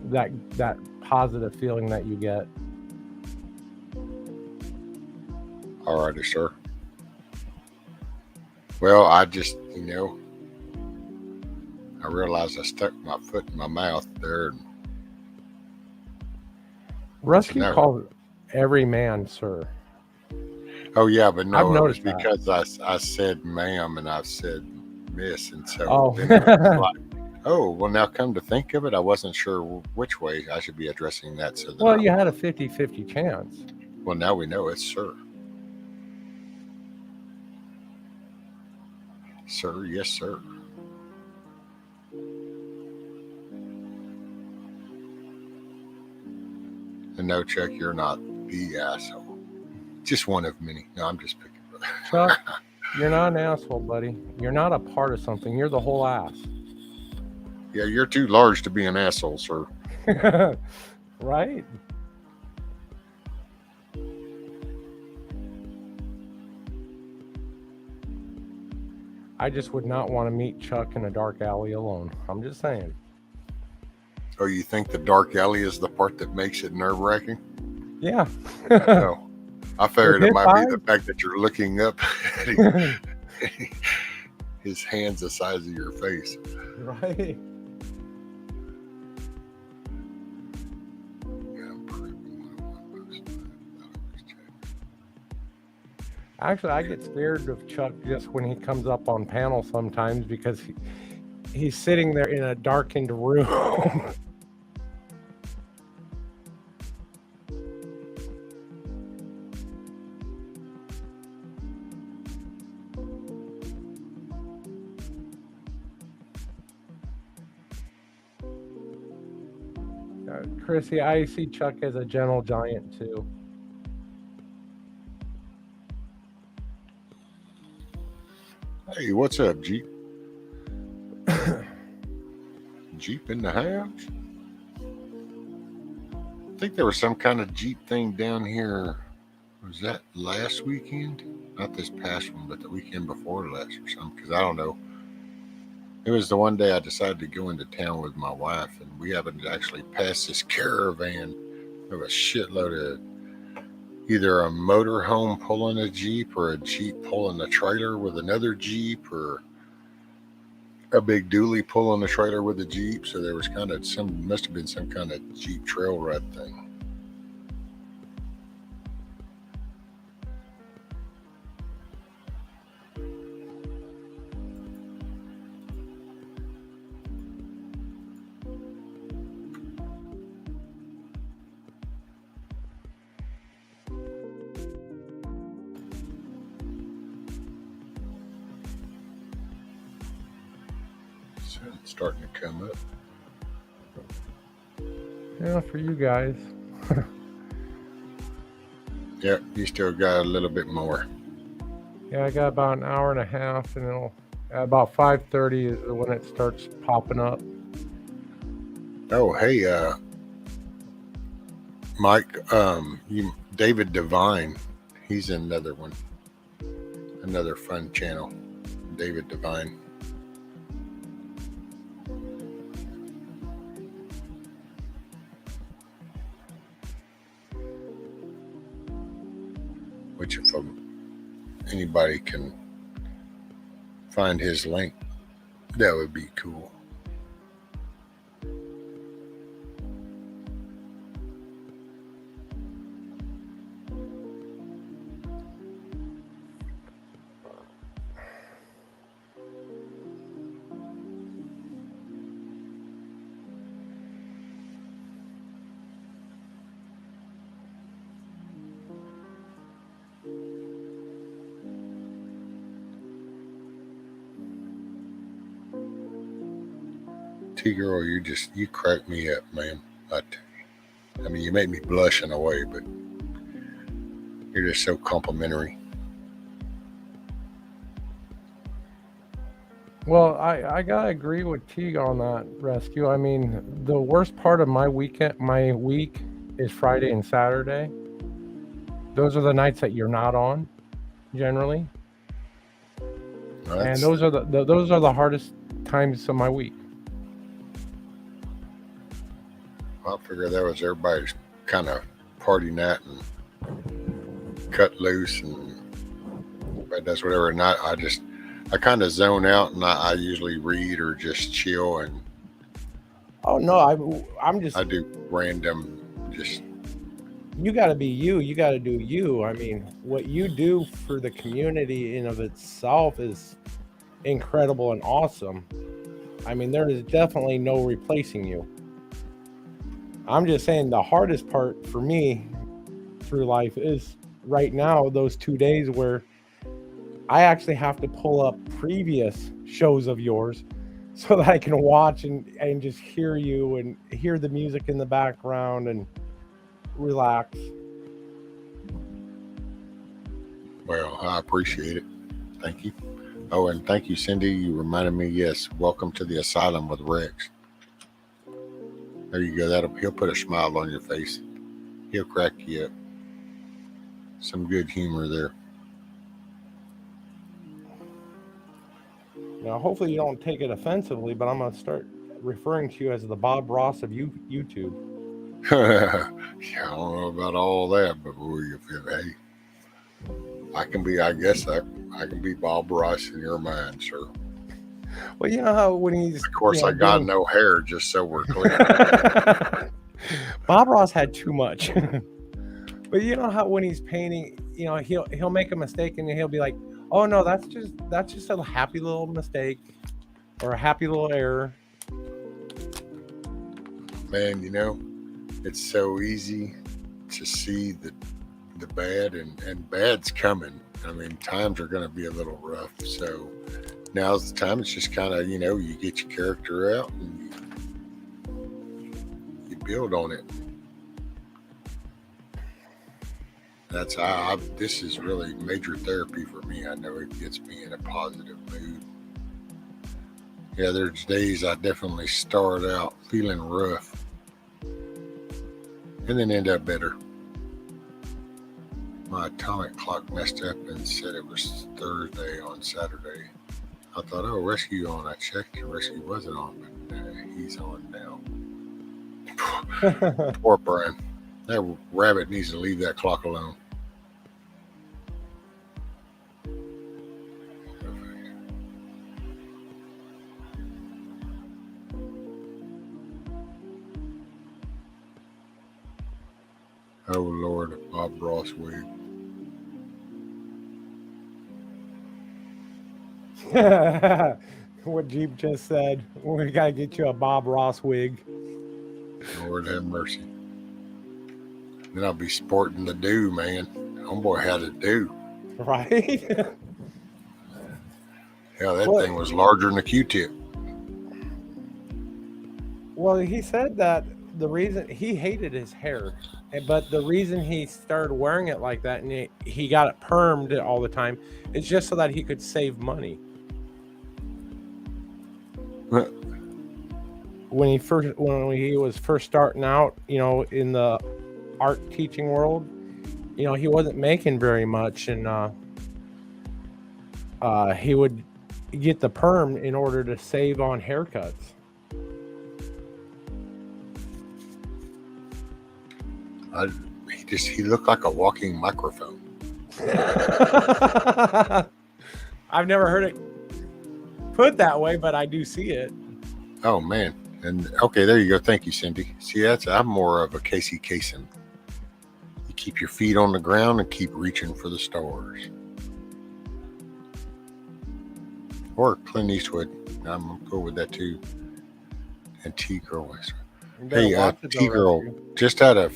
That positive feeling that you get.
All righty, sir. Well, I just, I realized I stuck my foot in my mouth there.
Rusty calls every man sir.
Oh, yeah, but no, it was
that.
because I said ma'am and I said miss. And so oh, well, now come to think of it, I wasn't sure which way I should be addressing that. So
well, you had a 50-50 chance.
Well, now we know it's sir. Sir, yes, sir. And no, Chuck, you're not the asshole. Just one of many. No, I'm just picking.
Chuck, you're not an asshole, buddy. You're not a part of something. You're the whole ass.
Yeah, you're too large to be an asshole, sir.
Right? I just would not want to meet Chuck in a dark alley alone. I'm just saying.
Oh, you think the dark alley is the part that makes it nerve-wracking?
Yeah.
No. I figured
With
it
his
might be
eyes?
the fact that you're looking up at him. His hand's the size of your face.
Right. Actually, I get scared of Chuck just when he comes up on panel sometimes because he's sitting there in a darkened room. Chrissy, I see Chuck as a gentle giant too.
Hey, what's up, Jeep? Jeep in the house? I think there was some kind of Jeep thing down here. Was that last weekend? Not this past one, but the weekend before last or something, because I don't know. It was the one day I decided to go into town with my wife, and we happened to actually pass this caravan of a shitload of either a motorhome pulling a Jeep or a Jeep pulling a trailer with another Jeep or a big dually pulling a trailer with a Jeep. So there was kind of must have been some kind of Jeep trail ride thing. It's starting to come up.
Yeah, for you guys.
Yep, you still got a little bit more.
Yeah, I got about an hour and a half, and it'll about 5:30 is when it starts popping up.
Oh, hey, Mike, David Devine, he's another one, another fun channel, David Devine. Which if anybody can find his link, that would be cool. T-Girl, you crack me up, man. I mean, you make me blush in a way, but you're just so complimentary.
Well, I gotta agree with Teague on that, Rescue. I mean, the worst part of my week is Friday and Saturday. Those are the nights that you're not on, generally, and those are the hardest times of my week.
I figure that was everybody's kind of party night and cut loose and does whatever. And I kind of zone out, and I usually read or just chill. And
oh no, I
do random just.
You got to be you. You got to do you. I mean, what you do for the community in of itself is incredible and awesome. I mean, there is definitely no replacing you. I'm just saying the hardest part for me through life is right now those 2 days where I actually have to pull up previous shows of yours so that I can watch and just hear you and hear the music in the background and relax.
Well, I appreciate it. Thank you. Oh, and thank you, Cindy. You reminded me. Yes, welcome to the asylum with Rex. There you go. He'll put a smile on your face. He'll crack you up. Some good humor there.
Now, hopefully you don't take it offensively, but I'm going to start referring to you as the Bob Ross of YouTube.
Yeah, I don't know about all that, but hey, I guess I can be Bob Ross in your mind, sir.
Well, you know how when he's...
Of course, I got no hair, just so we're clear.
Bob Ross had too much. But you know how when he's painting, he'll make a mistake and he'll be like, oh no, that's just a happy little mistake or a happy little error.
Man, it's so easy to see the bad, and bad's coming. I mean, times are going to be a little rough. So now's the time. It's just kind of, you get your character out and you build on it. This is really major therapy for me. I know it gets me in a positive mood. Yeah, there's days I definitely start out feeling rough and then end up better. My atomic clock messed up and said it was Thursday on Saturday. I thought, rescue on. I checked and rescue wasn't on, but he's on now. Poor Brian. That rabbit needs to leave that clock alone. Oh Lord, Bob Ross wig.
What Jeep just said. We gotta get you a Bob Ross wig.
Lord have mercy. Then I'll be sporting the do, man. Homeboy had a do.
Right?
Yeah, that thing was larger than a Q-tip.
Well, he said that the reason he hated his hair, but the reason he started wearing it like that and he got it permed all the time is just so that he could save money. When he was first starting out, in the art teaching world, he wasn't making very much, and he would get the perm in order to save on haircuts.
He looked like a walking microphone.
I've never heard it put that way, but I do see it.
Oh man. And okay, there you go. Thank you, Cindy. See, I'm more of a Casey Kasem. You keep your feet on the ground and keep reaching for the stars. Or Clint Eastwood. I'm cool with that too. And T-Girl. Hey, T-Girl, just out of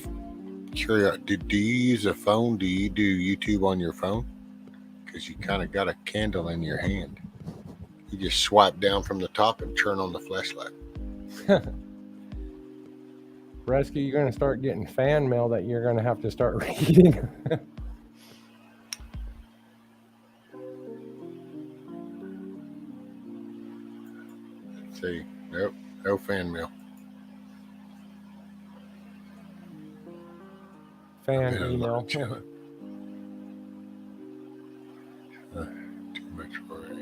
curiosity, do you use a phone? Do you do YouTube on your phone? Because you kind of got a candle in your hand. You just swipe down from the top and turn on the flashlight.
Rescue, you're going to start getting fan mail that you're going to have to start reading.
Let's see. Nope. No fan mail.
Fan email.
Too much for it.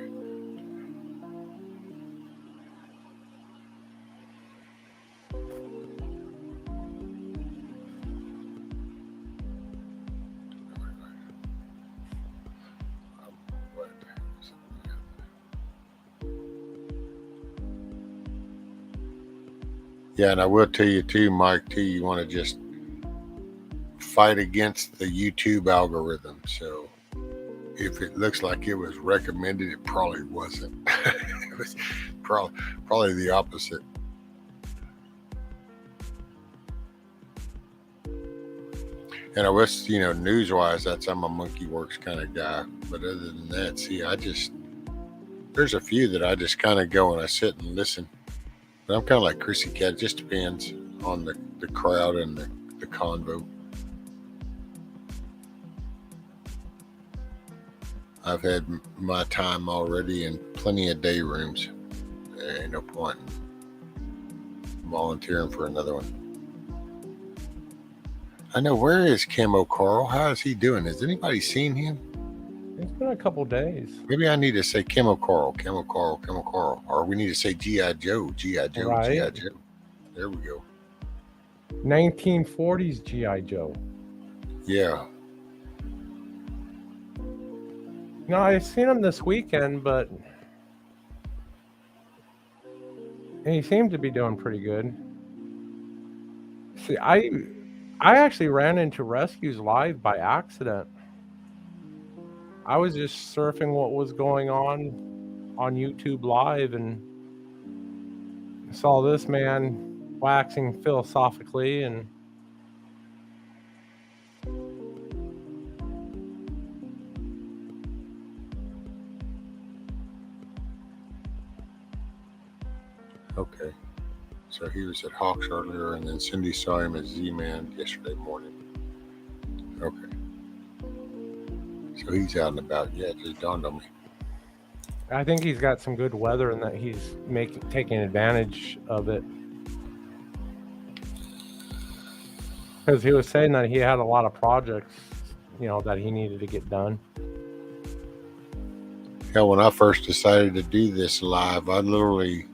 Yeah, and I will tell you too, Mike, too, you want to just fight against the YouTube algorithm. So if it looks like it was recommended, it probably wasn't. It was probably the opposite. And I wish, news wise, I'm a monkey works kind of guy. But other than that, see, there's a few that I just kind of go and I sit and listen. But I'm kind of like Chrissy Cat. It just depends on the crowd and the convo. I've had my time already in plenty of day rooms. There ain't no point in volunteering for another one. I know, where is Camo Carl? How is he doing? Has anybody seen him?
It's been a couple days.
Maybe I need to say Camo Carl. Or we need to say G.I. Joe,
Right.
G.I. Joe. There we go.
1940s G.I. Joe.
Yeah.
No, I seen him this weekend, but he seemed to be doing pretty good. See, I actually ran into Rescues Live by accident. I was just surfing what was going on YouTube Live and saw this man waxing philosophically, and
Okay. So he was at Hawks earlier, and then Cindy saw him at Z-Man yesterday morning. Okay. So he's out and about. Yeah, it just dawned on me.
I think he's got some good weather and that he's taking advantage of it. Because he was saying that he had a lot of projects, that he needed to get done.
Yeah, when I first decided to do this live, I literally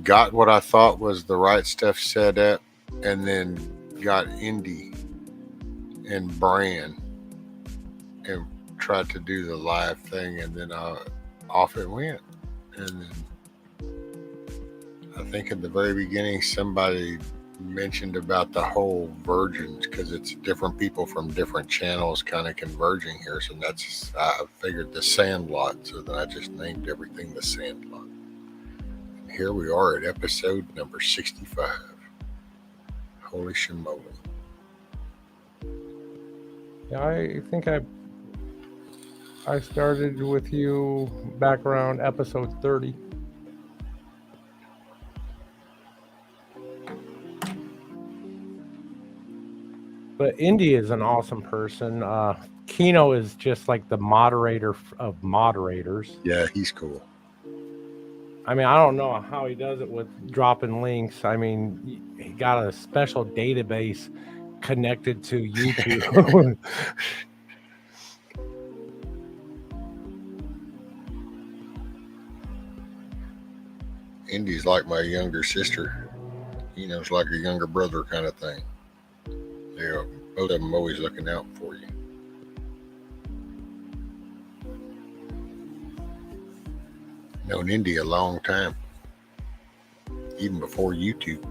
got what I thought was the right stuff set up, and then got Indy and Bran and tried to do the live thing, and then off it went. And then I think in the very beginning somebody mentioned about the whole virgins, because it's different people from different channels kind of converging here. So that's, I figured, the SandLot. So then I just named everything the SandLot. And here we are at episode number 65. Holy shimoly.
Yeah, I think I started with you back around episode 30. But Indy is an awesome person. Kino is just like the moderator of moderators.
Yeah, he's cool.
I mean, I don't know how he does it with dropping links. I mean, he got a special database connected to YouTube.
Indy's like my younger sister. It's like a younger brother kind of thing. Yeah, both of them always looking out for you. Known Indy a long time, even before YouTube.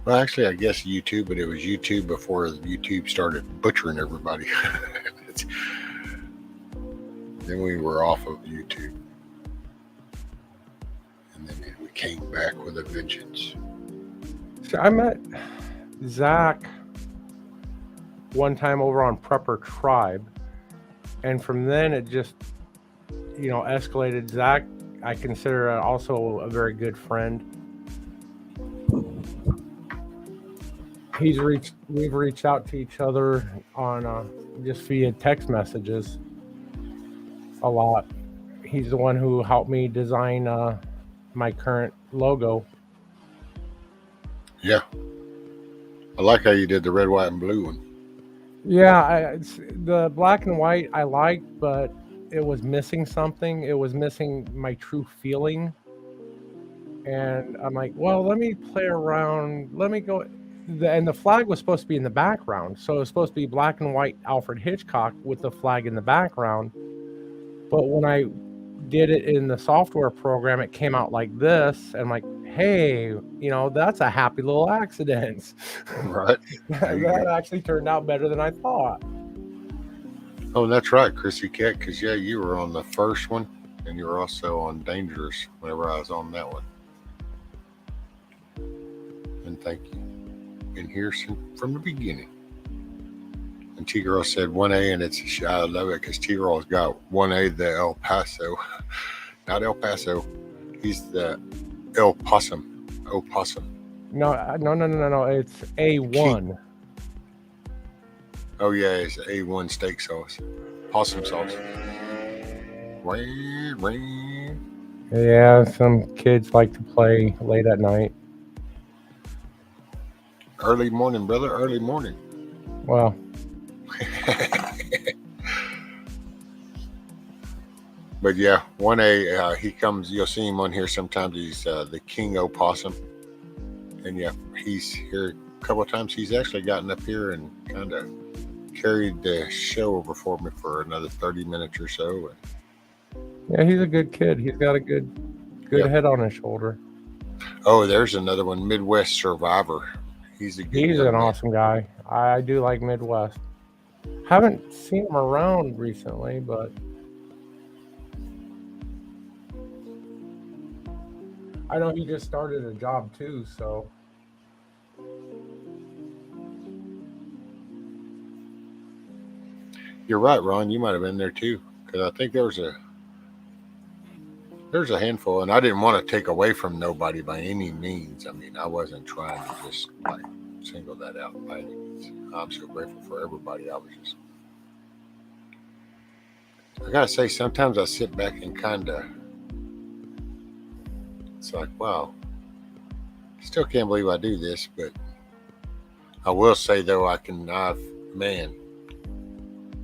Well, actually, I guess YouTube, but it was YouTube before YouTube started butchering everybody. Then we were off of YouTube. And then we came back with a vengeance.
So I met Zach one time over on Prepper Tribe. And from then it just, escalated. Zach, I consider also a very good friend. We've reached out to each other on just via text messages a lot. He's the one who helped me design my current logo.
Yeah. I like how you did the red, white, and blue one.
Yeah, the black and white I liked, but it was missing something. It was missing my true feeling. And I'm like, well, let me play around. Let me go. And the flag was supposed to be in the background. So it was supposed to be black and white Alfred Hitchcock with the flag in the background. But when I did it in the software program, it came out like this. And I'm like, hey, that's a happy little accident.
Right.
That actually turned out better than I thought.
Oh, that's right, Chrissy Cat, because, yeah, you were on the first one. and you were also on Dangerous whenever I was on that one. And thank you. Been here from the beginning. And T-Girl said 1A, and it's I love it because T-Girl's got 1A, the El Paso. Not El Paso. He's the El Possum. Opossum.
No. It's A1.
Oh, yeah, it's A1 steak sauce. Possum sauce.
Yeah, some kids like to play late at night.
Early morning, brother. Early morning.
Well,
but yeah, 1A, he comes, you'll see him on here sometimes. He's the King Opossum. And yeah, he's here a couple of times. He's actually gotten up here and kind of carried the show over for me for another 30 minutes or so.
yeah, he's a good kid. He's got a good head on his shoulder.
Oh, there's another one, Midwest Survivor. He's
an awesome guy. I do like Midwest. Haven't seen him around recently, but I know he just started a job too, so.
You're right, Ron. You might have been there too, because I think there's a handful, and I didn't want to take away from nobody by any means. I mean, I wasn't trying to just like single that out by any means. I'm so grateful for everybody. I gotta say, sometimes I sit back and kind of, it's like, wow, still can't believe I do this, but I will say though, man,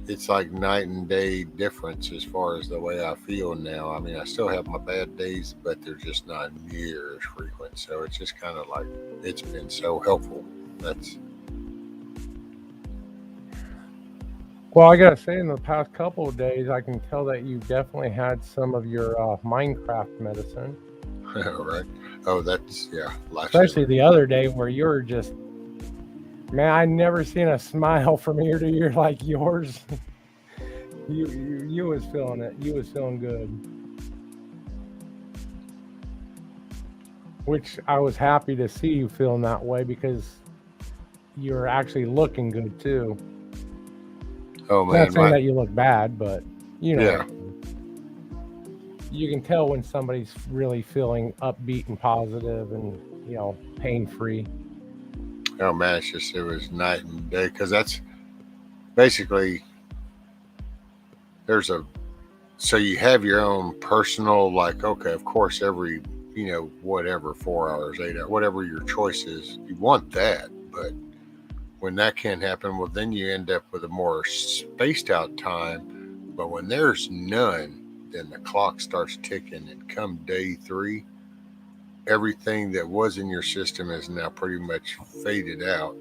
it's like night and day difference as far as the way I feel now. I mean, I still have my bad days, but they're just not near as frequent. So it's just kind of like, it's been so helpful.
Well, I gotta say, in the past couple of days, I can tell that you definitely had some of your Minecraft medicine.
Right. Oh, that's, yeah.
Especially the other day where you were just, man, I never seen a smile from ear to ear like yours. You was feeling it. You was feeling good. Which I was happy to see you feeling that way because you're actually looking good too.
Oh man,
not saying that you look bad, but you know,
yeah.
You can tell when somebody's really feeling upbeat and positive and, you know, pain-free.
Oh man, it was night and day, because that's basically, so you have your own personal, like, okay, of course, every, whatever, 4 hours, 8 hours, whatever your choice is, you want that. But when that can't happen, well, then you end up with a more spaced out time. But when there's none, then the clock starts ticking, and come day 3, everything that was in your system is now pretty much faded out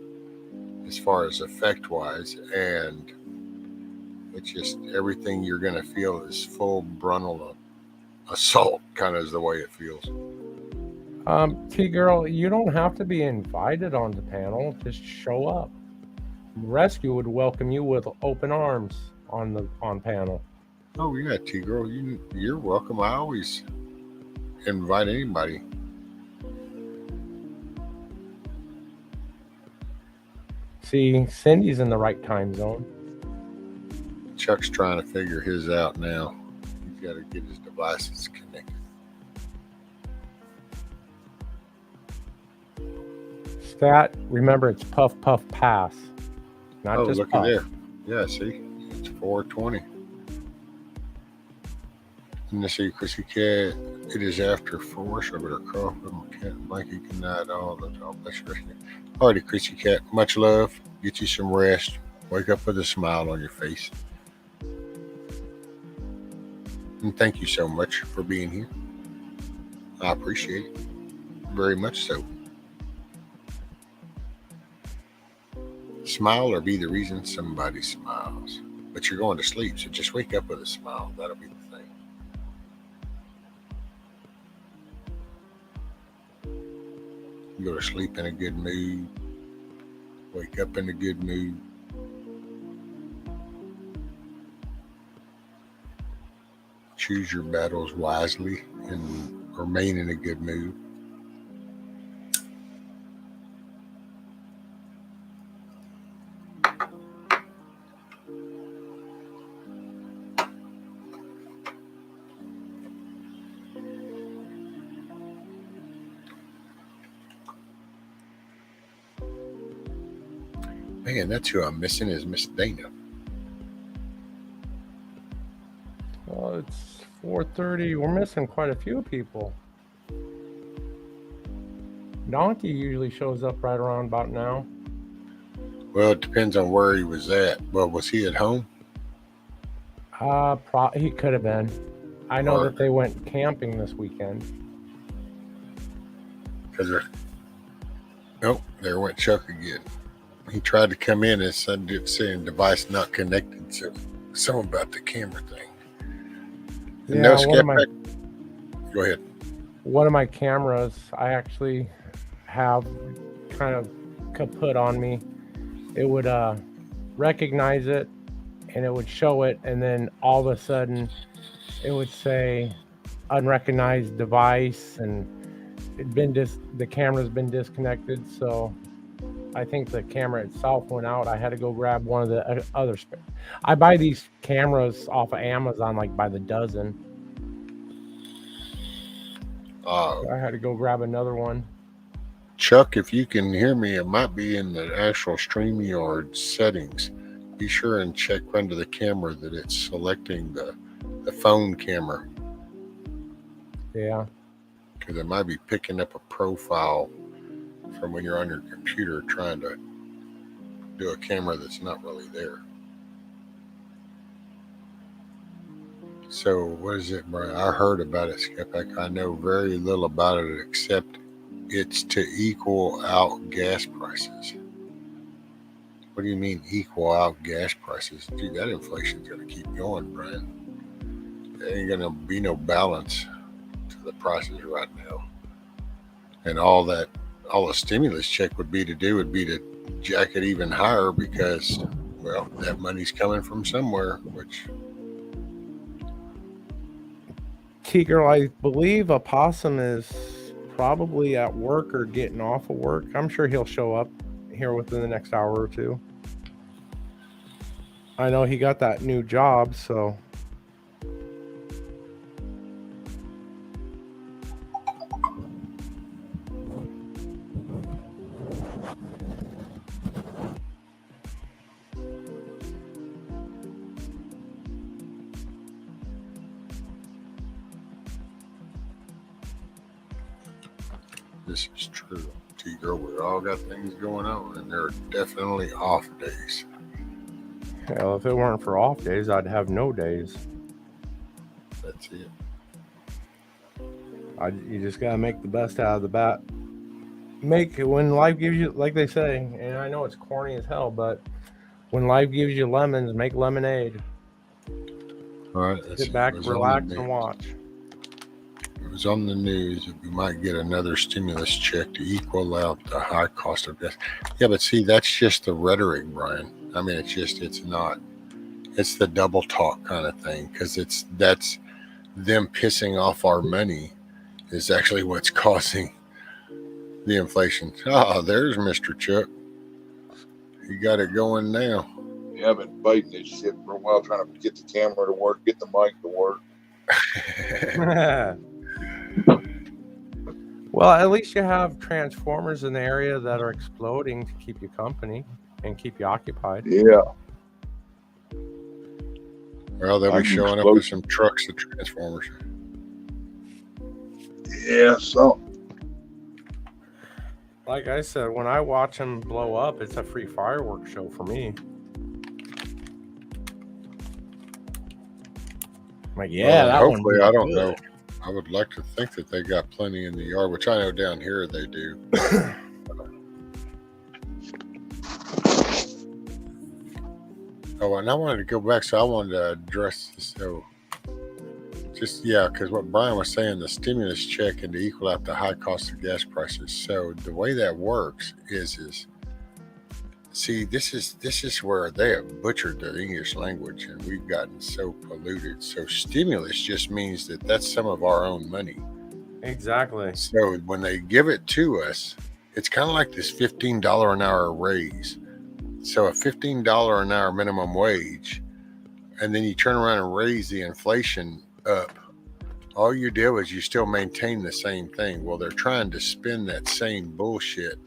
as far as effect wise, and it's just everything you're going to feel is full frontal assault, kind of is the way it feels.
T-Girl, you don't have to be invited on the panel. Just show up. Rescue would welcome you with open arms on panel.
Oh yeah, T-Girl, you're welcome. I always invite anybody.
See, Cindy's in the right time zone.
Chuck's trying to figure his out now. He's got to get his devices connected.
Stat, remember it's puff, puff, pass. Not just
look
puff.
at there. Yeah, see? It's 4:20. And let's see, Chrissy Cat, it is after 4, so I better crawl from my cat blanket. Good night, all the all. Alrighty, Chrissy Cat, much love. Get you some rest. Wake up with a smile on your face. And thank you so much for being here. I appreciate it. Very much so. Smile or be the reason somebody smiles. But you're going to sleep, so just wake up with a smile. That'll be the thing. You go to sleep in a good mood. Wake up in a good mood. choose your battles wisely and remain in a good mood. Man, that's who I'm missing is Miss Dana.
Well, it's 4:30. We're missing quite a few people. Donkey usually shows up right around about now.
Well, it depends on where he was at. Well, was he at home?
He could have been. I know
Or-
that they went camping this weekend.
Because there went Chuck again. He tried to come in and saying device not connected. So something about the camera thing. And
Yeah,
Go ahead.
one of my cameras, I actually have kind of kaput on me. It would recognize it and it would show it, and then all of a sudden it would say unrecognized device, and the camera's been disconnected. So I think the camera itself went out. I had to go grab one of the other. I buy these cameras off of Amazon like by the dozen. So I had to go grab another one.
Chuck, if you can hear me, it might be in the actual StreamYard settings. Be sure and check under the camera that it's selecting the phone camera,
Yeah.
because it might be picking up a profile from when you're on your computer trying to do a camera that's not really there. So what is it, Brian? I heard about it, Skeptic. I know very little about it except it's to equal out gas prices. What do you mean equal out gas prices? Dude, that inflation's going to keep going, Brian. There ain't going to be no balance to the prices right now. And all the stimulus check would be to jack it even higher because, well, that money's coming from somewhere, which...
T-Girl, I believe Opossum is probably at work or getting off of work. I'm sure he'll show up here within the next hour or two. I know he got that new job, so.
This is true. T-Girl, we all got things going on, and there are definitely off days.
Hell, if it weren't for off days, I'd have no days.
That's it.
You just gotta make the best out of the bat. When life gives you, like they say, and I know it's corny as hell, but when life gives you lemons, make lemonade.
All right.
Sit back, relax, and watch.
It was on the news that we might get another stimulus check to equal out the high cost of gas. Yeah, but see, that's just the rhetoric, Brian. I mean, it's not. It's the double talk kind of thing, because that's them pissing off our money is actually what's causing the inflation. There's Mr. Chuck. He got it going now.
Yeah, I've been fighting this shit for a while, trying to get the camera to work, get the mic to work.
Well, at least you have transformers in the area that are exploding to keep you company and keep you occupied.
Yeah.
Well, they'll be showing up with some trucks of transformers.
Yeah, so.
Like I said, when I watch them blow up, it's a free fireworks show for me. Like, yeah, that
hopefully,
one
I don't
good.
know. I would like to think that they got plenty in the yard, which I know down here they do. Oh, and I wanted to go back, so I wanted to address this. So, because what Brian was saying, the stimulus check and to equal out the high cost of gas prices. So the way that works is See, this is where they have butchered the English language, and we've gotten so polluted. So stimulus just means that that's some of our own money.
Exactly.
So when they give it to us, it's kind of like this $15 an hour raise. So a $15 an hour minimum wage, and then you turn around and raise the inflation up. All you do is you still maintain the same thing. Well, they're trying to spin that same bullshit.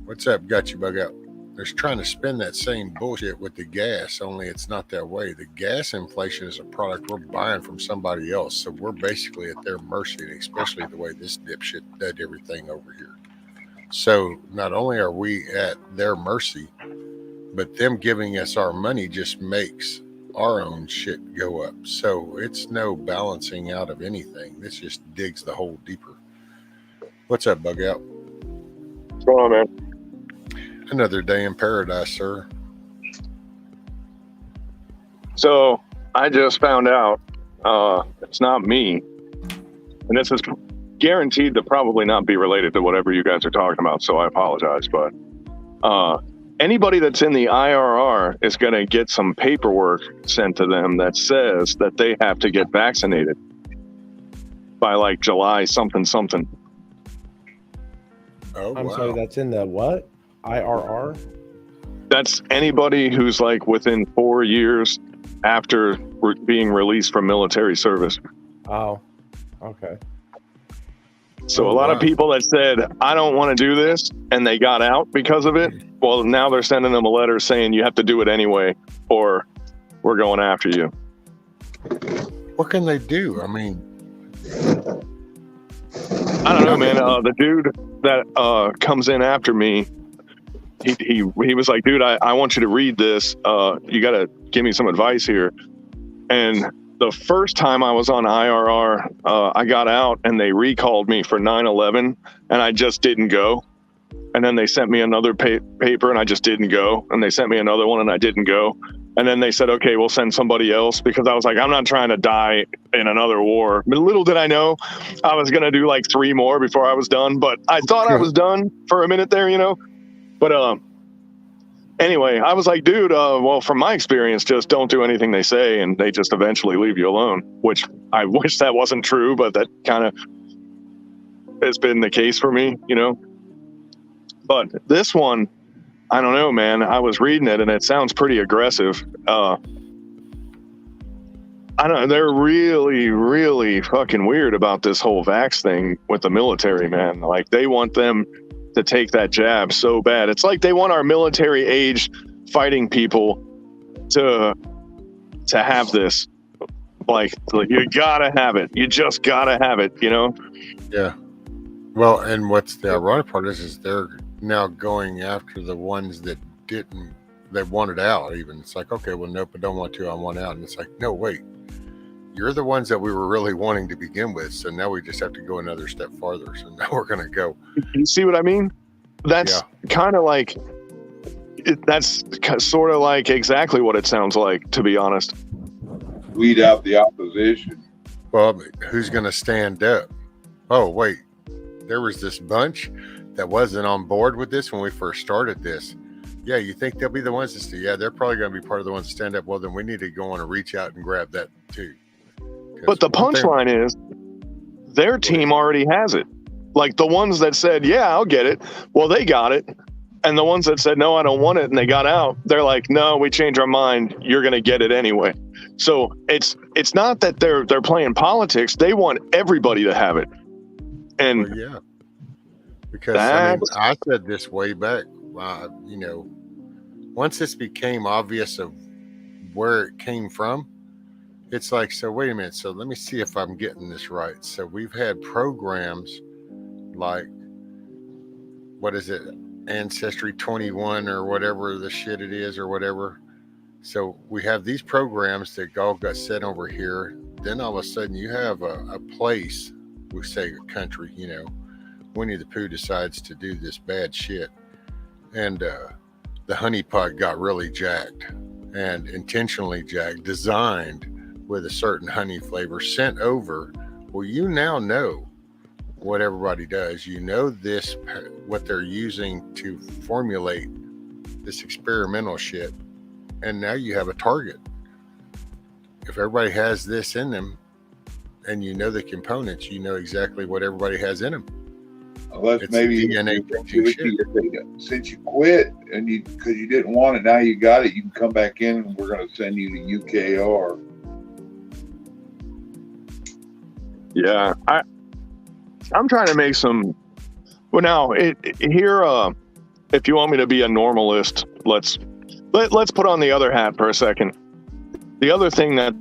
What's up? Got you, bug out. They're trying to spin that same bullshit with the gas, only it's not that way. The gas inflation is a product we're buying from somebody else. So we're basically at their mercy, and especially the way this dipshit did everything over here. So not only are we at their mercy, but them giving us our money just makes our own shit go up. So it's no balancing out of anything. This just digs the hole deeper. What's up, bug out?
What's going on, man?
Another day in paradise, sir.
So I just found out it's not me, and this is guaranteed to probably not be related to whatever you guys are talking about, so I apologize, but anybody that's in the IRR is going to get some paperwork sent to them that says that they have to get vaccinated by like July something.
Oh,
I'm
wow.
sorry, that's in the what? IRR?
That's anybody who's like within 4 years after being released from military service.
Oh, okay.
So
Oh,
a lot of
wow.
people that said, I don't want to do this, and they got out because of it, well, now they're sending them a letter saying you have to do it anyway, or we're going after you.
What can they do? I mean,
I don't know, man. The dude that comes in after me, he was like, dude, I want you to read this. You got to give me some advice here. And the first time I was on IRR, I got out and they recalled me for 9/11, and I just didn't go. And then they sent me another paper, and I just didn't go. And they sent me another one, and I didn't go. And then they said, okay, we'll send somebody else, because I was like, I'm not trying to die in another war. But little did I know I was going to do like 3 more before I was done. But I thought I was done for a minute there, you know. But anyway, I was like, dude, well, from my experience, just don't do anything they say, and they just eventually leave you alone, which I wish that wasn't true, but that kind of has been the case for me, you know. But this one, I don't know, man. I was reading it, and it sounds pretty aggressive. I don't know. They're really, really fucking weird about this whole vax thing with the military, man. Like, they want them to take that jab so bad. It's like they want our military-age fighting people to have this. Like, you gotta have it. You just gotta have it, you know?
yeah. Well, and what's the ironic part is they're now going after the ones that didn't, they wanted out even. It's like, okay, well, nope, I don't want to, I want out. And it's like, no, wait, you're the ones that we were really wanting to begin with. So now we just have to go another step farther. So now we're going to go.
You see what I mean? That's kind of like, that's sort of like exactly what it sounds like, to be honest.
Weed out the opposition.
Well, who's going to stand up? Oh, wait, there was this bunch that wasn't on board with this when we first started this. Yeah, you think they'll be the ones that say, yeah, they're probably going to be part of the ones that stand up. Well, then we need to go on and reach out and grab that too.
But the punchline is their team already has it. Like the ones that said, yeah, I'll get it. Well, they got it. And the ones that said, no, I don't want it, and they got out, they're like, no, we changed our mind. You're going to get it anyway. So it's not that they're playing politics. They want everybody to have it. And
well, yeah. Because I said this way back, you know, once this became obvious of where it came from, it's like, so wait a minute. So let me see if I'm getting this right. So we've had programs like, what is it? Ancestry 21 or whatever the shit it is or whatever. So we have these programs that all got set over here. Then all of a sudden you have a place, we say a country, you know, Winnie the Pooh decides to do this bad shit, and the honeypot got really jacked, and intentionally jacked, designed with a certain honey flavor, sent over. Well, you now know what everybody does. You know this, what they're using to formulate this experimental shit, and now you have a target. If everybody has this in them, and you know the components, you know exactly what everybody has in them.
Unless
It's
maybe
DNA
give it to you. Since you quit and because you didn't want it, now you got it. You can come back in, and we're going to send you to UKR.
Yeah, I'm trying to make some. Well, now here, if you want me to be a normalist, let's put on the other hat for a second. The other thing that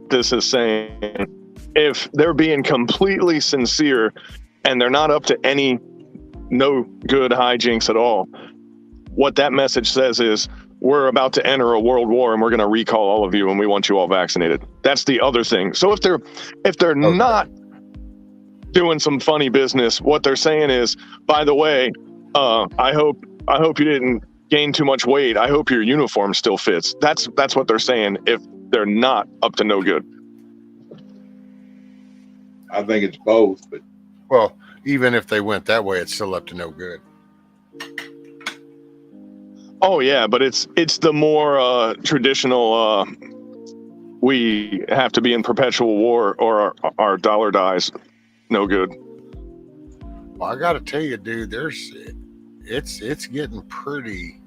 this is saying, if they're being completely sincere and they're not up to any no good hijinks at all, what that message says is we're about to enter a world war and we're going to recall all of you and we want you all vaccinated. That's the other thing. So if they're not doing some funny business, what they're saying is, by the way, I hope you didn't gain too much weight. I hope your uniform still fits. That's what they're saying if they're not up to no good.
I think it's both, but
Well, even if they went that way, it's still up to no good.
Oh yeah, but it's the more traditional. We have to be in perpetual war or our dollar dies. No good.
Well, I got to tell you, dude, it's getting pretty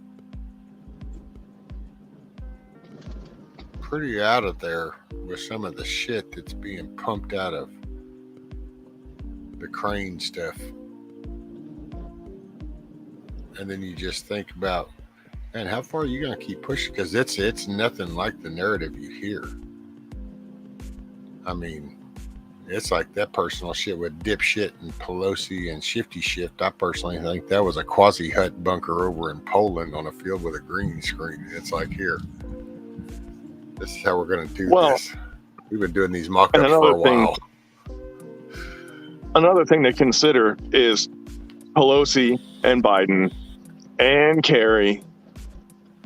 out of there with some of the shit that's being pumped out of the crane stuff. And then you just think about, man, how far are you going to keep pushing? Because it's nothing like the narrative you hear. I mean, it's like that personal shit with dipshit and Pelosi and Shifty Shift. I personally think that was a quasi-hut bunker over in Poland on a field with a green screen. It's like, here, this is how we're going to do this. We've been doing these mock-ups for a while.
Another thing to consider is Pelosi and Biden and Kerry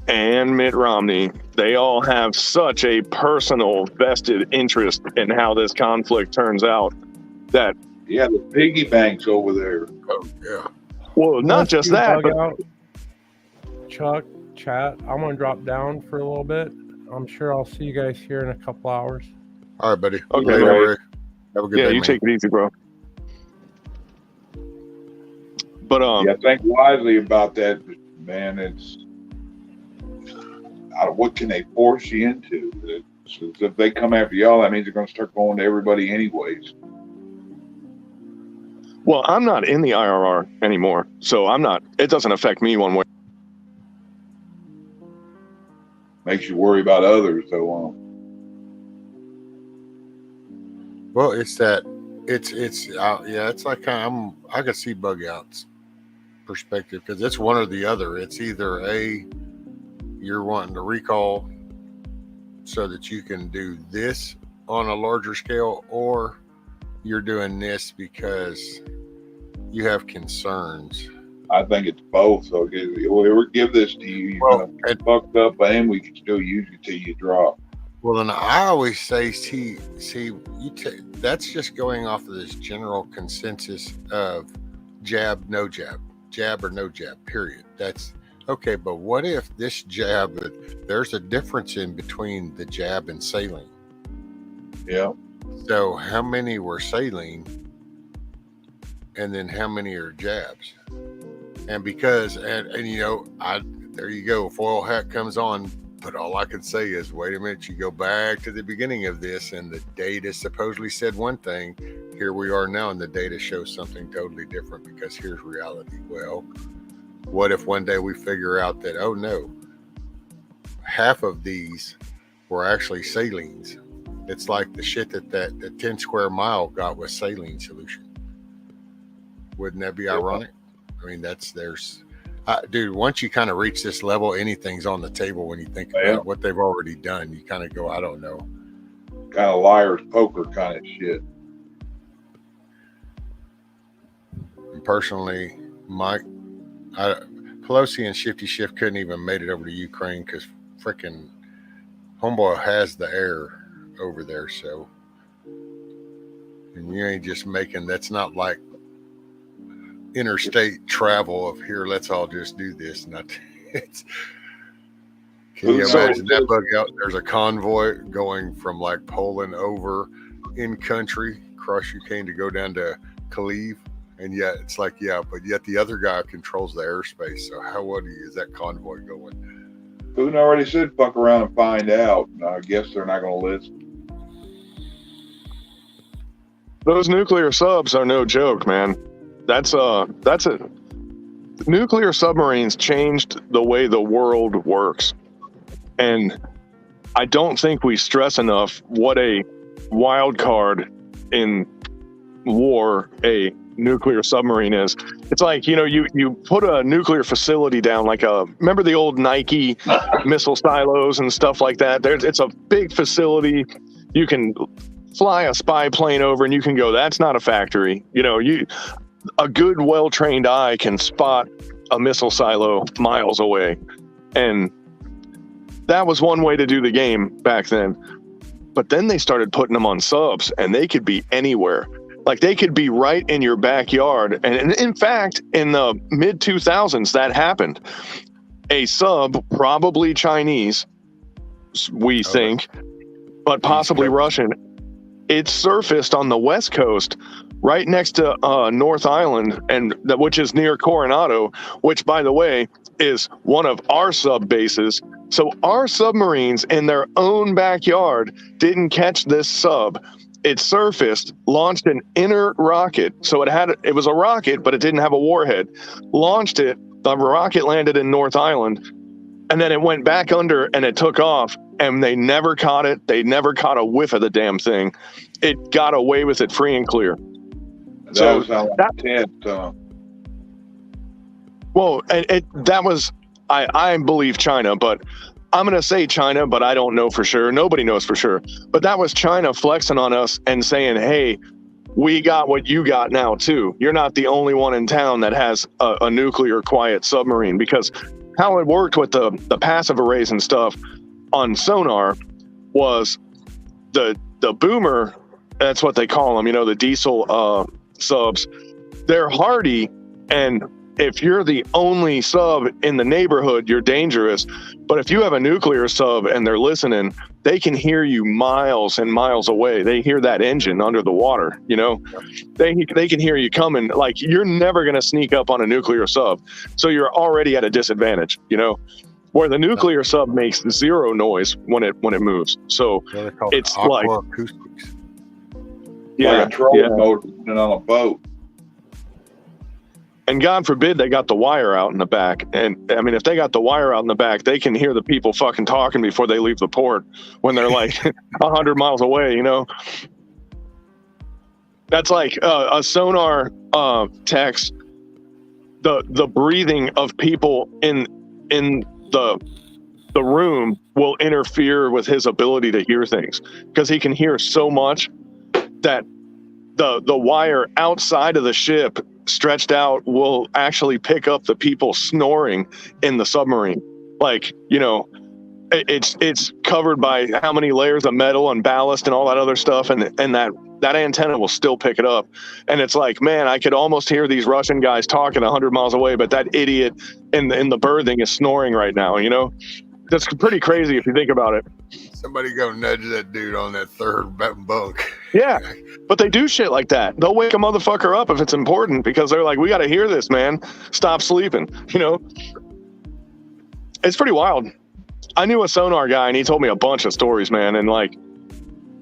and Mitt Romney. They all have such a personal vested interest in how this conflict turns out that
the piggy banks over there.
Oh yeah.
Well, not just that, but
Chuck, chat. I'm gonna drop down for a little bit. I'm sure I'll see you guys here in a couple hours.
All right, buddy.
Okay,
Later, Rick. Have a good day,
you
man.
take it easy, bro. But
Think wisely about that, man. It's what can they force you into? If they come after y'all, that means they're going to start going to everybody anyways.
Well, I'm not in the IRR anymore, so it doesn't affect me one way.
Makes you worry about others, though.
Well, it's like I could see bug out's perspective, because it's one or the other. It's either you're wanting to recall so that you can do this on a larger scale, or you're doing this because you have concerns.
I think it's both. So we'll give this to you. You're going to get fucked up, and we can still use it till you drop.
Well, then I always say, that's just going off of this general consensus of jab, no jab, jab or no jab, period. That's okay. But what if this jab, there's a difference in between the jab and saline?
Yeah.
So how many were saline, and then how many are jabs? And because, and you know, there you go, foil hat comes on. But all I can say is, wait a minute, you go back to the beginning of this and the data supposedly said one thing. Here we are now and the data shows something totally different, because here's reality. Well, what if one day we figure out that, oh no, half of these were actually salines? It's like the shit that 10 square mile got with saline solution. Wouldn't that be ironic? I mean, dude, once you kind of reach this level, anything's on the table when you think about what they've already done. You kind of go, I don't know.
Kind of liar's poker kind of shit.
And personally, Pelosi and Shifty Shift couldn't even made it over to Ukraine because freaking homeboy has the air over there. So, and you ain't just that's not like interstate travel of here, let's all just do this. It's, can you
So-
imagine that bug out? There's a convoy going from like Poland over in country, across Ukraine to go down to Kyiv. And yet it's like, yeah, but yet the other guy controls the airspace. So how is that convoy going?
Putin already said fuck around and find out. I guess they're not going to listen.
Those nuclear subs are no joke, man. That's a nuclear submarines changed the way the world works. And I don't think we stress enough what a wild card in war a nuclear submarine is. It's like, you put a nuclear facility down, like remember the old Nike missile silos and stuff like that? It's a big facility. You can fly a spy plane over and you can go, that's not a factory. A good, well-trained eye can spot a missile silo miles away. And that was one way to do the game back then. But then they started putting them on subs, and they could be anywhere. Like, they could be right in your backyard. And in fact, in the mid-2000s, that happened. A sub, probably Chinese, we think, but possibly Russian, it surfaced on the West Coast, right next to North Island, which is near Coronado, which, by the way, is one of our sub bases. So our submarines in their own backyard didn't catch this sub. It surfaced, launched an inert rocket. So it was a rocket, but it didn't have a warhead. Launched it. The rocket landed in North Island, and then it went back under and it took off, and they never caught it. They never caught a whiff of the damn thing. It got away with it free and clear.
That was how intense.
Well, that was, I believe China, but I'm going to say China, but I don't know for sure. Nobody knows for sure. But that was China flexing on us and saying, hey, we got what you got now, too. You're not the only one in town that has a nuclear quiet submarine. Because how it worked with the passive arrays and stuff on sonar was the boomer, that's what they call them, the diesel subs. They're hardy, and if you're the only sub in the neighborhood, you're dangerous. But if you have a nuclear sub and they're listening, they can hear you miles and miles away. They hear that engine under the water, They can hear you coming. Like, you're never going to sneak up on a nuclear sub. So you're already at a disadvantage, where the nuclear sub makes zero noise when it moves. So it's like
acoustics.
Like a trolling motor on a boat.
And God forbid they got the wire out in the back. And I mean, if they got the wire out in the back, they can hear the people fucking talking before they leave the port when they're like 100 miles away, That's like a sonar text. The breathing of people in the room will interfere with his ability to hear things, because he can hear so much that the wire outside of the ship stretched out will actually pick up the people snoring in the submarine. Like, it's covered by how many layers of metal and ballast and all that other stuff, and that antenna will still pick it up. And it's like, man, I could almost hear these Russian guys talking 100 miles away, but that idiot in the berthing is snoring right now. That's pretty crazy if you think about it.
Somebody go nudge that dude on that third bunk.
Yeah, but they do shit like that. They'll wake a motherfucker up if it's important, because they're like, we got to hear this, man. Stop sleeping. It's pretty wild. I knew a sonar guy, and he told me a bunch of stories, man. And like,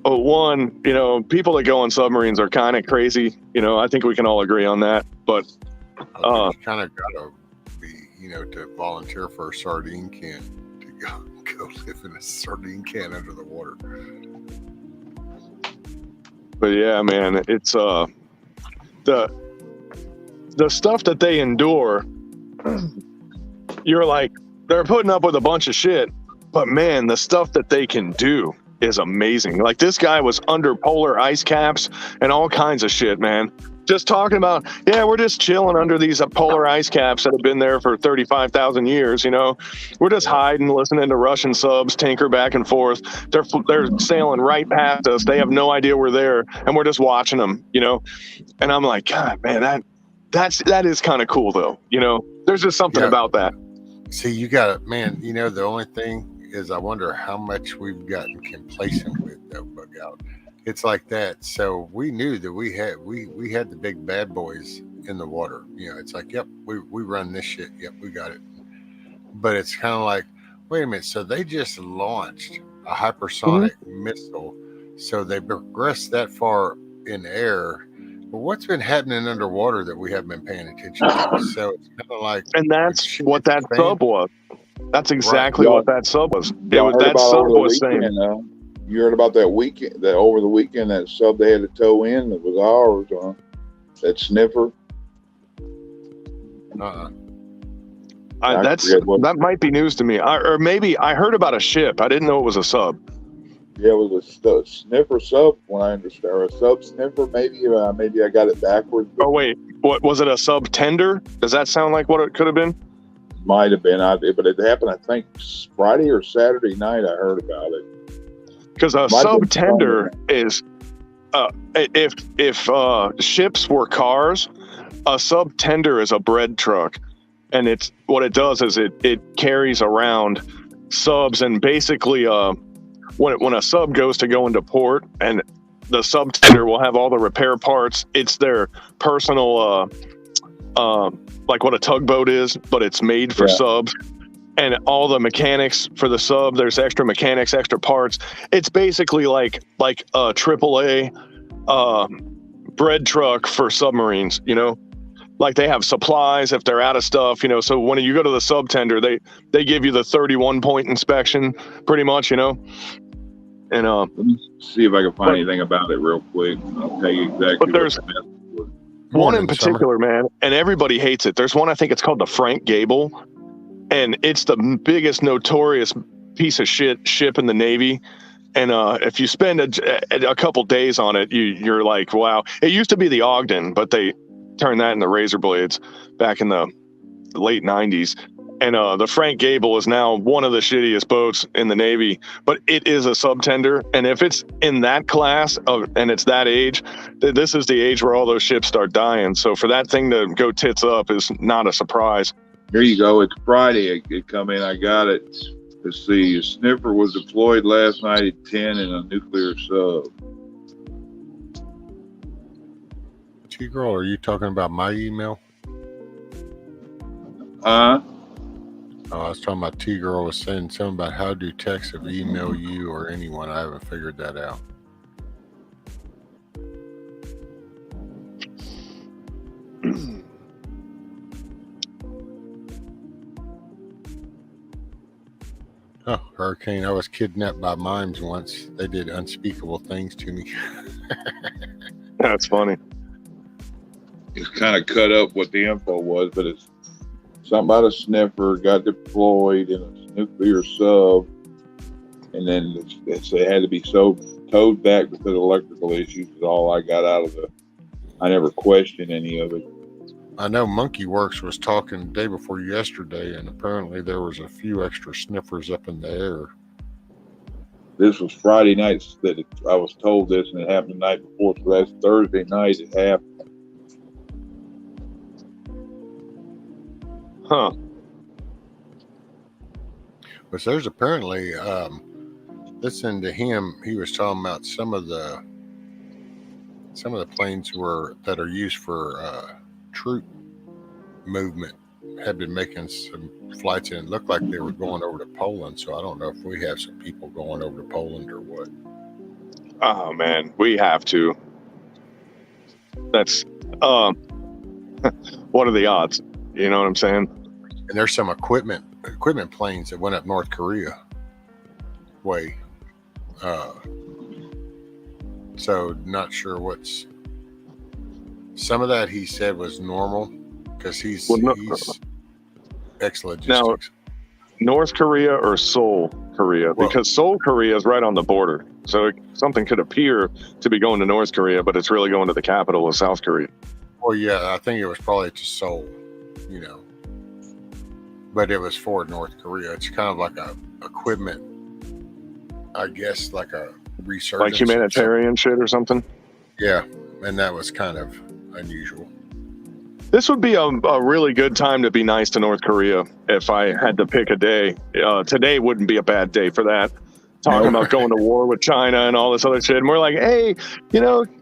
one, people that go on submarines are kind of crazy. I think we can all agree on that. But
you kind of got to be, to volunteer for a sardine can to go live in a sardine can under the water.
But yeah, man, it's the stuff that they endure. You're like, they're putting up with a bunch of shit, but man, the stuff that they can do is amazing. Like, this guy was under polar ice caps and all kinds of shit, man. Just talking about, yeah, we're just chilling under these polar ice caps that have been there for 35,000 years. We're just hiding, listening to Russian subs tinker back and forth. They're sailing right past us. They have no idea we're there, and we're just watching them. And I'm like, God, man, that is kind of cool, though. There's just something about that.
See, you got it, man. You know, the only thing is, I wonder how much we've gotten complacent with though, bug out. It's like that. So we knew that we had the big bad boys in the water. You know, it's like, yep, we run this shit. Yep, we got it. But it's kind of like, wait a minute. So they just launched a hypersonic missile. So they progressed that far in air. But what's been happening underwater that we haven't been paying attention to? So it's kind of like,
And that's
shit
what that
is saying,
sub was. That's exactly
Y'all-
what that sub was. It
Y'all
was
heard
that
about
sub
over the
was saying,
weekend, you heard about that weekend, that over the weekend, that sub they had to tow in that was ours, that sniffer.
that's
forget what-
that might be news to me. Or maybe I heard about a ship. I didn't know it was a sub.
Yeah, it was a sniffer sub, when I understand, or a sub sniffer, maybe. Maybe I got it backwards. But
Oh wait, what was it? A sub tender? Does that sound like what it could have been?
might have been, but it happened, I think, Friday or Saturday night. I heard about it.
Because a
Might have been
sub tender is, if ships were cars, a sub tender is a bread truck, and it's what it does is it carries around subs, and basically when a sub goes to go into port, and the sub tender will have all the repair parts. It's their personal like what a tugboat is, but it's made for subs. And all the mechanics for the sub, there's extra mechanics, extra parts. It's basically like a AAA bread truck for submarines, you know? Like they have supplies if they're out of stuff, you know? So when you go to the sub tender, they give you the 31-point inspection pretty much, you know? And
Let me see if I can find anything about it real quick. I'll tell you exactly.
But there's one in particular, man, and everybody hates it. There's one, I think it's called the Frank Gable, and it's the biggest notorious piece of ship in the Navy. And if you spend a couple days on it, you're like, wow. It used to be the Ogden, but they turned that into razor blades back in the late 90s. And the Frank Gable is now one of the shittiest boats in the Navy, but it is a subtender. And if it's in that class and it's that age, this is the age where all those ships start dying. So for that thing to go tits up is not a surprise.
Here you go. It's Friday. It come in. I got it. Let's see. A sniffer was deployed last night at 10 in a nuclear sub.
T-Girl, are you talking about my email? Oh, I was talking about T-Girl was saying something about how do text of email you or anyone. I haven't figured that out. Oh, Hurricane, I was kidnapped by mimes once. They did unspeakable things to me.
That's funny.
It's kind of cut up what the info was, but it's something about a sniffer got deployed in a nuclear sub, and then they had to be towed back because of electrical issues. Is all I got out of it. I never questioned any of it.
I know Monkey Works was talking the day before yesterday, and apparently there was a few extra sniffers up in the air.
This was Friday night that I was told this, and it happened the night before. So that's Thursday night it happened.
Huh.
But there's apparently, listening to him, he was talking about some of the planes that are used for troop movement had been making some flights, and it looked like they were going over to Poland. So I don't know if we have some people going over to Poland or what.
Oh man, we have to. That's what are the odds? You know what I'm saying?
And there's some equipment planes that went up North Korea way. So not sure what's some of that he said was normal because he's ex-logistics.
Now, North Korea or Seoul, Korea? Because Seoul, Korea is right on the border. So something could appear to be going to North Korea, but it's really going to the capital of South Korea.
Well, yeah, I think it was probably to Seoul, you know. But it was for North Korea. It's kind of like a equipment, I guess, like a research.
Like humanitarian shit or something?
Yeah, and that was kind of unusual.
This would be a really good time to be nice to North Korea if I had to pick a day. Today wouldn't be a bad day for that. Talking about going to war with China and all this other shit. And we're like, hey,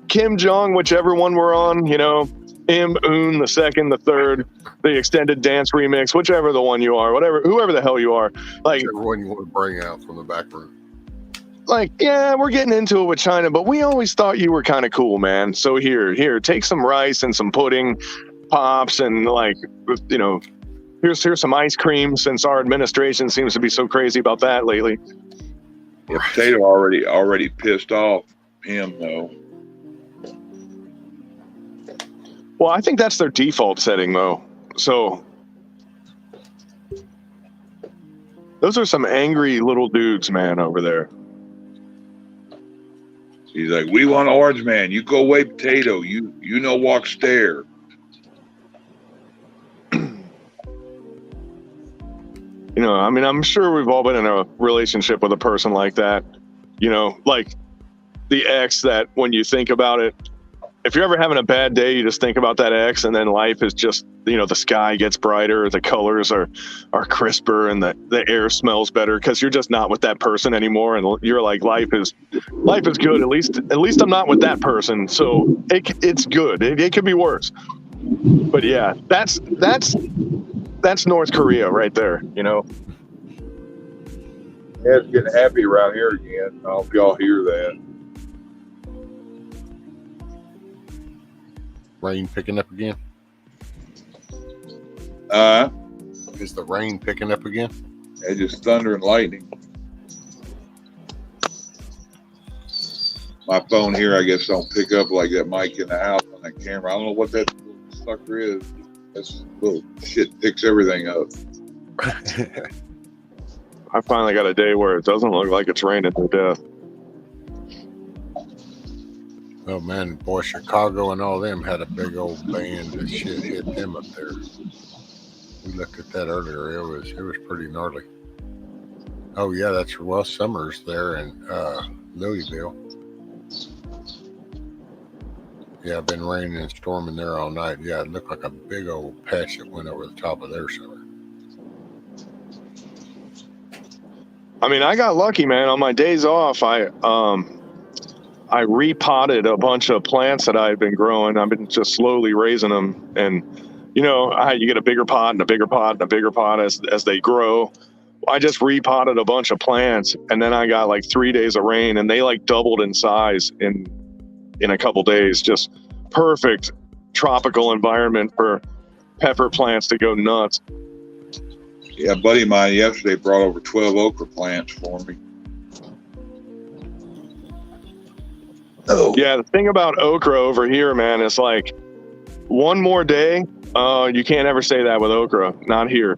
Kim Jong, whichever one we're on, Im Un, the second, the third, the extended dance remix, whichever the one you are, whoever the hell you are. Like,
whichever one you want to bring out from the back room.
Like, yeah, we're getting into it with China, but we always thought you were kind of cool, man. So here, take some rice and some pudding, pops, and here's some ice cream, since our administration seems to be so crazy about that lately.
Yeah, Potato already pissed off him though.
Well, I think that's their default setting though. So those are some angry little dudes, man, over there.
He's like, we want orange man. You go away, Potato. You walk stare.
I'm sure we've all been in a relationship with a person like that. Like the ex that when you think about it, if you're ever having a bad day, you just think about that ex, and then life is just, the sky gets brighter, the colors are crisper, and the air smells better because you're just not with that person anymore, and you're like, life is good. At least I'm not with that person, so it's good. It could be worse, but yeah, that's North Korea right there.
Yeah, it's getting happy around here again. I don't know if y'all hear that.
Rain picking up again? Is the rain picking up again?
It's just thunder and lightning. My phone here, I guess, don't pick up like that mic in the house on that camera. I don't know what that sucker is. This little shit picks everything up.
I finally got a day where it doesn't look like it's raining to death.
Oh man, boy, Chicago and all them had a big old band and shit hit them up there. We looked at that earlier. It was pretty gnarly. Oh yeah, Summer's there in Louisville. Yeah, been raining and storming there all night. Yeah, it looked like a big old patch that went over the top of their summer.
I got lucky, man. On my days off, I repotted a bunch of plants that I had been growing. I've been just slowly raising them, and you get a bigger pot and a bigger pot and a bigger pot as they grow. I just repotted a bunch of plants, and then I got like 3 days of rain, and they like doubled in size in a couple days. Just perfect tropical environment for pepper plants to go nuts.
Yeah, a buddy of mine yesterday brought over 12 okra plants for me. Oh.
Yeah, the thing about okra over here, man, is like one more day. You can't ever say that with okra. Not here.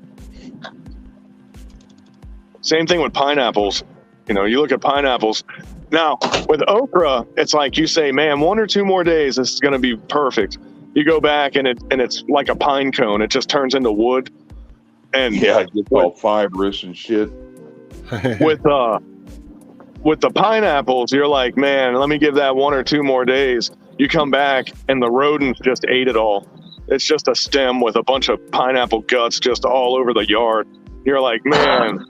Same thing with pineapples. You look at pineapples. Now, with okra, it's like you say, man, 1 or 2 more days, this is going to be perfect. You go back and it's like a pine cone. It just turns into wood. And
yeah, it gets all fibrous and shit.
With the pineapples, you're like, man, let me give that 1 or 2 more days. You come back and the rodents just ate it all. It's just a stem with a bunch of pineapple guts just all over the yard. You're like, man.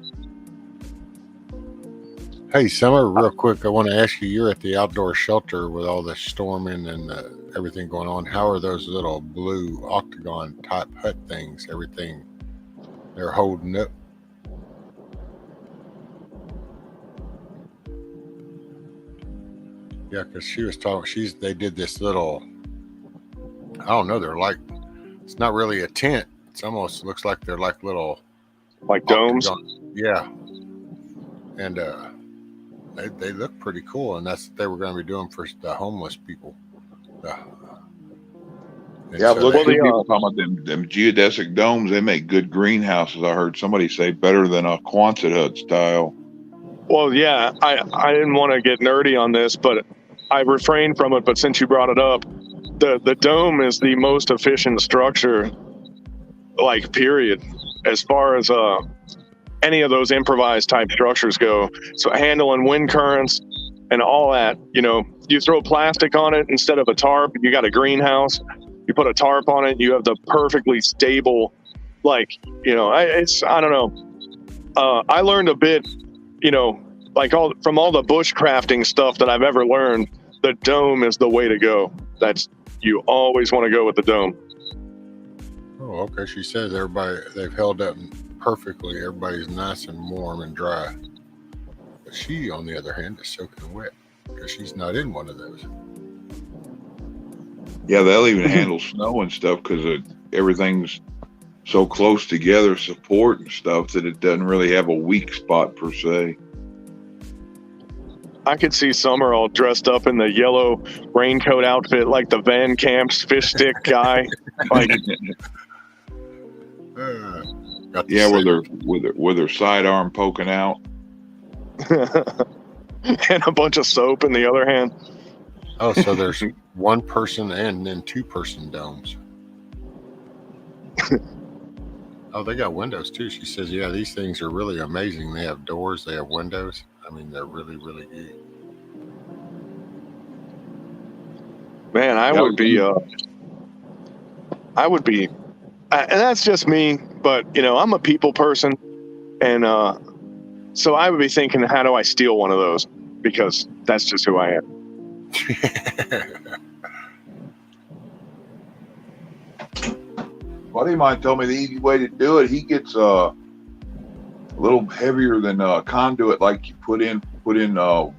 Hey, Summer, real quick, I want to ask you, you're at the outdoor shelter with all the storming and everything going on. How are those little blue octagon type hut things, everything they're holding up? Yeah, because she was talking, they did this little, I don't know, they're like, it's not really a tent. It almost looks like they're like little.
Like domes?
Yeah. And they look pretty cool. And that's what they were going to be doing for the homeless people.
Yeah, look at people talking about them geodesic domes. They make good greenhouses. I heard somebody say better than a Quonset hut style.
Well, yeah, I didn't want to get nerdy on this, but I refrained from it. But since you brought it up, the dome is the most efficient structure, like, period, as far as any of those improvised type structures go. So handling wind currents and all that, you throw plastic on it instead of a tarp, you got a greenhouse. You put a tarp on it, you have the perfectly stable, like, you know, I don't know. I learned a bit, you know, like from all the bushcrafting stuff that I've ever learned, the dome is the way to go. You always want to go with the dome.
Oh, okay. She says they've held up perfectly. Everybody's nice and warm and dry. But she, on the other hand, is soaking wet because she's not in one of those.
Yeah, they'll even handle snow and stuff because everything's so close together, support and stuff, that it doesn't really have a weak spot per se.
I could see Summer all dressed up in the yellow raincoat outfit, like the Van Camp's fish stick guy. Like,
yeah, with her sidearm poking out,
and a bunch of soap in the other hand.
Oh, so there's one person and then 2-person domes. Oh, they got windows too. She says, yeah, these things are really amazing. They have doors, they have windows. I mean, they're really, really good.
Man, I would be, and that's just me, but, you know, I'm a people person. And so I would be thinking, how do I steal one of those? Because that's just who I am.
buddy of mine told me the easy way to do it. He gets a little heavier than conduit, like you put in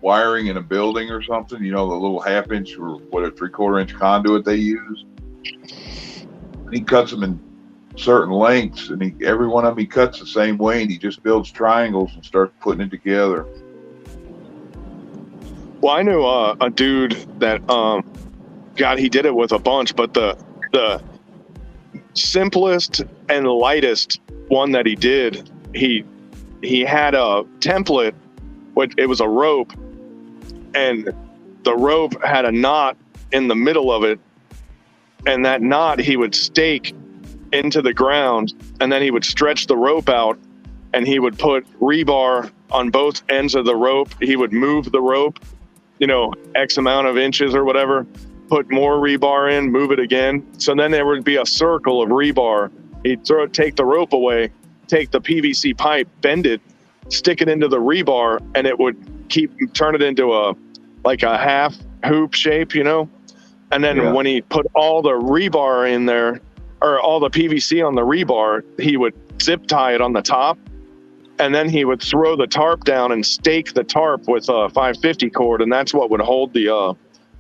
wiring in a building or something. You know, the little 1/2-inch or what, a 3/4-inch conduit they use. And he cuts them in certain lengths, and every one of them he cuts the same way, and he just builds triangles and starts putting it together.
Well, I knew a dude that, God, he did it with a bunch, but the simplest and lightest one that he did, he had a template. It was a rope, and the rope had a knot in the middle of it, and that knot he would stake into the ground, and then he would stretch the rope out, and he would put rebar on both ends of the rope. He would move the rope, you know, X amount of inches or whatever, put more rebar in, move it again. So then there would be a circle of rebar. He'd take the rope away, take the PVC pipe, bend it, stick it into the rebar, and it would turn it into a half hoop shape, you know? And then when he put all the rebar in there, or all the PVC on the rebar, he would zip tie it on the top, and then he would throw the tarp down and stake the tarp with a 550 cord, and that's what would hold the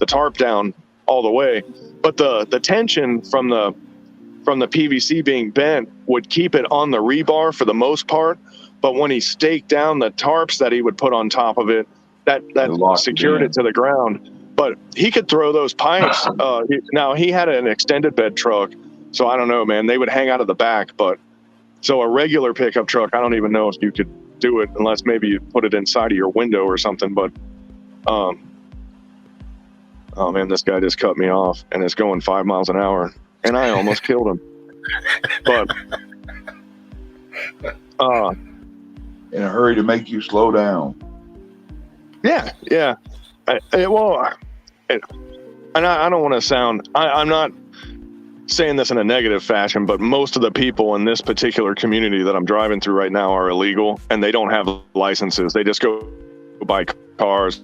tarp down all the way. But the tension from the PVC being bent would keep it on the rebar for the most part. But when he staked down the tarps that he would put on top of it, that secured it to the ground. But he could throw those pipes. Now, he had an extended bed truck, so I don't know, man. They would hang out of the back. But so a regular pickup truck, I don't even know if you could do it unless maybe you put it inside of your window or something. But oh man, this guy just cut me off, and it's going 5 miles an hour, and I almost killed him. But
in a hurry to make you slow down.
Yeah. And I don't want to sound, I'm not saying this in a negative fashion, but most of the people in this particular community that I'm driving through right now are illegal, and they don't have licenses. They just go buy cars,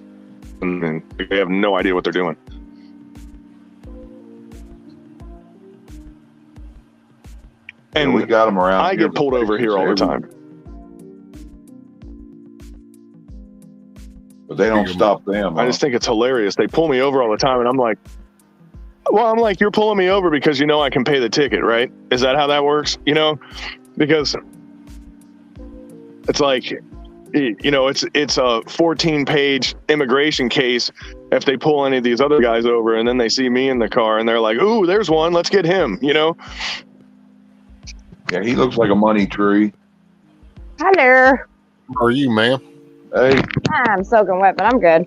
and they have no idea what they're doing. And
we got them around.
I get pulled over here all the time.
But they don't stop them.
I just think it's hilarious. They pull me over all the time, and I'm like, you're pulling me over because you know I can pay the ticket, right? Is that how that works? You know, because it's like, you know, it's a 14-page immigration case if they pull any of these other guys over, and then they see me in the car, and they're like, "Ooh, there's one. Let's get him." You know?
Yeah, he looks like a money tree.
Hello.
How are you, ma'am?
Hey.
I'm soaking wet, but I'm good.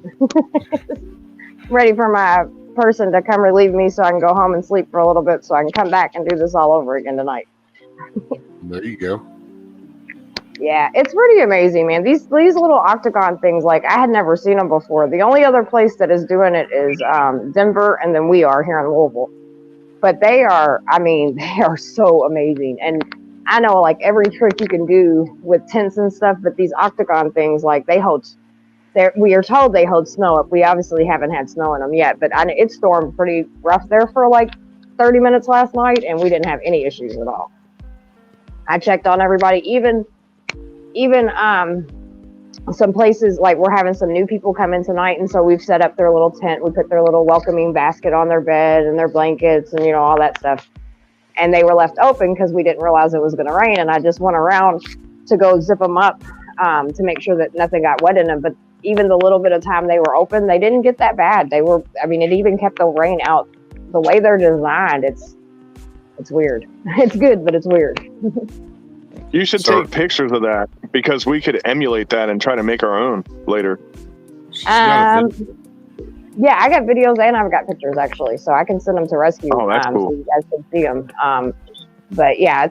Ready for my person to come relieve me so I can go home and sleep for a little bit so I can come back and do this all over again tonight.
There you go.
Yeah, it's pretty amazing, man. These little octagon things, like, I had never seen them before. The only other place that is doing it is Denver, and then we are here in Louisville. but they are, I mean, they are so amazing. And I know like every trick you can do with tents and stuff, but these octagon things, like they hold, we are told they hold snow up. We obviously haven't had snow in them yet, but it stormed pretty rough there for like 30 minutes last night, and we didn't have any issues at all. I checked on everybody, even some places, like we're having some new people come in tonight, and so we've set up their little tent. We put their little welcoming basket on their bed and their blankets and, you know, all that stuff. And they were left open because we didn't realize it was going to rain. And I just went around to go zip them up to make sure that nothing got wet in them. But even the little bit of time they were open, they didn't get that bad. They were, I mean, it even kept the rain out. The way they're designed, it's weird. It's good, but it's weird.
You should take pictures of that, because we could emulate that and try to make our own later.
Yeah, I got videos and I've got pictures actually, so I can send them to Rescue.
Oh, that's cool.
So you guys can see them. But yeah,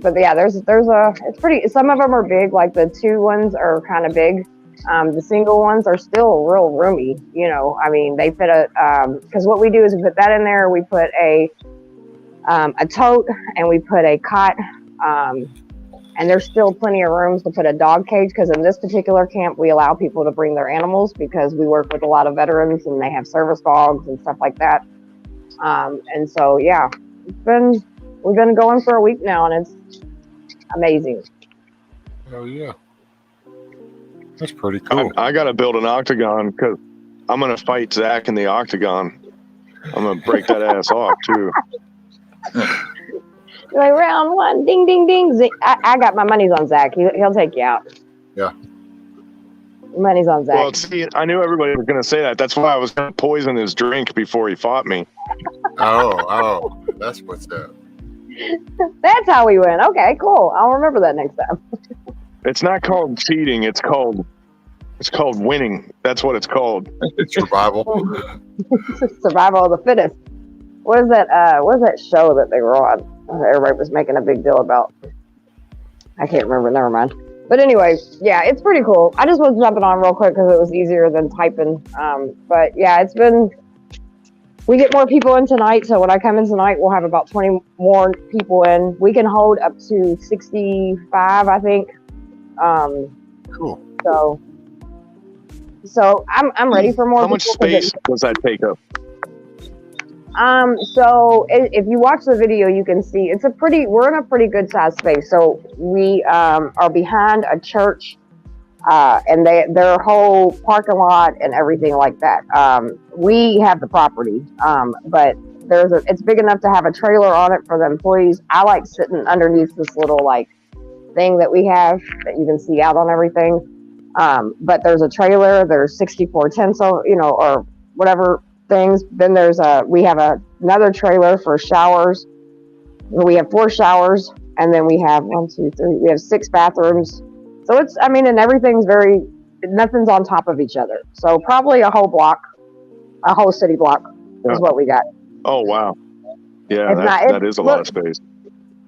but yeah, there's it's pretty. Some of them are big, like the 2 ones are kind of big. The single ones are still real roomy. You know, I mean, they fit because what we do is we put that in there. We put a tote and we put a cot. And there's still plenty of rooms to put a dog cage, because in this particular camp, we allow people to bring their animals because we work with a lot of veterans and they have service dogs and stuff like that. And so, yeah, we've been going for a week now, and it's amazing.
Oh, yeah. That's pretty cool.
I got to build an octagon, because I'm going to fight Zach in the octagon. I'm going to break that ass off, too.
Like round 1, ding, ding, ding. I got my money's on Zach. He'll take you out.
Yeah.
Money's on Zach.
Well, see, I knew everybody was going to say that. That's why I was going to poison his drink before he fought me.
Oh, that's what's up.
That's how we win. Okay, cool. I'll remember that next time.
It's not called cheating. It's called winning. That's what it's called.
Survival.
Survival of the fittest. What is that show that they were on? Everybody was making a big deal about. I can't remember. Never mind. But anyway, yeah, it's pretty cool. I just was jumping on real quick because it was easier than typing. But yeah, we get more people in tonight. So when I come in tonight, we'll have about 20 more people in. We can hold up to 65, I think.
Cool.
So I'm ready for more.
How much space does that take up?
So if you watch the video, you can see we're in a pretty good sized space. So we are behind a church, and their whole parking lot and everything like that. We have the property, but it's big enough to have a trailer on it for the employees. I like sitting underneath this little like thing that we have that you can see out on everything. But there's a trailer, there's 64 tents, or whatever things. Then we have another trailer for showers. We have 4 showers, and then we have 1, 2, 3. We have 6 bathrooms. So and everything's nothing's on top of each other. So probably a whole city block is what we got.
Oh wow, yeah, that is a lot of space.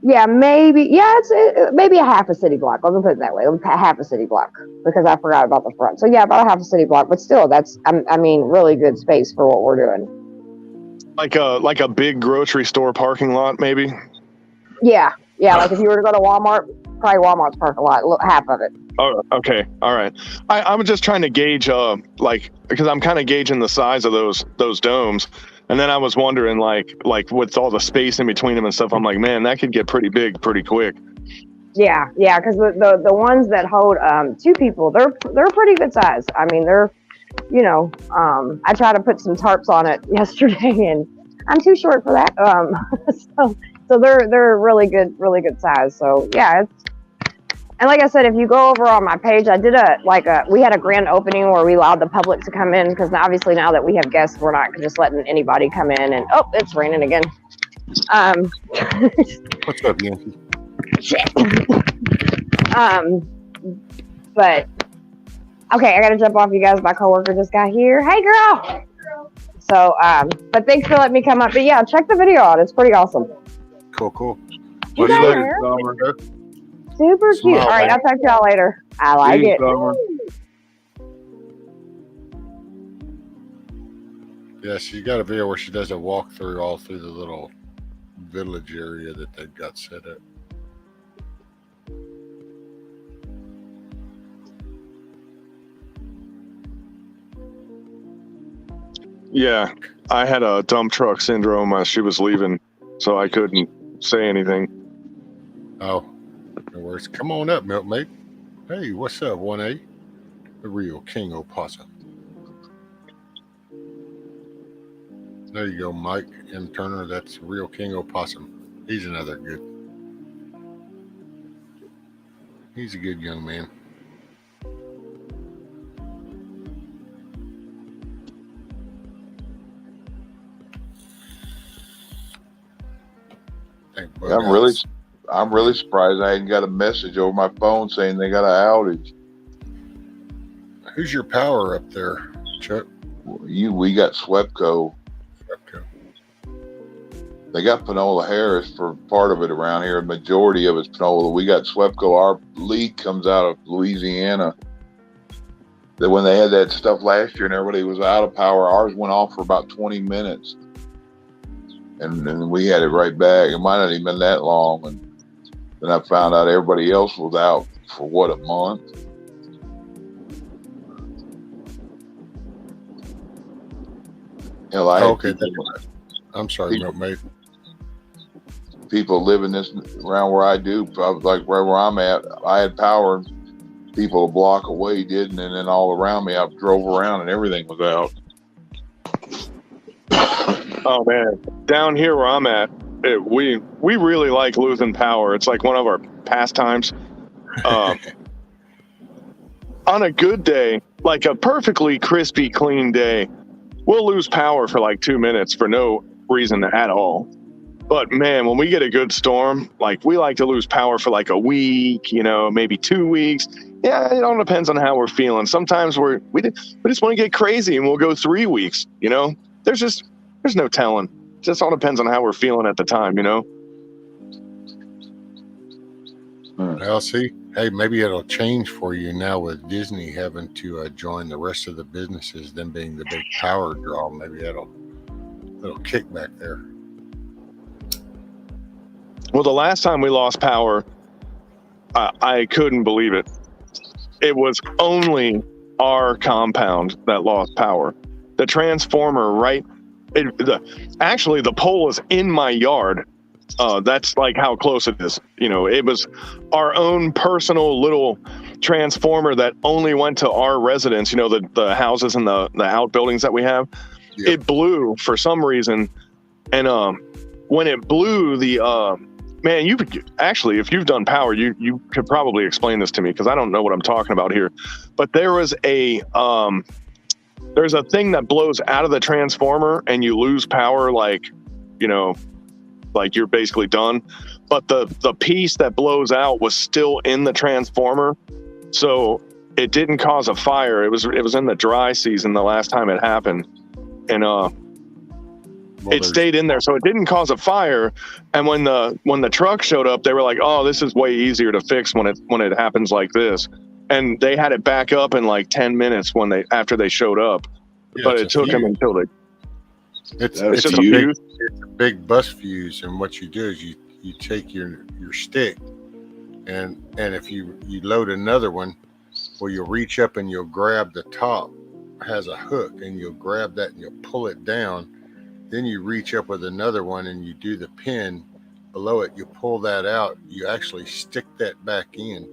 Yeah, maybe. Yeah, it's maybe a half a city block. Let me put it that way. Half a city block, because I forgot about the front. So yeah, about a half a city block. But still, that's really good space for what we're doing.
Like a big grocery store parking lot, maybe.
Yeah. Like if you were to go to Walmart, probably Walmart's parking lot, half of it.
Oh, okay, all right. I'm just trying to gauge, because I'm kind of gauging the size of those domes. And then I was wondering, like with all the space in between them and stuff, I'm like, man, that could get pretty big pretty quick.
Yeah, because the ones that hold 2 people, they're pretty good size. I mean, they're, I tried to put some tarps on it yesterday, and I'm too short for that. So they're really good size. So yeah, and like I said, if you go over on my page, I did we had a grand opening where we allowed the public to come in, because obviously now that we have guests, we're not just letting anybody come in. And it's raining again.
What's up, Yankee?
Shit. But okay, I gotta jump off, you guys. My coworker just got here. Hey, girl. So, but thanks for letting me come up. But yeah, check the video out. It's pretty awesome.
Cool.
You got hair? Super cute. All right, I'll talk to y'all later. I like it.
Yeah, she's got a video where she does a walkthrough all through the little village area that they've got set up.
Yeah, I had a dump truck syndrome as she was leaving, so I couldn't say anything.
Oh, no worries. Come on up, milkmate. Hey, what's up, 1A? The real king opossum. There you go, Mike M. Turner. That's the real king opossum. He's another good. He's a good young man.
I'm really surprised I hadn't got a message over my phone saying they got an outage.
Who's your power up there, Chuck?
We got Swepco. They got Panola Harris for part of it around here. The majority of it's Panola. We got Swepco. Our lead comes out of Louisiana. That when they had that stuff last year and everybody was out of power, ours went off for about 20 minutes. And then we had it right back. It might not even been that long. And then I found out everybody else was out for what, a month? Hell,
I'm sorry, mate.
People living this around where I do, I was like right where I'm at, I had power. People a block away didn't, and then all around me, I drove around and everything was out.
Oh man, down here where I'm at, we really like losing power. It's like one of our pastimes. On a good day, like a perfectly crispy, clean day, we'll lose power for like 2 minutes for no reason at all. But man, when we get a good storm, like we like to lose power for like a week, maybe 2 weeks. Yeah, it all depends on how we're feeling. Sometimes we just want to get crazy and we'll go 3 weeks. There's no telling. It just all depends on how we're feeling at the time.
Well, see, hey, maybe it'll change for you now with Disney having to join the rest of the businesses, them being the big power draw. Maybe that'll kick back there.
Well, the last time we lost power, I couldn't believe it. It was only our compound that lost power. The transformer, right? Actually, the pole is in my yard. That's like how close it is. It was our own personal little transformer that only went to our residents, the houses and the outbuildings that we have. Yep. It blew for some reason. And when it blew, man, you could actually, if you've done power, you could probably explain this to me because I don't know what I'm talking about here. But there's a thing that blows out of the transformer and you lose power, like you're basically done. But the piece that blows out was still in the transformer, so it didn't cause a fire. It was in the dry season the last time it happened, and it stayed in there, so it didn't cause a fire. And when the truck showed up, they were like, "Oh, this is way easier to fix when it happens like this." And they had it back up in like 10 minutes after they showed up, but it took them until they.
It's a big bus fuse, and what you do is you take your stick, and if you load another one, well, you'll reach up and you'll grab the top, has a hook, and you'll grab that and you'll pull it down. Then you reach up with another one and you do the pin below it. You pull that out. You actually stick that back in.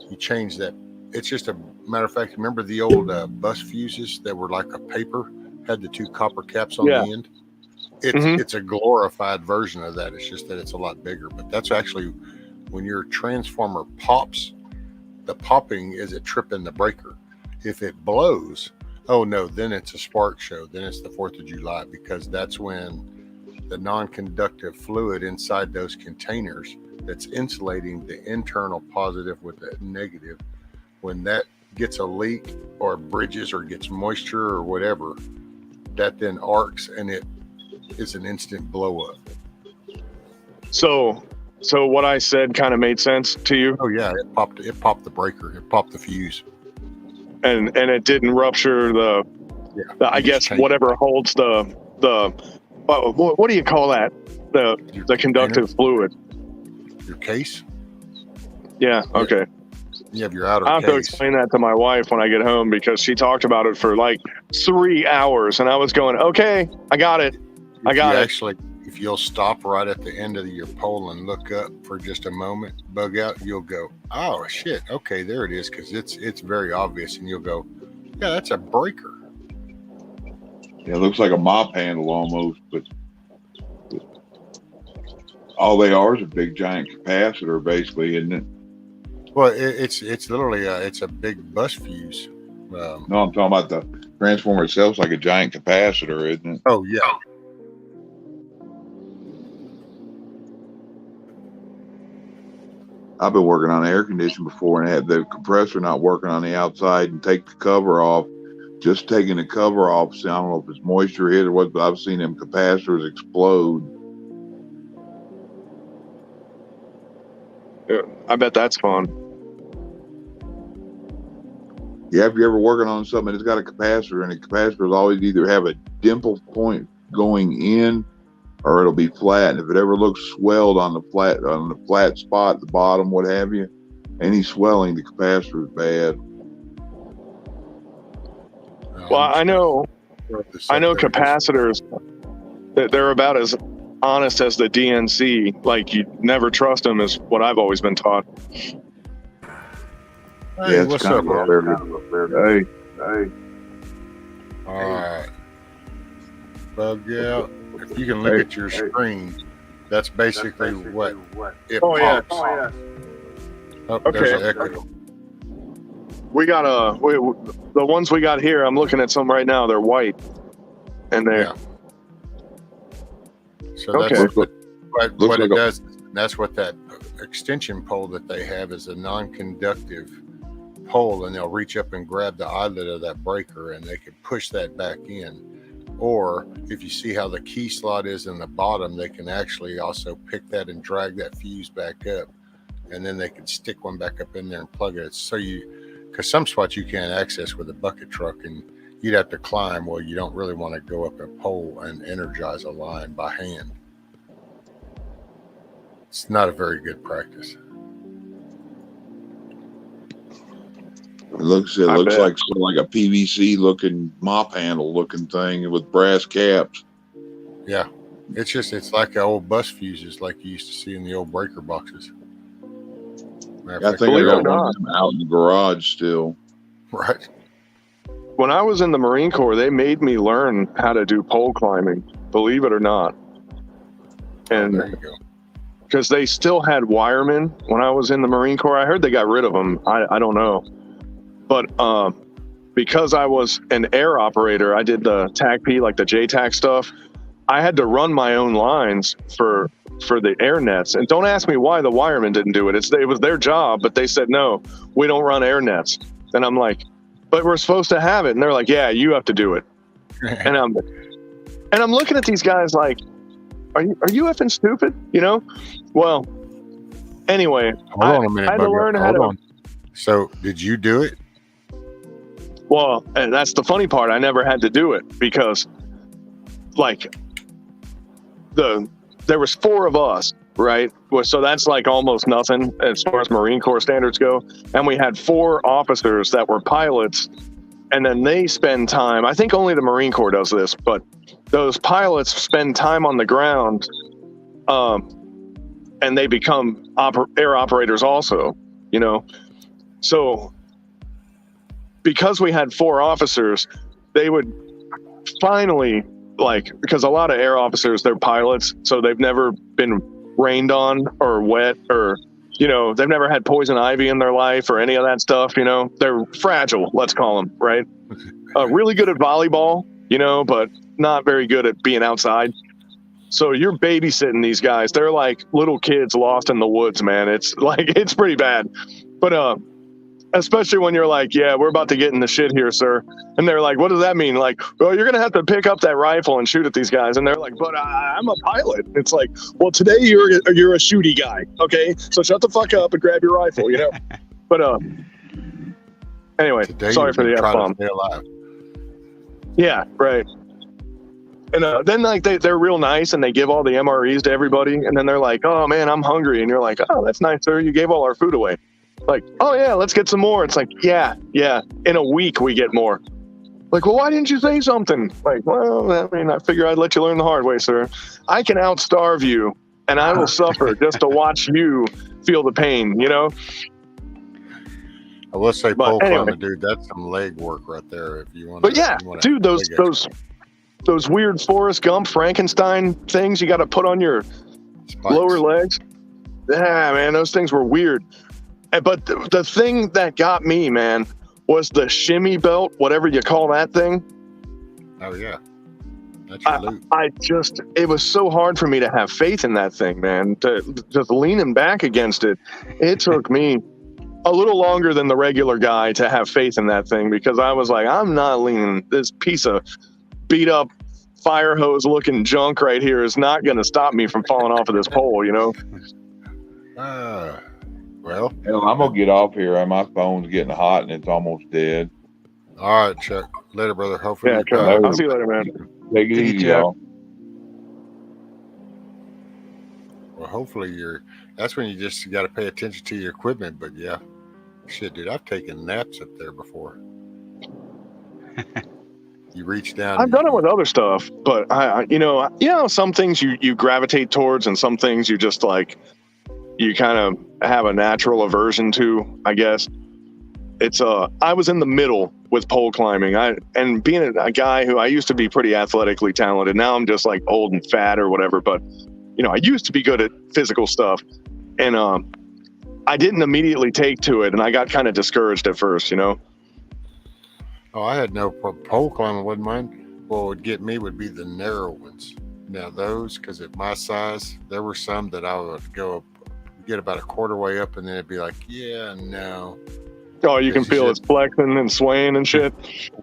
You change that. It's just a matter of fact. Remember the old bus fuses that were like a paper, had the two copper caps on the end? It's a glorified version of that. It's just that it's a lot bigger. But that's actually when your transformer pops, the popping is it tripping the breaker. If it blows, oh no, then it's a spark show. Then it's the 4th of July, because that's when the non-conductive fluid inside those containers that's insulating the internal positive with the negative, when that gets a leak or bridges or gets moisture or whatever, that then arcs and it is an instant blow up.
So what I said kind of made sense to you?
Oh yeah, it popped the breaker. It popped the fuse.
And it didn't rupture I guess whatever holds the what do you call that? The conductive fluid.
Your case.
Yeah. Okay.
You have your outer
I have to
case.
explain that to my wife when I get home because she talked about it for like 3 hours, and I was going, "Okay, I got it. I got it."
Actually, if you'll stop right at the end of your pole and look up for just a moment, bug out, you'll go, "Oh shit, okay, there it is," because it's very obvious, and you'll go, "Yeah, that's a breaker."
Yeah, it looks like a mop handle almost, but all they are is a big giant capacitor, basically, isn't it?
Well, it's literally it's a big bus fuse.
No, I'm talking about the transformer itself. It's like a giant capacitor, isn't it?
Oh yeah.
I've been working on air conditioning before and had the compressor not working on the outside and take the cover off. Just taking the cover off, so I don't know if it's moisture hit or what, but I've seen them capacitors explode.
Yeah, I bet that's fun.
Yeah, if you're ever working on something that's got a capacitor, and the capacitors always either have a dimple point going in or it'll be flat. And if it ever looks swelled on the flat spot at the bottom, what have you, any swelling, the capacitor is bad.
Well, I know capacitors, they're about as honest as the DNC. Like, you never trust them is what I've always been taught.
Hey,
Yeah,
what's up, bro?
Hey.
All right. Bug out. If you can look at your screen, that's basically what it pops. Oh, there's an echo.
We got the ones we got here. I'm looking at some right now. They're white, and they're
So that's what it does. That's what that extension pole that they have is a non-conductive pole, and they'll reach up and grab the eyelet of that breaker, and they can push that back in. Or if you see how the key slot is in the bottom, they can actually also pick that and drag that fuse back up, and then they can stick one back up in there and plug it. So because some spots you can't access with a bucket truck, and you'd have to climb. Well, you don't really want to go up a pole and energize a line by hand. It's not a very good practice.
It looks like a PVC looking mop handle looking thing with brass caps.
Yeah, it's like the old bus fuses like you used to see in the old breaker boxes.
I think I got one of them out in the garage still.
Right.
When I was in the Marine Corps, they made me learn how to do pole climbing, believe it or not. And
there you go.
Because they still had wiremen when I was in the Marine Corps. I heard they got rid of them. I don't know. But because I was an air operator, I did the TACP, like the JTAC stuff. I had to run my own lines for the air nets. And don't ask me why the wiremen didn't do it. It was their job, but they said, no, we don't run air nets. And I'm like, but we're supposed to have it. And they're like, yeah, you have to do it. and I'm looking at these guys like, are you effing stupid? You know? Well, anyway,
Hold on a minute,
I had to learn how to.
So did you do it?
Well, and that's the funny part. I never had to do it because, like, there was 4 of us, right? So that's like almost nothing as far as Marine Corps standards go. And we had 4 officers that were pilots, and then they spend time. I think only the Marine Corps does this, but those pilots spend time on the ground, and they become air operators also. You know, so. Because we had 4 officers, they would finally, because a lot of air officers, they're pilots, so they've never been rained on or wet or, they've never had poison ivy in their life or any of that stuff, They're fragile, let's call them, right? Really good at volleyball, but not very good at being outside. So you're babysitting these guys. They're like little kids lost in the woods, man. It's pretty bad. But, especially when you're like, yeah, we're about to get in the shit here, sir. And they're like, what does that mean? Like, well, you're going to have to pick up that rifle and shoot at these guys. And they're like, but I'm a pilot. It's like, well, today you're a shooty guy. Okay. So shut the fuck up and grab your rifle, But, anyway,
Today
sorry for the F-bomb. Yeah, right. And then like they're real nice and they give all the MREs to everybody, and then they're like, "Oh man, I'm hungry," and you're like, "Oh, that's nice, sir. You gave all our food away." Like, "Oh yeah, let's get some more." It's like, yeah. In a week we get more. Like, well, why didn't you say something? Like, well, I mean, I figure I'd let you learn the hard way, sir. I can outstarve you, and I will suffer just to watch you feel the pain. You know.
I will say,
But
pole
anyway.
climbing, dude, that's some leg work right there. If you want,
But yeah, dude, those weird Forrest Gump Frankenstein things you got to put on your lower legs. Yeah, man, those things were weird. But the thing that got me, man, was the shimmy belt, whatever you call that thing.
Oh yeah, that's your loot.
It was so hard for me to have faith in that thing, man. To just leaning back against it, it took me a little longer than the regular guy to have faith in that thing, because I was like, I'm not leaning. This piece of beat up fire hose looking junk right here is not going to stop me from falling off of this pole, you know?
Well,
I'm going to get off here. My phone's getting hot and it's almost dead.
All right, Chuck. Later, brother. Hopefully,
I'll see you later, man.
Take it easy, y'all.
Well, hopefully that's when you just got to pay attention to your equipment. But yeah, shit, dude, I've taken naps up there before. You reach down.
I've done it with other stuff, but I some things you gravitate towards, and some things you just like, you kind of have a natural aversion to, I guess. It's I was in the middle with pole climbing. And being a guy who I used to be pretty athletically talented. Now I'm just like old and fat or whatever, but I used to be good at physical stuff, and I didn't immediately take to it, and I got kind of discouraged at first,
Oh, I had no pole climbing, wouldn't mind. What would get me would be the narrow ones. Now those, because at my size, there were some that I would go up, get about a quarter way up, and then it'd be like, yeah, no.
Oh, you can feel it's flexing and swaying and shit.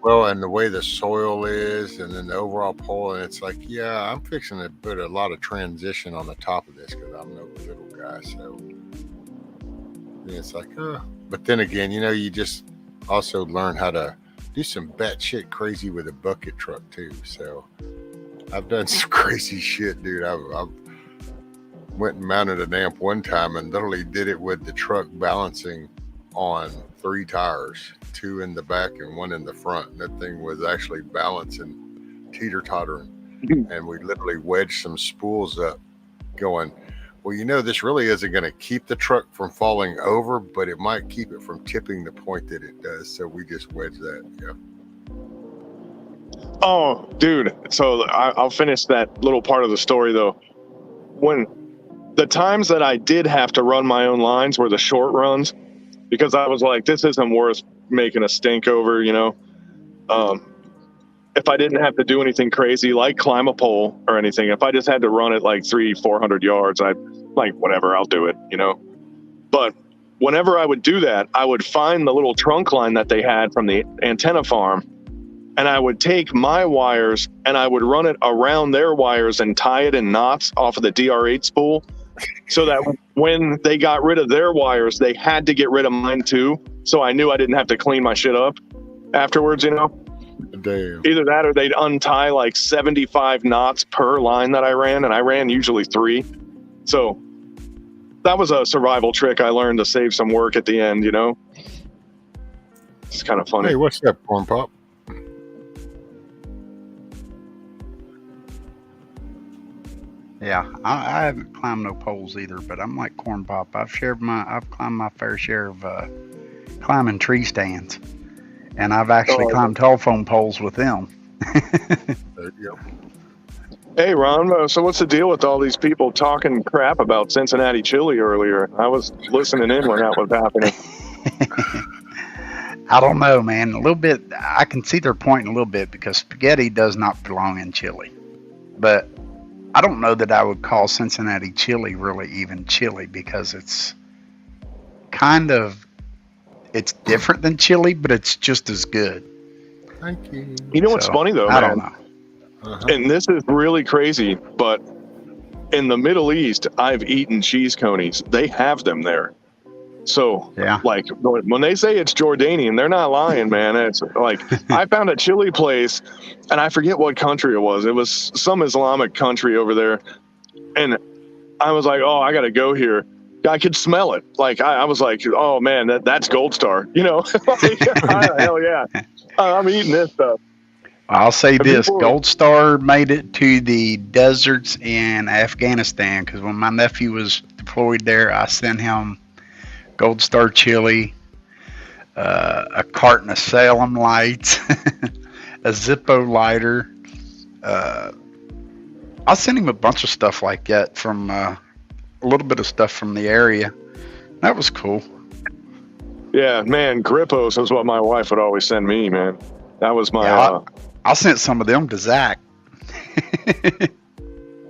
Well, and the way the soil is, and then the overall pole, and it's like, yeah, I'm fixing to put a lot of transition on the top of this because I'm no little guy. So yeah, it's like, but then again, you just also learn how to do some batshit crazy with a bucket truck too. So I've done some crazy shit, dude. I've went and mounted an amp one time and literally did it with the truck balancing on 3 tires, 2 in the back and 1 in the front. And that thing was actually balancing, teeter-tottering. And we literally wedged some spools up going, well, this really isn't going to keep the truck from falling over, but it might keep it from tipping the point that it does. So we just wedged that. Yeah.
Oh, dude. So I'll finish that little part of the story, though. When the times that I did have to run my own lines were the short runs, because I was like, this isn't worth making a stink over, if I didn't have to do anything crazy, like climb a pole or anything, if I just had to run it like 300-400 yards, I'd like, whatever, I'll do it, But whenever I would do that, I would find the little trunk line that they had from the antenna farm, and I would take my wires and I would run it around their wires and tie it in knots off of the DR8 spool, so that when they got rid of their wires, they had to get rid of mine too. So I knew I didn't have to clean my shit up afterwards,
Damn.
Either that or they'd untie like 75 knots per line that I ran, and I ran usually 3. So that was a survival trick I learned to save some work at the end, It's kind of funny.
Hey, what's up, Corn Pop?
Yeah, I haven't climbed no poles either, but I'm like Corn Pop. I've climbed my fair share of climbing tree stands, and I've actually climbed telephone poles with them.
There you go.
Hey, Ron, so what's the deal with all these people talking crap about Cincinnati chili earlier? I was listening in when that was happening.
I don't know, man. A little bit, I can see their point a little bit, because spaghetti does not belong in chili. But I don't know that I would call Cincinnati chili really even chili, because it's it's different than chili, but it's just as good.
Thank you.
You know what's funny though,
I
man?
don't know.
And this is really crazy, but in the Middle East, I've eaten cheese conies. They have them there. So,
Yeah.
like, when they say it's Jordanian, they're not lying, man. It's like, I found a chili place, and I forget what country it was. It was some Islamic country over there. And I was like, oh, I got to go here. I could smell it. Like, I was like, oh, man, that's Gold Star. You know, like, hell yeah. I'm eating this stuff.
I'll say
And
this:
people-
Gold Star made it to the deserts in Afghanistan because when my nephew was deployed there, I sent him Gold Star chili, a carton of Salem lights, a Zippo lighter. I sent him a bunch of stuff like that from a little bit of stuff from the area. That was cool.
Yeah, man, Grippos is what my wife would always send me, man. That was my...
Yeah, I sent some of them to Zach.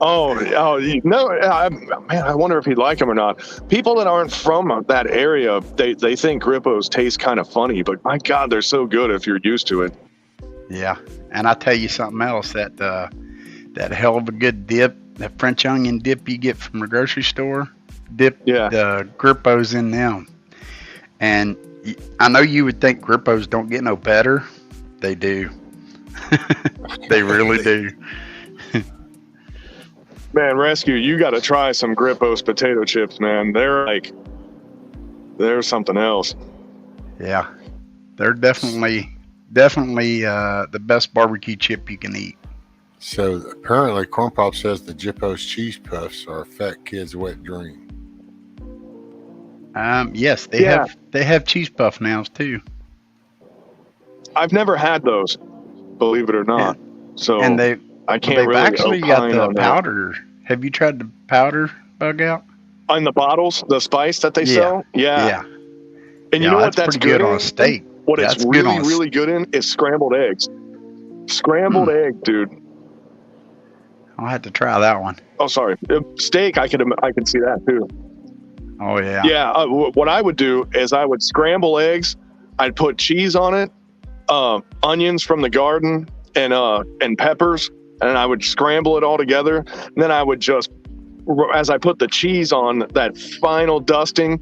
Oh, no, man, I wonder if he'd like them or not. People that aren't from that area, they think Grippos taste kind of funny, but my God, they're so good if you're used to it.
Yeah, and I tell you something else, that hell of a good dip, that French onion dip you get from the grocery store, dip the Grippos in them. And I know you would think Grippos don't get no better. They do. They really do.
Man, Rescue, you got to try some Grippos potato chips, man. They're something else.
Yeah, they're definitely the best barbecue chip you can eat.
So apparently, Corn Pop says the Jippos cheese puffs are a fat kid's wet dream.
Yes, they have cheese puff nows too.
I've never had those, believe it or not. So
And
I can't
they've
really
actually got
opine
the
on that.
powder. Have you tried the powder bug out?
On the bottles, the spice that they sell? Yeah. And you know what that's
pretty good on
in?
a steak.
What
Yeah,
it's
it's good
really,
on a
really good in is scrambled eggs. Scrambled egg, dude.
I'll have to try that one.
Oh, sorry. Steak, I could see that too.
Oh yeah.
Yeah. What I would do is I would scramble eggs. I'd put cheese on it, onions from the garden, and peppers, and I would scramble it all together. And then I would just, as I put the cheese on that final dusting,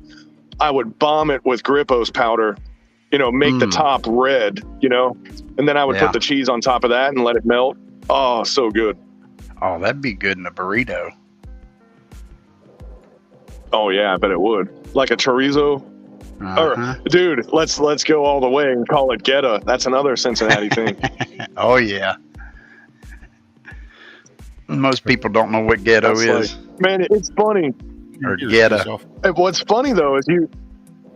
I would bomb it with Grippos powder. You know, make the top red. You know, and then I would put the cheese on top of that and let it melt. Oh, so good.
Oh, that'd be good in a burrito.
Oh yeah, I bet it would. Like a chorizo. Or, dude, let's go all the way and call it Geta. That's another Cincinnati thing.
Oh yeah. Most people don't know what ghetto is.
Man, it's funny.
Or Geta.
And what's funny though is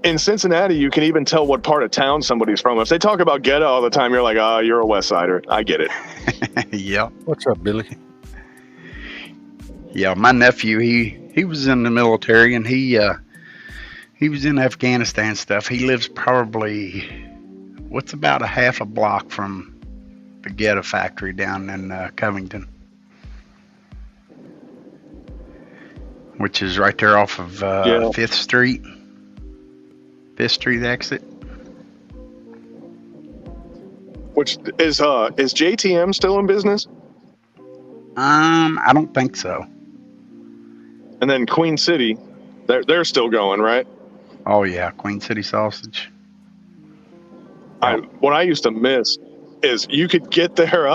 in Cincinnati, you can even tell what part of town somebody's from. If they talk about Geta all the time, you're like, you're a West Sider. I get it.
Yep.
What's up, Billy?
Yeah, my nephew, he was in the military, and he was in Afghanistan stuff. He lives probably, what's about a half a block from the Geta factory down in Covington, which is right there off of 5th Street. 5th Street exit.
Which is JTM still in business?
I don't think so.
And then Queen City, they're still going, right?
Oh yeah, Queen City sausage.
What I used to miss is you could get there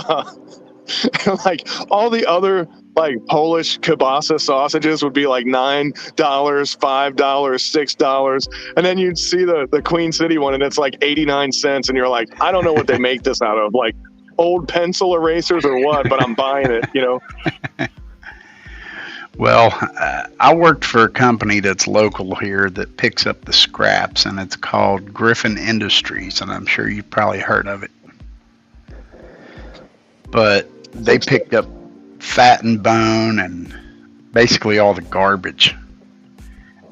like all the other like Polish kielbasa sausages would be like $9, $5, $6, and then you'd see the Queen City one and it's like 89 cents, and you're like, I don't know what they make this out of, like old pencil erasers or what, but I'm buying it, you know.
Well, I worked for a company that's local here that picks up the scraps, and it's called Griffin Industries, and I'm sure you've probably heard of it. But they picked up fat and bone and basically all the garbage.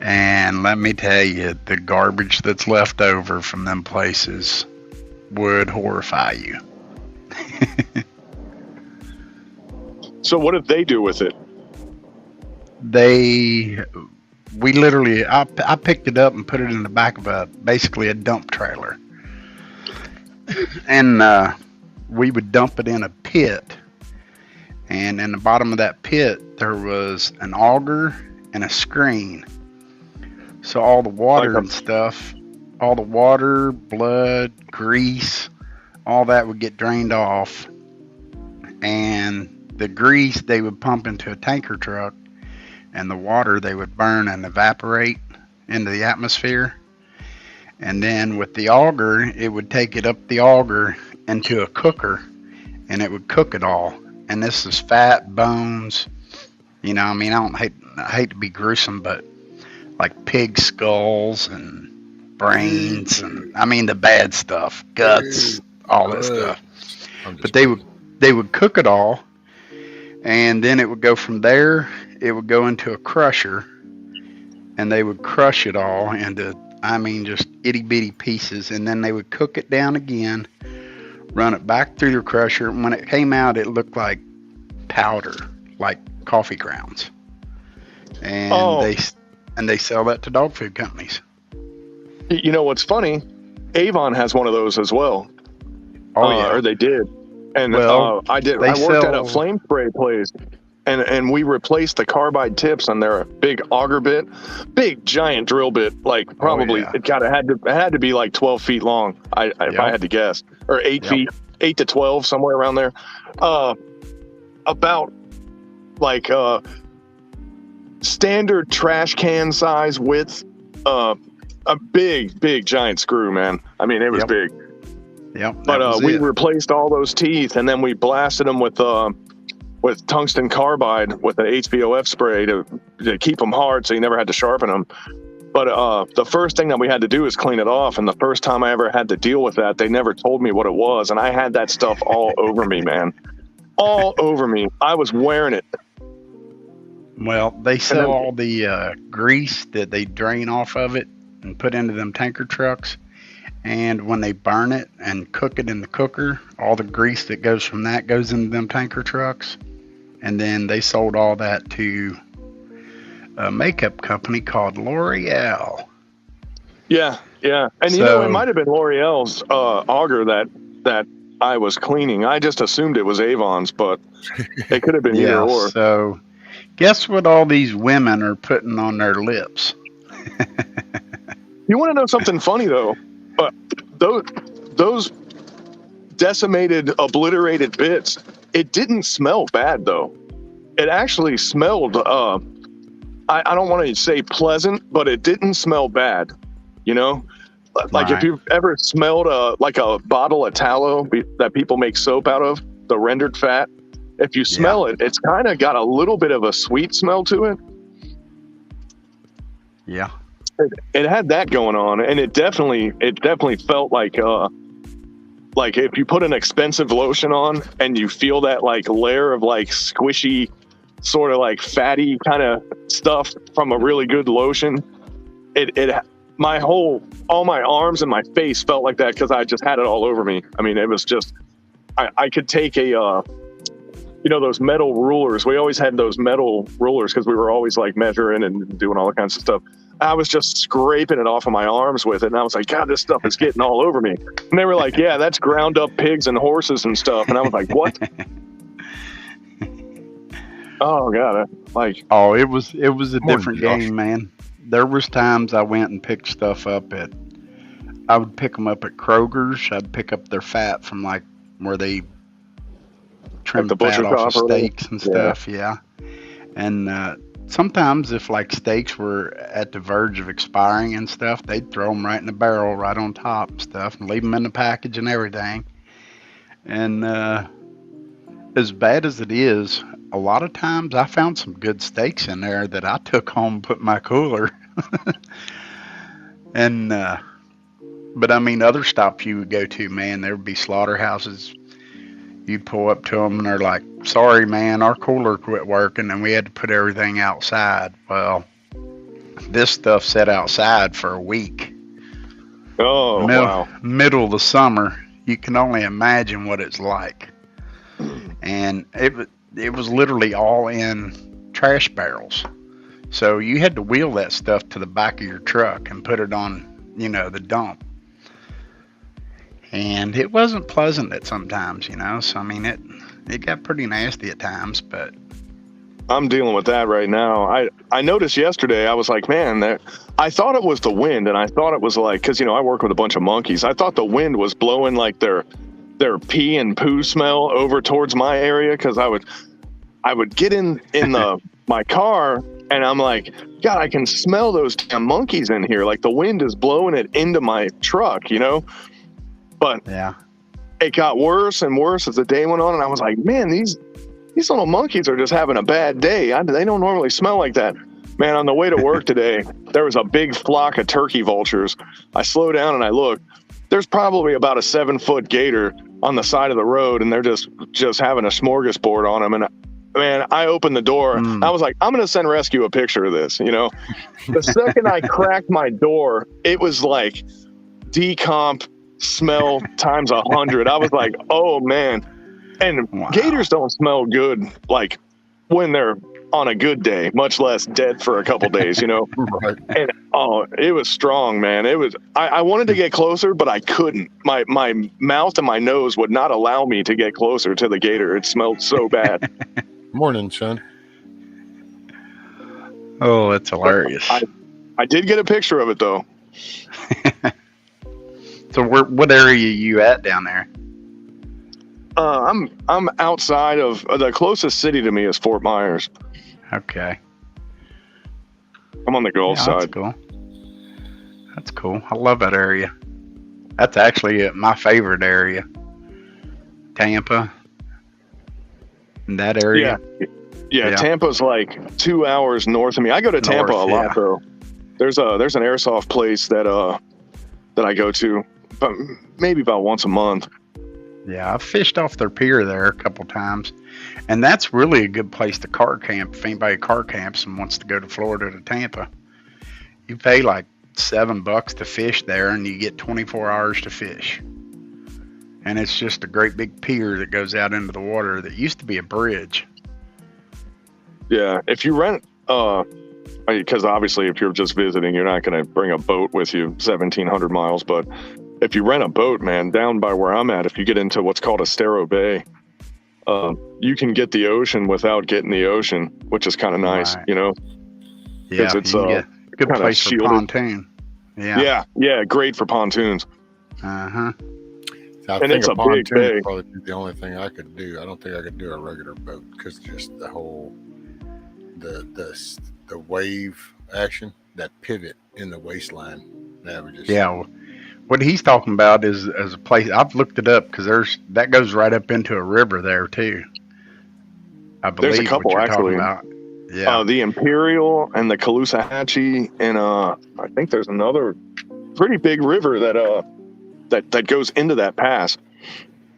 And let me tell you, the garbage that's left over from them places would horrify you.
So what did they do with it?
I picked it up and put it in the back of basically a dump trailer. And we would dump it in a pit. And in the bottom of that pit, there was an auger and a screen. So all the water
Like
and stuff, all the water, blood, grease, all that would get drained off. And the grease they would pump into a tanker truck, and the water they would burn and evaporate into the atmosphere. And then with the auger, it would take it up the auger into a cooker, and it would cook it all. And this is fat, bones. You know, I mean, I hate to be gruesome, but like pig skulls and brains, and I mean the bad stuff, guts, all that stuff. But they would cook it all, and then it would go from there. It would go into a crusher, and they would crush it all into, I mean, just itty bitty pieces, and then they would cook it down again, run it back through the crusher, and when it came out, it looked like powder, like coffee grounds. And they sell that to dog food companies.
You know what's funny? Avon has one of those as well.
Oh yeah,
or they did. And
well,
I worked at a flame spray place, and we replaced the carbide tips on their big auger bit, big giant drill bit, like probably it had to be like 12 feet long. If I had to guess, or 8 feet, 8 to 12, somewhere around there. About like standard trash can size width, a big giant screw, man. I mean, it was big.
Yep.
But we replaced all those teeth, and then we blasted them with tungsten carbide with an HVOF spray to keep them hard, so you never had to sharpen them. But the first thing that we had to do is clean it off, and the first time I ever had to deal with that, they never told me what it was, and I had that stuff all over me, man. All over me. I was wearing it.
Well, they sell all the grease that they drain off of it and put into them tanker trucks. And when they burn it and cook it in the cooker, all the grease that goes from that goes into them tanker trucks. And then they sold all that to a makeup company called L'Oreal.
Yeah. And you know, it might have been L'Oreal's auger that I was cleaning. I just assumed it was Avon's, but it could have been either or.
So guess what all these women are putting on their lips?
You want to know something funny, though? Those decimated, obliterated bits, it didn't smell bad, though. It actually smelled, I don't want to say pleasant, but it didn't smell bad, you know? Like if you've ever smelled like a bottle of tallow that people make soap out of, the rendered fat, if you smell it, it's kind of got a little bit of a sweet smell to it.
Yeah.
It had that going on, and it definitely felt like if you put an expensive lotion on and you feel that like layer of like squishy, sort of like fatty kind of stuff from a really good lotion. All my arms and my face felt like that because I just had it all over me. I mean, it was just, I could take those metal rulers. We always had those metal rulers because we were always like measuring and doing all kinds of stuff. I was just scraping it off of my arms with it, and I was like, God, this stuff is getting all over me. And they were like, yeah, that's ground up pigs and horses and stuff. And I was like, what? Oh God,
it was a different game, man. There was times I went and picked stuff up I would pick them up at Kroger's. I'd pick up their fat from like where they trim the fat off of steaks and stuff. Yeah. And sometimes if like steaks were at the verge of expiring and stuff, they'd throw them right in the barrel, right on top and stuff, and leave them in the package and everything. And as bad as it is, a lot of times I found some good steaks in there that I took home and put in my cooler. And but I mean, other stops you would go to, man, there would be slaughterhouses. You'd pull up to them and they're like, sorry, man, our cooler quit working and we had to put everything outside. Well, this stuff sat outside for a week.
Oh, wow.
Middle of the summer. You can only imagine what it's like. And it was literally all in trash barrels. So you had to wheel that stuff to the back of your truck and put it on, the dump. And it wasn't pleasant at sometimes, so I mean, it got pretty nasty at times, but
I'm dealing with that right now. I noticed yesterday, I was like, man, I thought it was the wind, and I thought it was like, because, you know, I work with a bunch of monkeys. I thought the wind was blowing like their pee and poo smell over towards my area, because I would get in my car, and I'm like, God, I can smell those damn monkeys in here. Like the wind is blowing it into my truck, you know? But
Yeah.
it got worse and worse as the day went on, and I was like, man, these little monkeys are just having a bad day. They don't normally smell like that. Man, on the way to work today, there was a big flock of turkey vultures. I slow down and I look. There's probably about a 7-foot gator on the side of the road, and they're just having a smorgasbord on them. And man, I opened the door. I was like, I'm going to send rescue a picture of this, you know? The second I cracked my door, it was like decomp smell times 100. I was like, oh, man. And gators don't smell good, like, when they're on a good day, much less dead for a couple days, you know?
Right.
And, oh, it was strong, man. It was, I wanted to get closer, but I couldn't. My mouth and my nose would not allow me to get closer to the gator. It smelled so bad.
Morning, son.
Oh, that's hilarious.
I did get a picture of it, though.
So what area are you at down there?
I'm outside of the closest city to me is Fort Myers.
Okay.
I'm on the Gulf side.
That's cool. That's cool. I love that area. That's actually my favorite area. Tampa. And that area.
Yeah, Tampa's like 2 hours north of me. I go to Tampa a lot though. There's an airsoft place that I go to, but maybe about once a month.
Yeah, I've fished off their pier there a couple times, and that's really a good place to car camp if anybody car camps and wants to go to Florida to Tampa. You pay like $7 to fish there, and you get 24 hours to fish. And it's just a great big pier that goes out into the water that used to be a bridge.
Yeah, if you rent, because obviously if you're just visiting, you're not going to bring a boat with you 1,700 miles, but if you rent a boat, man, down by where I'm at, if you get into what's called Estero Bay, you can get the ocean without getting the ocean, which is kind of nice, you know?
Yeah,
it's
a good place for pontoon.
Yeah, great for pontoons.
I
and
think
it's
a
a
pontoon
big bay.
would probably be the only thing I could do. I don't think I could do a regular boat because just the whole the wave action, that pivot in the waistline, that would just
What he's talking about is a place. I've looked it up because that goes right up into a river there too. I believe
There's a couple
what you're
actually.
talking about. Yeah,
the Imperial and the Caloosahatchee, and I think there's another pretty big river that goes into that pass.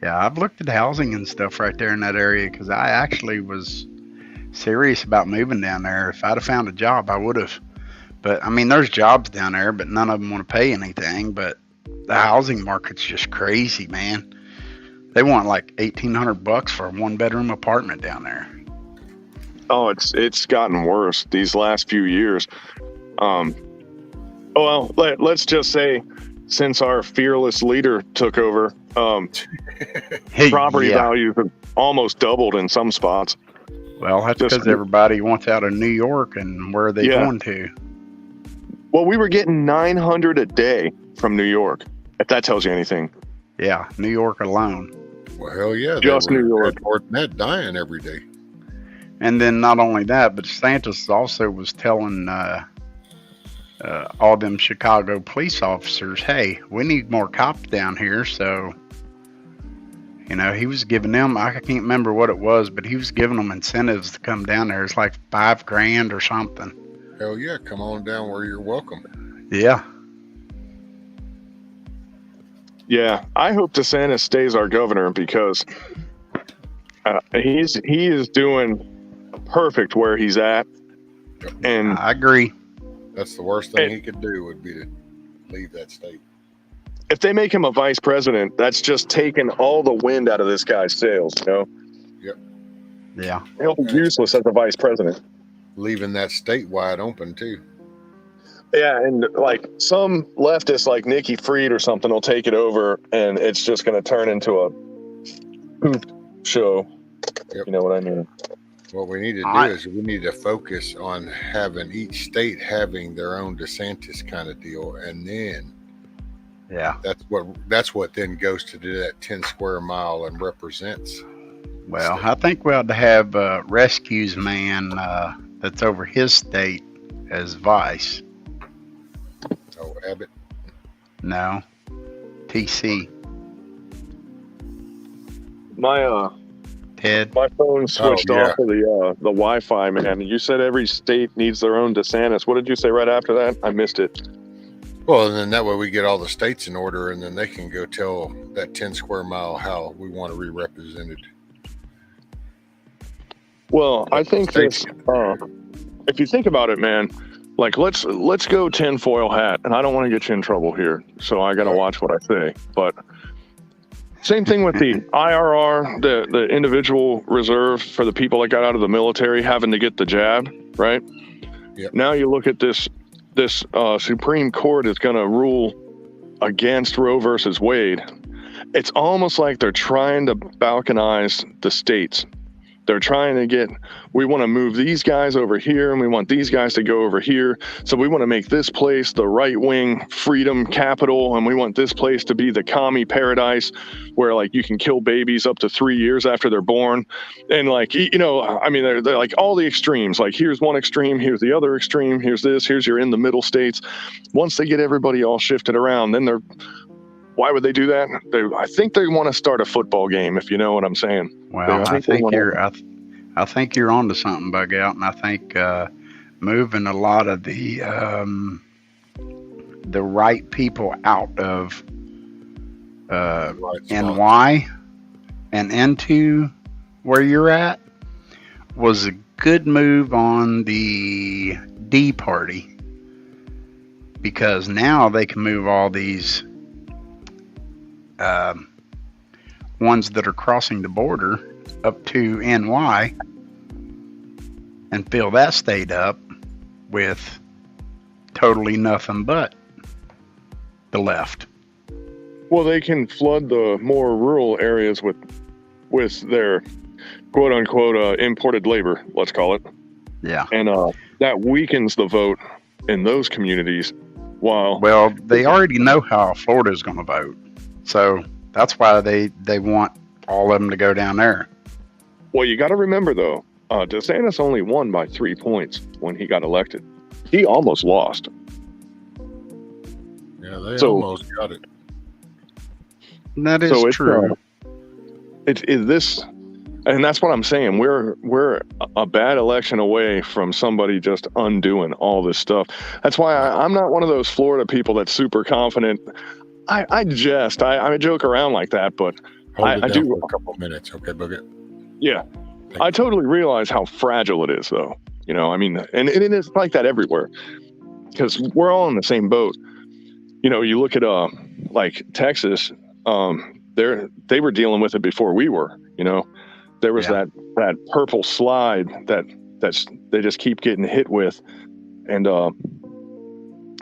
Yeah, I've looked at housing and stuff right there in that area because I actually was serious about moving down there. If I'd have found a job, I would have. But I mean, there's jobs down there, but none of them want to pay anything. But the housing market's just crazy, man. They want like $1,800 for a 1-bedroom apartment down there.
Oh, it's gotten worse these last few years. Well, let's just say since our fearless leader took over, property values have almost doubled in some spots.
Well, that's because everybody wants out of New York, and where are they going to?
Well, we were getting 900 a day from New York, if that tells you anything.
Yeah, New York alone.
Well, hell yeah.
Just New York.
Net dying every day.
And then not only that, but Santos also was telling all them Chicago police officers, hey, we need more cops down here. So, you know, he was giving them, I can't remember what it was, but he was giving them incentives to come down there. It's like $5,000 or something.
Hell yeah, come on down where you're welcome.
Yeah.
Yeah, I hope DeSantis stays our governor because he is doing perfect where he's at. And
I agree.
That's the worst thing he could do would be to leave that state.
If they make him a vice president, that's just taking all the wind out of this guy's sails, you know?
Yep.
Yeah.
He'll be useless as a vice president.
Leaving that state wide open too.
Yeah, and like some leftists like Nikki Fried or something will take it over and it's just going to turn into a poop show. Yep. You know what I mean?
What we need to do
I-
is we need to focus on having each state having their own DeSantis kind of deal, and then
Yeah.
that's what then goes to do that 10 square mile and represents.
Well,
state.
I think we ought to have rescues man that's over his state as vice.
Oh, Abbott.
No, TC. Ted.
My phone switched
yeah.
off of the Wi-Fi, man. You said every state needs their own DeSantis. What did you say right after that? I missed it.
Well, and then that way we get all the states in order, and then they can go tell that 10 square mile how we want to be represented.
Well, I think
States-
this. If you think about it, man, like let's go tinfoil hat, and I don't want to get you in trouble here, so I got to watch what I say. But same thing with the IRR, the individual reserve for the people that got out of the military having to get the jab, right?
Yep.
Now you look at this Supreme Court is going to rule against Roe versus Wade. It's almost like they're trying to balkanize the states. They're trying to we want to move these guys over here and we want these guys to go over here. So we want to make this place the right-wing freedom capital, and we want this place to be the commie paradise where like you can kill babies up to 3 years after they're born. And like, you know, I mean, they're like all the extremes. Like here's one extreme, here's the other extreme, here's this, here's your in the middle states. Once they get everybody all shifted around, then why would they do that? I think they want to start a football game, if you know what I'm saying.
Well, I think you're onto something, Bug Out, and I think moving a lot of the right people out of NY and into where you're at was a good move on the D party, because now they can move all these ones that are crossing the border up to NY and fill that state up with totally nothing but the left.
Well, they can flood the more rural areas with their quote unquote imported labor, let's call it.
Yeah.
And that weakens the vote in those communities.
Well, they already know how Florida's going to vote. So that's why they want all of them to go down there.
Well, you got to remember, though, DeSantis only won by 3 points when he got elected. He almost lost.
Yeah, they almost got it.
That is true.
It is this, and that's what I'm saying. We're a bad election away from somebody just undoing all this stuff. That's why I'm not one of those Florida people that's super confident. I joke around like that, but I do
for a couple of minutes, okay, Bugget?
Yeah, I totally realize how fragile it is, though. You know, I mean, and it is like that everywhere because we're all in the same boat. You know, you look at like Texas, they were dealing with it before we were. You know, there was that purple slide that they just keep getting hit with, and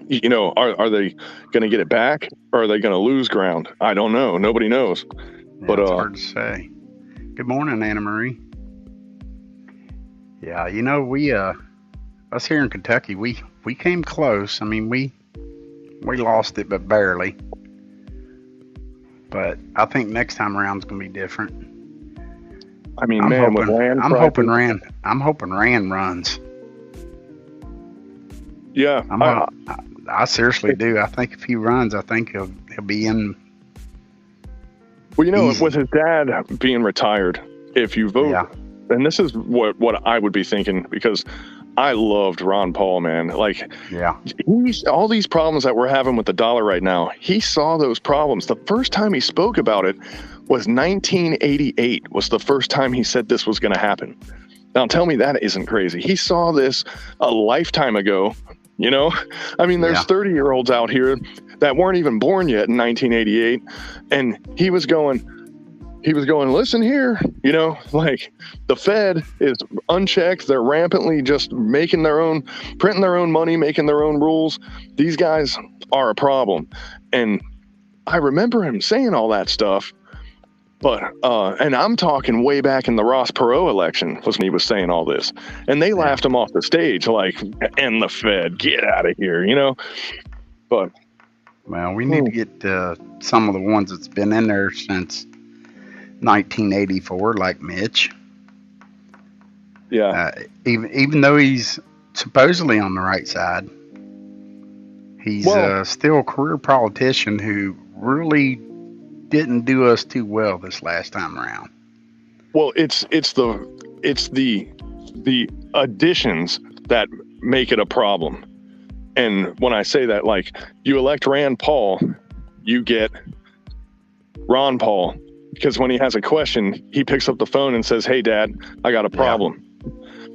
you know, are they going to get it back or are they going to lose ground? I don't know. Nobody knows.
Yeah,
But
it's hard to say. Good morning, Anna Marie. Yeah, you know, we us here in Kentucky, we came close. I mean, we lost it, but barely. But I think next time around is going to be different.
I mean, I'm
hoping Rand runs.
Yeah,
I seriously do. I think if he runs, I think he'll be in.
Well, you know,
easy.
with his dad being retired, if you vote, and this is what I would be thinking, because I loved Ron Paul, man. Like, all these problems that we're having with the dollar right now, he saw those problems. The first time he spoke about it was 1988 was the first time he said this was going to happen. Now, tell me that isn't crazy. He saw this a lifetime ago, you know? I mean, there's 30-year-olds out here that weren't even born yet in 1988, and he was going, listen here, you know, like the Fed is unchecked. They're rampantly just printing their own money, making their own rules. These guys are a problem. And I remember him saying all that stuff. But and I'm talking way back in the Ross Perot election was when he was saying all this, and they laughed him off the stage like, "And the Fed, get out of here," you know. But
well, we need to get some of the ones that's been in there since 1984, like Mitch.
yeah,
Even though he's supposedly on the right side, he's still a career politician who really didn't do us too well this last time around.
well, it's the additions that make it a problem. And when I say that, like, you elect Rand Paul, you get Ron Paul, because when he has a question, he picks up the phone and says, "Hey, Dad, I got a problem."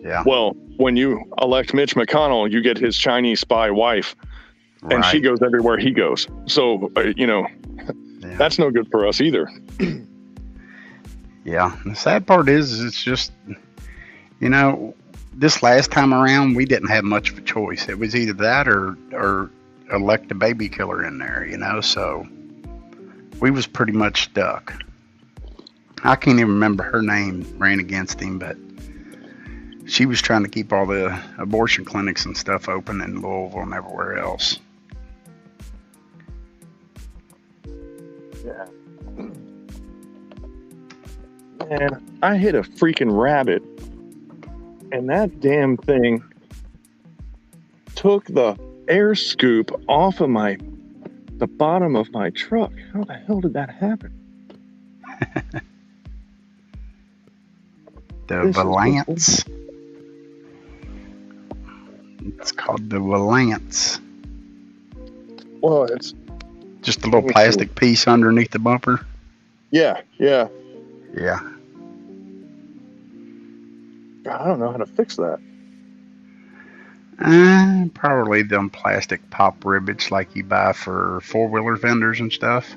Yeah.
Well, when you elect Mitch McConnell, you get his Chinese spy wife, and she goes everywhere he goes. So, that's no good for us either.
Yeah. The sad part is it's just, this last time around, we didn't have much of a choice. It was either that or elect a baby killer in there, so we was pretty much stuck. I can't even remember her name ran against him, but she was trying to keep all the abortion clinics and stuff open in Louisville and everywhere else.
Yeah. Man, I hit a freaking rabbit, and that damn thing took the air scoop off of the bottom of my truck. How the hell did that happen?
The Valance. It's called the Valance.
Well, it's
just a little plastic piece underneath the bumper.
Yeah.
Yeah.
God, I don't know how to fix that.
Probably them plastic pop rivets like you buy for four-wheeler vendors and stuff.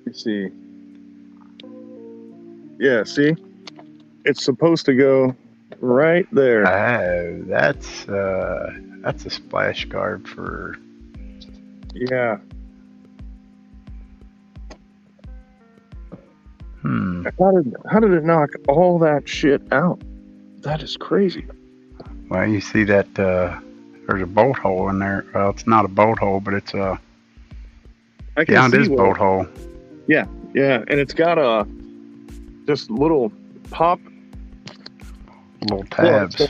You see. Yeah, see? It's supposed to go right there.
Oh, that's a splash guard for...
Yeah. How did it knock all that shit out? That is crazy.
Well, you see that there's a bolt hole in there. Well, it's not a bolt hole, but it's a...
I can see
it is bolt hole.
Yeah, and it's got just little pop...
Little tabs.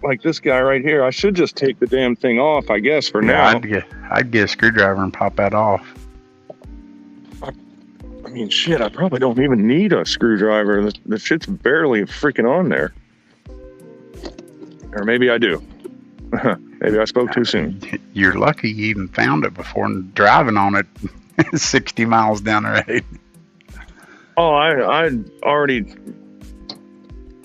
Like this guy right here. I should just take the damn thing off, I guess, for now.
I'd get a screwdriver and pop that off.
I mean, shit, I probably don't even need a screwdriver. The shit's barely freaking on there. Or maybe I do. Maybe I spoke too soon.
You're lucky you even found it before driving on it 60 miles down the road.
Oh, I already...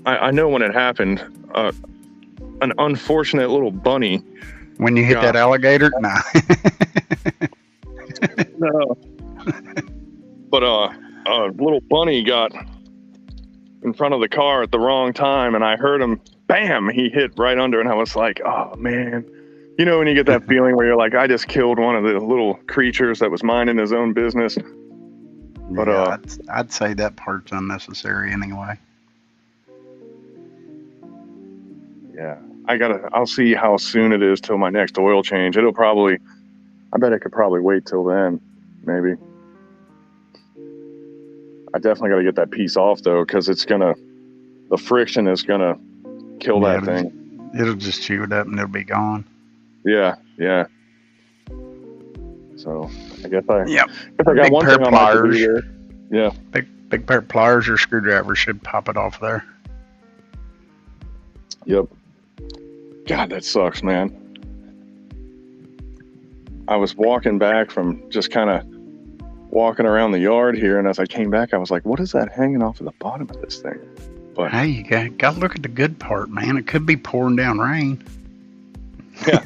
I know when it happened. An unfortunate little bunny.
When you hit that alligator? Nah.
No. But a little bunny got in front of the car at the wrong time, and I heard him, bam, he hit right under, and I was like, oh, man. You know when you get that feeling where you're like, I just killed one of the little creatures that was minding his own business? But
yeah, I'd say that part's unnecessary anyway.
Yeah, I'll see how soon it is till my next oil change. I bet it could probably wait till then, maybe. I definitely got to get that piece off though, because the friction is gonna kill that thing.
It'll just chew it up and it'll be gone.
Yeah. So I guess I
got one pair of pliers.
Yeah.
Big pair of pliers or screwdriver should pop it off there.
Yep. God, that sucks, man. I was walking back from just kind of walking around the yard here, and as I came back, I was like, what is that hanging off of the bottom of this thing? But
hey, you got to look at the good part, man. It could be pouring down rain.
Yeah.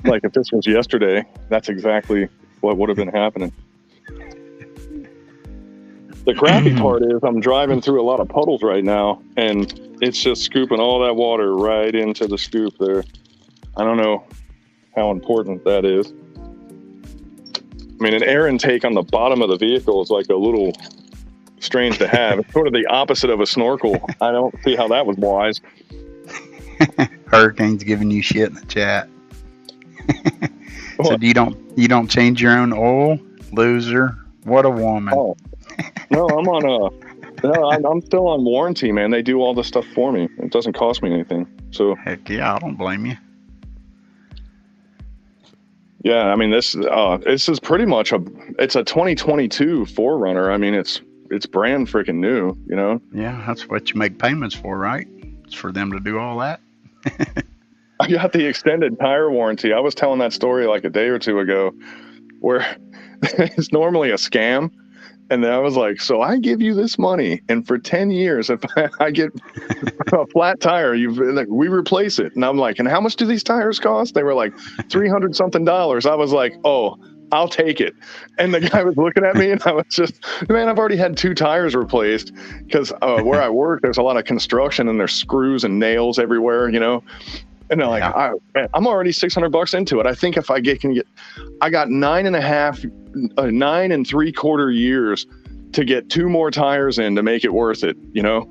Like if this was yesterday, that's exactly what would have been happening. The crappy part is I'm driving through a lot of puddles right now, and it's just scooping all that water right into the scoop there. I don't know how important that is. I mean, an air intake on the bottom of the vehicle is like a little strange to have. It's sort of the opposite of a snorkel. I don't see how that was wise.
Hurricane's giving you shit in the chat. So
What?
you don't change your own oil, loser. What a woman.
Oh, no, I'm still on warranty, man. They do all this stuff for me. It doesn't cost me anything. So
Heck yeah, I don't blame you.
yeah, I mean, this is pretty much it's a 2022 4Runner. I mean, it's brand freaking new, you know?
Yeah, that's what you make payments for, right? It's for them to do all that.
I got the extended tire warranty. I was telling that story like a day or two ago where it's normally a scam. And then I was like, so I give you this money, and for 10 years, if I get a flat tire, we replace it. And I'm like, and how much do these tires cost? They were like $300 something. I was like, oh, I'll take it. And the guy was looking at me, and I was just, man, I've already had 2 tires replaced because where I work, there's a lot of construction and there's screws and nails everywhere, you know. And they're like, I'm already $600 into it. I think if I got 9 3/4 years to get 2 more tires in to make it worth it, you know?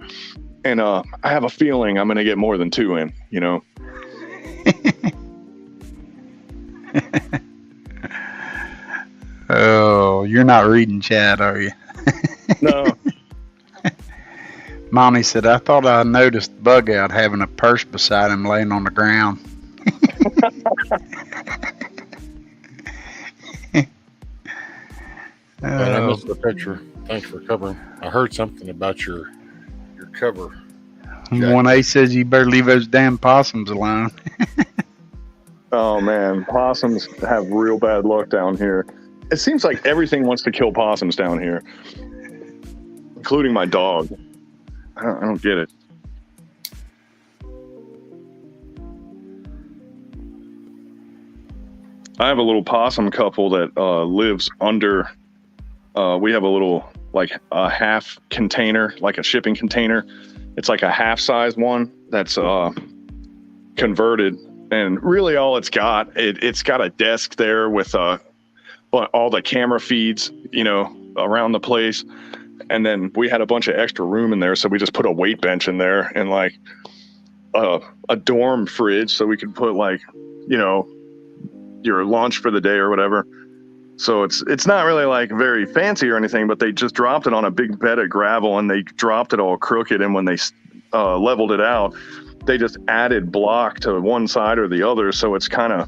And I have a feeling I'm going to get more than 2 in, you know?
Oh, you're not reading chat, are you?
No.
Mommy said, I thought I noticed Bug Out having a purse beside him laying on the ground.
And I missed the picture. Thanks for covering. I heard something about your cover.
1A says you better leave those damn possums alone.
Oh, man. Possums have real bad luck down here. It seems like everything wants to kill possums down here, including my dog. I don't get it. I have a little possum couple that lives under. We have a little, like a half container, like a shipping container. It's like a half size one that's converted, and really all it's got, it's got a desk there with all the camera feeds, you know, around the place. And then we had a bunch of extra room in there, so we just put a weight bench in there and like a dorm fridge, so we could put like, you know, your lunch for the day or whatever. So it's not really like very fancy or anything, but they just dropped it on a big bed of gravel, and they dropped it all crooked. And when they leveled it out, they just added block to one side or the other, so it's kind of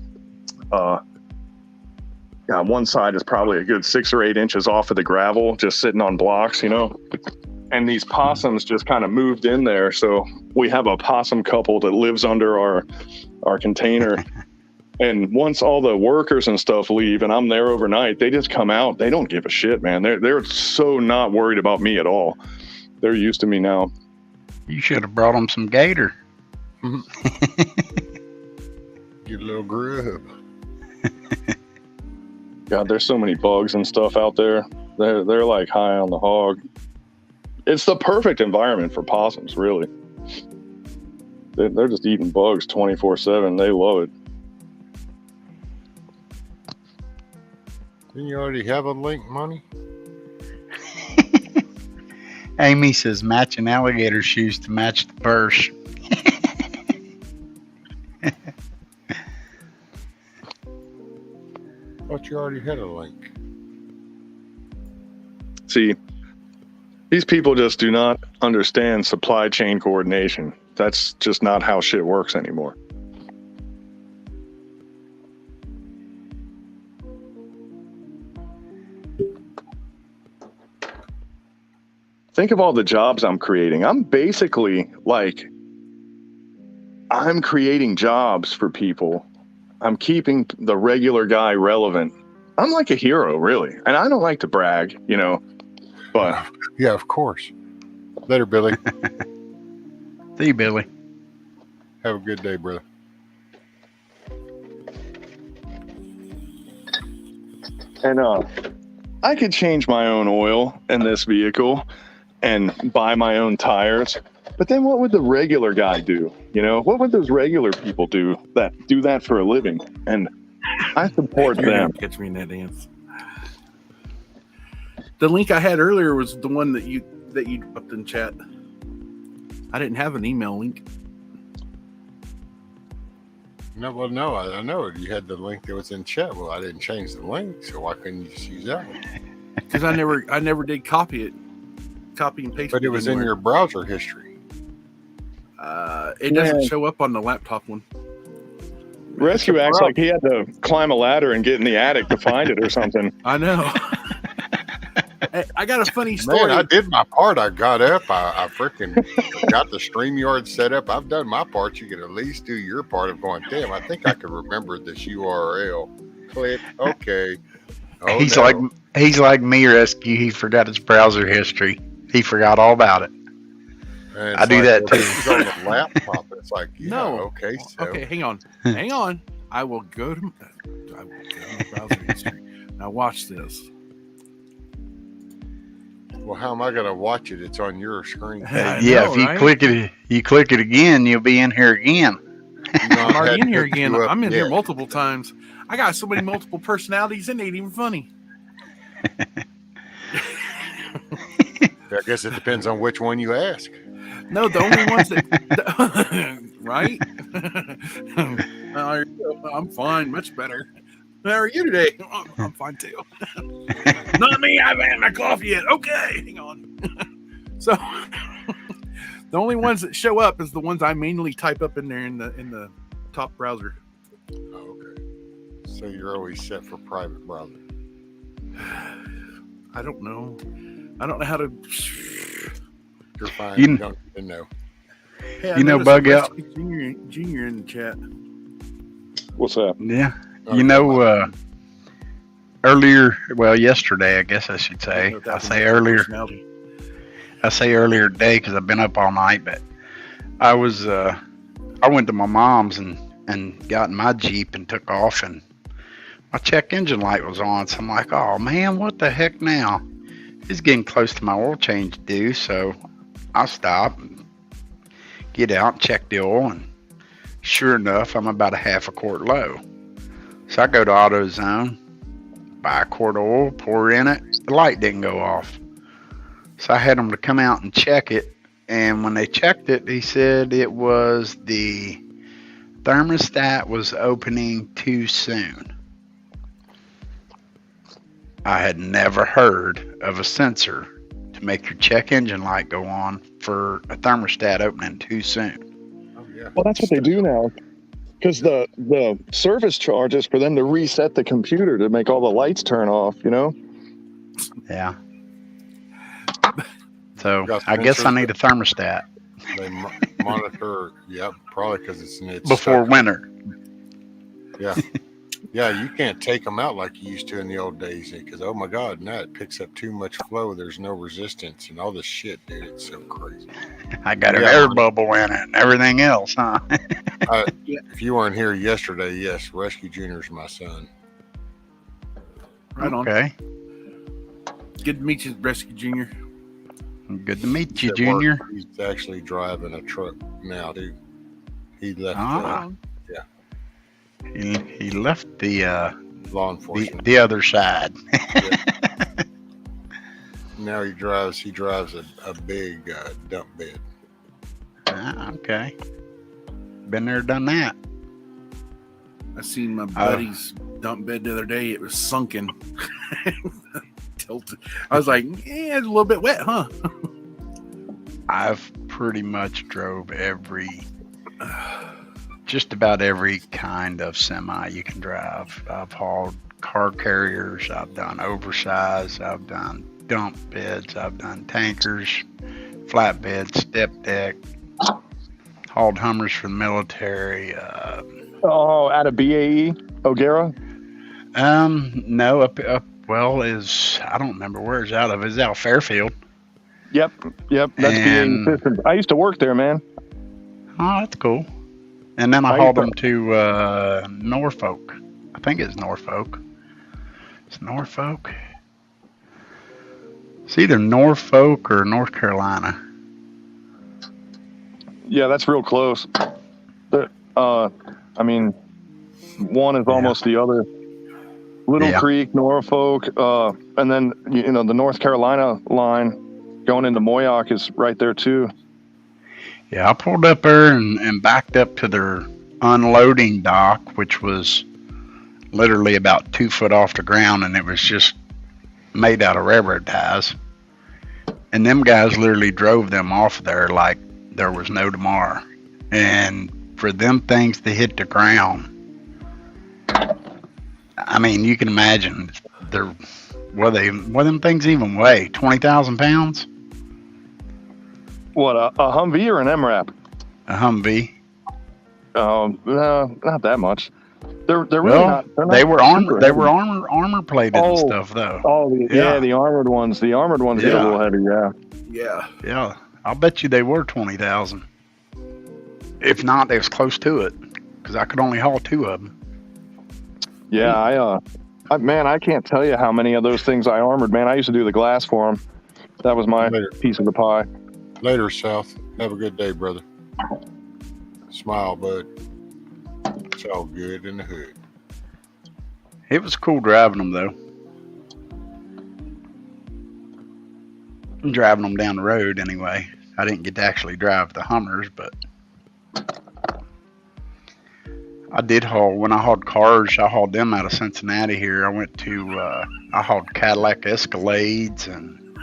one side is probably a good 6 or 8 inches off of the gravel, just sitting on blocks, you know. And these possums just kind of moved in there, so we have a possum couple that lives under our container. And once all the workers and stuff leave and I'm there overnight, they just come out. They don't give a shit, man. They're so not worried about me at all. They're used to me now.
You should have brought them some gator.
Get a little grub.
God, there's so many bugs and stuff out there. They're like high on the hog. It's the perfect environment for possums, really. They're just eating bugs 24/7. They love it.
Didn't you already have a link, money?
Amy says matching alligator shoes to match the purse.
Thought you already had a link.
See, these people just do not understand supply chain coordination. That's just not how shit works anymore. Think of all the jobs I'm creating. I'm basically like, I'm creating jobs for people. I'm keeping the regular guy relevant. I'm like a hero, really. And I don't like to brag, you know, but.
Yeah, of course. Later, Billy.
See you, Billy.
Have a good day, brother.
And I could change my own oil in this vehicle and buy my own tires. But then what would the regular guy do? You know, what would those regular people do that for a living? And I support
You're
them.
gonna catch me in that dance.
The link I had earlier was the one that you dropped in chat. I didn't have an email link.
No, well, no, I know it. You had the link that was in chat. Well, I didn't change the link, so why couldn't you just use that one?
Because I never did copy and paste.
But it was in your browser history.
It doesn't show up on the laptop one.
Rescue acts like he had to climb a ladder and get in the attic to find it or something.
I know. Hey, I got a funny story.
Man, I did my part. I got up. I freaking got the StreamYard set up. I've done my part. You can at least do your part of going, damn, I think I can remember this URL. Click. Okay. Oh,
he's
no.
like me, Rescue. He forgot his browser history. He forgot all about it. I do that too.
It's on the laptop. It's like, yeah,
No.
okay. So.
Okay, hang on. I will go to my browser history. Now watch this.
Well, how am I going to watch it? It's on your screen.
If you click it again, you'll be in here again.
I'm already in here again. I'm in here multiple times. I got so many multiple personalities, it ain't even funny.
I guess it depends on which one you ask.
No, the only ones that right? I'm fine, much better. How are you today? I'm fine too. Not me. I haven't had my coffee yet. Okay, hang on. So the only ones that show up is the ones I manually type up in there in the top browser.
Oh, okay. So you're always set for private browser.
I don't know how to.
You're fine.
You
don't even know.
Hey,
you know, Bug Out.
Junior in the chat.
What's up?
Yeah. You know, yesterday, I guess I should say. I say earlier today because I've been up all night, but I was, I went to my mom's and got in my Jeep and took off, and my check engine light was on. So I'm like, oh man, what the heck now? It's getting close to my oil change due, so I stop and get out and check the oil, and sure enough, I'm about a half a quart low. So I go to AutoZone, buy a quart of oil, pour in it. The light didn't go off. So I had them to come out and check it. And when they checked it, he said it was the thermostat was opening too soon. I had never heard of a sensor to make your check engine light go on for a thermostat opening too soon.
Oh, yeah.
Well, that's what they do now. Because the service charge is for them to reset the computer to make all the lights turn off, you know?
Yeah. So I guess I need a thermostat.
They monitor, probably because it's
before winter.
Yeah. Yeah, you can't take them out like you used to in the old days because, oh my God, now it picks up too much flow. There's no resistance and all this shit, dude. It's so crazy.
I got an air bubble in it and everything else, huh?
If you weren't here yesterday, yes, Rescue Junior's my son.
Right on.
Okay.
Good to meet you, Rescue Junior.
Good to meet you, Junior.
He's actually driving a truck now, dude. He left.
He left the
law enforcement.
The other side.
Now he drives a big dump bed.
Okay. Been there, done that.
I seen my buddy's dump bed the other day. It was sunken. Tilted. I was like, yeah, it's a little bit wet, huh?
I've pretty much drove just about every kind of semi you can drive. I've hauled car carriers. I've done oversized. I've done dump beds. I've done tankers, flatbeds, step deck. Hauled Hummers for the military.
Out of BAE, O'Gara?
No, up I don't remember where it's out of. It's out of Fairfield.
Yep. That's BAE Systems. I used to work there, man.
Oh, that's cool. And then I hauled them to Norfolk. I think it's Norfolk. It's Norfolk. It's either Norfolk or North Carolina.
Yeah, that's real close. I mean, one is almost the other. Little
Yeah.
Creek, Norfolk, and then the North Carolina line going into Moyock is right there too.
Yeah, I pulled up there and backed up to their unloading dock, which was literally about 2 foot off the ground, and it was just made out of railroad ties. And them guys literally drove them off there like there was no tomorrow. And for them things to hit the ground, I mean, you can imagine what them things even weigh? 20,000 pounds?
What, a Humvee or an MRAP?
A Humvee.
No, not that much. They're really
Well,
not.
They were
super
They were
heavy.
armor plated and stuff, though.
Oh, yeah, the armored ones. The armored ones get a little heavy.
Yeah.
I'll bet you they were 20,000. If not, they was close to it, because I could only haul 2 of them.
Yeah, man, I can't tell you how many of those things I armored. Man, I used to do the glass for them. That was my piece of the pie.
Later, South. Have a good day, brother. Smile, bud. It's all good in the hood.
It was cool driving them, though. Driving them down the road, anyway. I didn't get to actually drive the Hummers, but I did haul. When I hauled cars, I hauled them out of Cincinnati here. I went to, I hauled Cadillac Escalades and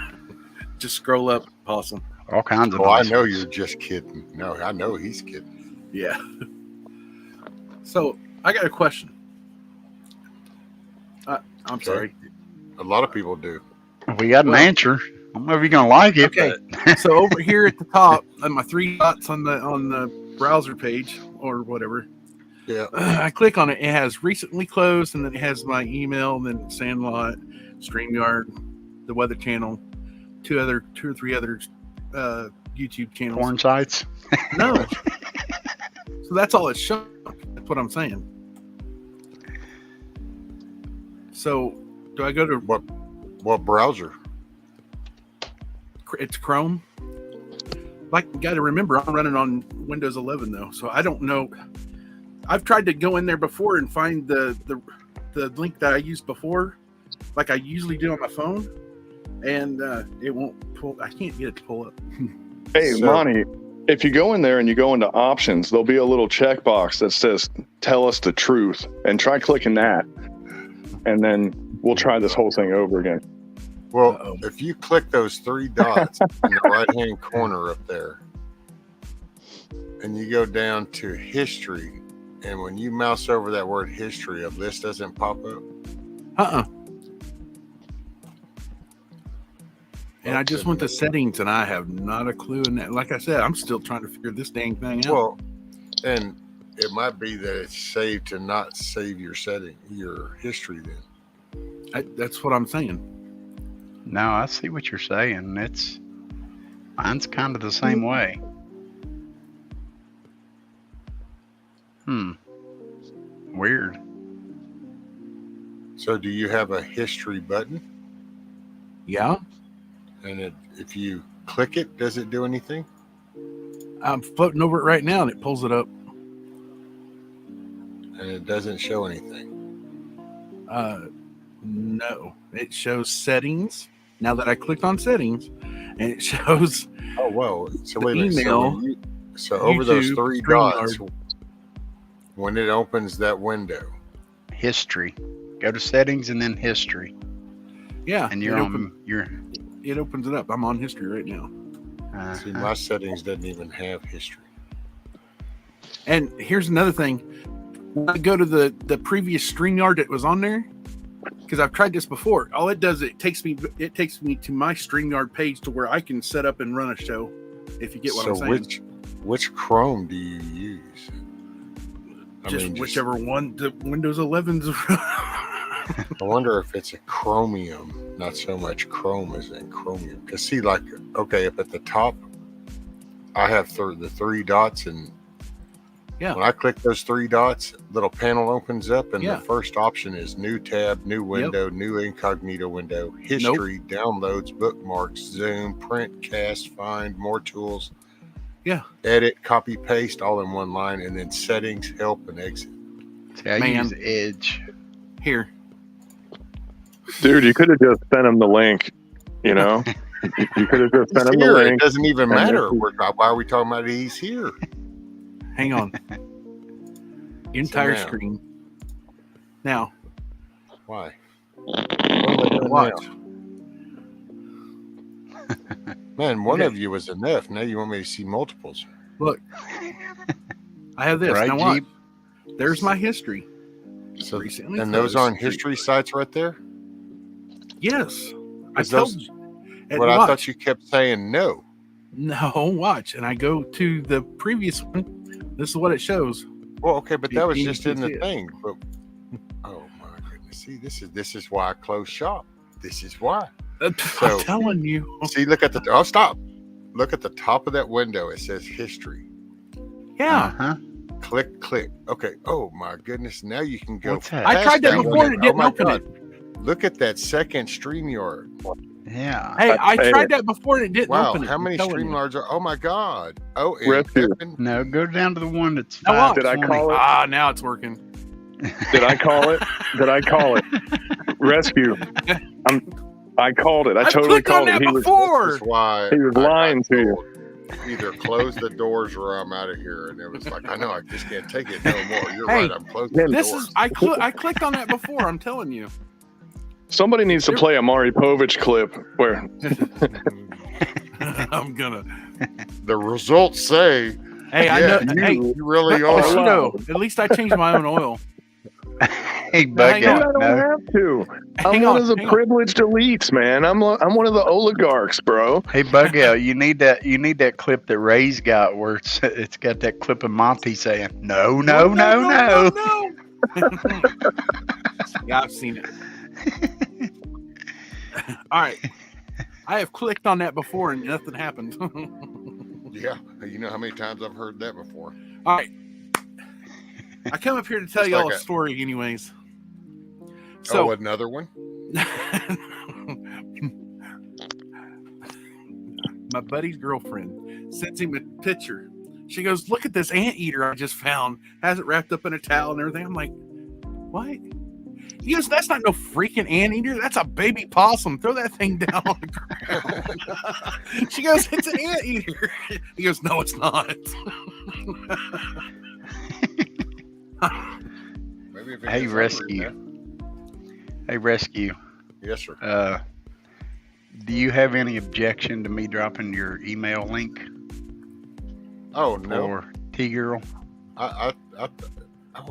Just scroll up, Possum.
all kinds of
Oh, I
nice
know
ones.
you're just kidding. No, I know he's kidding.
Yeah. So I got a question. I'm sorry.
A lot of people do.
We got an answer. I don't know if you're gonna like it.
Okay. So over here at the top, on my 3 dots on the browser page or whatever,
Yeah.
I click on it. It has recently closed, and then it has my email, and then SandLot, StreamYard, the Weather Channel, two or three other YouTube channels.
Porn sites.
No. So that's all it's showing. That's what I'm saying. So do I go to
What browser?
It's Chrome? Like, you got to remember, I'm running on Windows 11 though, so I don't know. I've tried to go in there before and find the link that I used before, like I usually do on my phone, and it won't pull. I can't get it to pull up.
Hey, Monty, if you go in there and you go into options, there'll be a little checkbox that says "Tell us the truth," and try clicking that, and then we'll try this whole thing over again.
Well, if you click those 3 dots in the right-hand corner up there, and you go down to history, and when you mouse over that word history, a list doesn't pop up.
And I just went to settings, and I have not a clue. And like I said, I'm still trying to figure this dang thing out.
Well, and it might be that it's saved to not save your history then.
That's what I'm saying.
No, I see what you're saying. Mine's kind of the same way. Weird.
So do you have a history button?
Yeah.
And if you click it, does it do anything?
I'm floating over it right now, and it pulls it up.
And it doesn't show anything.
No. It shows settings. Now that I clicked on settings, and it shows.
Oh, well. So
the
wait a minute.
email,
So over those
YouTube,
3 dots, when it opens that window.
History. Go to settings and then history.
Yeah.
And
it opens it up. I'm on history right now.
See, my settings doesn't even have history.
And here's another thing. When I go to the previous StreamYard that was on there, because I've tried this before, all it does, it takes me to my StreamYard page to where I can set up and run a show, if you get what I'm saying.
So which Chrome do you use?
Whichever one the Windows 11's.
I wonder if it's a Chromium, not so much Chrome as in Chromium. Because see, like, okay, up at the top, I have the 3 dots, and when I click those 3 dots, little panel opens up, and the first option is new tab, new window, new incognito window, history, downloads, bookmarks, zoom, print, cast, find, more tools, edit, copy, paste, all in one line, and then settings, help, and exit.
See, I use Edge.
Here.
Dude, you could have just sent him the link. You know, you could have just sent him the
Here, it
link.
doesn't even
and
matter.
this
Why are we talking about he's here?
Hang on. Entire
now.
screen. Now,
Why? What am I doing
watch.
now? Man, one of you was enough. Now you want me to see multiples.
Look, I have this.
Right,
now watch.
Jeep?
There's my history.
So,
Recently
and those
closed.
aren't history sites right there?
Yes. I
Is
told
those-
you. And
But I
watch.
thought you kept saying no.
No, watch. And I go to the previous one. This is what it shows.
Well, okay, but that was
You
just
can
in the
see it.
thing. But oh my goodness, see, this is why I close shop. This is why.
I'm
So-
telling you.
See, look at the stop. Look at the top of that window. It says history.
Yeah.
Uh-huh.
Click. Okay. Oh my goodness. Now you can go.
What's that?
I
past
tried that before
window.
and it didn't
oh my
open
God.
it.
Look at that second StreamYard.
Yeah.
Hey, I
Hey.
tried that before and it didn't
Wow,
open it.
how
I'm
many
telling you.
StreamYards are? Oh my God. Oh, and
Rescue.
Pepin-
No, go down to the one that's
Now watch.
Did I
520.
call it?
Ah, now it's working.
Did I call it? Did I call it? Rescue. I called it. I
I've
totally
clicked on
called it.
that
He was,
before.
This is why
He was
I
lying to you.
told, either close the doors or I'm out of here. And it was like, I know I just can't take it no more. You're
Hey,
right. I'm closing the
This
doors.
is I clicked on that before. I'm telling you.
somebody needs to play a Maury Povich clip where
I'm gonna.
The results say,
Hey, I
yeah,
know. Hey,
you really
but
are.
you know, at least I changed my own oil.
Hey,
Now, hang
bug
on.
I
out.
don't
No.
have to. I'm
Hang
one
on,
of the
hang on.
privileged elites, man. I'm one of the oligarchs, bro.
Hey, bug out. You need that clip that Ray's got where it's got that clip of Monty saying, no.
Yeah, I've seen it. All right. I have clicked on that before and nothing happened.
Yeah, you know how many times I've heard that before.
All right. I come up here to tell
Just
y'all
like
a
a-
story, anyways. So,
Oh, another one?
my buddy's girlfriend sends him a picture. She goes, "Look at this anteater I just found. Has it wrapped up in a towel and everything." I'm like, "What?" He goes, "That's not no freaking anteater. That's a baby possum. Throw that thing down on the ground." She goes, "It's an anteater." He goes, "No, it's not."
Maybe if it
Hey,
gets
rescue.
hungry,
Hey, Rescue.
Yes, sir.
Do you have any objection to me dropping your email link
Oh, no.
for T-Girl?
Oh,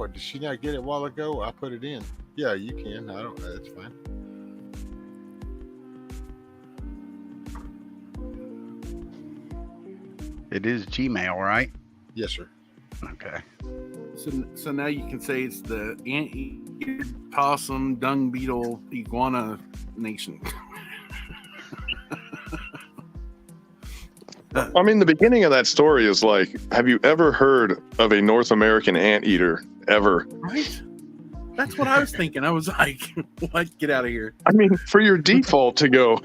did she not get it a while ago? I put it in. Yeah, you can. I don't. That's fine.
It is Gmail, right?
Yes, sir.
Okay.
So now you can say it's the anteater, possum, dung beetle, iguana nation.
I mean, the beginning of that story is like, have you ever heard of a North American anteater ever?
Right? That's what I was thinking. I was like, what? Get out of here.
I mean, for your default to go,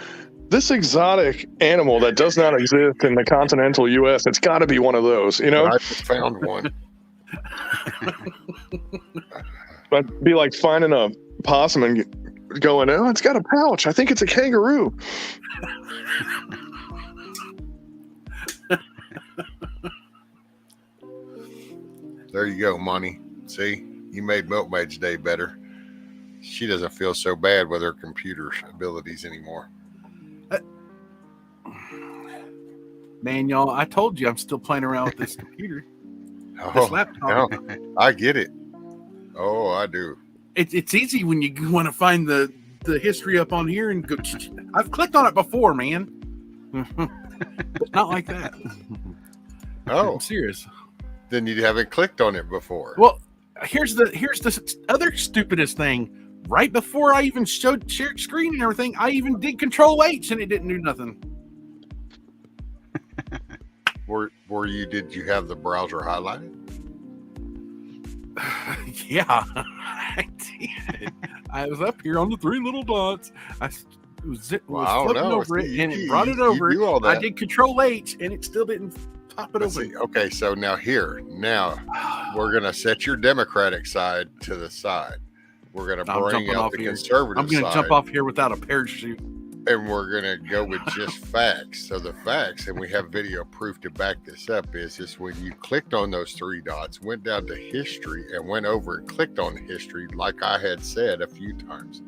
this exotic animal that does not exist in the continental U.S., it's got to be one of those, you know?
I just found one.
But be like finding a possum and going, oh, it's got a pouch. I think it's a kangaroo.
There you go, Monty. See, you made Milkmaid's day better. She doesn't feel so bad with her computer abilities anymore.
Man, y'all, I told you I'm still playing around with this computer, this
Oh,
laptop.
no, I get it. Oh, I do.
It's easy when you want to find the history up on here and go. I've clicked on it before, man. But not like that.
Oh,
I'm serious.
then you haven't clicked on it before.
Well, here's the other stupidest thing. Right before I even shared screen and everything, I even did Control H and it didn't do nothing.
Did you have the browser highlighted?
Yeah, I did. I was up here on the three little dots. I was
Well, I don't
flipping
know.
over it
See,
and it
you-
brought it
you
over.
do all
I
that.
did Control H and it still didn't pop it
Let's
open.
see. Okay, so now we're gonna set your Democratic side to the side. We're going to
I'm
bring
jumping
out
off
the
here.
conservative
I'm going to
side,
jump off here without a parachute.
and we're going to go with just facts. So the facts, and we have video proof to back this up, is when you clicked on those three dots, went down to history, and went over and clicked on history, like I had said a few times,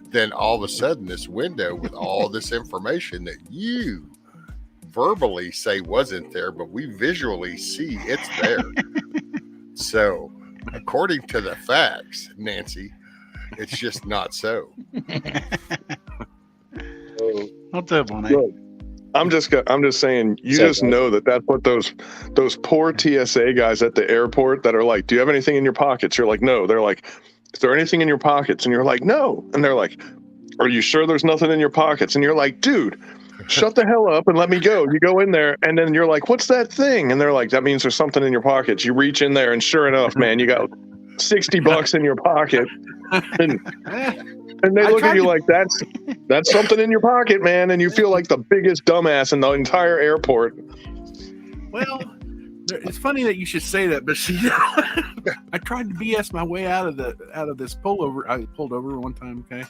then all of a sudden this window with all this information that you verbally say wasn't there, but we visually see it's there. So according to the facts, Nancy, it's just not so.
What's up, on
Look, I'm just saying, you just know that's what those poor TSA guys at the airport that are like, do you have anything in your pockets? You're like, no. They're like, is there anything in your pockets? And you're like, no. And they're like, are you sure there's nothing in your pockets? And you're like, dude, shut the hell up and let me go. You go in there, and then you're like, what's that thing? And they're like, that means there's something in your pockets. You reach in there, and sure enough, man, you got $60 in your pocket. And they look at you like, that's something in your pocket, man. And you feel like the biggest dumbass in the entire airport.
Well, it's funny that you should say that, but see, I tried to BS my way out of this pullover. I pulled over one time, okay,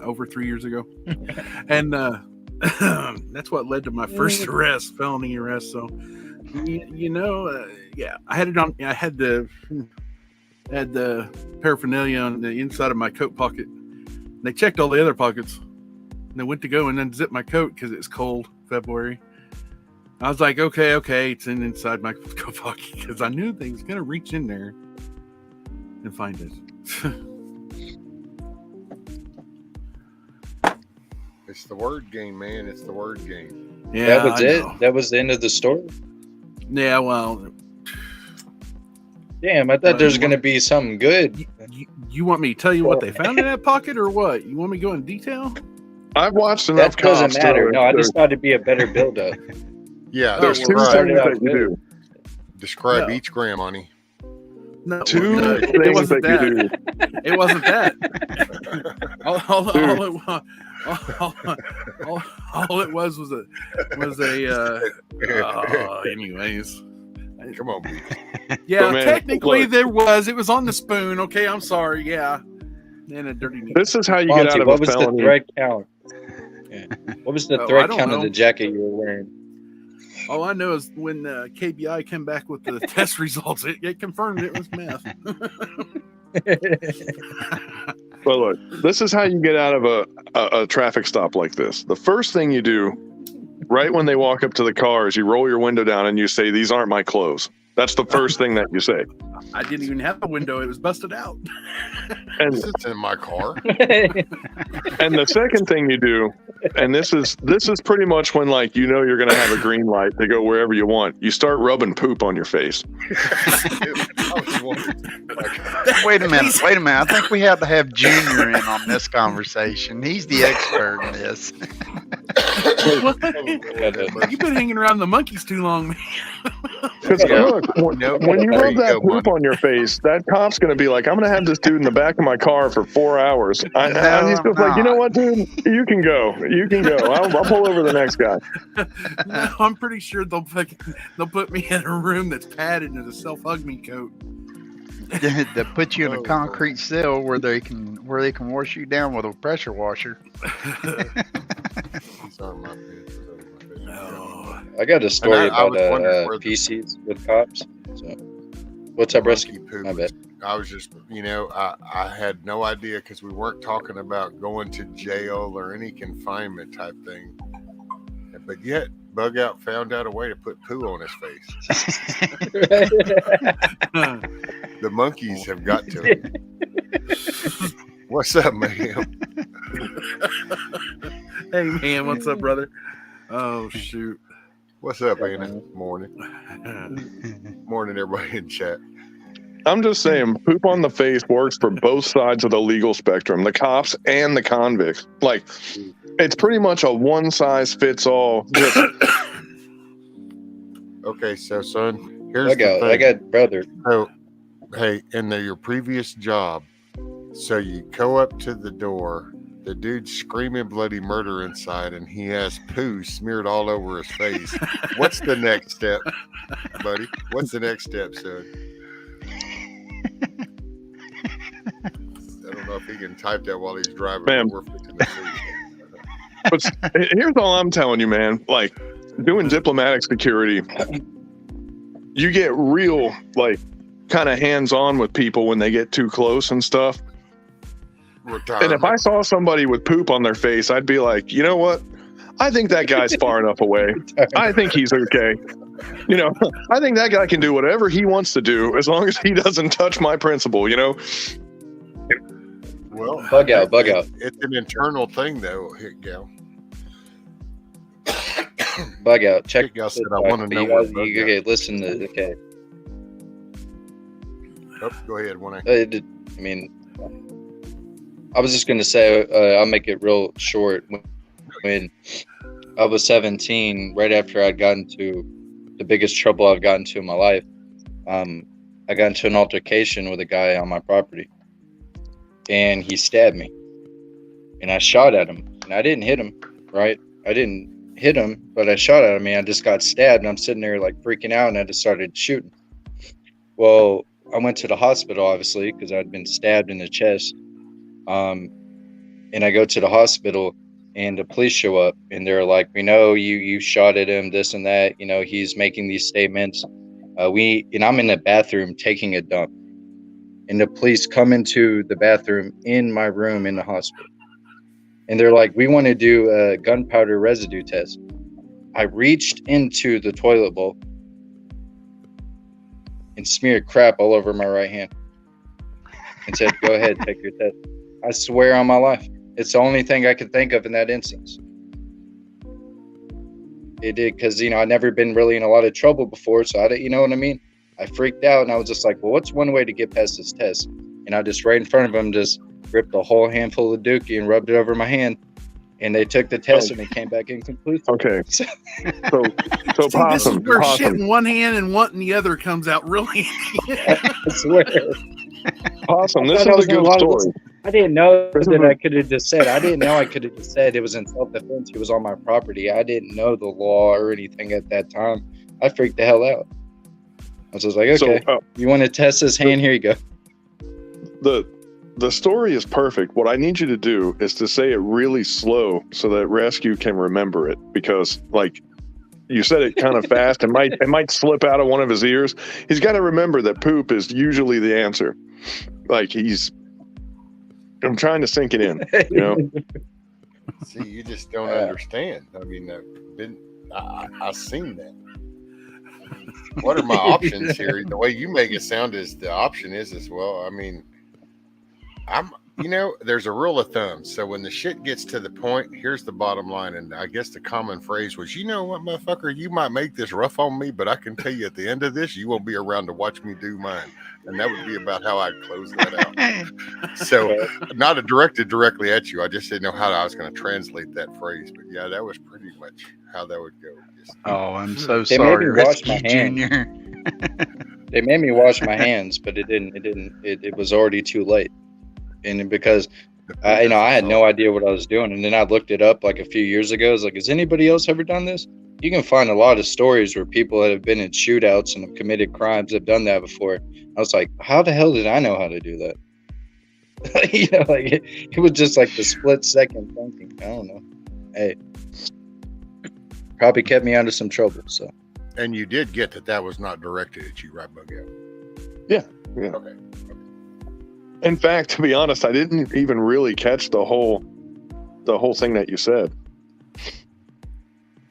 over 3 years ago, and that's what led to my first arrest, felony arrest. So, yeah, I had it on. I had the paraphernalia on the inside of my coat pocket. They checked all the other pockets, and they went to go and unzip my coat because it's cold, February. I was like, okay, it's inside my coat pocket, because I knew they was gonna reach in there and find it.
It's the word game, man. It's the word game.
Yeah,
that was it. That was the end of the story.
Yeah, well,
damn, I thought there was gonna be something good.
You want me to tell you what they found in that pocket, or what? You want me to go in detail?
I've watched enough.
That doesn't matter. No, I just thought it'd be a better build-up.
Yeah,
there's two things that you do.
Describe each gram, honey.
No,
two things
it wasn't
that
that.
you do.
It wasn't that. All it was anyways.
Come on, B.
Yeah,
man,
technically
look.
there was. It was on the spoon. Okay, I'm sorry. Yeah, and a dirty needle.
This is how you get out of
what
a
was
felony.
the thread count? Yeah. What was the
I
thread
don't
count of
know.
the jacket you were wearing?
All I know is when KBI came back with the test results, it confirmed it was meth.
Well, look, this is how you get out of a traffic stop like this. The first thing you do, right when they walk up to the car, is you roll your window down and you say, "These aren't my clothes." That's the first thing that you say.
I didn't even have a window; it was busted out.
And
This is in my car.
and the second thing you do, and this is pretty much when, like, you know you're going to have a green light to go wherever you want. You start rubbing poop on your face.
Wait a minute. I think we have to have Junior in on this conversation. He's the expert in this.
You've been hanging around the monkeys too long, man.
Because look, when you
There
rub
you
that
go,
poop on your face, that cop's going to be like, "I'm going to have this dude in the back of my car for 4 hours." And he's just like, "You know what, dude? You can go. I'll pull over the next guy."
No, I'm pretty sure they'll put me in a room that's padded and a self-hug me coat.
They put you in a concrete cell where they can wash you down with a pressure washer.
These are my pants.
No.
I got a story
I was
about
wondering where the-
PCs with cops. So, what's up, Rescue?
Monkey poop
My bad.
I was just, I had no idea, because we weren't talking about going to jail or any confinement type thing. But yet, Bug Out found out a way to put poo on his face. The monkeys have got to him. What's up, man?
Hey, man, what's up, brother? Oh, shoot.
What's up, Anna? Morning. Morning, everybody in chat.
I'm just saying, poop on the face works for both sides of the legal spectrum, the cops and the convicts. Like, it's pretty much a one-size-fits-all.
Okay, so, son, here's
I
the thing.
got brother.
So, hey, in your previous job, so you go up to the door, the dude's screaming bloody murder inside, and he has poo smeared all over his face. What's the next step, buddy? What's the next step, son? know if he can type that while he's driving.
Man.
We're fixing to see.
But here's all I'm telling you, man. Like doing diplomatic security, you get real like kind of hands-on with people when they get too close and stuff. And if I saw somebody with poop on their face, I'd be like, you know what? I think that guy's far enough away. I think he's okay. You know, I think that guy can do whatever he wants to do as long as he doesn't touch my principal, you know?
Well,
Bug out.
It's an internal thing, though, Gal.
Bug out. Check.
Gal said, I want to know what bug out.
Okay, listen to. Okay.
Oh, go ahead.
I mean, I was just gonna say, I'll make it real short. When I was 17, right after I'd gotten to the biggest trouble I've gotten to in my life, I got into an altercation with a guy on my property, and he stabbed me, and I shot at him, and I didn't hit him, right? I didn't hit him, but I shot at him, and I just got stabbed, and I'm sitting there like freaking out, and I just started shooting. Well, I went to the hospital, obviously, because I'd been stabbed in the chest. And I go to the hospital, and the police show up, and they're like, we know you shot at him, this and that. You know, he's making these statements. And I'm in the bathroom taking a dump, and the police come into the bathroom in my room in the hospital, and they're like, we want to do a gunpowder residue test. I reached into the toilet bowl and smeared crap all over my right hand and said, go ahead, take your test. I swear on my life. It's the only thing I could think of in that instance. It did, because, you know, I'd never been really in a lot of trouble before, so I didn't, you know what I mean? I freaked out, and I was just like, well, what's one way to get past this test? And I just, right in front of them, just ripped a whole handful of dookie and rubbed it over my hand, and they took the test, and it came back inconclusive.
Okay. So
See,
Possum,
this is where
Possum.
shit in one hand and one in the other comes out really.
I swear.
Possum, this is
I
a
was in a
good
lot of
story.
I didn't know that I could have just said. I didn't know I could have just said it was in self-defense. He was on my property. I didn't know the law or anything at that time. I freaked the hell out. I was just like, okay, you want to test this hand? Here you go.
The story is perfect. What I need you to do is to say it really slow so that Rescue can remember it, because like you said it kind of fast. It might slip out of one of his ears. He's got to remember that poop is usually the answer. Like I'm trying to sink it in, you know.
See, you just don't understand. I mean, I've seen that. What are my options here? The way you make it sound is the option is as well. I mean, there's a rule of thumb. So when the shit gets to the point, here's the bottom line. And I guess the common phrase was, you know what, motherfucker, you might make this rough on me, but I can tell you at the end of this, you won't be around to watch me do mine. And that would be about how I'd close that out. So not directed directly at you. I just didn't know how I was going to translate that phrase. But yeah, that was pretty much how that would go.
Oh, I'm so
They
sorry,
made me wash
Rescue
my hands.
Junior.
They made me wash my hands, but it was already too late. And because I had no idea what I was doing. And then I looked it up like a few years ago. I was like, has anybody else ever done this? You can find a lot of stories where people that have been in shootouts and have committed crimes have done that before. I was like, how the hell did I know how to do that? It was just like the split second thinking. I don't know. Hey, probably kept me out of some trouble. So.
And you did get that was not directed at you, right, Bug Out?
Yeah.
Okay.
In fact, to be honest, I didn't even really catch the whole thing that you said.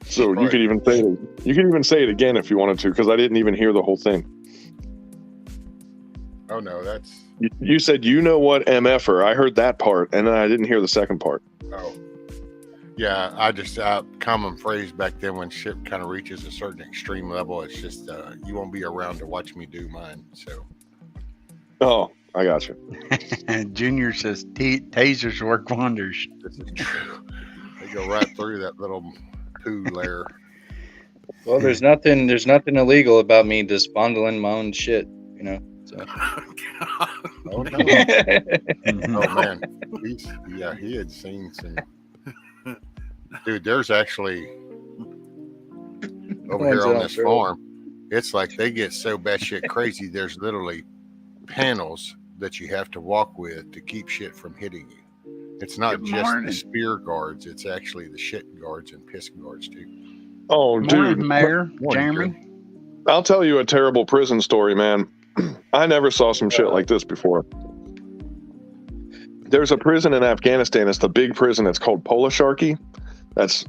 So you could even say it again if you wanted to, because I didn't even hear the whole thing.
Oh no, that's
you said, you know what, MFer. I heard that part, and then I didn't hear the second part.
Oh. Yeah, I just common phrase back then when shit kind of reaches a certain extreme level, it's just you won't be around to watch me do mine. So.
Oh, I got you.
Junior says tasers work wonders.
This is true. They go right through that little poo layer.
Well, there's nothing illegal about me just bundling my own shit, you know. So.
Oh no! Oh man, he had seen some. Dude, there's actually over here on this farm. It's like they get so batshit crazy. There's literally panels that you have to walk with to keep shit from hitting you. It's not
Good
just
morning.
the spear guards, it's actually the shit guards and piss guards too.
Oh,
Morning,
dude.
Mayor.
Morning,
Jeremy.
I'll tell you a terrible prison story, man. I never saw some shit like this before. There's a prison in Afghanistan. It's the big prison. It's called Polisharki. That's,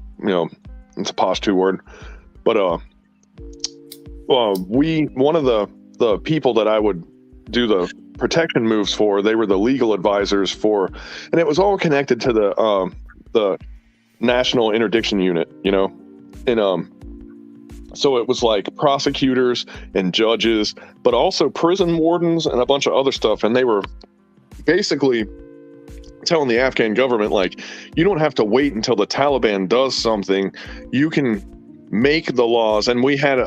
it's a Pashto word. But one of the people that I would do the protection moves for, they were the legal advisors for, and it was all connected to the National Interdiction Unit, and so it was like prosecutors and judges, but also prison wardens and a bunch of other stuff. And they were basically telling the Afghan government, like, you don't have to wait until the Taliban does something. You can make the laws. And we had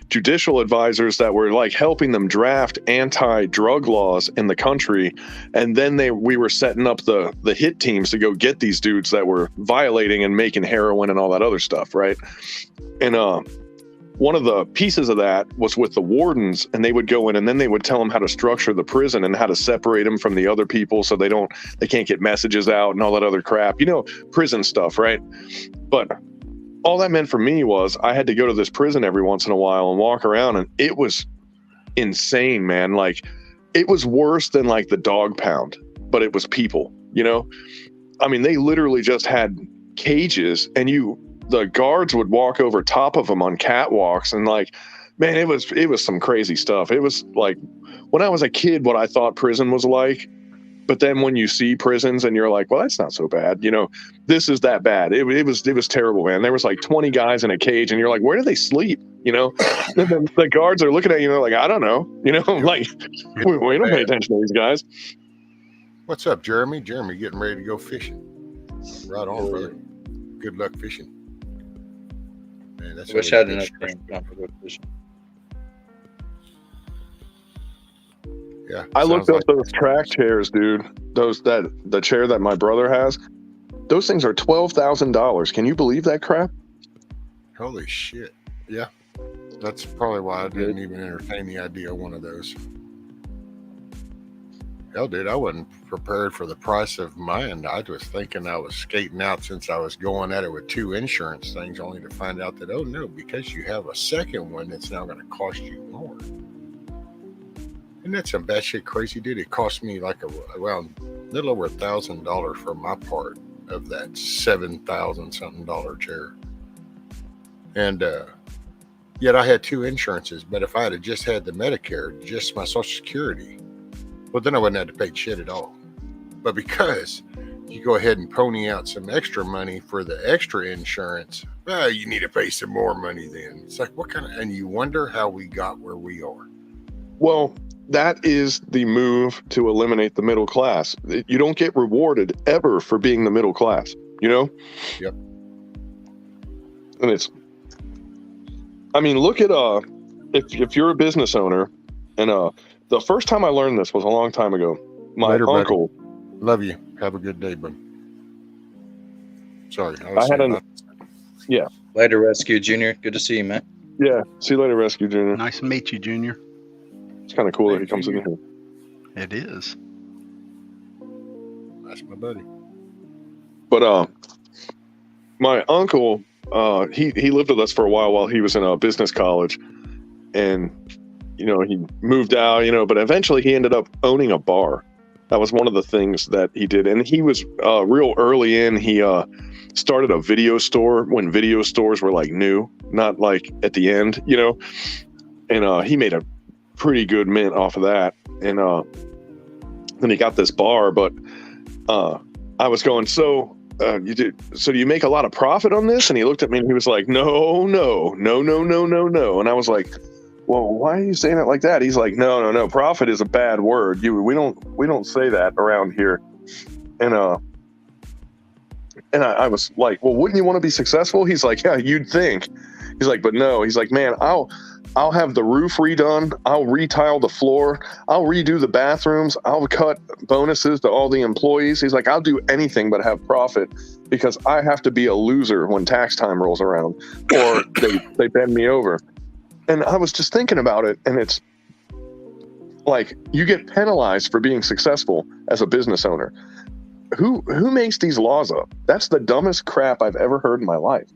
judicial advisors that were like helping them draft anti-drug laws in the country. And then we were setting up the hit teams to go get these dudes that were violating and making heroin and all that other stuff, right? And one of the pieces of that was with the wardens, and they would go in and then they would tell them how to structure the prison and how to separate them from the other people so they can't get messages out and all that other crap, prison stuff, right? But all that meant for me was I had to go to this prison every once in a while and walk around, and it was insane, man. Like, it was worse than like the dog pound, but it was people, I mean, they literally just had cages, and the guards would walk over top of them on catwalks, and like, man, it was some crazy stuff. It was like when I was a kid, what I thought prison was like. But then when you see prisons and you're like, well, that's not so bad. This is that bad. It was terrible, man. There was like 20 guys in a cage, and you're like, where do they sleep? And then the guards are looking at you and they're like, I don't know. Like, we don't pay attention to these guys.
What's up, Jeremy? Jeremy getting ready to go fishing. Right on, brother. Good luck fishing. Man, that's
Wish I had enough time to go fishing.
Yeah.
I looked up those track chairs, dude. The chair that my brother has. Those things are $12,000. Can you believe that crap?
Holy shit. Yeah. That's probably why I didn't even entertain the idea of one of those. Hell, dude, I wasn't prepared for the price of mine. I was thinking I was skating out since I was going at it with 2 insurance things, only to find out that, oh no, because you have a second one, it's now going to cost you more. And that's some batshit crazy, dude. It cost me like around a little over $1,000 for my part of that $7,000 something chair. And yet I had 2 insurances. But if I had just had the Medicare, just my Social Security, well, then I wouldn't have to pay shit at all. But because you go ahead and pony out some extra money for the extra insurance, well, you need to pay some more money then. It's like, and you wonder how we got where we are.
Well, that is the move to eliminate the middle class. You don't get rewarded ever for being the middle class, Yep. And look at, if you're a business owner, and the first time I learned this was a long time ago. My
Later,
uncle.
Buddy. Love you. Have a good day, bud. Sorry.
Yeah.
Later, Rescue Junior. Good to see you, man.
Yeah. See you later, Rescue Junior.
Nice to meet you, Junior.
It's kind of cool that he comes in here.
It is.
That's my buddy.
But my uncle, he lived with us for a while he was in a business college, and he moved out, but eventually he ended up owning a bar. That was one of the things that he did, and he was real early in. He started a video store when video stores were like new, not like at the end, and he made a pretty good mint off of that. And then he got this bar, but I was going, so do you make a lot of profit on this? And he looked at me and he was like, no. And I was like, well, why are you saying it like that? He's like, no. Profit is a bad word. We don't say that around here. And I was like, well, wouldn't you want to be successful? He's like, yeah, you'd think. He's like, but no. He's like, man, I'll have the roof redone. I'll retile the floor. I'll redo the bathrooms. I'll cut bonuses to all the employees. He's like, I'll do anything but have profit because I have to be a loser when tax time rolls around or they bend me over. And I was just thinking about it, and it's Like, you get penalized for being successful as a business owner. Who makes these laws up? That's the dumbest crap I've ever heard in my life.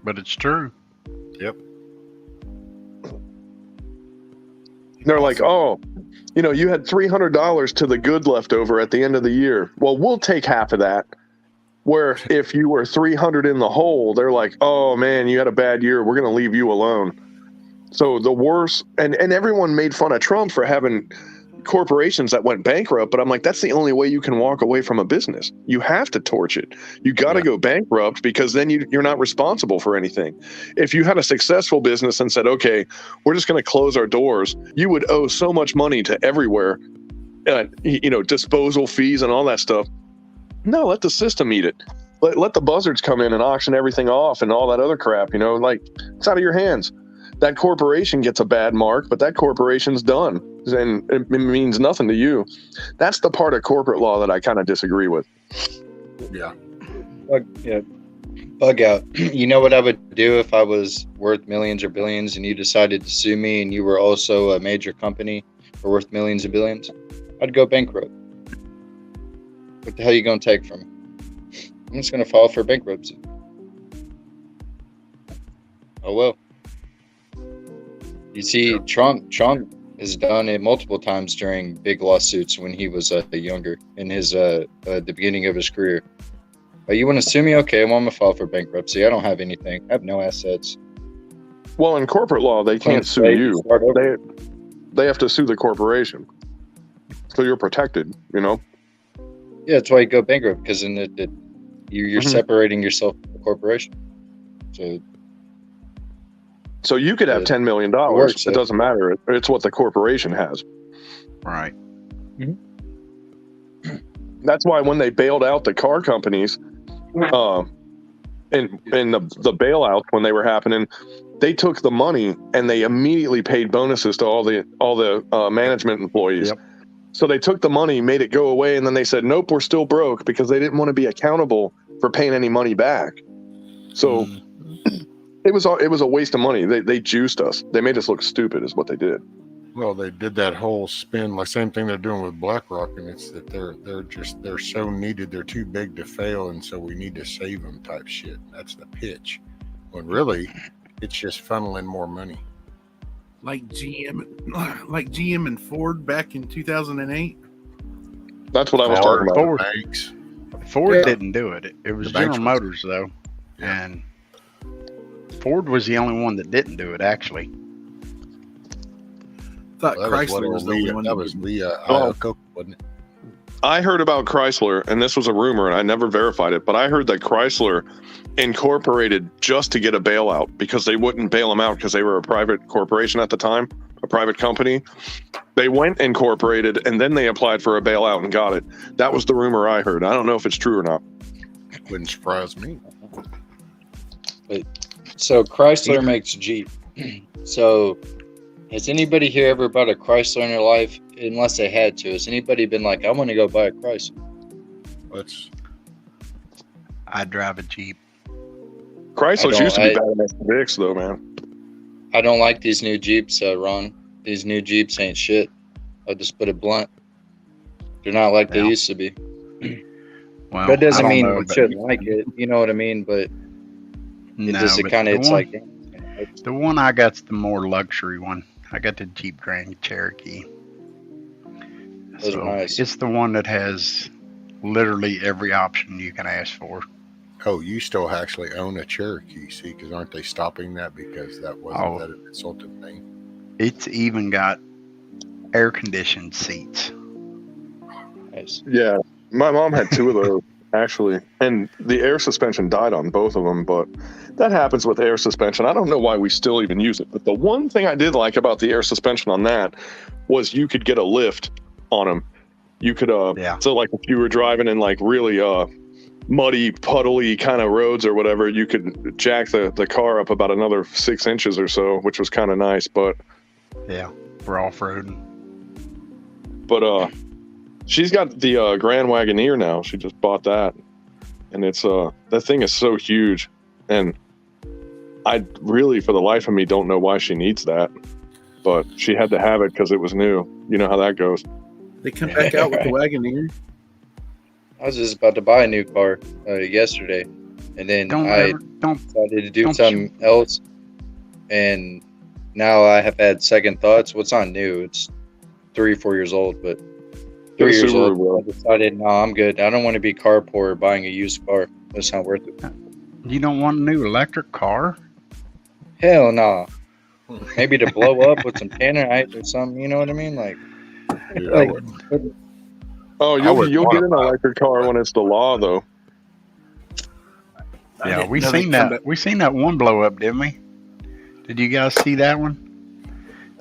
But it's true.
Yep.
They're like, oh, you know, you had $300 to the good left over at the end of the year. Well, we'll take half of that. Where if you were 300 in the hole, they're like, oh man, you had a bad year. We're going to leave you alone. So the worst, and everyone made fun of Trump for having corporations that went bankrupt. But I'm like, that's the only way you can walk away from a business. You have to torch it. You got to go bankrupt, because then you're not responsible for anything. If you had a successful business and said, okay, we're just going to close our doors, you would owe so much money to everywhere, you know, disposal fees and all that stuff. No, let the system eat it. Let the buzzards come in and auction everything off and all that other crap, you know, like, it's out of your hands. That corporation gets a bad mark, but that corporation's done, and it means nothing to you. That's the part of corporate law that I kind of disagree with.
Yeah.
Bug out. You know what I would do if I was worth millions or billions and you decided to sue me and you were also a major company or worth millions and billions? I'd go bankrupt. What the hell are you going to take from me? I'm just going to file for bankruptcy. Oh, well. You see, Trump has done it multiple times during big lawsuits when he was younger, in his the beginning of his career. But you want to sue me? Okay, well, I'm going to file for bankruptcy. I don't have anything. I have no assets.
Well, in corporate law, they can't sue you. They have to sue the corporation. So you're protected, you know?
Yeah, that's why you go bankrupt, because then you're separating yourself from the corporation.
So you could have $10 million. It doesn't matter. It's what the corporation has.
Right.
Mm-hmm.
That's why when they bailed out the car companies, in the bailouts when they were happening, they took the money and they immediately paid bonuses to all the management employees.
Yep.
So they took the money, made it go away, and then they said, nope, we're still broke, because they didn't want to be accountable for paying any money back. So it was a waste of money. They juiced us. They made us look stupid is what they did.
Well, they did that whole spin, like same thing they're doing with BlackRock, and it's that they're so needed, they're too big to fail, and so we need to save them type shit. That's the pitch. When really, it's just funneling more money.
Like GM and Ford back in 2008.
That's what I was talking about.
Ford didn't do it. It was General Motors, though. Yeah. And Ford was the only one that didn't do it, actually.
I thought Chrysler was the only one.
That was Iacocca, wasn't it?
I heard about Chrysler, and this was a rumor, and I never verified it, but I heard that Chrysler incorporated just to get a bailout, because they wouldn't bail them out because they were a private corporation at the time, a private company. They went incorporated, and then they applied for a bailout and got it. That was the rumor I heard. I don't know if it's true or not.
Wouldn't surprise me.
So Chrysler makes Jeep. So has anybody here ever bought a Chrysler in their life? Unless they had to. Has anybody been like, I want to go buy a Chrysler?
I drive a Jeep.
Chrysler's used to be badass Vicks, though, man.
I don't like these new Jeeps, Ron. These new Jeeps ain't shit. I'll just put it blunt. They're not like they used to be.
Well,
that doesn't mean we shouldn't like it. You know what I mean? But
the one I got's the more luxury one. I got the Jeep Grand Cherokee.
Those are nice.
It's the one that has literally every option you can ask for.
Oh, you still actually own a Cherokee, see? Because aren't they stopping that because that wasn't that an insulting thing?
It's even got air-conditioned seats.
Nice.
Yeah, my mom had two of those, actually. And the air suspension died on both of them, but that happens with air suspension. I don't know why we still even use it. But the one thing I did like about the air suspension on that was you could get a lift on them. You could, so like if you were driving in like really muddy, puddly kind of roads or whatever, you could jack the car up about another 6 inches or so, which was kind of nice. But
yeah, for off-roading.
But she's got the Grand Wagoneer now. She just bought that, and it's that thing is so huge, and I really, for the life of me, don't know why she needs that. but she had to have it because it was new. You know how that goes.
They come back out with the Wagoneer.
I was just about to buy a new car yesterday, and then I decided to do something else, and now I have had second thoughts. Well, it's not new; it's 3 or 4 years old, but 3 years old. I decided, no, I'm good. I don't want to be car poor buying a used car. That's not worth it.
You don't want a new electric car?
Hell no. Maybe to blow up with some tannerite or something. You know what I mean? Like,
Dude,
like
Oh, you'll get an electric car when it's the law, though.
Yeah, we seen that. We seen that one blow up, didn't we? Did you guys see that one?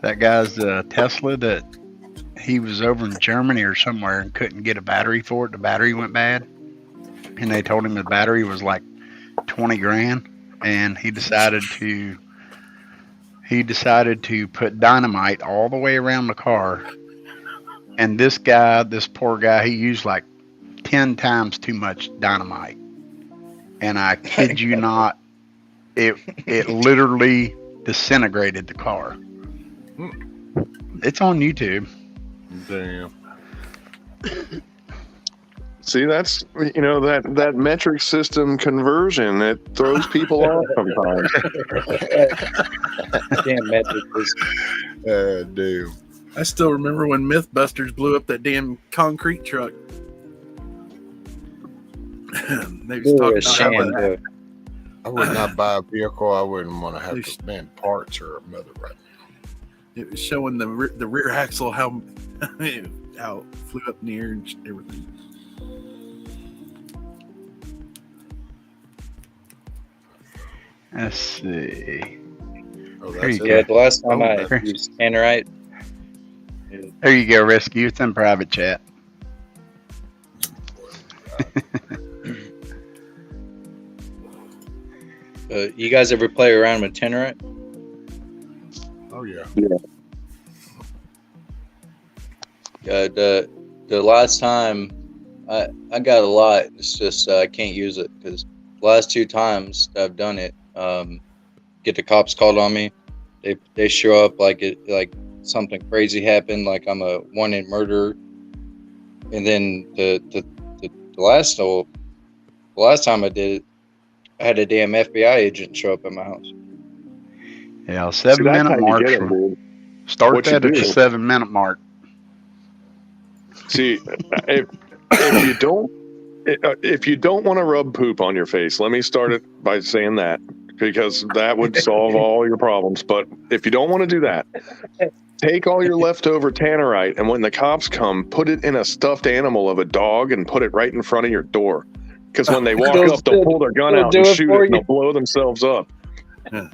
That guy's Tesla that he was over in Germany or somewhere and couldn't get a battery for it. The battery went bad, and they told him the battery was like 20 grand, and he decided to put dynamite all the way around the car. And this poor guy, he used like 10 times too much dynamite. And I kid you not, it literally disintegrated the car. It's on YouTube.
Damn.
See, that's, that metric system conversion, it throws people off sometimes.
damn metric system.
Damn.
I still remember when Mythbusters blew up that damn concrete truck. They was talking about that.
I would not buy a vehicle I wouldn't want to have to bend parts or another right now.
It was showing the rear axle how it flew up in the air and everything.
Let's see.
Oh,
There you
Yeah,
go.
the last time I used tannerite.
There you go, Rescue. It's in private chat.
You guys ever play around with tannerite?
Oh yeah.
The last time I got a lot. It's just I can't use it because the last 2 times I've done it, get the cops called on me. They show up like something crazy happened, like I'm a wanted murderer. And then the last time I did it, I had a damn FBI agent show up at my house.
Yeah, 7-minute mark. Start
What you
that at the
do-
7-minute mark.
See, if you don't want to rub poop on your face, let me start it by saying that, because that would solve all your problems. But if you don't want to do that, take all your leftover tannerite, and when the cops come, put it in a stuffed animal of a dog and put it right in front of your door. Because when they walk up, they'll pull their gun out and shoot it, and they'll blow themselves up. And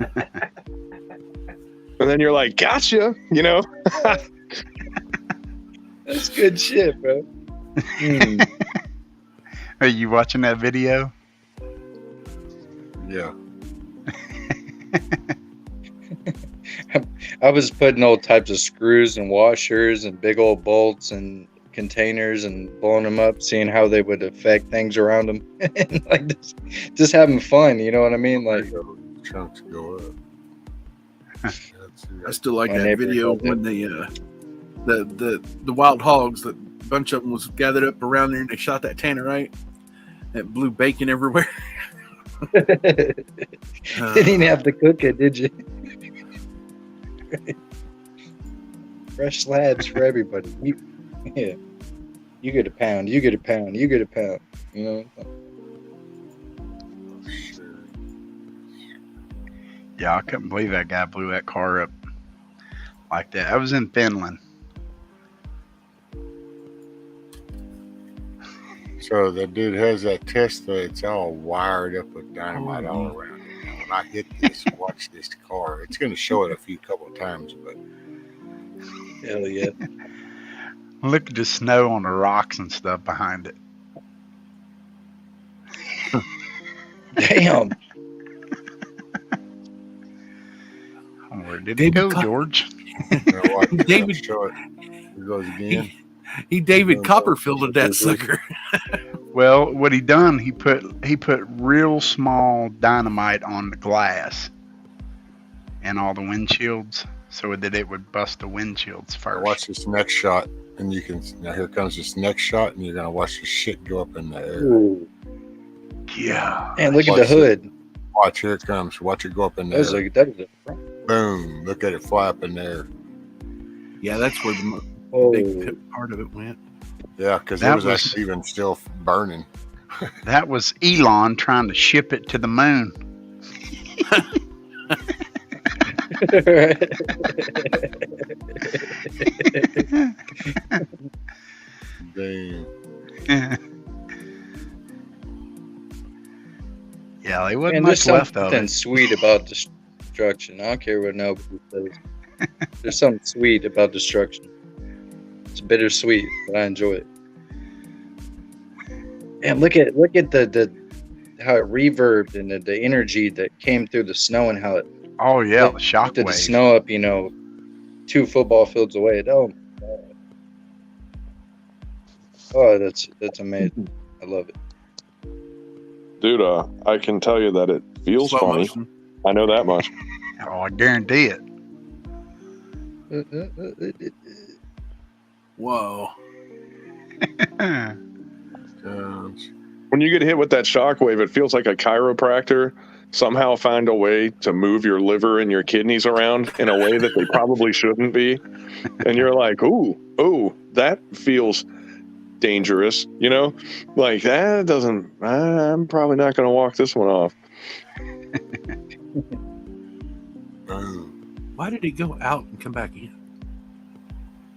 then you're like, gotcha,
That's good shit, bro.
Are you watching that video?
Yeah.
I was putting all types of screws and washers and big old bolts and containers and blowing them up, seeing how they would affect things around them, and like just having fun. You know what I mean? Like
chunks go up.
I still like
My
that
neighbor
video
called it.
when the wild hogs, that bunch of them was gathered up around there and they shot that tannerite that blew bacon everywhere.
Didn't even have to cook it, did you? Fresh slabs for everybody. You get a pound. You get a pound. You get a pound. You know.
Yeah, I couldn't believe that guy blew that car up like that. I was in Finland.
So the dude has that Tesla. It's all wired up with dynamite all around it. And when I hit this, watch this car. It's going to show it a couple of times, but
Hell yeah.
Look at the snow on the rocks and stuff behind it.
Damn.
Oh, where did he go, George?
David,
show it. Here goes again.
He David Copperfielded that sucker.
Well, what he done, he put real small dynamite on the glass and all the windshields, so that it would bust the windshields
Now
first.
watch this next shot, and you can. Now here comes this next shot, and you're gonna watch the shit go up in the air.
Ooh.
Yeah.
And look at
Watch
the hood.
Watch, here it comes. Watch it go up in
That was
there.
a, that was a,
Boom! Look at it fly up in there.
Yeah, that's where the
oh,
big part of it went.
Yeah, because it
That
was
was-
actually even still burning.
That was Elon trying to ship it to the moon.
Damn.
Yeah, they wasn't
Man, there's
much left of
something
it.
sweet about destruction. I don't care what nobody says. There's something sweet about destruction. It's bittersweet, but I enjoy it. And look at the how it reverbed and the energy that came through the snow and how it
Oh yeah, the
lifted the
shockwave.
snow up, 2 football fields away. Oh, that's amazing. I love it.
Dude, I can tell you that it feels
Slow
funny.
motion.
I know that much.
Oh, I guarantee it.
Whoa.
When you get hit with that shockwave, it feels like a chiropractor somehow find a way to move your liver and your kidneys around in a way that they probably shouldn't be. And you're like, ooh, that feels dangerous, like that doesn't, I'm probably not going to walk this one off.
Boom.
Why did he go out and come back in?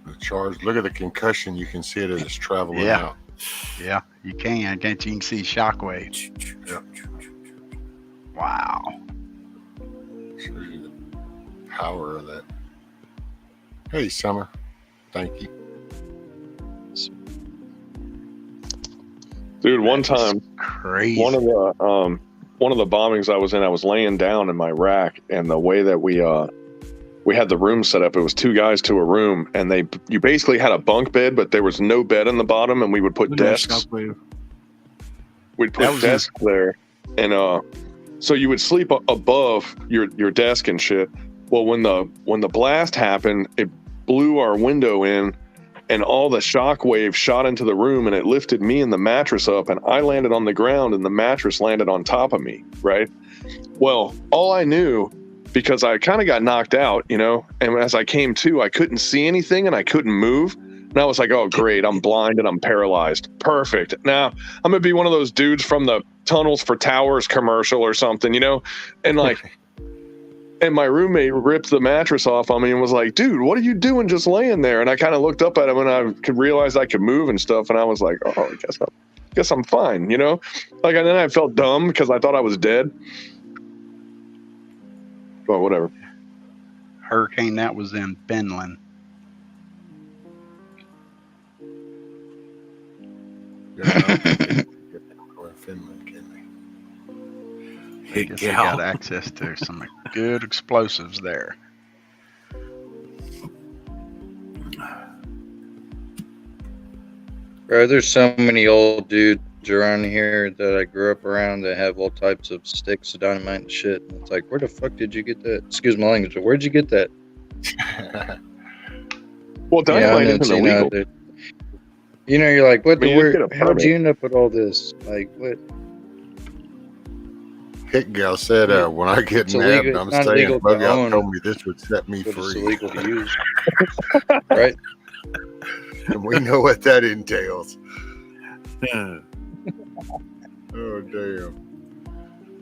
The charge. Look at the concussion. You can see it as it's traveling
Yeah.
out.
Yeah, you can. Can't you can see shockwave. Wow.
Shows you the power of that. Hey, Summer. Thank you.
Dude, one time,
Crazy.
one of the bombings I was in, I was laying down in my rack, and the way that we had the room set up, it was 2 guys to a room, and you basically had a bunk bed, but there was no bed in the bottom, and we would put
Look at that
desks.
shockwave.
We'd
That
put
was
desks there, and so you would sleep above your desk and shit. Well, when the blast happened, it blew our window in, and all the shockwave shot into the room, and it lifted me and the mattress up, and I landed on the ground, and the mattress landed on top of me, right? Well, all I knew, because I kind of got knocked out, and as I came to, I couldn't see anything, and I couldn't move, and I was like, oh, great, I'm blind and I'm paralyzed. Perfect. Now, I'm going to be one of those dudes from the Tunnels for Towers commercial or something, and like... And my roommate ripped the mattress off on me and was like, dude, what are you doing just laying there? And I kind of looked up at him, and I could realize I could move and stuff. And I was like, oh, I guess I'm fine, Like, and then I felt dumb because I thought I was dead. But whatever.
Hurricane that was in Finland.
Finland, can they?
I guess they got access to some good explosives there.
Bro, there's so many old dudes around here that I grew up around that have all types of sticks of dynamite and shit. And it's like, where the fuck did you get that? Excuse my language, but where'd you get that?
Well, dynamite isn't illegal.
You're like, what?
I mean, you get a
How'd
permit.
you end up with all this? Like, what?
Hit gal said, when I get
It's
nabbed,
illegal-
I'm
it's not
staying.
illegal to
Bug out
own,
told me this would set me
But it's
free.
illegal to use. Right?
And we know what that entails.
Yeah.
Oh, damn.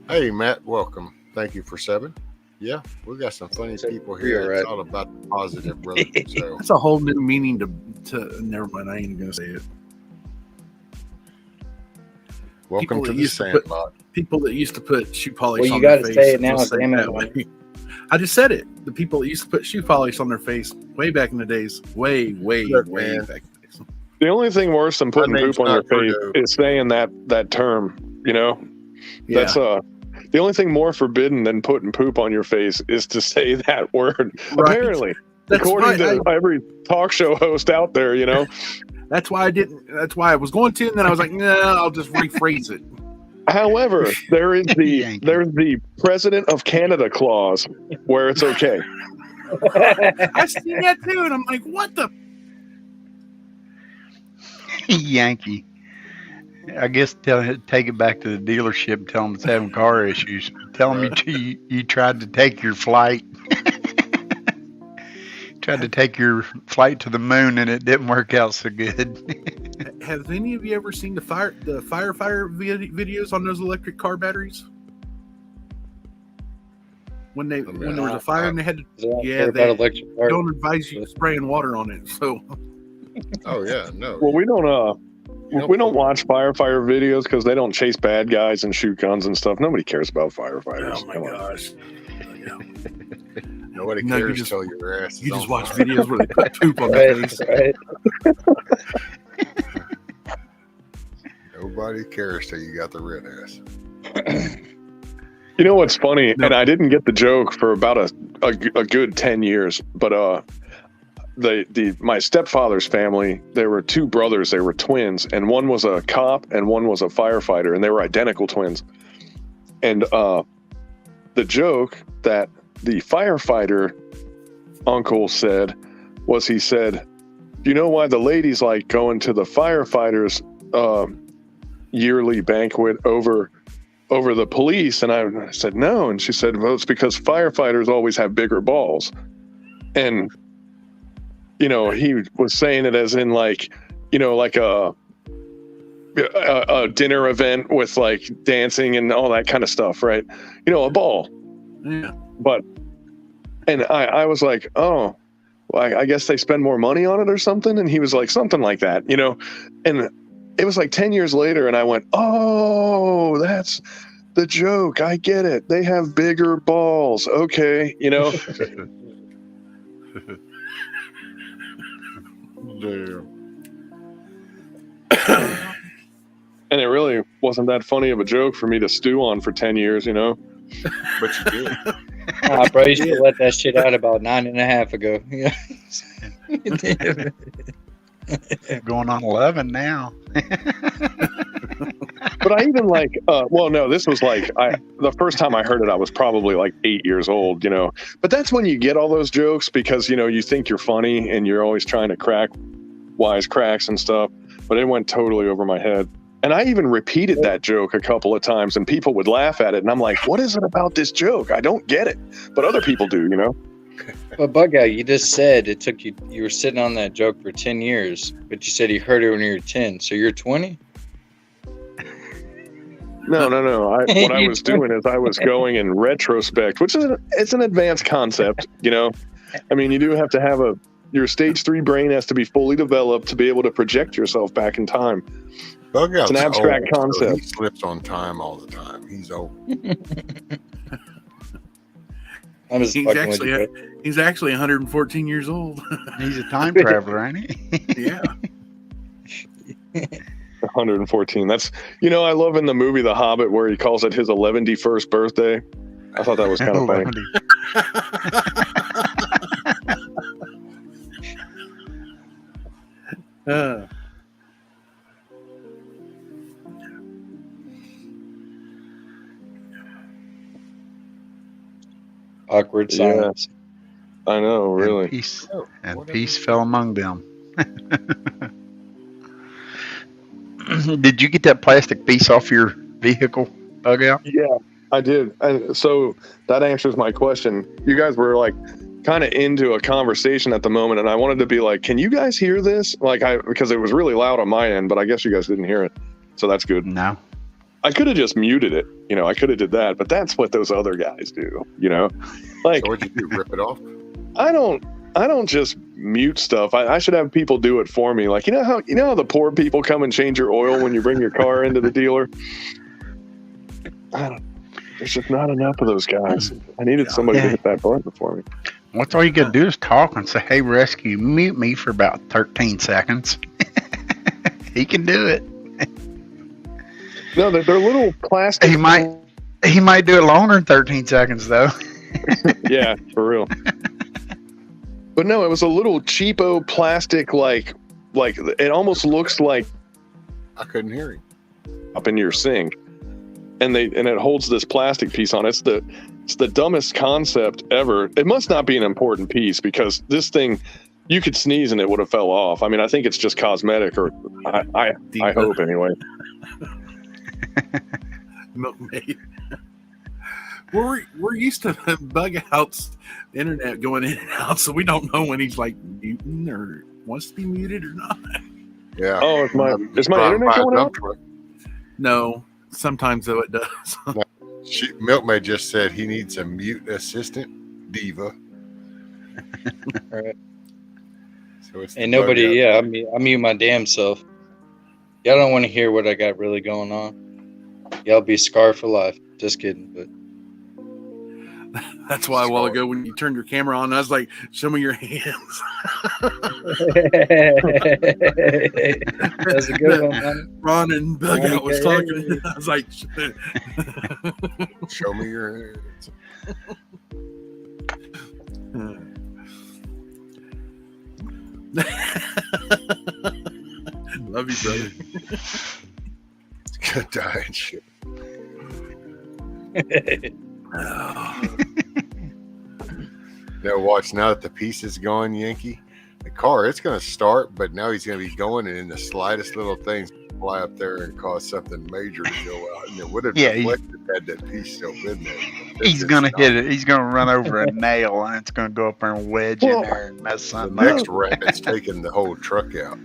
Hey, Matt, welcome. Thank you for 7. Yeah, we got some funny people here.
You're
It's
right.
all about the positive, brother. So,
That's a whole new meaning to never mind, I ain't gonna say it.
welcome
People
to
that
the
used to put-
Sandlot.
People that used to put shoe polish
Well, you
on their
gotta
face.
say it now,
will say
damn it.
that way. I just said it. The people that used to put shoe polish on their face way back in the days. Way
Look,
way
man.
back in the days.
The only thing worse than putting
My name's
poop on your
not
face
Trudeau.
is saying that term,
Yeah.
That's the only thing more forbidden than putting poop on your face is to say that word.
Right.
Apparently,
That's
according
why
to every talk show host out there,
That's why I didn't. That's why I was going to, and then I was like, nah, I'll just rephrase it.
However, there's
Yankee.
the President of Canada clause where it's okay.
I seen that too, and I'm like, what the?
Yankee. I guess take it back to the dealership. Tell them it's having car issues. Tell them you tried to take your flight. Tried to take your flight to the moon and it didn't work out so good.
Has any of you ever seen the firefighter videos on those electric car batteries? When there was a fire and they had to, they don't advise you spraying water on it. So,
oh yeah, no.
Well, we don't watch firefighter videos because they don't chase bad guys and shoot guns and stuff. Nobody cares about firefighters.
Oh my gosh.
Nobody cares till your ass.
You just watch videos where they put poop on their face.
Right.
Nobody cares till you got the red ass.
You know what's funny? No. And I didn't get the joke for about a good 10 years. But my stepfather's family, there were two brothers. They were twins, and one was a cop and one was a firefighter, and they were identical twins. And the joke that the firefighter uncle said was, he said, "You know why the ladies like going to the firefighters yearly banquet over the police?" And I said, "No." And she said, "Well, it's because firefighters always have bigger balls." And he was saying it as in like a dinner event with like dancing and all that kind of stuff, right? A ball.
Yeah.
And I was like, oh, well, I guess they spend more money on it or something. And he was like, something like that, and it was like 10 years later. And I went, oh, that's the joke. I get it. They have bigger balls. Okay.
Damn.
And it really wasn't that funny of a joke for me to stew on for 10 years,
But you did.
Bro, you should have let that shit out about 9.5 ago.
Going on 11 now.
But I even like, no, this was like, the first time I heard it, I was probably like 8 years old, But that's when you get all those jokes because, you think you're funny and you're always trying to crack wise cracks and stuff. But it went totally over my head. And I even repeated that joke a couple of times and people would laugh at it. And I'm like, what is it about this joke? I don't get it. But other people do,
But Bug Guy, you just said it took you were sitting on that joke for 10 years, but you said you heard it when you were 10. So you're 20?
No. What I was doing is I was going in retrospect, which is it's an advanced concept, I mean, you do have to have your stage 3 brain has to be fully developed to be able to project yourself back in time. It's an abstract concept.
So he slips on time all the time. He's old.
He's actually 114 years old.
He's a time traveler, ain't he?
Yeah.
114. That's, I love in the movie The Hobbit where he calls it his 11th birthday. I thought that was kind of funny.
Awkward silence.
Yeah, I know, really.
And peace fell among them. Did you get that plastic piece off your vehicle, Bug Out?
Yeah, I did. And so that answers my question. You guys were like kind of into a conversation at the moment, and I wanted to be like, can you guys hear this? Because it was really loud on my end, but I guess you guys didn't hear it. So that's good.
No.
I could have just muted it. I could have did that, but that's what those other guys do, Like,
so what'd you do, rip it off?
I don't just mute stuff. I should have people do it for me. Like, how the poor people come and change your oil when you bring your car into the dealer? There's just not enough of those guys. I needed somebody to hit that button for me.
What's all you got to do is talk and say, "Hey, rescue, mute me for about 13 seconds." He can do it.
No, they're little plastic.
He might do it longer than 13 seconds though.
Yeah, for real. But no, it was a little cheapo plastic, like it almost looks like
I couldn't hear him
up in your sink. and it holds this plastic piece on it. It's the dumbest concept ever. It must not be an important piece because this thing, you could sneeze and it would have fell off. I mean, I think it's just cosmetic, or I hope anyway.
Milkmaid. We're used to bug outs, the internet going in and out, so we don't know when he's like muting or wants to be muted or not.
Yeah.
Oh, is my internet going out?
No, sometimes though it does.
Milkmaid just said he needs a mute assistant, Diva.
All right.
So it's
Ain't nobody. Yeah, I mute my damn self. Y'all don't want to hear what I got really going on. Y'all be scarred for life. Just kidding, but.
That's why a while ago when you turned your camera on, I was like, show me your hands.
That's a good one, man.
Ron and Bug was talking. I was like,
show me your hands.
Love you, brother.
It's gonna die and shit. Now watch, now that the piece is going, Yankee, the car, it's going to start, but now he's going to be going, and in the slightest little things fly up there and cause something major to go out. And it would have deflected had that piece still been there.
He's going to hit it. He's going to run over a nail, and it's going to go up there and wedge in there and mess something up.
The next rabbit's taking the whole truck out.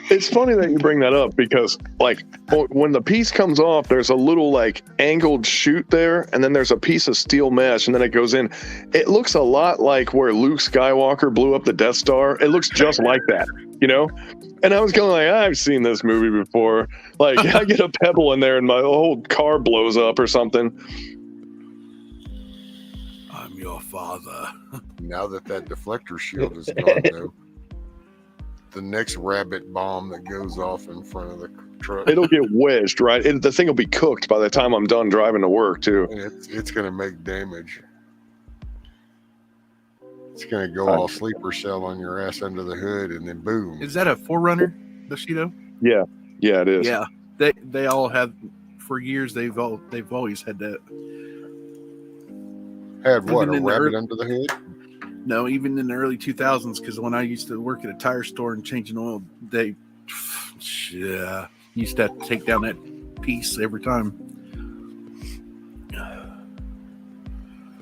It's funny that you bring that up because, like, when the piece comes off, there's a little, like, angled chute there, and then there's a piece of steel mesh, and then it goes in. It looks a lot like where Luke Skywalker blew up the Death Star. It looks just like that, you know? And I was going like, I've seen this movie before. Like, I get a pebble in there, and my whole car blows up or something.
I'm your father.
Now that deflector shield is gone, though. The next rabbit bomb that goes off in front of the truck.
It'll get wedged, right? The thing will be cooked by the time I'm done driving to work, too.
It's going to make damage. It's going to go all sleeper cell on your ass under the hood, and then boom.
Is that a 4Runner, Bushido?
Yeah, it is.
Yeah, they all have for years. They've always had that.
Had what? A rabbit under the hood?
No, even in the early 2000s, because when I used to work at a tire store and changing oil, they used to have to take down that piece every time.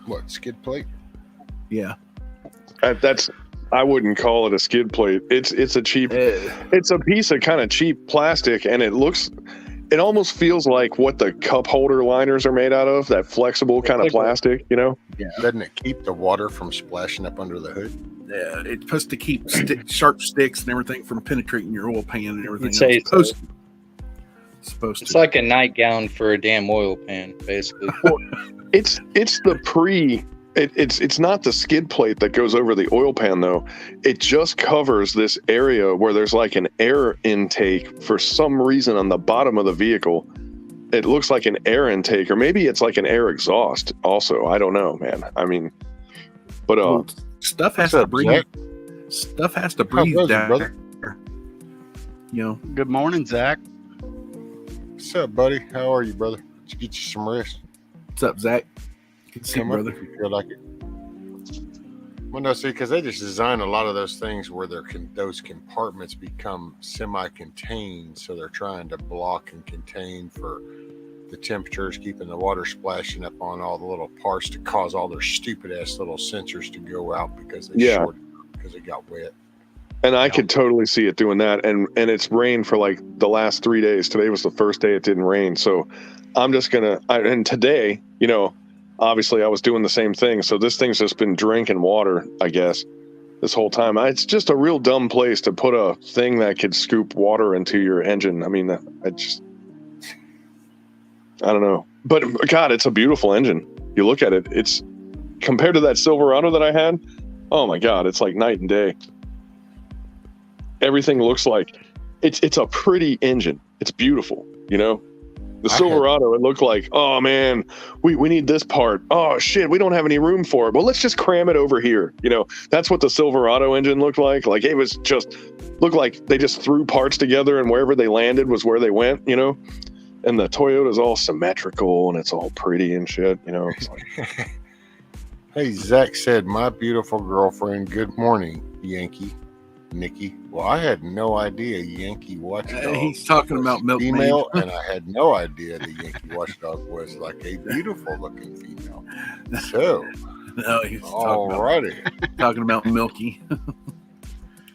What, skid plate?
Yeah.
I wouldn't call it a skid plate. It's a cheap. It's a piece of kind of cheap plastic, and it almost feels like what the cup holder liners are made out of, that flexible kind of plastic, you know?
Yeah. Doesn't it keep the water from splashing up under the hood?
Yeah, it's supposed to keep sharp sticks and everything from penetrating your oil pan and everything.
It's like a nightgown for a damn oil pan, basically.
It's not the skid plate that goes over the oil pan, though. It just covers this area where there's like an air intake for some reason on the bottom of the vehicle. It looks like an air intake, or maybe it's like an air exhaust also. I don't know, man. I mean, but
stuff has to breathe. Stuff has to breathe down,
brother?
You know.
Good morning, Zach.
What's up, buddy? How are you, brother? Did you get you some rest?
What's up, Zach? Good to see you, brother.
If you feel like it. Well, no, see, because they just design a lot of those things where those compartments become semi-contained, so they're trying to block and contain for the temperatures, keeping the water splashing up on all the little parts to cause all their stupid-ass little sensors to go out because they shorted because it got wet.
And I could totally see it doing that. And it's rained for like the last 3 days. Today was the first day it didn't rain. So I'm just and today, you know, obviously I was doing the same thing. So this thing's just been drinking water, I guess, this whole time. It's just a real dumb place to put a thing that could scoop water into your engine. I mean, I don't know. But God, it's a beautiful engine. You look at it, it's compared to that Silverado that I had. Oh my God, it's like night and day. Everything looks like it's a pretty engine. It's beautiful, you know. The Silverado, it looked like, oh man, we need this part. Oh shit, we don't have any room for it. Well, let's just cram it over here. You know, that's what the Silverado engine looked like. Like it was just looked like they just threw parts together and wherever they landed was where they went, you know. and the Toyota's all symmetrical and it's all pretty and shit. You know, it's like,
Hey, Zach said, my beautiful girlfriend, good morning, Yankee. Nikki. Well, I had no idea Yankee Watchdog
He's talking
was
about milkmaid.
female, and I had no idea the Yankee Watchdog was like a beautiful looking female. So,
No, he's
alrighty.
talking about Milky.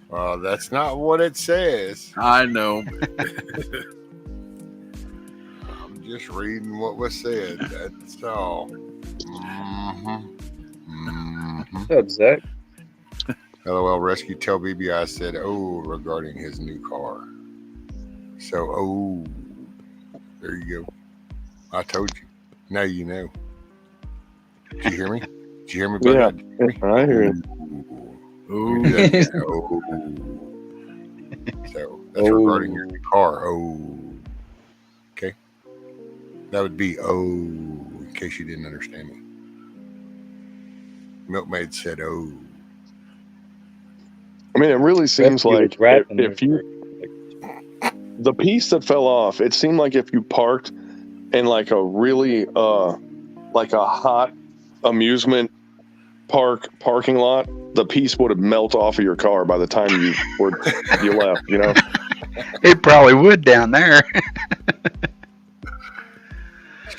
Well, that's not what it says.
I know.
I'm just reading what was said. That's all.
What's up, Zach?
LOL Rescue. Tell BBI said, oh, regarding his new car. So, oh, there you go. I told you. Now you know. Did you hear me? Did you hear me, buddy?
yeah,
Did you hear me?
I hear you.
Ooh. Oh. So that's regarding your new car. Oh. Okay. That would be in case you didn't understand me. Milkmaid said, oh.
I mean, it really seems
Rescue
like
was rapping
if you, the piece that fell off, it seemed like if you parked in like a really, like a hot amusement parking lot, the piece would have melted off of your car by the time you left, you know?
It probably would down there.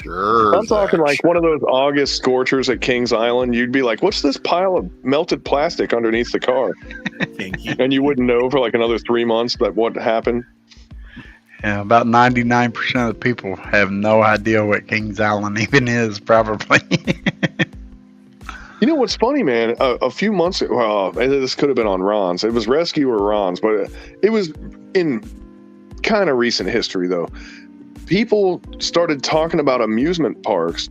Sure.
I'm talking like one of those August scorchers at Kings Island. You'd be like, what's this pile of melted plastic underneath the car? And you wouldn't know for like another 3 months that what happened.
Yeah, about 99% of the people have no idea what Kings Island even is, probably.
You know what's funny, man? A few months ago, this could have been on Ron's. It was Rescue or Ron's, but it was in kind of recent history, though. People started talking about amusement parks,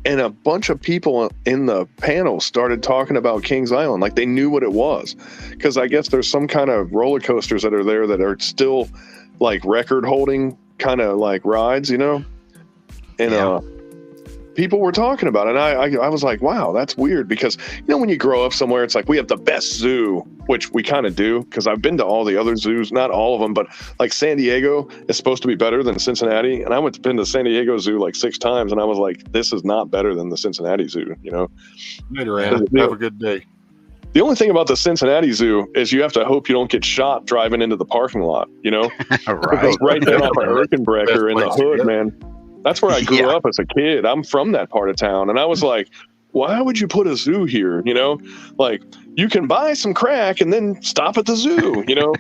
and a bunch of people in the panel started talking about Kings Island, like they knew what it was. Because I guess there's some kind of roller coasters that are there that are still like record holding kind of like rides, you know? And people were talking about it. And I was like, wow, that's weird. Because, you know, when you grow up somewhere, it's like we have the best zoo, which we kind of do. Because I've been to all the other zoos, not all of them, but like San Diego is supposed to be better than Cincinnati. And I been to San Diego Zoo like 6 times. And I was like, this is not better than the Cincinnati Zoo, you know?
Later, Anna. Have a good day.
The only thing about the Cincinnati Zoo is you have to hope you don't get shot driving into the parking lot, you know? Because right there off of Erkenbrecher in the hood, man. That's where I grew up as a kid. I'm from that part of town. And I was like, why would you put a zoo here? You know, like you can buy some crack and then stop at the zoo, you know?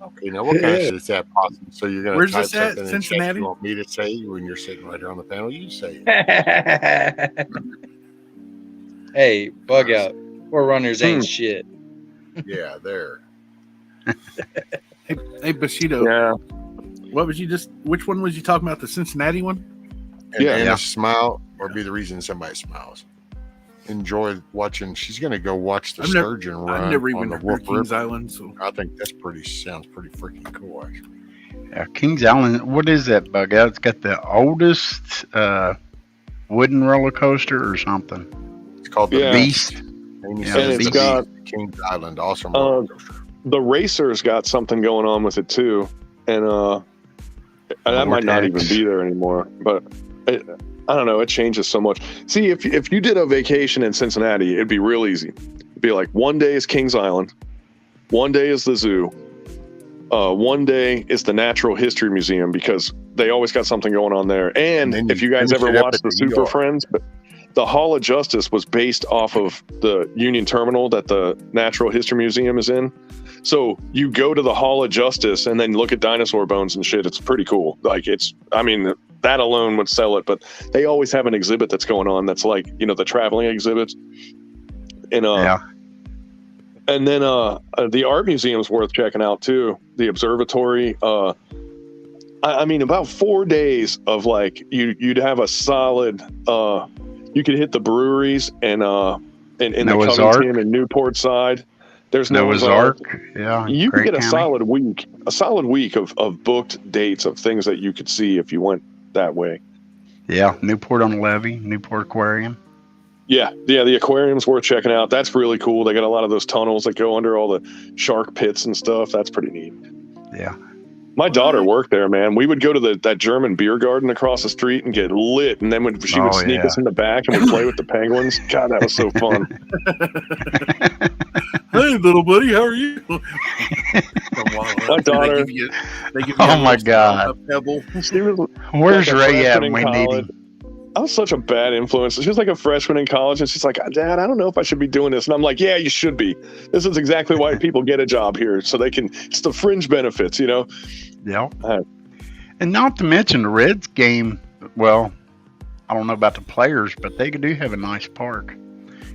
Okay, now what kind of shit is that possible? So you're going to type
Where's this at?
something in chat
Cincinnati?
you want me to say when you're sitting right here on the panel? You say it.
Hey, bug out. Forerunners ain't shit.
Yeah, there.
Hey, Bushido.
Yeah.
What was which one was you talking about? The Cincinnati one?
And Anna smile or be the reason somebody smiles. Enjoy watching. She's going to go watch the sturgeon run
I've never
on
even
the
heard
Wolf
Kings
River.
Island, so
I think sounds pretty freaking cool, actually.
Yeah, Kings Island, what is that bug out? It's got the oldest wooden roller coaster or something.
It's called the
Beast.
And
it's got
Kings Island, awesome roller coaster.
The Racer's got something going on with it too. And that might not even be there anymore, but I don't know. It changes so much. See, if you did a vacation in Cincinnati, it'd be real easy. It'd be like one day is Kings Island, one day is the zoo, one day is the Natural History Museum because they always got something going on there. And if you guys ever watched the Super Friends, the Hall of Justice was based off of the Union Terminal that the Natural History Museum is in. So you go to the Hall of Justice and then look at dinosaur bones and shit. It's pretty cool. Like that alone would sell it, but they always have an exhibit that's going on. That's like, you know, the traveling exhibits. And, and then, the art museum's worth checking out too. The observatory, I mean, about 4 days of like, you'd have a solid, you could hit the breweries and in the Covington and Newport side. There's
Noah's Ark. Yeah.
You could get a solid week of booked dates of things that you could see if you went that way.
Yeah. Newport on the Levee, Newport Aquarium.
Yeah. The aquarium's worth checking out. That's really cool. They got a lot of those tunnels that go under all the shark pits and stuff. That's pretty neat.
Yeah.
My daughter worked there, man. We would go to that German beer garden across the street and get lit, and then she would sneak us in the back and we'd play with the penguins. God, that was so fun.
Hey, little buddy, how are you?
My daughter.
They give you
Oh my God.
a pebble.
She was
Where's
like a
Ray at
freshman
when
in
we need
college.
him?
I was such a bad influence. She was like a freshman in college, and she's like, Dad, I don't know if I should be doing this. And I'm like, yeah, you should be. This is exactly why people get a job here, so they can, it's the fringe benefits, you know?
Yeah. And not to mention the Reds game, well, I don't know about the players, but they do have a nice park.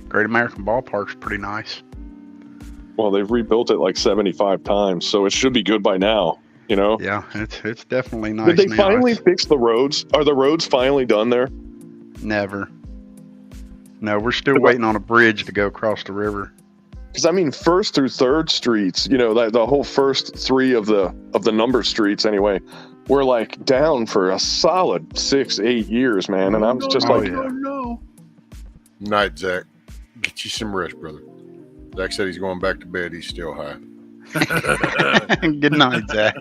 Great American Ballpark's pretty nice.
Well, they've rebuilt it like 75 times, so it should be good by now, you know?
Yeah, it's definitely nice.
Did they
now.
finally fix the roads? Are the roads finally done there?
Never. No, we're still waiting on a bridge to go across the river.
Because I mean, 1st through 3rd streets, you know, the whole first 3 of the number streets anyway, were like down for a solid 6-8 years, man. And I was just
No.
Night, Zach. Get you some rest, brother. Zach said he's going back to bed. He's still high.
Good night, Zach.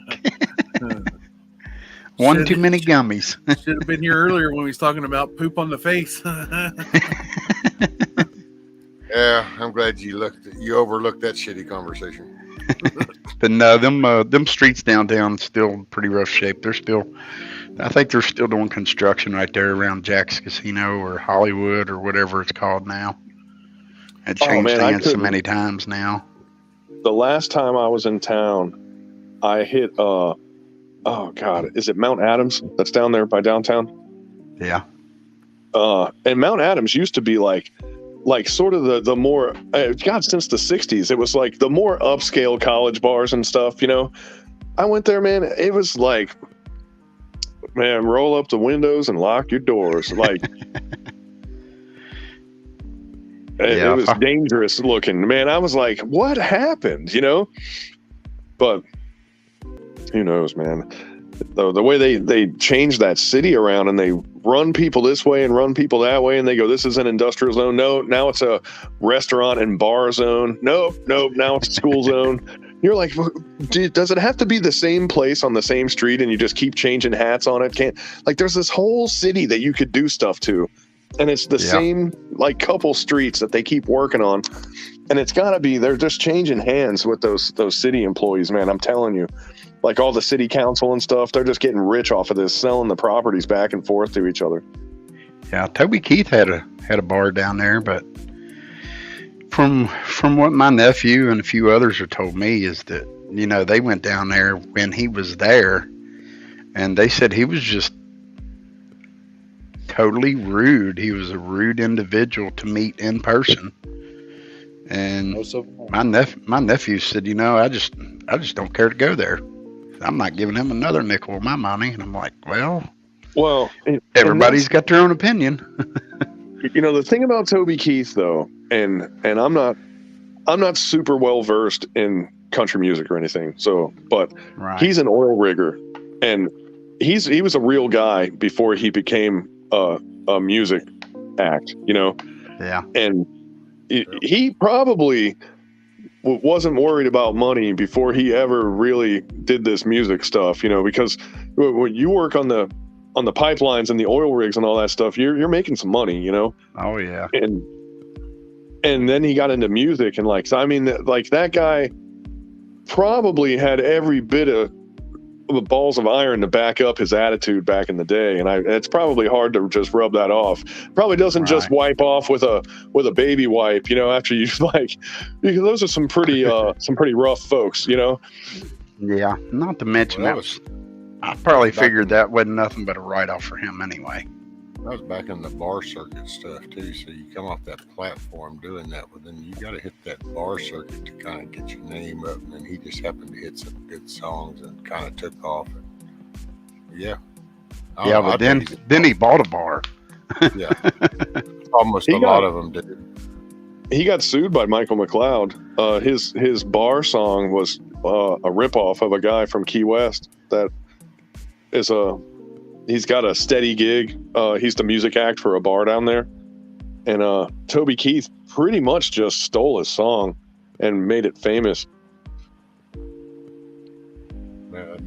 One too many gummies.
Should have been here earlier when we was talking about poop on the face.
Yeah, I'm glad you overlooked that shitty conversation.
But no, them streets downtown still pretty rough shape. I think they're still doing construction right there around Jack's Casino or Hollywood or whatever it's called now. It changed hands so many times now.
The last time I was in town, I hit oh God, is it Mount Adams that's down there by downtown?
Yeah.
And Mount Adams used to be like sort of the more God, since the 60s, it was like the more upscale college bars and stuff, you know. I went there, man, it was like, man, roll up the windows and lock your doors. Like it was dangerous looking, man. I was like, what happened, you know? But who knows, man. The way they change that city around and they run people this way and run people that way, and they go, this is an industrial zone. No, now it's a restaurant and bar zone. Nope, now it's a school zone. You're like, does it have to be the same place on the same street and you just keep changing hats on it? There's this whole city that you could do stuff to, and it's the same like couple streets that they keep working on, and it's got to be they're just changing hands with those city employees, man. I'm telling you. Like all the city council and stuff, they're just getting rich off of this, selling the properties back and forth to each other.
Yeah, Toby Keith had a bar down there, but from what my nephew and a few others have told me is that, you know, they went down there when he was there, and they said he was just totally rude. He was a rude individual to meet in person. And my nephew said, you know, I just don't care to go there. I'm not giving him another nickel of my money. And I'm like, well, everybody's got their own opinion.
You know, the thing about Toby Keith though, and I'm not super well versed in country music or anything. So, but he's an oil rigger, and he was a real guy before he became a music act, you know?
Yeah.
And he probably wasn't worried about money before he ever really did this music stuff, you know, because when you work on the pipelines and the oil rigs and all that stuff, you're making some money, you know?
Oh yeah.
And then he got into music, and like, I mean, like that guy probably had every bit of the balls of iron to back up his attitude back in the day, and it's probably hard to just rub that off. Probably doesn't just wipe off with a baby wipe, you know, after you like, because those are some pretty rough folks, you know.
Yeah, not to mention I probably figured that wasn't nothing but a write-off for him anyway.
That was back in the bar circuit stuff too. So you come off that platform doing that, but then you got to hit that bar circuit to kind of get your name up. And then he just happened to hit some good songs and kind of took off. And
But then he bought a bar.
Yeah, almost a lot of them did.
He got sued by Michael McLeod. His bar song was a ripoff of a guy from Key West that is he's got a steady gig. He's the music act for a bar down there. And Toby Keith pretty much just stole his song and made it famous.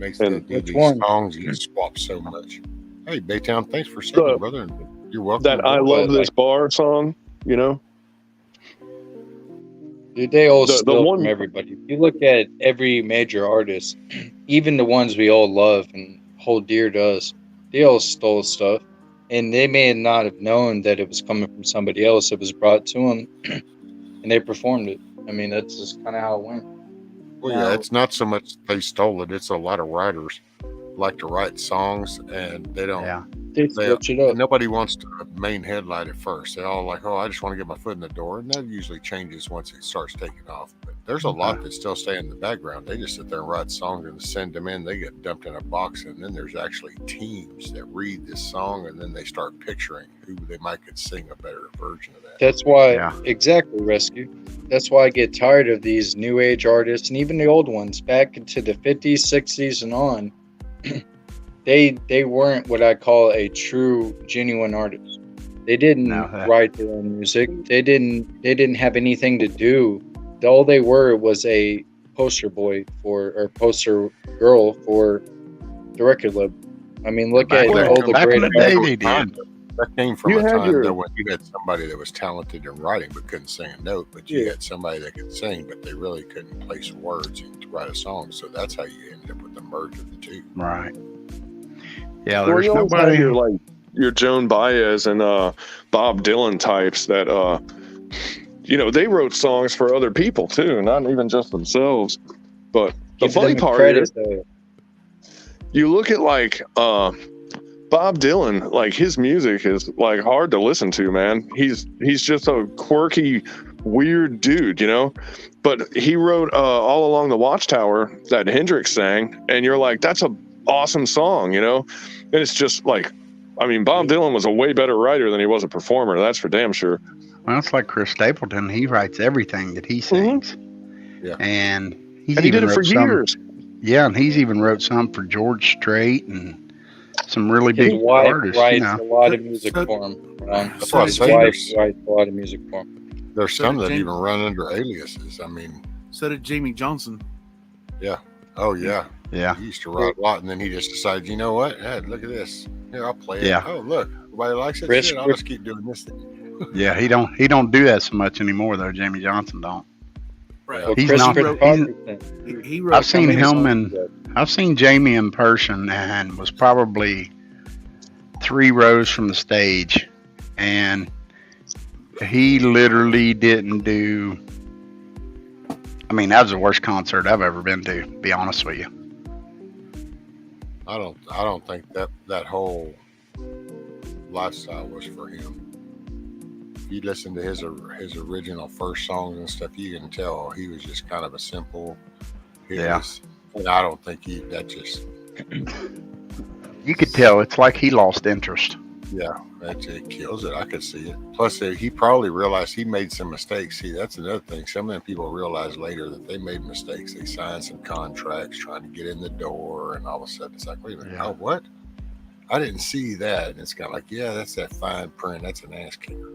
makes
And
that do
Which
these
one?
songs and swap so much. Hey, Baytown, thanks for subbing, brother. And you're welcome.
That I
aboard.
Love
But,
This Bar song, you know?
Dude, they all
The
steal
one-
from everybody. If you look at every major artist, even the ones we all love and hold dear to us, they all stole stuff. And they may not have known that it was coming from somebody else. It was brought to them, and they performed it. I mean, that's just kind of how it went.
Well,
Now-
yeah, it's not so much they stole it. It's a lot of writers like to write songs, and they don't.
Yeah.
They switch it up.
Nobody wants to main headlight at first. They're all like, "Oh, I just want to get my foot in the door," and that usually changes once it starts taking off. But there's a lot that still stay in the background. They just sit there and write songs and send them in. They get dumped in a box, and then there's actually teams that read this song, and then they start picturing who they might could sing a better version of that.
That's why,
Yeah.
exactly, Rescue. That's why I get tired of these new age artists and even the old ones back into the 50s, 60s, and on. They weren't what I call a true, genuine artist. They didn't write their own music. They didn't have anything to do. All they were was a poster boy or poster girl for the record label. I mean, look at all the
back
great.
in the day, they did.
That came from
You
a
had
time
your-
though when you had somebody that was talented in writing but couldn't sing a note, but you had somebody that could sing but they really couldn't place words to write a song. So that's how you ended up with the merge of the two.
Right. Yeah,
Well,
there's
you always
nobody.
have your Joan Baez and Bob Dylan types that they wrote songs for other people too, not even just themselves. But the
Give
funny
them
part
credit,
is,
though.
you look at Bob Dylan, like his music is like hard to listen to, man. He's just a quirky, weird dude, you know. But he wrote All Along the Watchtower that Hendrix sang, and you're like, that's a awesome song, you know. And it's just like, I mean, Bob Dylan was a way better writer than he was a performer. That's for damn sure.
Well, it's like Chris Stapleton. He writes everything that he sings.
Yeah.
And
And he did it for years.
Yeah, and he's even wrote some for George Strait and some really
His
big
wife
artists.
writes
You
a
know.
lot of music for him.
That's what I
His
say.
wife writes a lot of music for him.
There's
So
some
did
that
James-
even run under aliases. I mean,
So did Jamie Johnson.
yeah. Oh yeah.
Yeah.
He used to write a lot, and then he just decided, you know what? Hey, look at this. Here, I'll play it.
Yeah.
Oh, look, everybody likes it.
Chris-
Shit, I'll just keep doing this thing.
Yeah, he don't do that so much anymore though. Jamie Johnson don't.
Right.
Well,
He's
Christopher
not-
Parkinson.
He wrote
I've seen
many
him
songs
and
he did.
I've seen Jamie in person and was probably 3 rows from the stage, and he literally didn't do. I mean, that was the worst concert I've ever been to. Be honest with you.
I don't think that whole lifestyle was for him. If you listen to his original first songs and stuff, you can tell he was just kind of a simple.
Yeah.
And I don't think that just.
You could tell it's like he lost interest.
Yeah, it kills it. I could see it. Plus, he probably realized he made some mistakes. See, that's another thing. Some of them people realize later that they made mistakes. They signed some contracts trying to get in the door, and all of a sudden it's like, wait a minute,
Yeah.
oh, what? I didn't see that. And it's kind of like, yeah, that's that fine print. That's an ass kicker.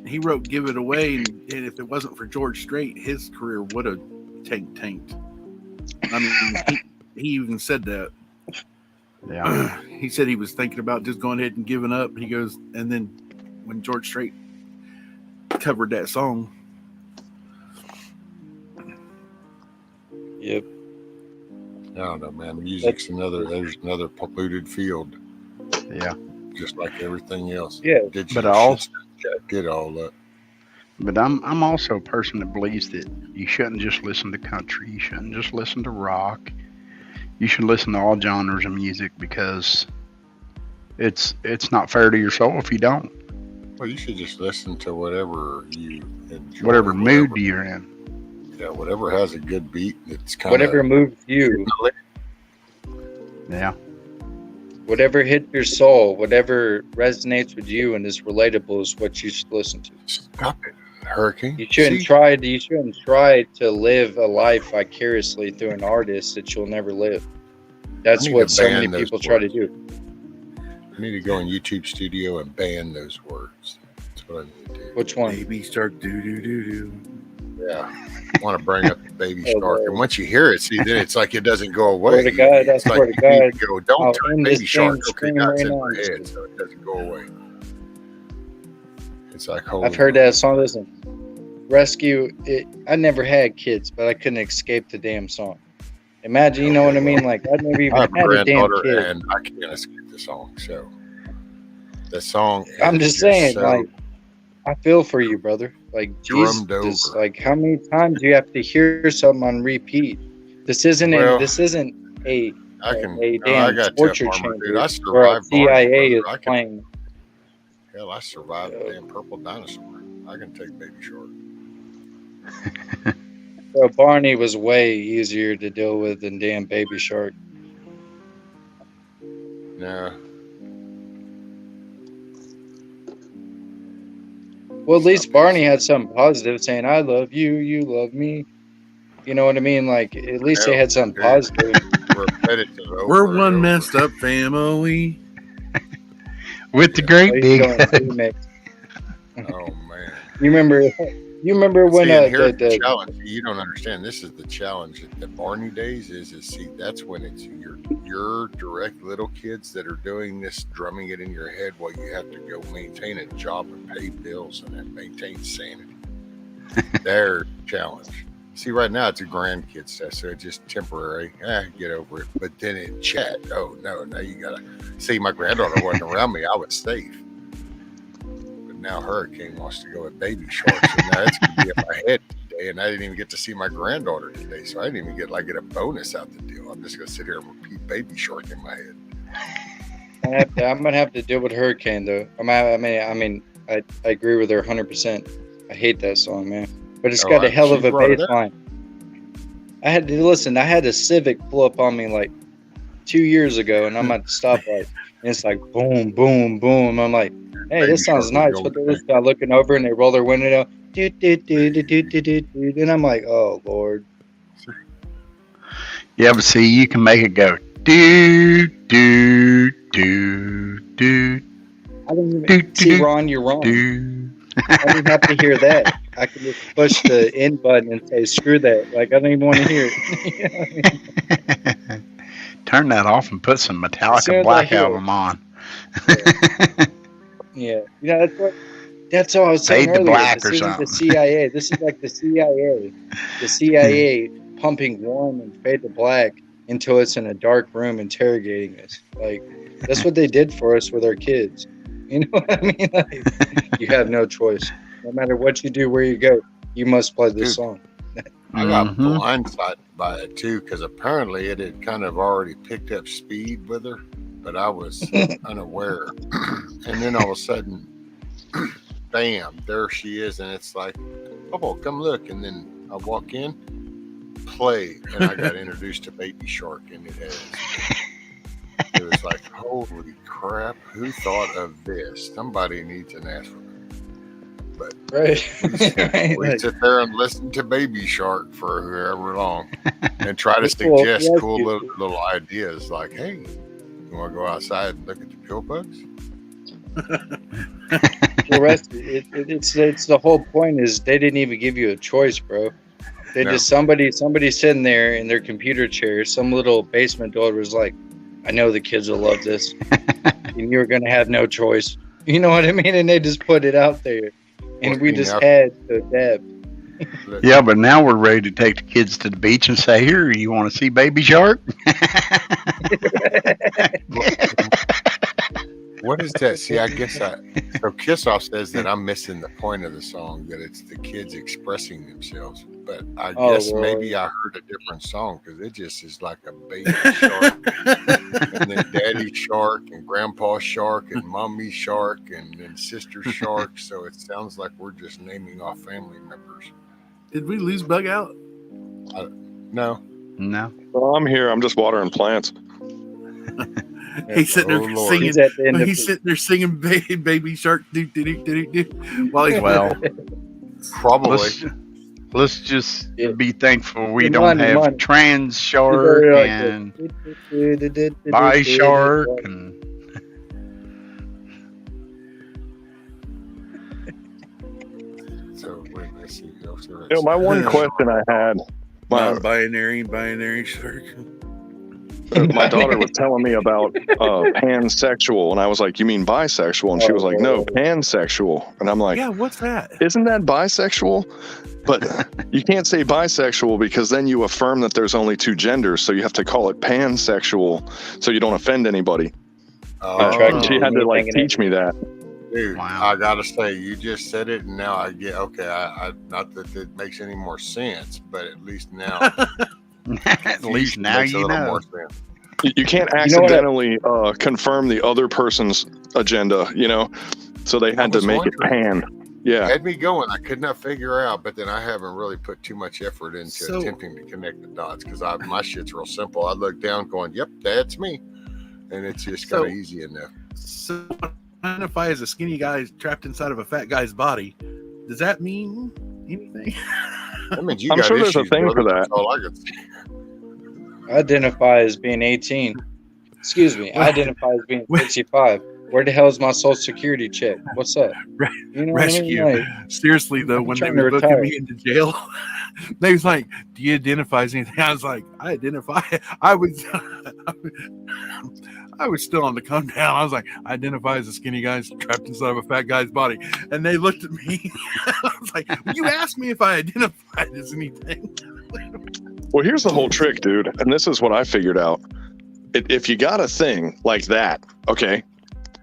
He wrote "Give It Away," and if it wasn't for George Strait, his career would have tanked. I mean, he even said that.
Yeah.
He said he was thinking about just going ahead and giving up. He goes, and then when George Strait covered that song,
Yep.
I don't know, man. Music's there's another polluted field,
Yeah.
just like everything else.
Yeah.
But I also-
get all up.
But I'm also a person that believes that you shouldn't just listen to country. You shouldn't just listen to rock. You should listen to all genres of music because it's not fair to your soul if you don't.
Well, you should just listen to whatever you enjoy.
Whatever mood you're in.
Yeah, whatever has a good beat. It's kind
Whatever moves you,
Yeah.
whatever hits your soul, whatever resonates with you and is relatable is what you should listen to.
Stop it, Hurricane.
You shouldn't try to live a life vicariously through an artist that you'll never live. That's
I need
what
to
so
ban
many
those
people try to
words.
do.
I need to go in YouTube Studio and ban those words. That's what I need to do.
Which one?
Baby Shark, do do do do.
Yeah. Want to bring up the Baby
Oh,
Shark. And
Lord.
once you hear it, see, then it's like it doesn't go
Swear
away.
to God, I
It's like
swear to
you need
God,
to go, don't
I'll
turn
end
Baby
this
Shark.
damn
Okay,
stream
now
right
it's in
now.
my
I'm just
head,
kidding.
so it doesn't go away. It's like,
I've
holy
heard
moly.
that song. Listen, Rescue. I never had kids, but I couldn't escape the damn song. Imagine, you know what I mean? Like I never
I
even
have a
had a damn
granddaughter,
kid.
and I can't escape the song. So the song
I'm
is
just saying,
so
like, I feel for you, brother. Like Jesus,
drummed over.
like how many times do you have to hear something on repeat? This isn't
Well,
a
I can.
a
No, I
damn
got
torture
tip armor, dude.
chamber
I
where a
survived Barney,
CIA is
brother.
playing.
Hell, I survived the damn purple dinosaur. I can take Baby Shark.
Bro, Barney was way easier to deal with than damn Baby Shark.
No.
Well, at least Barney had something positive saying, I love you, you love me. You know what I mean? Like, at least they
No,
had something
dude.
positive.
Repetitive over
We're
and
one
over.
messed up family.
With the
Yeah.
great
He's
big
going
hug.
remix.
Oh man.
You remember when
See, and here's the
the
challenge. You don't understand. This is the challenge at the Barney days. Is see, that's when it's your direct little kids that are doing this, drumming it in your head while you have to go maintain a job and pay bills and then maintain sanity. Their challenge. See, right now it's a grandkid stuff, so it's just temporary. Get over it. But then in chat, oh no, now you gotta see. My granddaughter wasn't around me. I was safe. But now Hurricane wants to go with Baby Shark, so now it's gonna be in my head today. And I didn't even get to see my granddaughter today, so I didn't even get a bonus out the deal. I'm just gonna sit here and repeat Baby Shark in my head.
I'm gonna have to deal with Hurricane though. I agree with her 100%. I hate that song, man. But it's got a hell of a bass line. I had to listen. I had a Civic pull up on me like 2 years ago, and I'm at the stoplight, and it's like boom, boom, boom. I'm like, hey, this sounds nice. But they're just looking over, and they roll their window down, and I'm like, oh Lord.
Yeah, but see, you can make it go do do do do.
I don't even see, Ron, you're wrong. I don't even have to hear that. I can just push the end button and say, screw that. Like, I don't even want to hear it. You know what I mean?
Turn that off and put some Metallica Black Album on.
Yeah. You know, that's all I was saying
Fade to
earlier.
black
This
or
isn't
something.
the CIA. This is like the CIA. The CIA pumping Warm and Fade to Black until it's in a dark room interrogating us. Like, that's what they did for us with our kids. You know what I mean? Like, you have no choice. No matter what you do, where you go, you must play this song.
I got blindsided by it too, because apparently it had kind of already picked up speed with her, but I was unaware. And then all of a sudden, bam, there she is, and it's like, oh, come look. And then I walk in, play, and I got introduced to Baby Shark, and it was like, holy crap, who thought of this? Somebody needs an ass for me. But we sit there and listen to Baby Shark for however long and try to suggest cool little ideas like, hey, you want to go outside and look at the pill bugs?
Well, it's the whole point is they didn't even give you a choice, bro. They just somebody sitting there in their computer chair, some little basement door was like, I know the kids will love this, and you're gonna have no choice. You know what I mean? And they just put it out there, and we just had to adapt.
Yeah, but now we're ready to take the kids to the beach and say, here, you want to see Baby Shark?
What is that? See, I guess so Kiss Off says that I'm missing the point of the song, that it's the kids expressing themselves. But I guess maybe I heard a different song, because it just is like a baby shark, and then daddy shark, and grandpa shark, and mommy shark, and then sister shark. So it sounds like we're just naming off family members.
Did we lose Bug out?
No.
Well, I'm here. I'm just watering plants.
He's sitting there singing. He's sitting there singing "Baby Shark." While he's
probably.
Let's just be thankful we don't have trans shark and bi shark and.
So let's see.
My one question I had,
non-binary, binary shark.
my daughter was telling me about pansexual, and I was like, "You mean bisexual?" And she was like, "No, pansexual." And I'm like,
Yeah, what's that?
"Isn't that bisexual?" But you can't say bisexual because then you affirm that there's only two genders, so you have to call it pansexual so you don't offend anybody. She had to like teach me that.
Dude,
Wow.
I gotta say, you just said it, and now I get okay. I not that it makes any more sense, but at least now,
At least now
makes a
you
little
know.
more sense.
You can't accidentally confirm the other person's agenda, So they had to make it pan. Yeah.
Had me going. I could not figure out, but then I haven't really put too much effort into attempting to connect the dots because my shit's real simple. I look down, going, "Yep, that's me," and it's just kind of easy enough.
So, identify as a skinny guy trapped inside of a fat guy's body. Does that mean anything?
That means
I'm sure there's a thing for that.
That's all I could see.
Identify as being 18. Excuse me. I identify as being 65. Where the hell is my social security check? What's up? You know
Rescue.
what I mean?
Seriously though, when they were booking me into jail, they was like, "Do you identify as anything?" I was like, "I identify." I was still on the come down. I was like, "I identify as a skinny guy trapped inside of a fat guy's body," and they looked at me. I was like, "You asked me if I identified as anything."
Well, here's the whole trick, dude, and this is what I figured out. If you got a thing like that, okay,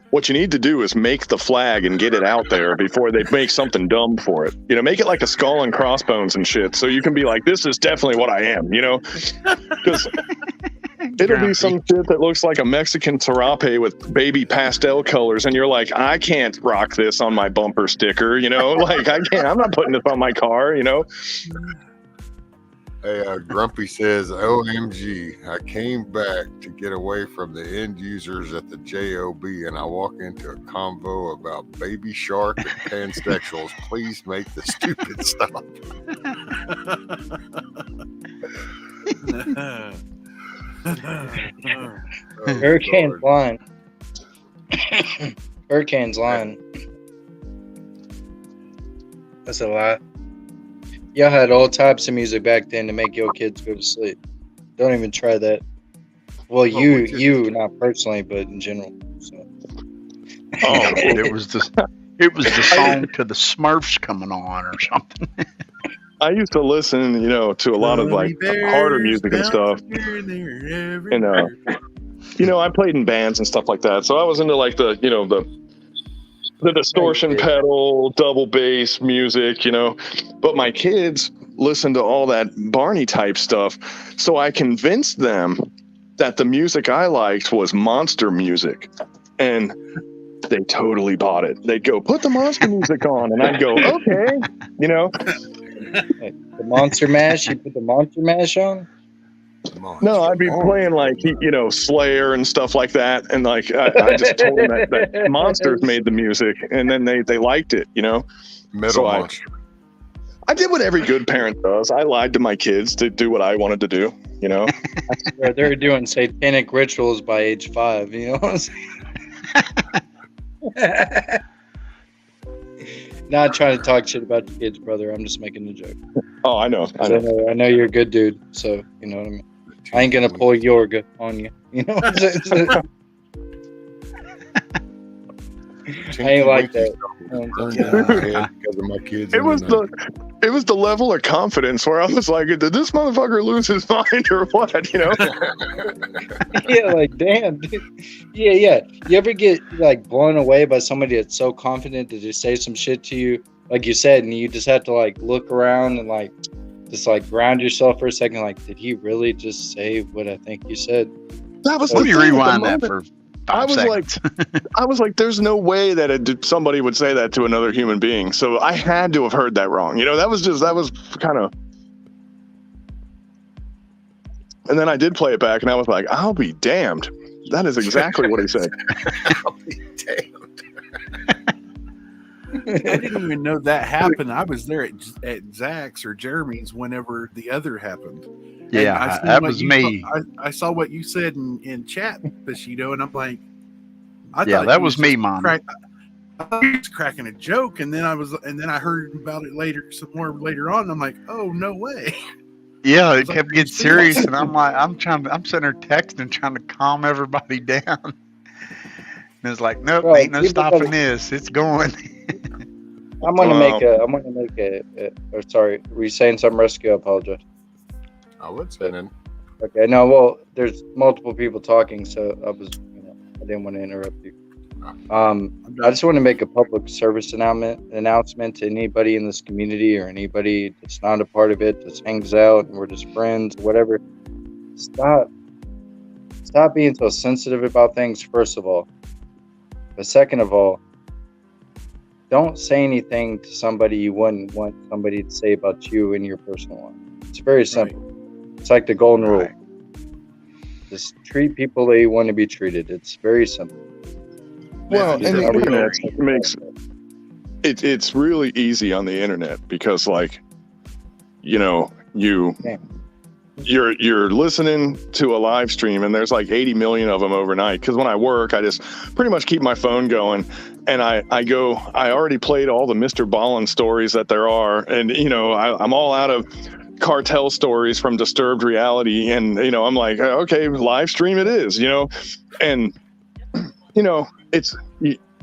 what you need to do is make the flag and get it out there before they make something dumb for it. Make it like a skull and crossbones and shit, so you can be like, "This is definitely what I am," Because it'll be some shit that looks like a Mexican serape with baby pastel colors, and you're like, "I can't rock this on my bumper sticker," Like, I can't. I'm not putting this on my car,
Hey, Grumpy says, "OMG, I came back to get away from the end users at the JOB, and I walk into a convo about baby shark and pansexuals. Please make the stupid stop."
Hurricane's line. Hurricane's line. That's a lie. Y'all had all types of music back then to make your kids go to sleep. Don't even try that. Well, you not personally, but in general. So.
Oh, it was the song to the Smurfs coming on or something.
I used to listen, to a lot of like harder music and stuff. I played in bands and stuff like that, so I was into like the distortion pedal, double bass music, But my kids listened to all that Barney type stuff, so I convinced them that the music I liked was monster music, and they totally bought it. They'd go, "Put the monster music on," and I'd go, "Okay,"
Hey, the Monster Mash. You put the Monster Mash on.
No, I'd be playing like Slayer and stuff like that, and like I just told them that Monsters made the music, and then they liked it,
Metal Monster.
I did what every good parent does. I lied to my kids to do what I wanted to do,
I swear, they're doing satanic rituals by age 5. You know what I'm saying? Not trying to talk shit about your kids, brother. I'm just making a joke.
Oh, I know.
I know you're a good dude, so you know what I mean. I ain't gonna pull Yorga on you. You know what I'm saying? I ain't like that.
It was the level of confidence where I was like, "Did this motherfucker lose his mind or what?"
Yeah, like damn, dude. Yeah. You ever get like blown away by somebody that's so confident that they say some shit to you, like you said, and you just have to like look around and like just like ground yourself for a second, like, did he really just say what I think he said?
That was
Let me rewind that for 5 seconds.
I was like, there's no way that somebody would say that to another human being. So I had to have heard that wrong. That was kind of. And then I did play it back, and I was like, "I'll be damned." That is exactly what he said.
I'll be damned.
I didn't even know that happened. I was there at Zach's or Jeremy's whenever the other happened.
Yeah, that was me.
I saw what you said in chat, Bushido, and I'm like,
that was me, Mon.
thought he was cracking a joke, and then I heard about it some more later on. And I'm like, oh no way.
Yeah,
I
it
was
kept
like,
getting serious, and I'm like, I'm sitting there texting, trying to calm everybody down. And it's like, nope,
Right,
ain't no
people
stopping
gotta-
this. It's going.
I'm gonna make a. Or sorry, were you saying something, Rescue? I apologize.
I would say then.
Okay, no, well, there's multiple people talking, so I didn't want to interrupt you. I just want to make a public service announcement to anybody in this community or anybody that's not a part of it, just hangs out and we're just friends, whatever. Stop being so sensitive about things, first of all. But second of all, don't say anything to somebody you wouldn't want somebody to say about you in your personal life. It's very simple. Right. It's like the golden rule. Just treat people the way you want to be treated. It's very simple.
Well, and the internet makes it's really easy on the internet because, like, you're listening to a live stream and there's like 80 million of them overnight. Because when I work, I just pretty much keep my phone going, and I already played all the Mr. Ballin stories that there are, and I'm all out of cartel stories from Disturbed Reality, and I'm like, okay, live stream it is, and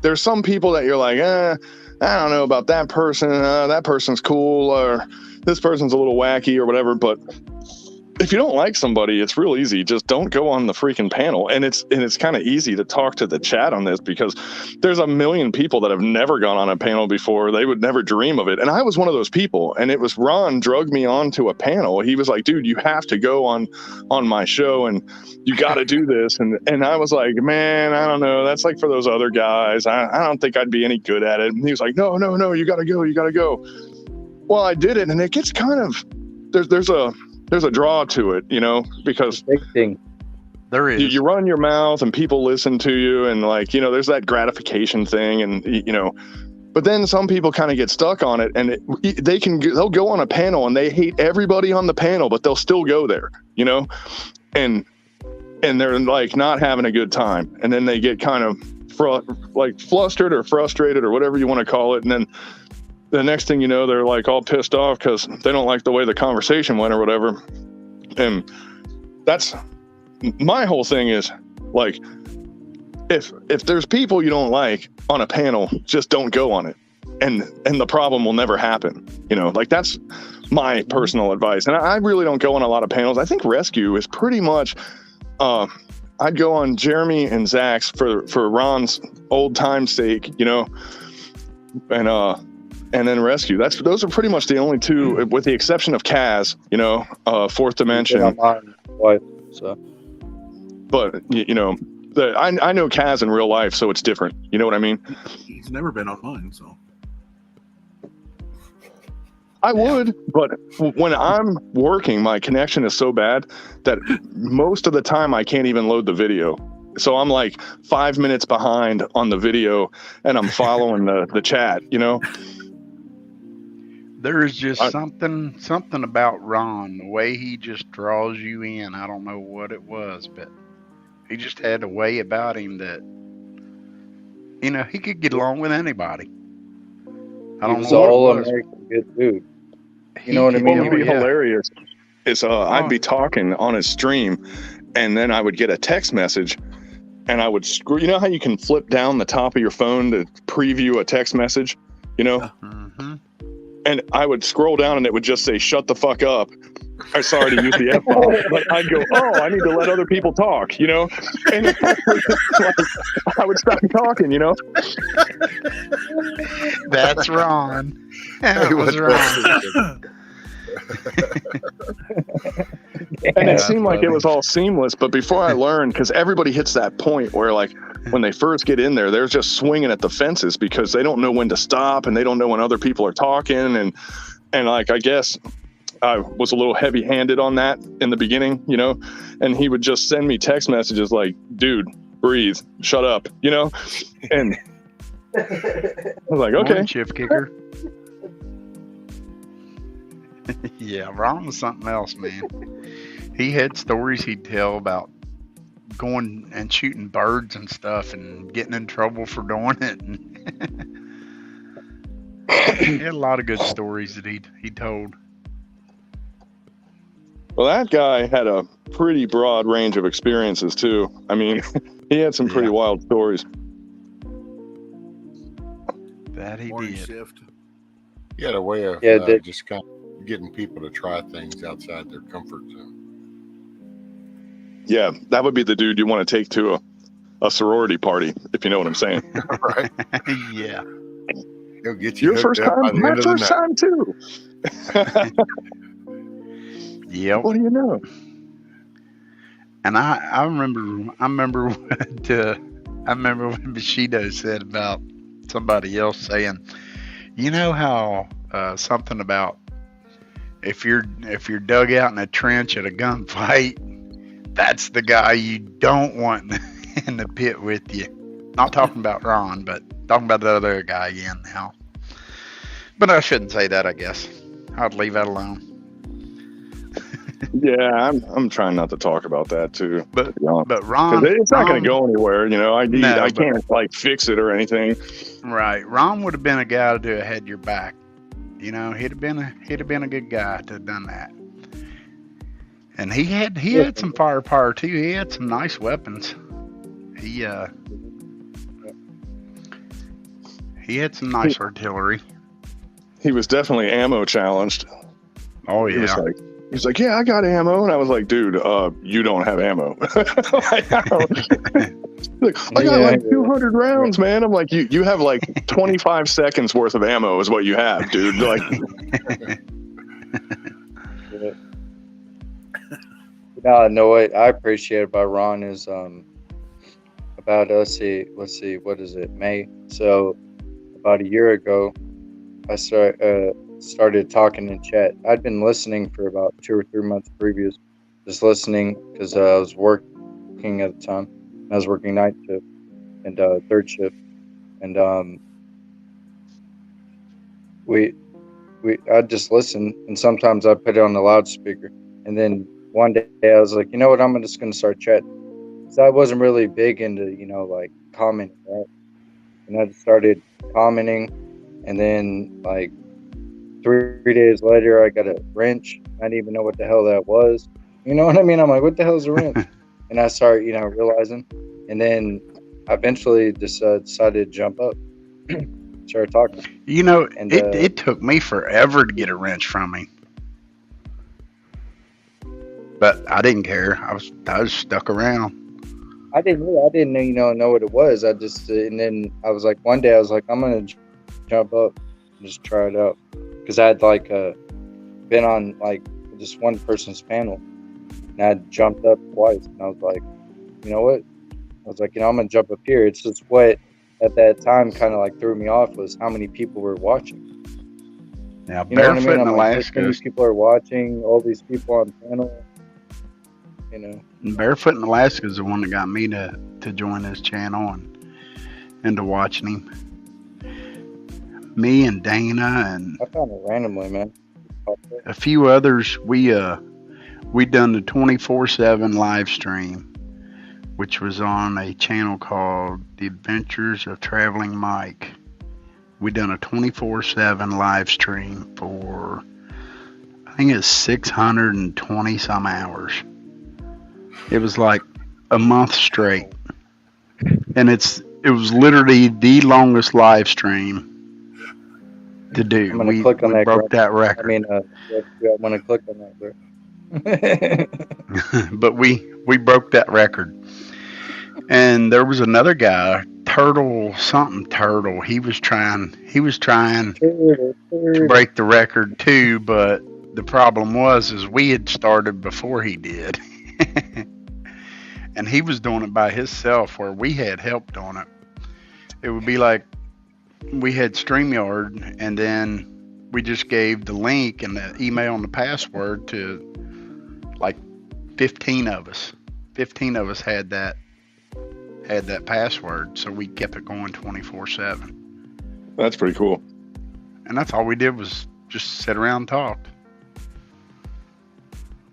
there's some people that you're like, I don't know about that person, that person's cool, or this person's a little wacky or whatever. But if you don't like somebody, it's real easy. Just don't go on the freaking panel. And it's kind of easy to talk to the chat on this because there's a million people that have never gone on a panel before. They would never dream of it. And I was one of those people. And it was Ron drugged me onto a panel. He was like, dude, you have to go on my show and you got to do this. And I was like, man, I don't know. That's like for those other guys. I don't think I'd be any good at it. And he was like, no, you got to go. You got to go. Well, I did it. And it gets kind of, there's a draw to it, because
big thing.
There is.
You run your mouth and people listen to you, and there's that gratification thing, and but then some people kind of get stuck on it, and they'll go on a panel and they hate everybody on the panel, but they'll still go there, and they're like not having a good time, and then they get kind of flustered or frustrated or whatever you want to call it, and then the next thing you know, they're like all pissed off because they don't like the way the conversation went or whatever. And that's my whole thing is like, if there's people you don't like on a panel, just don't go on it. And the problem will never happen. That's my personal advice. And I really don't go on a lot of panels. I think Rescue is pretty much, I'd go on Jeremy and Zach's for Ron's old time's sake, and then Rescue. Those are pretty much the only two, with the exception of Kaz, Fourth Dimension. But I know Kaz in real life, so it's different. You know what I mean?
He's never been on mine, so
I would, but when I'm working, my connection is so bad that most of the time I can't even load the video. So I'm like 5 minutes behind on the video, and I'm following the chat.
There is just something about Ron, the way he just draws you in. I don't know what it was, but he just had a way about him that, he could get along with anybody. I don't know. He's all American
good dude. You know what I mean?
What would be hilarious is I'd be talking on his stream, and then I would get a text message, and I would screw. You know how you can flip down the top of your phone to preview a text message?
Mm-hmm.
And I would scroll down and it would just say, shut the fuck up. I'm sorry to use the F-bomb. But I'd go, I need to let other people talk, And I would stop talking,
That's Ron. That was Ron.
And it seemed like it was all seamless, but before I learned, because everybody hits that point where, like, when they first get in there, they're just swinging at the fences because they don't know when to stop and they don't know when other people are talking, and like, I guess I was a little heavy-handed on that in the beginning, and he would just send me text messages like, dude, breathe, shut up, and I was like, okay.
Morning, Shift Kicker. Yeah, Ron was something else, man. He had stories he'd tell about going and shooting birds and stuff and getting in trouble for doing it. And he had a lot of good stories that he told.
Well, that guy had a pretty broad range of experiences too. I mean, he had some pretty wild stories.
That he
Morning
did.
shift.
He had a way of
Yeah,
just kind of getting people to try things outside their comfort zone.
Yeah, that would be the dude you want to take to a sorority party, if you know what I'm saying.
Right?
Yeah.
He'll get you
Your
hooked
first
up
time,
by the
my
end of the
first
night.
time too.
Yep.
What do you know?
And I remember what I remember what Bushido said about somebody else saying, you know how something about if you're dug out in a trench at a gunfight, that's the guy you don't want in the pit with you. Not talking about Ron, but talking about the other guy again now. But I shouldn't say that, I guess. I'd leave that alone.
Yeah, I'm trying not to talk about that too.
But
Ron, it's not going to go anywhere. You know, I can't like fix it or anything.
Right, Ron would have been a guy to have had your back. You know, he'd have been a good guy to have done that. And he had some firepower too. He had some nice weapons. He had some nice artillery.
He was definitely ammo challenged.
Oh yeah.
He's like, yeah, I got ammo, and I was like, dude, you don't have ammo. Like, I got like 200 rounds, man. I'm like, you have like 25 seconds worth of ammo is what you have, dude. Like,
no, what I appreciate about Ron is about let's see, what is it, May? So about a year ago, I started talking in chat. I'd been listening for about 2 or 3 months previous, just listening because I was working at the time. I was working night shift and third shift, and I'd just listen, and sometimes I put it on the loudspeaker, and then one day I was like, you know what, I'm just gonna start chatting. So I wasn't really big into like commenting, right? And I just started commenting, and then like 3 days later, I got a wrench. I didn't even know what the hell that was. You know what I mean? I'm like, what the hell is a wrench? And I started, realizing. And then I eventually just decided to jump up, started talking.
You know,
And
it took me forever to get a wrench from him. But I didn't care. I was stuck around.
I didn't know what it was. I just and then I was like, one day I was like, I'm gonna jump up and just try it out, because I had like been on like just one person's panel, and I jumped up twice, and I was like, you know what? I was like, I'm gonna jump up here. It's just what at that time kind of like threw me off was how many people were watching.
Now,
You know what I mean?
Barefoot in
I'm like,
Alaska.
many people are watching. All these people on panel.
Barefoot in Alaska is the one that got me to join this channel and to watching him. Me and Dana and
I found it randomly, man.
a few others. We done the 24/7 live stream, which was on a channel called The Adventures of Traveling Mike. We done a 24/7 live stream for, I think it's 620 some hours. It was like a month straight, and it was literally the longest live stream to do.
I'm gonna click on that.
Broke that record.
I mean, I'm gonna click on that.
But we broke that record. And there was another guy, Turtle. He was trying to break the record too, but the problem was we had started before he did. And he was doing it by himself, where we had help on it. It would be like we had StreamYard, and then we just gave the link and the email and the password to like 15 of us. 15 of us had that password, so we kept it going 24/7.
That's pretty cool.
And that's all we did was just sit around and talk.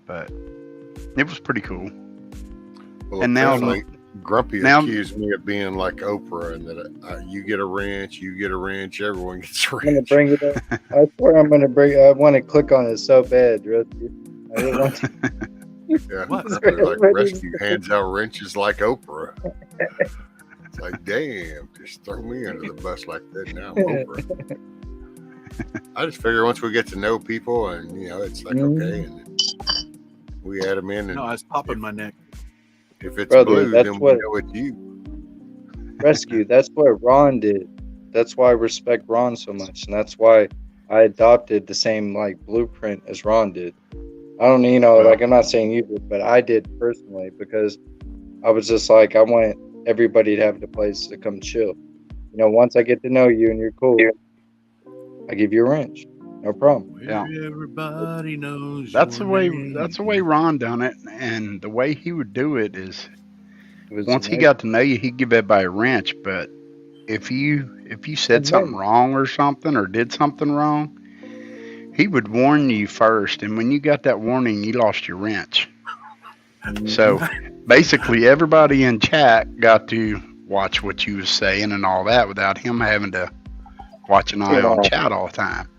But it was pretty cool.
Well,
And now-
apparently, Grumpy
now-
accused me of being like Oprah, and that you get a wrench, everyone gets a
I'm gonna
wrench.
bring it up. I swear I'm gonna bring. I want to click on it so bad, Rusty. I didn't want to.
Yeah,
What?
Grumpy, like Rescue hands out wrenches like Oprah. It's like, damn, just throw me under the bus like that now, Oprah. I just figure once we get to know people, and it's like okay, and we add them in, and
No, I was popping my neck.
if it's
Brother,
blue,
that's
then
what-
we know it's you.
Rescue. That's what Ron did. That's why I respect Ron so much, and that's why I adopted the same blueprint as Ron did. I don't, I'm not saying you did, but I did personally because I was just like, I want everybody to have the place to come chill. Once I get to know you and you're cool, I give you a wrench, no problem.
Yeah.
Everybody knows.
That's the
your
way.
name.
That's the way Ron done it, and the way he would do it is
It was
once he
amazing.
got to know you, he'd give everybody a wrench. But if you said something wrong or something or did something wrong, he would warn you first, and when you got that warning, you lost your wrench. So basically, everybody in chat got to watch what you was saying and all that without him having to watch an eye on chat all the time.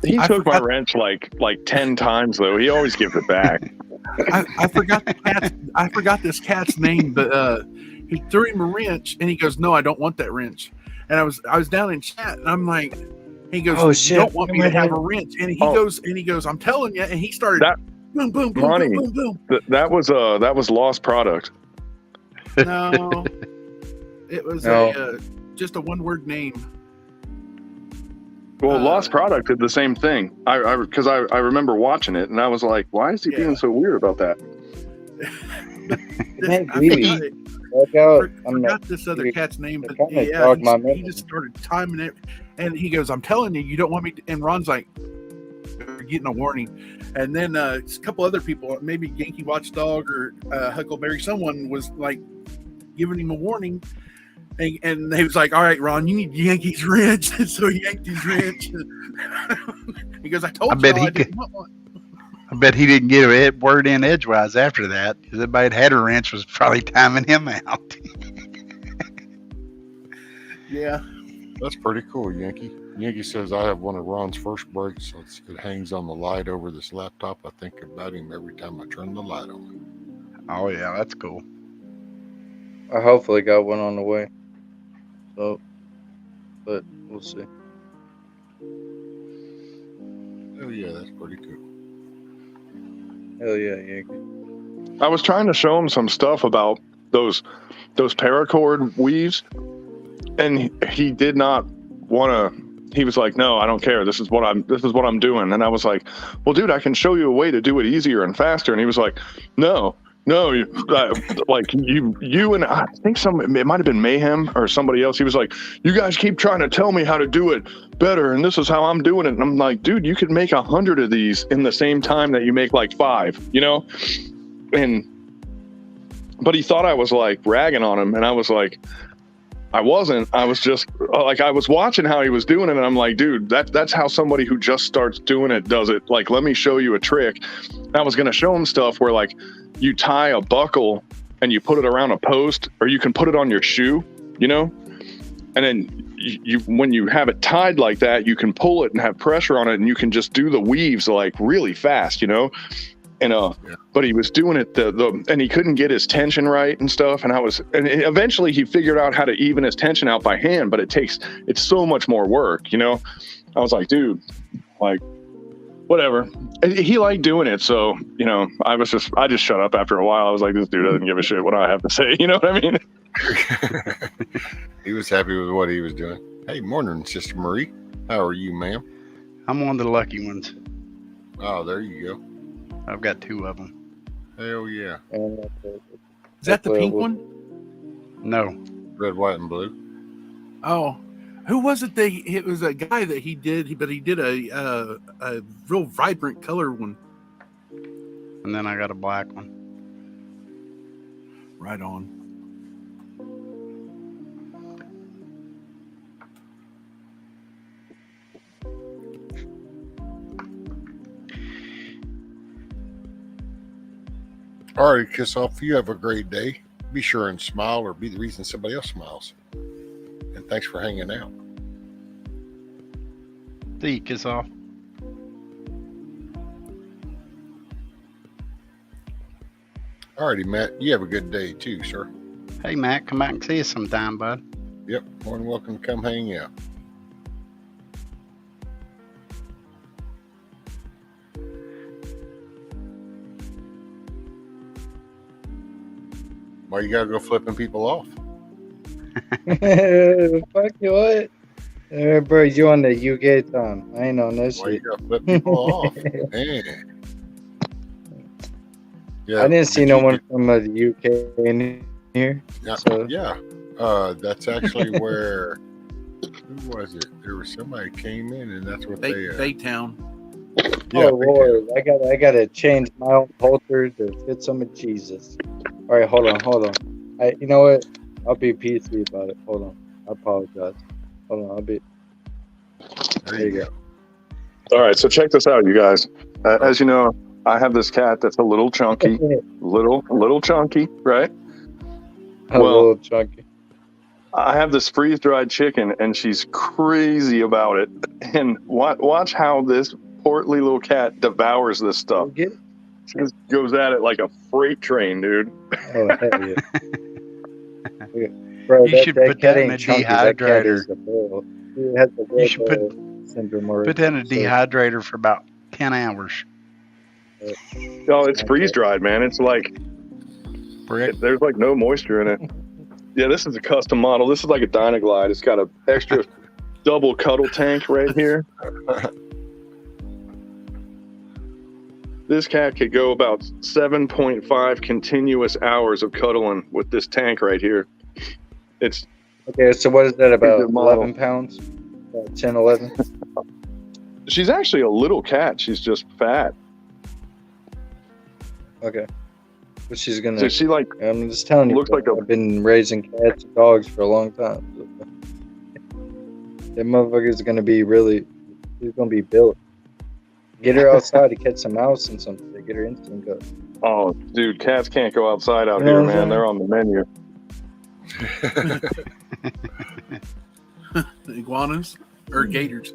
He
I
took my
forgot-
wrench like 10 times though. He always gives it back.
I forgot the cat's. I forgot this cat's name, but he threw him a wrench, and he goes, "No, I don't want that wrench." And I was down in chat, and I'm like, he goes,
Oh, shit.
"You don't want me to have a wrench?" And he goes, "I'm telling you." And he started boom, boom, boom,
Ronnie,
boom, boom, boom.
That was lost product.
No, it was just a one-word name.
Well, Lost Product did the same thing. Because I remember watching it, and I was like, why is he being so weird about that?
Man,
I
Greeley.
forgot it.
Look out.
I forgot this other cat's name, but
kinda
yeah,
jogged my
he
memory.
just started timing it, and he goes, "I'm telling you, you don't want me." And Ron's like, "You're getting a warning." And then a couple other people, maybe Yankee Watchdog or Huckleberry, someone was like giving him a warning, and he was like, "All right, Ron, you need Yankee's wrench." And so he yanked his wrench. He goes, "I told
I
you
bet
I
he
didn't want one."
I bet he didn't get a word in edgewise after that, because everybody that had a wrench was probably timing him out.
Yeah.
That's pretty cool, Yankee. Yankee says, I have one of Ron's first breaks. It hangs on the light over this laptop. I think about him every time I turn the light on.
Oh yeah, that's cool.
I hopefully got one on the way. So, but we'll see.
Oh yeah, that's pretty cool.
Hell yeah, Yankee.
I was trying to show him some stuff about those paracord weaves, and he did not want to. He was like, "No, I don't care. This is what I'm doing." And I was like, "Well, dude, I can show you a way to do it easier and faster." And he was like, "No, like you and I think it might have been Mayhem or somebody else. He was like, you guys keep trying to tell me how to do it better, and this is how I'm doing it." And I'm like, dude, you could make 100 of these in the same time that you make like 5, but he thought I was like ragging on him, and I was like, I wasn't. I was just like, I was watching how he was doing it, and I'm like, dude, that's how somebody who just starts doing it does it. Like, let me show you a trick. And I was gonna show him stuff where like you tie a buckle and you put it around a post, or you can put it on your shoe, and then you when you have it tied like that, you can pull it and have pressure on it, and you can just do the weaves like really fast, And but he was doing it and he couldn't get his tension right and stuff. And eventually he figured out how to even his tension out by hand, but it's so much more work, I was like, dude, like, whatever. And he liked doing it, so I just shut up after a while. I was like, this dude doesn't give a shit what I have to say. You know what I mean?
He was happy with what he was doing. Hey, morning, Sister Marie. How are you, ma'am?
I'm one of the lucky ones.
Oh, there you go.
I've got 2 of them.
Hell yeah.
Is that the pink one?
No.
Red, white, and blue.
Oh, who was it? It was a guy that he did, but he did a real vibrant color one.
And then I got a black one.
Right on.
All right, Kiss Off. You have a great day. be sure and smile or be the reason somebody else smiles. And thanks for hanging out.
Deke is off.
Alrighty, Matt. You have a good day too, sir.
Hey, Matt, come back and see us sometime, bud.
Yep. More than welcome to come hang out. Why you gotta go flipping people off?
Fuck you, what? Bro, you on the UK time. I ain't on this
Why you
shit.
gotta flip people off? Man. Yeah,
I didn't see
but
no
you
one
did-
from the UK in here.
Yeah,
So
yeah. That's actually where. Who was it? There was somebody came in, and that's what they.
Baytown.
Yeah,
oh Lord, I gotta change my own culture to fit some of Jesus. All right, hold on. You know what? I'll be PC about it. Hold on. I apologize. Hold on. I'll be. There you go.
All right, so check this out, you guys. As you know, I have this cat that's a little chunky, little chunky, right?
A little chunky.
I have this freeze-dried chicken, and she's crazy about it. And watch how this portly little cat devours this stuff. She just goes at it like a freight train, dude.
Oh hell yeah. Bro,
You should put that in a
chunky. That cat
dehydrator.
is a bull. It has the
You should put
syndrome already.
put that in a
So,
dehydrator for about 10 hours.
Oh, it's freeze-dried, man. It's like there's like no moisture in it. Yeah, this is a custom model. This is like a Dynaglide. It's got an extra double cuddle tank right here. This cat could go about 7.5 continuous hours of cuddling with this tank right here. It's
okay, so what is that about?
good model.
11 pounds? 10, 11?
She's actually a little cat. She's just fat.
Okay. But she's gonna.
So she like.
I'm just telling you.
Looks like
I've been raising cats and dogs for a long time. That motherfucker's gonna be really. She's gonna be built. Get her outside to catch some mouse and something. To get her instant go.
Oh, dude, cats can't go outside out
You know
here,
what I'm
man. They're on the menu.
Iguanas or gators?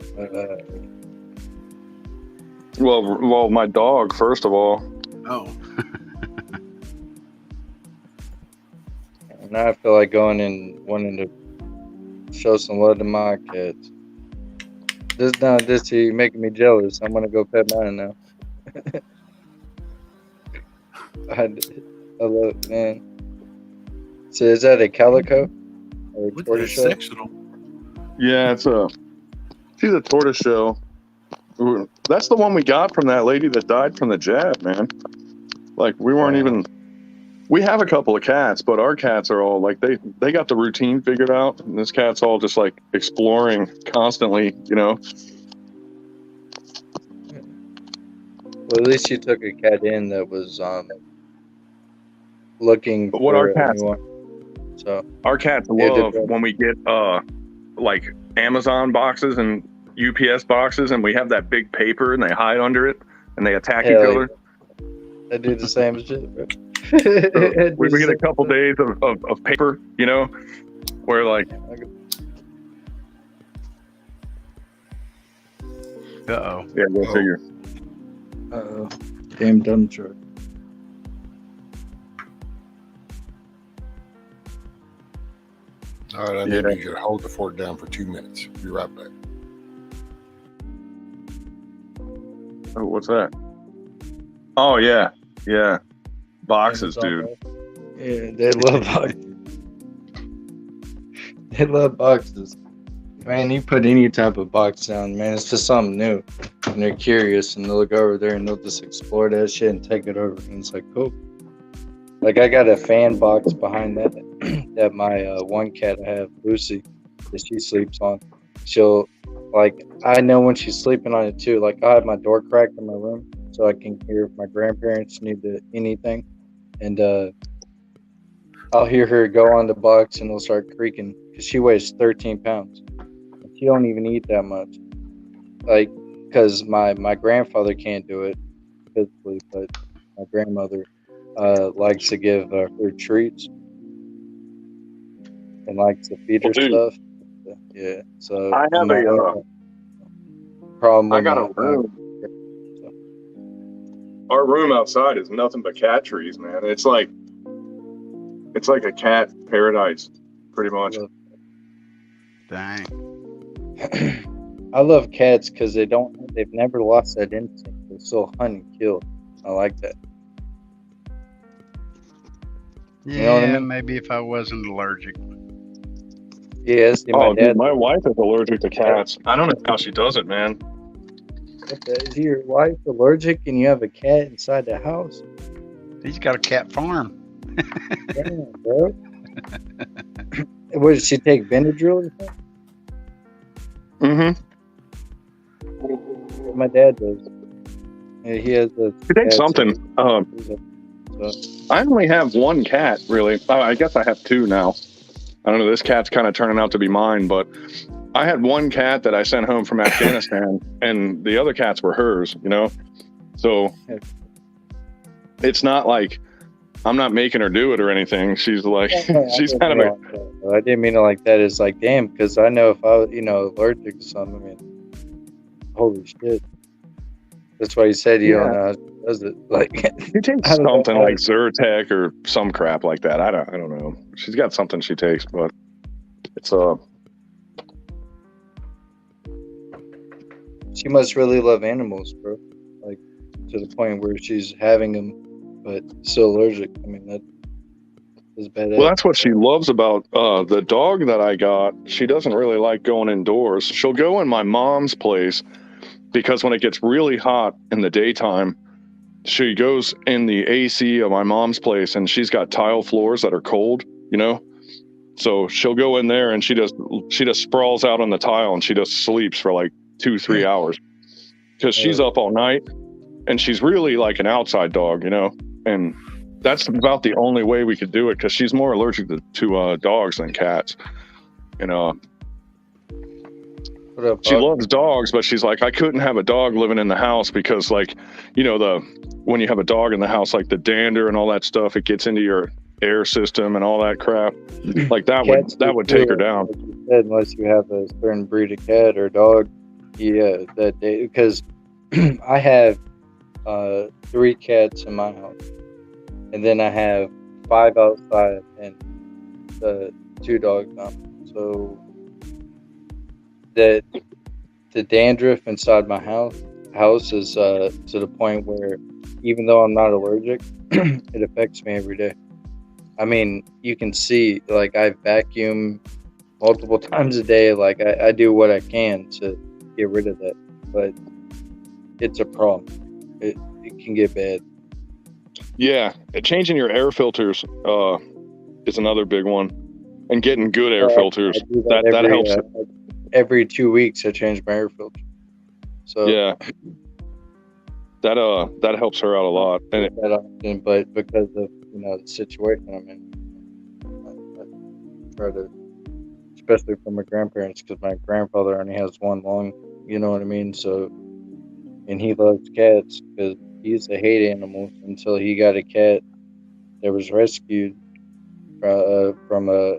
Well, my dog first of all.
Oh.
Now I feel like going and wanting to show some love to my cats. You're making me jealous. I'm gonna go pet mine now. I love it, man. So is that a calico or a tortoiseshell?
Sectional.
Yeah, she's a tortoiseshell. That's the one we got from that lady that died from the jab, man. Like we weren't even. We have a couple of cats, but our cats are all like they got the routine figured out, and this cat's all just like exploring constantly, you know.
Well, at least you took a cat in that was looking
But what
for
our cats,
anyone. So
our cats
Yeah,
love
they're-
when we get like Amazon boxes and UPS boxes, and we have that big paper, and they hide under it, and they attack
Hell
each
yeah.
other.
I do the same shit, bro.
So we get a couple days of paper, you know, where like.
Uh-oh.
Yeah, go figure.
Uh-oh. Damn dumb truck.
All right, I need you to hold the fort down for 2 minutes. Be right back.
Oh, what's that? Oh yeah, boxes, dude.
Yeah, they love boxes. They love boxes. Man, you put any type of box down, man, it's just something new. And they're curious and they'll look over there and they'll just explore that shit and take it over. And it's like, cool. Like I got a fan box behind that that my one cat I have, Lucy, that she sleeps on. She'll like I know when she's sleeping on it too. Like I have my door cracked in my room so I can hear if my grandparents need anything. And I'll hear her go on the box and it'll start creaking because she weighs 13 pounds. She don't even eat that much. Like, because my grandfather can't do it physically, but my grandmother likes to give her treats. and likes to feed her
Well, dude,
stuff. Yeah, so
I have
I'm a problem
I
with
got a
my
room. Our room outside is nothing but cat trees, man. It's like a cat paradise, pretty much.
Dang.
I love cats because they've never lost that instinct. They'll still hunt and kill. I like that.
Yeah,
You know what I mean?
maybe if I wasn't allergic.
Yeah, see, my
Oh,
dad.
dude, my wife is allergic to cats. I don't know how she does it, man.
What the, is your wife allergic and you have a cat inside the house?
He's got a cat farm.
Damn, bro. What did she take Benadryl or something?
Mm-hmm.
My dad does. Yeah, he has a.
She takes something. I only have one cat, really. I guess I have two now. I don't know. This cat's kind of turning out to be mine, but I had one cat that I sent home from Afghanistan, and the other cats were hers, you know? So it's not like I'm not making her do it or anything. She's like, she's kind of
I didn't mean it like that. It's like, damn, because I know if I was, allergic to something, I mean, holy shit. That's why he said, you don't know how she does it. Like,
she takes something like Zyrtec or some crap like that. I don't know. She's got something she takes, but it's
she must really love animals, bro. Like, to the point where she's having them, but still allergic. I mean, that is badass.
Well, that's what she loves about the dog that I got. She doesn't really like going indoors. She'll go in my mom's place because when it gets really hot in the daytime, she goes in the AC of my mom's place, and she's got tile floors that are cold, you know? So she'll go in there and she just sprawls out on the tile and she just sleeps for like 2-3 hours because she's up all night, and she's really like an outside dog, you know? And that's about the only way we could do it because she's more allergic to dogs than cats, you know?
What up,
she loves dogs, but she's like, I couldn't have a dog living in the house because, like, you know, when you have a dog in the house, like the dander and all that stuff, it gets into your air system and all that crap. Like that would take her down.
Like you said, unless you have a certain breed of cat or dog, that day. Because I have 3 cats in my house, and then I have 5 outside and 2 dogs now. So that the dandruff inside my house is to the point where even though I'm not allergic, it affects me every day. I mean, you can see, like, I vacuum multiple times a day. Like, I do what I can to get rid of that, but it's a problem. It can get bad.
Yeah, changing your air filters is another big one, and getting good air filters. That helps.
Every 2 weeks, I change my air filter. So
yeah, that helps her out a lot. And
but because of the situation I'm in, I try to, especially for my grandparents, because my grandfather only has one lung. You know what I mean? So, and he loves cats because he used to hate animals until he got a cat that was rescued from a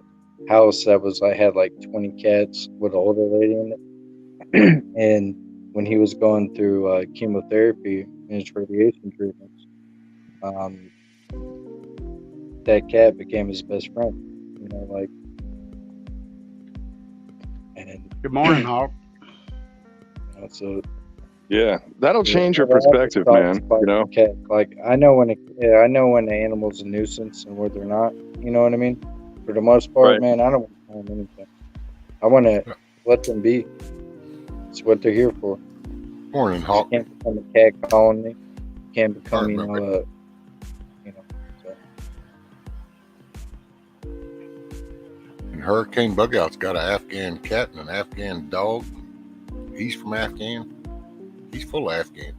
house that had like 20 cats with an older lady in it. And when he was going through chemotherapy and his radiation treatments, that cat became his best friend. And
good morning, Hawk.
So
yeah, that'll change your perspective, man. You know,
cat. Like I know when the animal's a nuisance and where they're not. You know what I mean? For the most part,
right.
Man, I don't want anything. I want to let them be. It's what they're here for.
Morning, Hawk.
You can't become a cat colony. You can't become, so.
And Hurricane Bugout's got an Afghan cat and an Afghan dog. He's from Afghan. He's full of Afghan.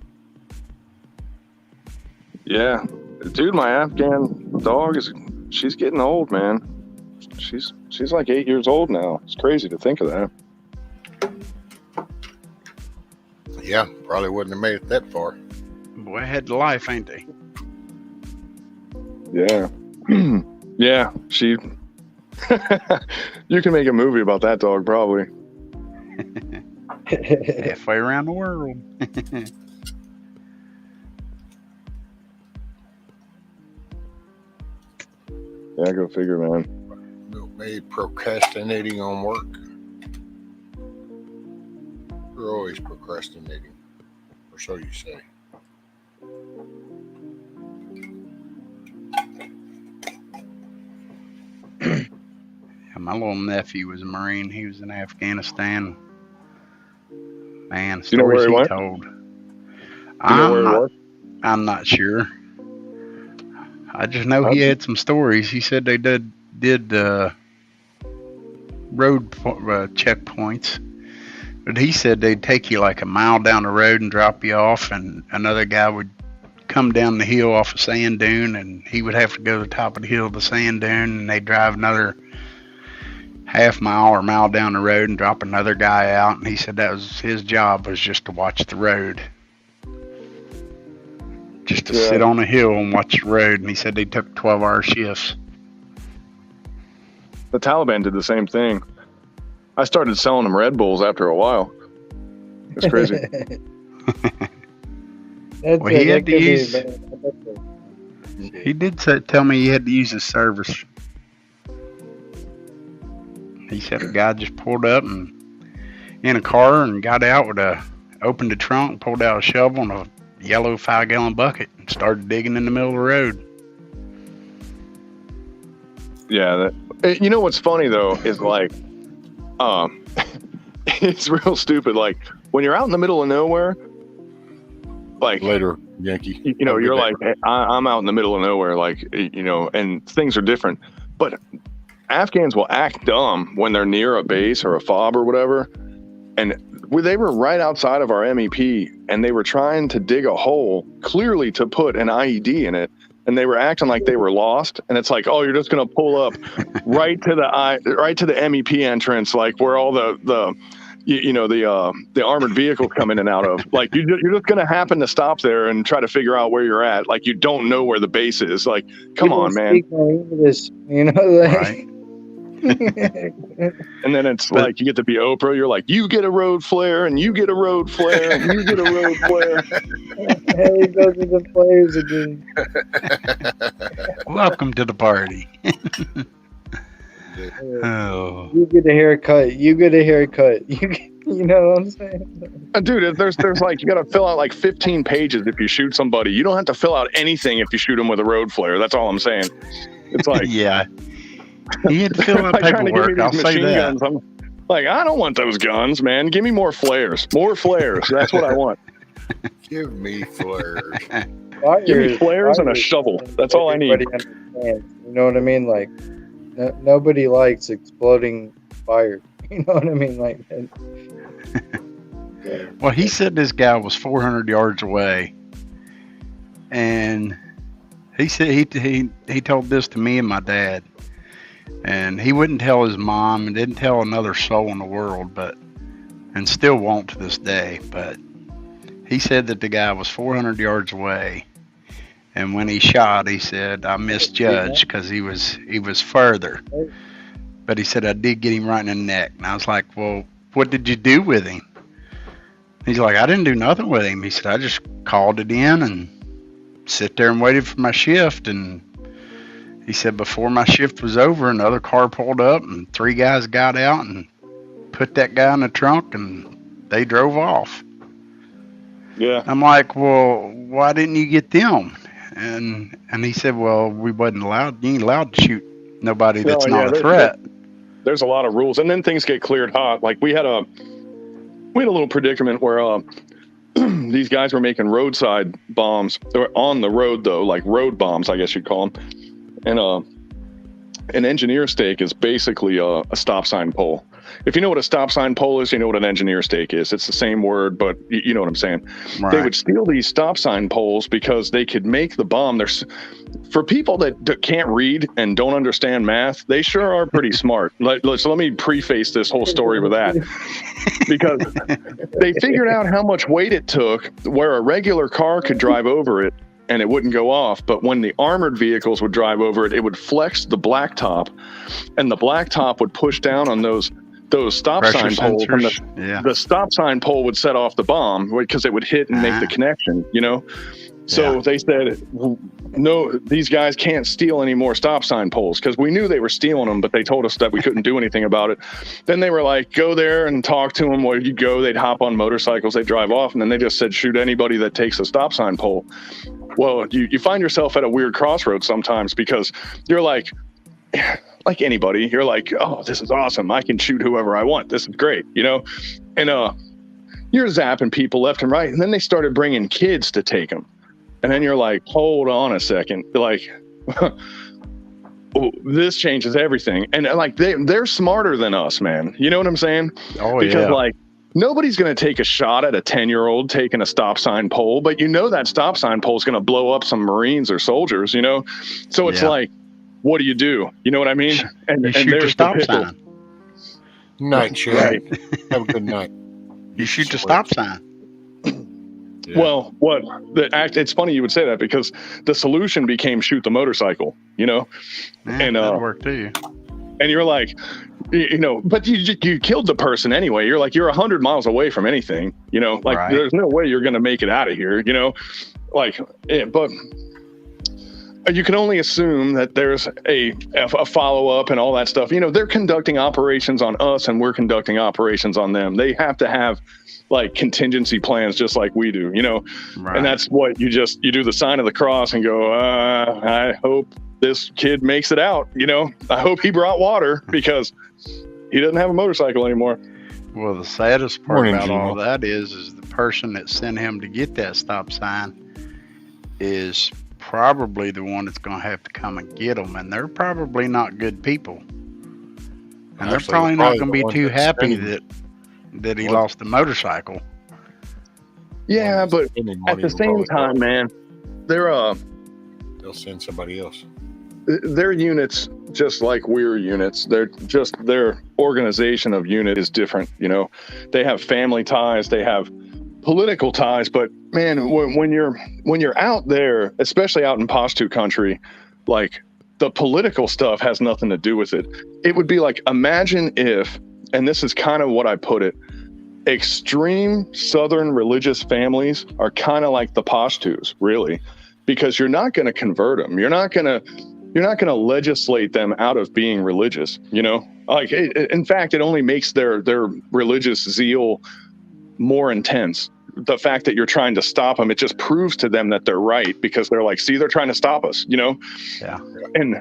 Yeah, dude, my Afghan dog she's getting old, man. She's like 8 years old now. It's crazy to think of that.
Yeah, probably wouldn't have made it that far.
Boy, had life, ain't they?
Yeah. Yeah, she You can make a movie about that dog, probably.
Halfway around the world.
Yeah, go figure, man.
Maybe procrastinating on work. We're always procrastinating, or so you say.
Yeah, my little nephew was a Marine. He was in Afghanistan. Man,
You know where
stories
he
he
went?
told.
You know where he was?
I'm not sure. I just know he had some stories. He said they did road checkpoints, but he said they'd take you like a mile down the road and drop you off, and another guy would come down the hill off a sand dune, and he would have to go to the top of the hill of the sand dune, and they'd drive another half mile or mile down the road and drop another guy out. And he said that was his job, was just to watch the road. Just to sit on a hill and watch the road. And he said they took 12-hour shifts.
The Taliban did the same thing. I started selling them Red Bulls after a while. It's crazy.
Well, he had to use. He did tell me he had to use his service. He said a guy just pulled up and in a car and got out with opened the trunk, pulled out a shovel and a yellow 5-gallon bucket and started digging in the middle of the road.
Yeah, you know what's funny though is like, it's real stupid. Like when you're out in the middle of nowhere, like
later, Yankee.
You know, you're like, hey, I'm out in the middle of nowhere, like, you know, and things are different. But Afghans will act dumb when they're near a base or a fob or whatever. And they were right outside of our MEP, and they were trying to dig a hole, clearly to put an IED in it. And they were acting like they were lost. And it's like, oh, you're just going to pull up right to the MEP entrance, like where all the armored vehicles come in and out of. Like you're just going to happen to stop there and try to figure out where you're at. Like you don't know where the base is. Like, come on, man.
English, you know, like.
Right.
And then it's like you get to be Oprah. You're like, you get a road flare, and you get a road flare, and you get a road flare.
Hey, those are the players again.
Welcome to the party. Oh.
You get a haircut. You get a haircut. You know what I'm saying?
Dude, there's like, you got to fill out like 15 pages if you shoot somebody. You don't have to fill out anything if you shoot them with a road flare. That's all I'm saying. It's like,
yeah. He had to fill out paperwork. I'll say that.
Guns. I'm like, I don't want those guns, man. Give me more flares. More flares. That's what I want.
Give me flares.
Give me flares and a shovel. That's all I need.
Understands, you know what I mean? Like, nobody likes exploding fire. You know what I mean? Like.
Well, he said this guy was 400 yards away, and he said he told this to me and my dad. And he wouldn't tell his mom and didn't tell another soul in the world, and still won't to this day. But he said that the guy was 400 yards away. And when he shot, he said, I misjudged because he was further. But he said, I did get him right in the neck. And I was like, well, what did you do with him? He's like, I didn't do nothing with him. He said, I just called it in and sit there and waited for my shift. And he said before my shift was over, another car pulled up and 3 guys got out and put that guy in the trunk and they drove off.
Yeah.
I'm like, well, why didn't you get them? And he said, well, we wasn't allowed. You ain't allowed to shoot nobody that's not a threat.
There's a lot of rules, and then things get cleared hot. Like we had a little predicament where these guys were making roadside bombs. They were on the road though, like road bombs, I guess you'd call them. And an engineer stake is basically a stop sign pole. If you know what a stop sign pole is, you know what an engineer stake is. It's the same word, but you know what I'm saying. Right. They would steal these stop sign poles because they could make the bomb. For people that can't read and don't understand math, they sure are pretty smart. So let me preface this whole story with that. Because they figured out how much weight it took where a regular car could drive over it. and it wouldn't go off. But when the armored vehicles would drive over it, it would flex the blacktop, and the blacktop would push down on those stop
Pressure
sign poles. And
sensors.
the stop sign pole would set off the bomb because it would hit and make the connection, you know? So they said, no, these guys can't steal any more stop sign poles, because we knew they were stealing them, but they told us that we couldn't do anything about it. Then they were like, go there and talk to them. Where you go, they'd hop on motorcycles, they'd drive off, and then they just said, shoot anybody that takes a stop sign pole. Well, you find yourself at a weird crossroads sometimes, because you're like anybody, you're like, oh, this is awesome. I can shoot whoever I want. This is great, you know? And you're zapping people left and right. And then they started bringing kids to take them. And then you're like, hold on a second. Like, this changes everything. And like, they're smarter than us, man. You know what I'm saying?
Oh,
because like, nobody's going to take a shot at a 10-year-old taking a stop sign pole, but you know that stop sign pole is going to blow up some Marines or soldiers, you know? So it's like, what do? You know what I mean? And
you shoot the stop sign.
Night, Sherry. Have a good night.
You shoot the stop sign.
Yeah. Well, it's funny you would say that, because the solution became shoot the motorcycle, you know? And
that worked too.
And you're like, you know, but you killed the person anyway. You're like, you're 100 miles away from anything, you know, like there's no way you're going to make it out of here, you know, like, but you can only assume that there's a follow-up and all that stuff. You know, they're conducting operations on us and we're conducting operations on them. They have to have like contingency plans just like we do, you know? And that's what you do the sign of the cross and go, I hope this kid makes it out, you know? I hope he brought water, because he doesn't have a motorcycle anymore.
Well, the saddest part about all that is the person that sent him to get that stop sign is probably the one that's going to have to come and get them, and they're probably not good people, and they're probably not going to be too happy that he lost the motorcycle.
Yeah, but at the same time, man, they'll
send somebody else.
Their units, just like we're units, their organization of unit is different. You know, they have family ties, they have political ties, but man, when you're out there, especially out in Pashto country, like the political stuff has nothing to do with it. It would be like, imagine if, and this is kind of what I put it, extreme Southern religious families are kind of like the Pashtus, really, because you're not going to convert them. You're not going to legislate them out of being religious, you know? Like, in fact, it only makes their religious zeal more intense. The fact that you're trying to stop them, it just proves to them that they're right, because they're like, see, they're trying to stop us, you know?
Yeah.
And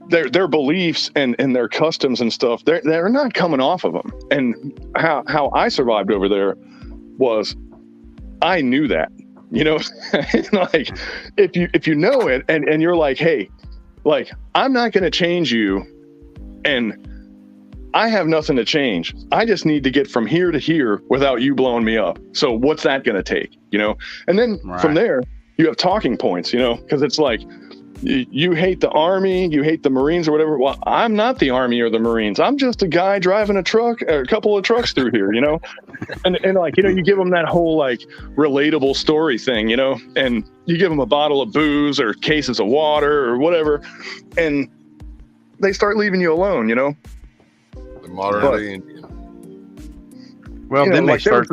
their beliefs and their customs and stuff, they're not coming off of them. And how I survived over there was, I knew that, you know? Like, if you know it and you're like, hey, like, I'm not going to change you, and I have nothing to change. I just need to get from here to here without you blowing me up. So what's that going to take, you know? And then from there, you have talking points, you know, because it's like, you hate the Army, you hate the Marines or whatever. Well, I'm not the Army or the Marines. I'm just a guy driving a couple of trucks through here, you know? And like, you know, you give them that whole like relatable story thing, you know, and you give them a bottle of booze or cases of water or whatever, and they start leaving you alone, you know?
The modern day Indian.
Well, then they start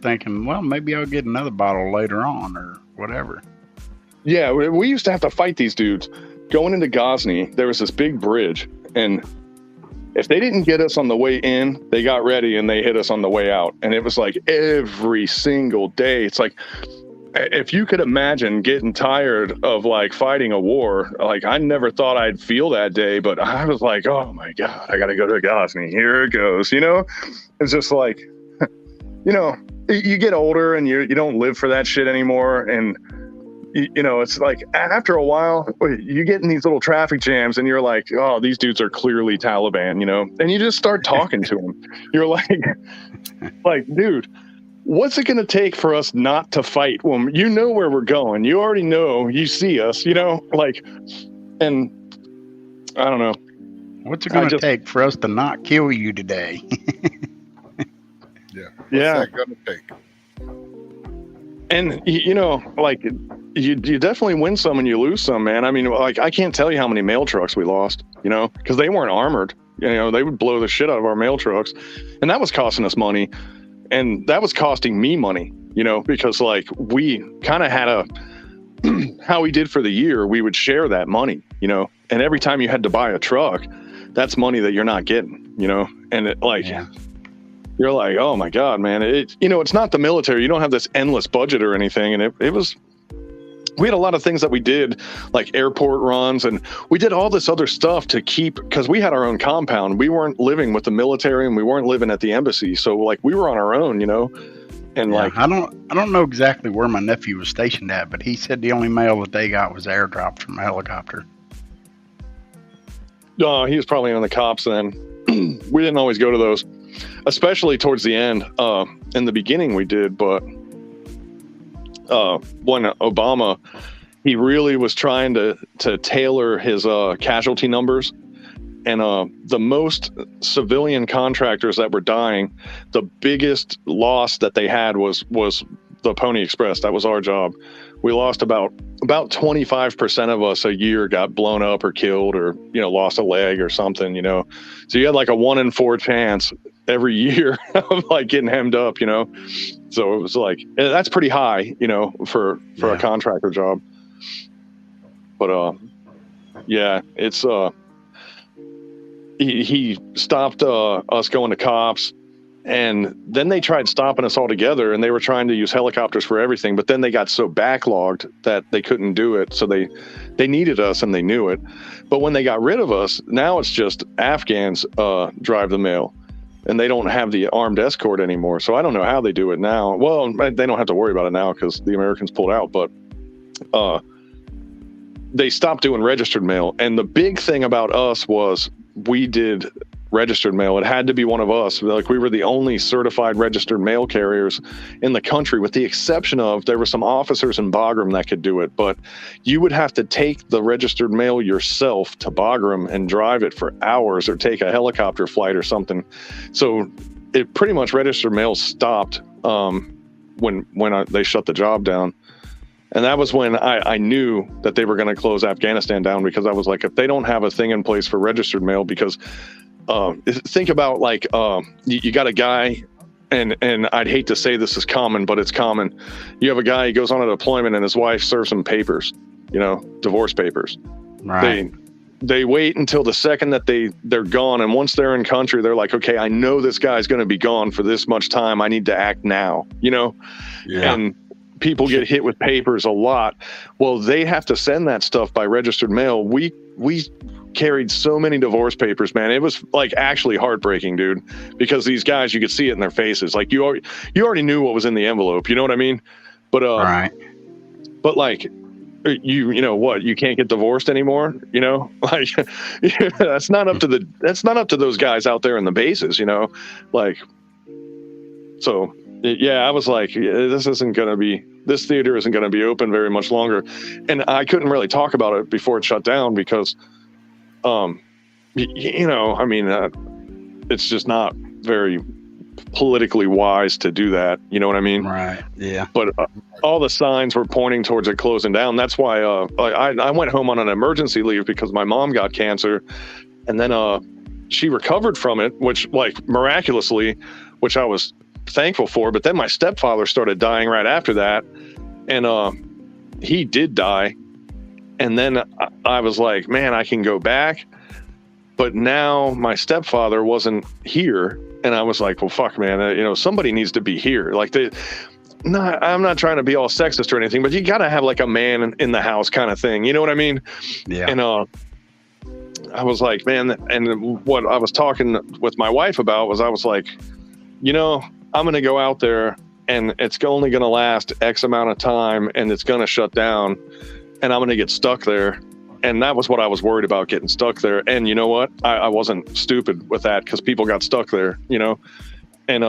thinking, well, maybe I'll get another bottle later on or whatever.
Yeah, we used to have to fight these dudes. Going into Ghazni, there was this big bridge, and if they didn't get us on the way in, they got ready and they hit us on the way out. And it was like every single day. It's like, if you could imagine getting tired of like fighting a war, like I never thought I'd feel that day, but I was like, oh my God, I got to go to Ghazni. Here it goes. You know, it's just like, you know, you get older and you don't live for that shit anymore. And, you know, it's like after a while, you get in these little traffic jams and you're like, oh, these dudes are clearly Taliban, you know, and you just start talking to them. You're like, dude, what's it going to take for us not to fight? Well, you know where we're going. You already know, you see us, you know, like, and I don't know.
What's it going to take for us to not kill you today?
Yeah. What's that going to take?
And, you know, like you definitely win some and you lose some, man. I mean, like, I can't tell you how many mail trucks we lost, you know, because they weren't armored. You know, they would blow the shit out of our mail trucks, and that was costing us money, and that was costing me money, you know, because like we kind of had a how we did for the year, we would share that money, you know, and every time you had to buy a truck, that's money that you're not getting, you know, and it, like, you're like, oh my God, man, it, you know, it's not the military. You don't have this endless budget or anything. And it was, we had a lot of things that we did, like airport runs, and we did all this other stuff to keep, because we had our own compound. We weren't living with the military and we weren't living at the embassy. So like we were on our own, you know. And like,
I don't know exactly where my nephew was stationed at, but he said the only mail that they got was airdropped from a helicopter.
he was probably on the cops then. We didn't always go to those, especially towards the end. In the beginning we did, but when Obama, he really was trying to tailor his casualty numbers. And the most civilian contractors that were dying, the biggest loss that they had was the Pony Express. That was our job. We lost about 25% of us a year got blown up or killed, or, you know, lost a leg or something, you know. So you had like a 1 in 4 chance every year of like getting hemmed up, you know. So it was like, that's pretty high, you know, for a contractor job. But yeah, it's he stopped us going to cops, and then they tried stopping us altogether, and they were trying to use helicopters for everything, but then they got so backlogged that they couldn't do it. So they needed us, and they knew it. But when they got rid of us, now it's just Afghans drive the mail, and they don't have the armed escort anymore. So I don't know how they do it now. Well, they don't have to worry about it now because the Americans pulled out, but they stopped doing registered mail. And the big thing about us was we did registered mail. It had to be one of us. Like, we were the only certified registered mail carriers in the country, with the exception of there were some officers in Bagram that could do it, but you would have to take the registered mail yourself to Bagram and drive it for hours, or take a helicopter flight or something. So it pretty much, registered mail stopped when they shut the job down. And that was when I knew that they were going to close Afghanistan down, because I was like, if they don't have a thing in place for registered mail, because think about like, you got a guy, and I'd hate to say this is common, but it's common. You have a guy, he goes on a deployment, and his wife serves him papers, you know, divorce papers.
Right.
They wait until the second that they're gone. And once they're in country, they're like, okay, I know this guy's going to be gone for this much time. I need to act now, you know?
Yeah.
And people get hit with papers a lot. Well, they have to send that stuff by registered mail. We carried so many divorce papers, man. It was like actually heartbreaking, dude, because these guys, you could see it in their faces. Like, you already knew what was in the envelope. You know what I mean? But,
right.
But like, you know what, you can't get divorced anymore, you know, like that's not up to those guys out there in the bases, you know, like, so yeah, I was like, this theater isn't going to be open very much longer. And I couldn't really talk about it before it shut down, because, you know, I mean, it's just not very politically wise to do that. You know what I mean?
Right. Yeah.
But all the signs were pointing towards it closing down. That's why I went home on an emergency leave, because my mom got cancer, and then she recovered from it, which, like, miraculously, which I was thankful for. But then my stepfather started dying right after that, and he did die. And then I was like, man, I can go back. But now my stepfather wasn't here, and I was like, well, fuck, man, you know, somebody needs to be here. Like, I'm not trying to be all sexist or anything, but you got to have like a man in the house kind of thing. You know what I mean?
Yeah.
And I was like, man, and what I was talking with my wife about was, I was like, you know, I'm going to go out there, and it's only going to last X amount of time, and it's going to shut down, and I'm going to get stuck there. And that was what I was worried about, getting stuck there. And you know what? I wasn't stupid with that, because people got stuck there, you know? And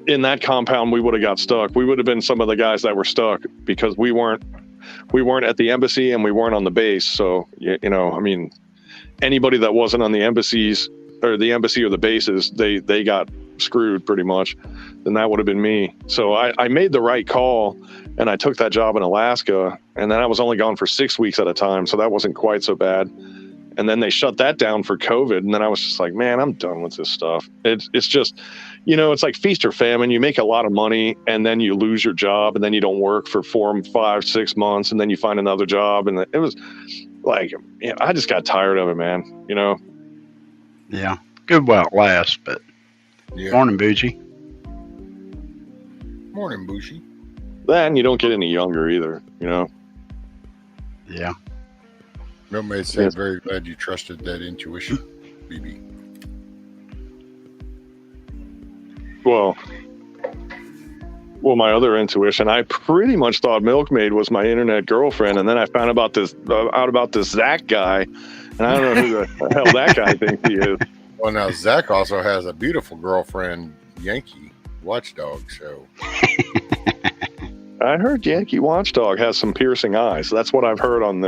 in that compound, we would have got stuck. We would have been some of the guys that were stuck, because we weren't at the embassy, and we weren't on the base. So, you know, I mean, anybody that wasn't on the embassies, or the embassy or the bases, they got screwed pretty much, then that would have been me. So I made the right call, and I took that job in Alaska, and then I was only gone for 6 weeks at a time, so that wasn't quite so bad. And then they shut that down for COVID, and then I was just like, man, I'm done with this stuff. It's just, it's like feast or famine. You make a lot of money, and then you lose your job, and then you don't work for 4, 5, 6 months, and then you find another job, and it was like, I just got tired of it, man.
Yeah, good while it lasts, but
Yeah.
morning, Bougie.
Morning, Bushy.
Then you don't get any younger either,
Yeah.
Nobody said very glad you trusted that intuition, BB.
Well, my other intuition, I pretty much thought Milkmaid was my internet girlfriend, and then I found out about this Zach guy, and I don't know who the hell that guy thinks he is.
Well, now Zach also has a beautiful girlfriend, Yankee Watchdog. So
I heard Yankee Watchdog has some piercing eyes. That's what I've heard on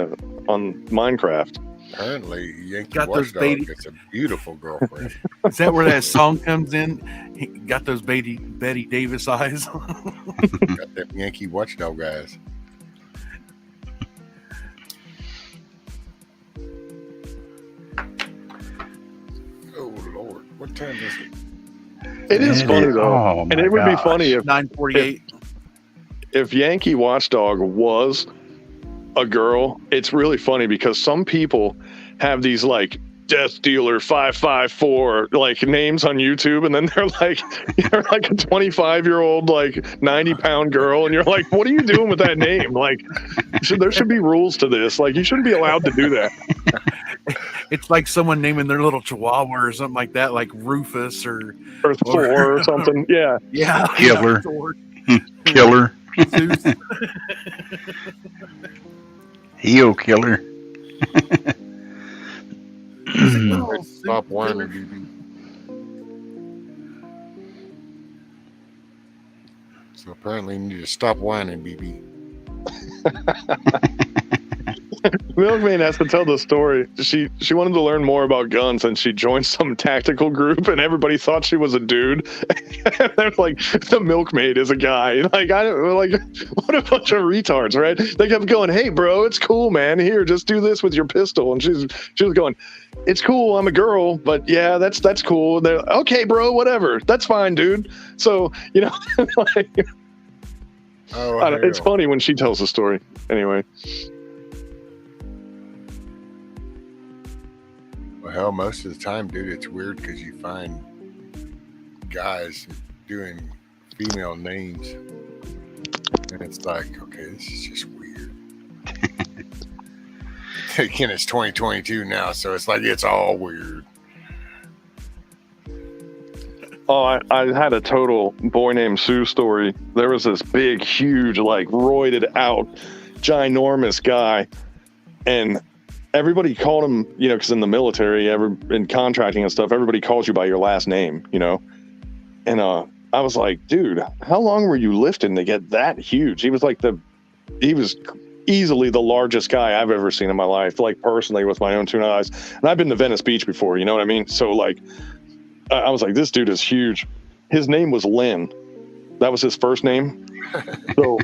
Minecraft.
apparently, Yankee
Got those
Watchdog
baby-
gets a beautiful girlfriend.
Is that where that song comes in? He got those Betty Davis eyes.
Got them Yankee Watchdog guys. Oh Lord, what time is it?
It is funny though,
Oh,
and
my
it would be
gosh.
funny if
9:48.
if Yankee Watchdog was a girl. It's really funny because some people have these like Death Dealer 554 like names on YouTube, and then they're like you're like a 25-year-old like 90-pound girl, and you're like, what are you doing with that name? Like there should be rules to this. Like you shouldn't be allowed to do that.
It's like someone naming their little chihuahua or something like that, like Rufus or
Thor or something. Yeah.
yeah,
Killer.
Thor.
Killer.
Zeus.
Heel killer.
Stop whining, BB. So apparently, you need to stop whining, BB.
Milkman has to tell the story. She wanted to learn more about guns, and she joined some tactical group, and everybody thought she was a dude. And they're like, the Milkmaid is a guy. Like what a bunch of retards, right? They kept going, hey, bro, it's cool, man. Here, just do this with your pistol. And she was going, it's cool. I'm a girl, but yeah, that's cool. And they're okay, bro, whatever. That's fine, dude. So like, it's funny when she tells the story. Anyway.
Well, hell, most of the time, dude, it's weird because you find guys doing female names, and it's like, okay, this is just weird. Again, it's 2022 now, so it's like it's all weird.
Oh, I had a total boy named Sue story. There was this big, huge, like roided out, ginormous guy, and everybody called him, because in the military, in contracting and stuff, everybody calls you by your last name, And I was like, dude, how long were you lifting to get that huge? He was easily the largest guy I've ever seen in my life, like personally with my own two eyes. And I've been to Venice Beach before, you know what I mean? So like, I was like, this dude is huge. His name was Lynn. That was his first name. So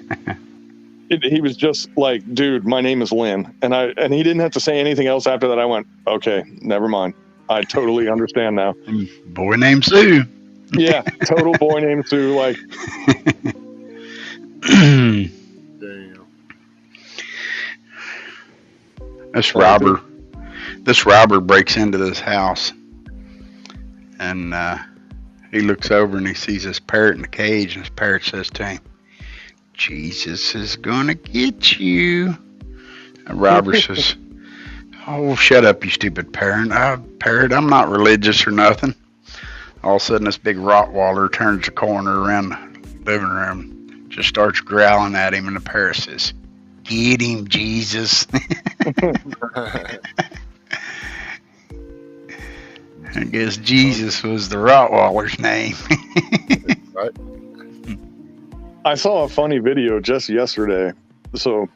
he was just like, dude, my name is Lynn. And he didn't have to say anything else after that. I went, okay, never mind. I totally understand now.
Boy named Sue.
Yeah, total boy named Sue. Like,
Damn.
This robber breaks into this house, and he looks over and he sees this parrot in the cage, and his parrot says to him, Jesus is gonna get you. And robber says, oh, shut up, you stupid parrot. I'm not religious or nothing. All of a sudden, this big Rottweiler turns the corner around the living room, just starts growling at him, and the parrot says, get him, Jesus. I guess Jesus was the Rottweiler's name.
Right?
I saw a funny video just yesterday. So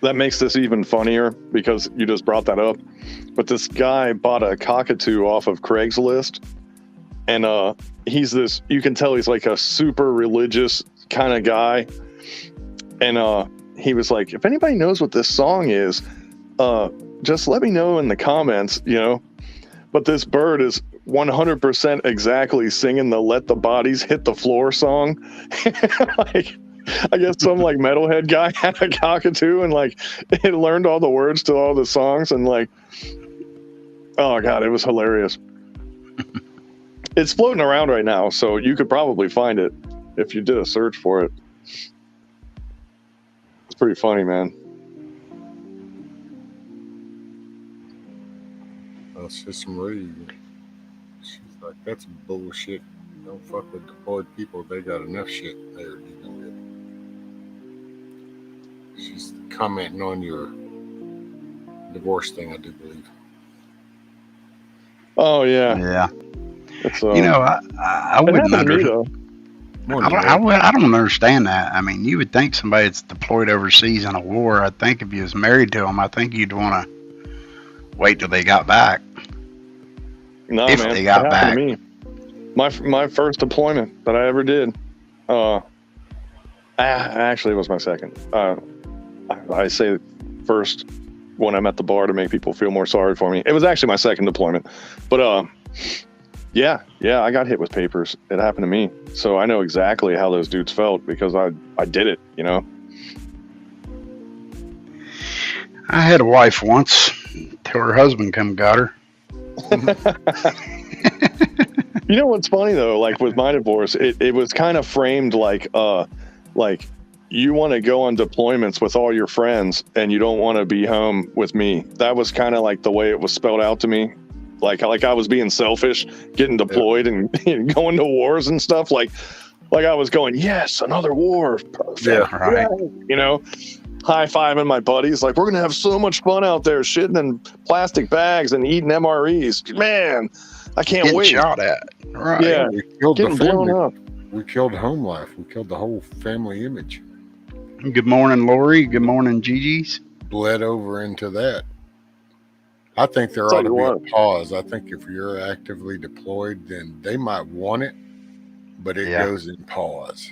that makes this even funnier because you just brought that up. But this guy bought a cockatoo off of Craigslist. and he's this. You can tell he's like a super religious kind of guy, and he was like, if anybody knows what this song is, just let me know in the comments, you know. But this bird is 100% exactly singing the "Let the Bodies Hit the Floor" song. Like, I guess some like metalhead guy had a cockatoo and like it learned all the words to all the songs, and like, oh god, it was hilarious. It's floating around right now, so you could probably find it if you did a search for it. It's pretty funny, man.
System Marie, she's like, that's bullshit. Don't fuck with deployed people. They got enough shit they're dealing with. She's commenting on your divorce thing, I do believe.
Oh yeah,
Yeah.
It's,
You know, I wouldn't understand. I don't understand that. I mean, you would think somebody that's deployed overseas in a war, I think if you was married to them, I think you'd want to wait till they got back.
No,
if
man,
they got
it
back.
happened to me. My first deployment that I ever did, actually it was my second. I say first when I'm at the bar to make people feel more sorry for me. It was actually my second deployment, but yeah, I got hit with papers. It happened to me, so I know exactly how those dudes felt because I did it. You know.
I had a wife once till her husband come got her.
You know what's funny though? Like with my divorce, it was kind of framed like you want to go on deployments with all your friends and you don't want to be home with me. That was kind of like the way it was spelled out to me. Like I was being selfish, getting deployed and going to wars and stuff. Like I was going, yes, another war. Perfect.
Yeah, right.
You know, high-fiving my buddies. Like, we're going to have so much fun out there shitting in plastic bags and eating MREs. Man, I can't
Getting
wait.
shot at. Right.
Yeah,
we killed
getting
the family.
blown up.
We killed home life. We killed the whole family image.
Good morning, Lori. Good morning, Gigi's.
Bled over into that. I think there
Tell
ought to
you
be
what.
a pause. I think if you're actively deployed, then they might want it, but it goes in pause.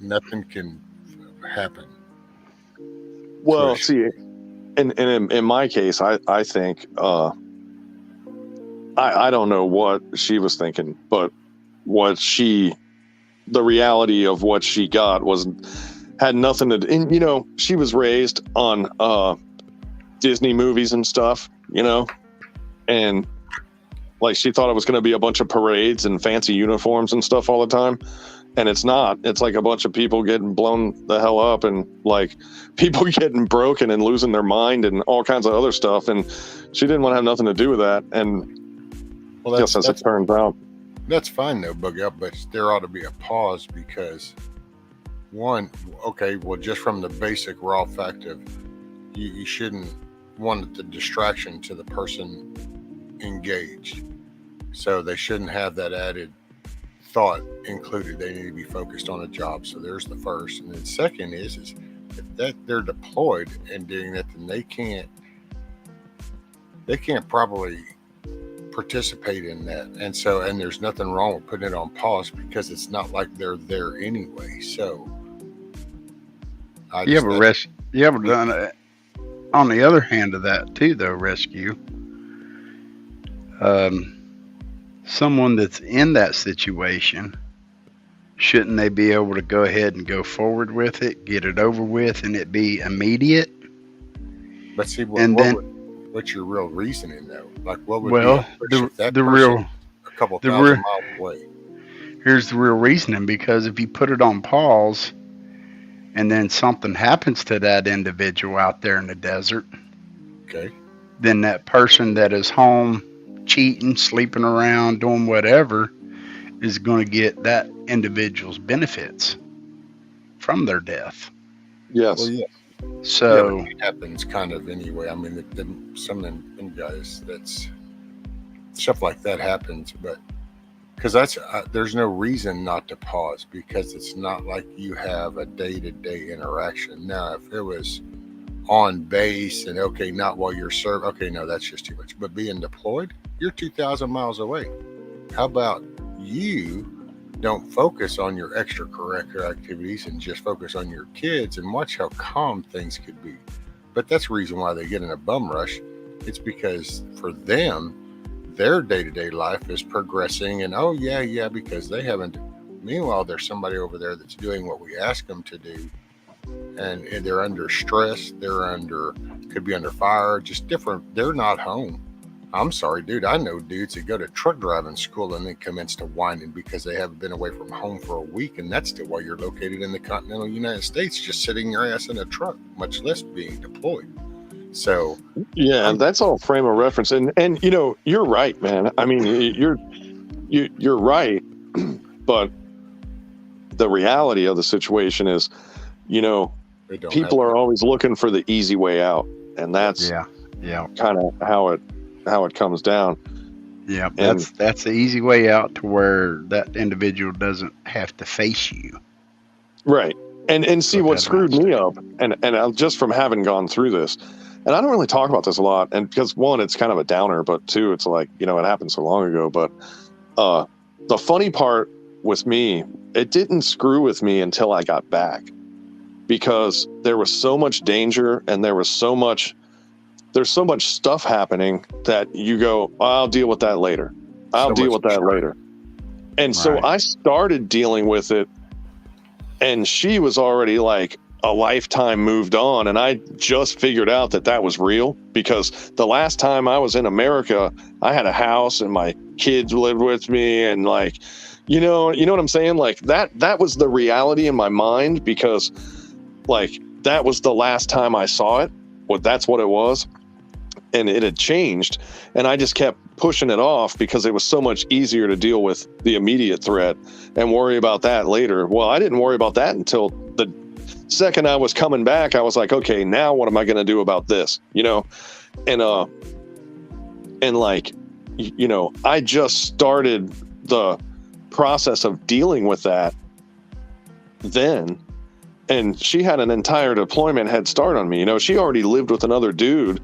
Nothing can happen.
Well, see, in my case, I think I don't know what she was thinking, but the reality of what she got had nothing to do. And, you know, she was raised on Disney movies and stuff, you know, and like she thought it was going to be a bunch of parades and fancy uniforms and stuff all the time. And it's not. It's like a bunch of people getting blown the hell up and like people getting broken and losing their mind and all kinds of other stuff. And she didn't want to have nothing to do with that. And just as it turns out.
That's fine though, Bug Up, but there ought to be a pause because just from the basic raw fact of you shouldn't want the distraction to the person engaged. So they shouldn't have that added thought included. They need to be focused on a job. So there's the first. And then second is if that they're deployed and doing that, then they can't probably participate in that. And there's nothing wrong with putting it on pause because it's not like they're there anyway. So
you ever done it on the other hand of that too though, Rescue? Someone that's in that situation, shouldn't they be able to go ahead and go forward with it, get it over with, and it be immediate?
But see, what's your real reasoning though? Like, what would
the
a couple thousand miles away?
Here's the real reasoning, because if you put it on pause, and then something happens to that individual out there in the desert,
okay,
then that person that is home cheating, sleeping around, doing whatever, is going to get that individual's benefits from their death.
Yes.
Well, yeah.
So
it happens kind of anyway. I mean, some of them guys, that's stuff like that happens, but because there's no reason not to pause, because it's not like you have a day-to-day interaction. Now, if it was on base and not while you're serving, no, that's just too much. But being deployed, you're 2,000 miles away. How about you don't focus on your extracurricular activities and just focus on your kids and watch how calm things could be. But that's the reason why they get in a bum rush. It's because for them, their day-to-day life is progressing, and oh yeah, because they haven't. Meanwhile, there's somebody over there that's doing what we ask them to do, and they're under stress. Could be under fire, just different. They're not home. I'm sorry, dude. I know dudes that go to truck driving school and then commence to whining because they haven't been away from home for a week, and that's still while you're located in the continental United States, just sitting your ass in a truck, much less being deployed. So
yeah, that's all frame of reference, and you're right, man. I mean, you're right, but the reality of the situation is, people are always looking for the easy way out, and that's kind of how it comes down.
Yeah, that's the easy way out to where that individual doesn't have to face you.
Right. And see what screwed me up, and just from having gone through this, and I don't really talk about this a lot, and because one, it's kind of a downer, but two, it's like, it happened so long ago. But the funny part with me, it didn't screw with me until I got back, because there was so much danger and there's so much stuff happening that you go, I'll deal with that later. And so I started dealing with it, and she was already like a lifetime moved on, and I just figured out that was real, because the last time I was in America, I had a house and my kids lived with me, and like, you know what I'm saying? Like that was the reality in my mind, because like that was the last time I saw it. That's what it was. And it had changed, and I just kept pushing it off because it was so much easier to deal with the immediate threat and worry about that later. Well, I didn't worry about that until the second I was coming back. I was like, okay, now what am I going to do about this? And like, I just started the process of dealing with that then, and she had an entire deployment head start on me. She already lived with another dude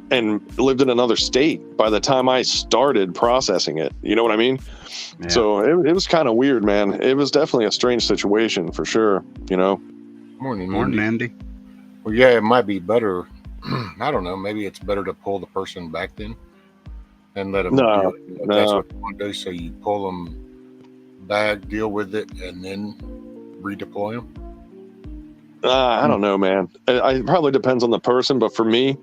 and lived in another state by the time I started processing it. You know what I mean? Yeah. So it was kind of weird, man. It was definitely a strange situation for sure.
Morning,
Andy.
Well, yeah, it might be better. I don't know. Maybe it's better to pull the person back then and let them deal. That's what you want to do. So you pull them back, deal with it, and then redeploy them.
I don't know, man. It probably depends on the person, but for me,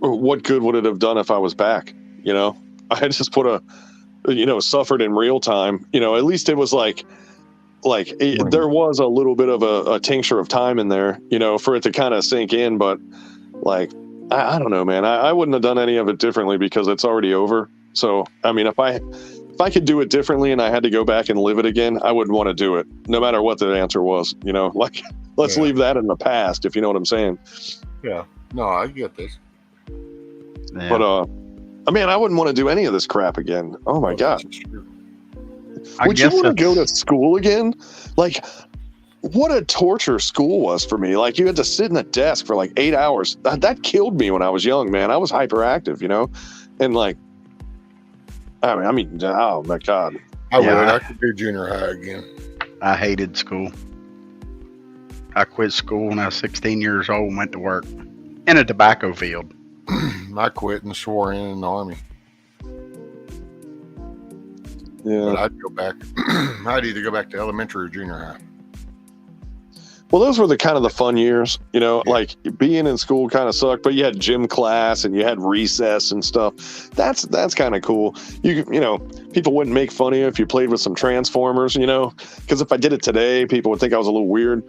what good would it have done if I was back? I just put suffered in real time. At least it was like there was a little bit of a tincture of time in there, for it to kind of sink in. But like, I don't know, man. I wouldn't have done any of it differently because it's already over. So, I mean, if I could do it differently and I had to go back and live it again, I wouldn't want to do it, no matter what the answer was. Like, let's leave that in the past, if you know what I'm saying.
Yeah. No, I get this.
Yeah. But, I mean, I wouldn't want to do any of this crap again. Oh my God. Would you want to go to school again? Like, what a torture school was for me. Like, you had to sit in a desk for like 8 hours. That killed me when I was young, man. I was hyperactive, and like, I mean, oh my God.
I could do junior high again.
I hated school. I quit school when I was 16 years old and went to work in a tobacco field.
I quit and swore in the Army.
Yeah.
But I'd go back. I'd either go back to elementary or junior high.
Well, those were the kind of the fun years, like being in school kind of sucked, but you had gym class and you had recess and stuff. That's kind of cool. People wouldn't make fun of you if you played with some Transformers, because if I did it today, people would think I was a little weird.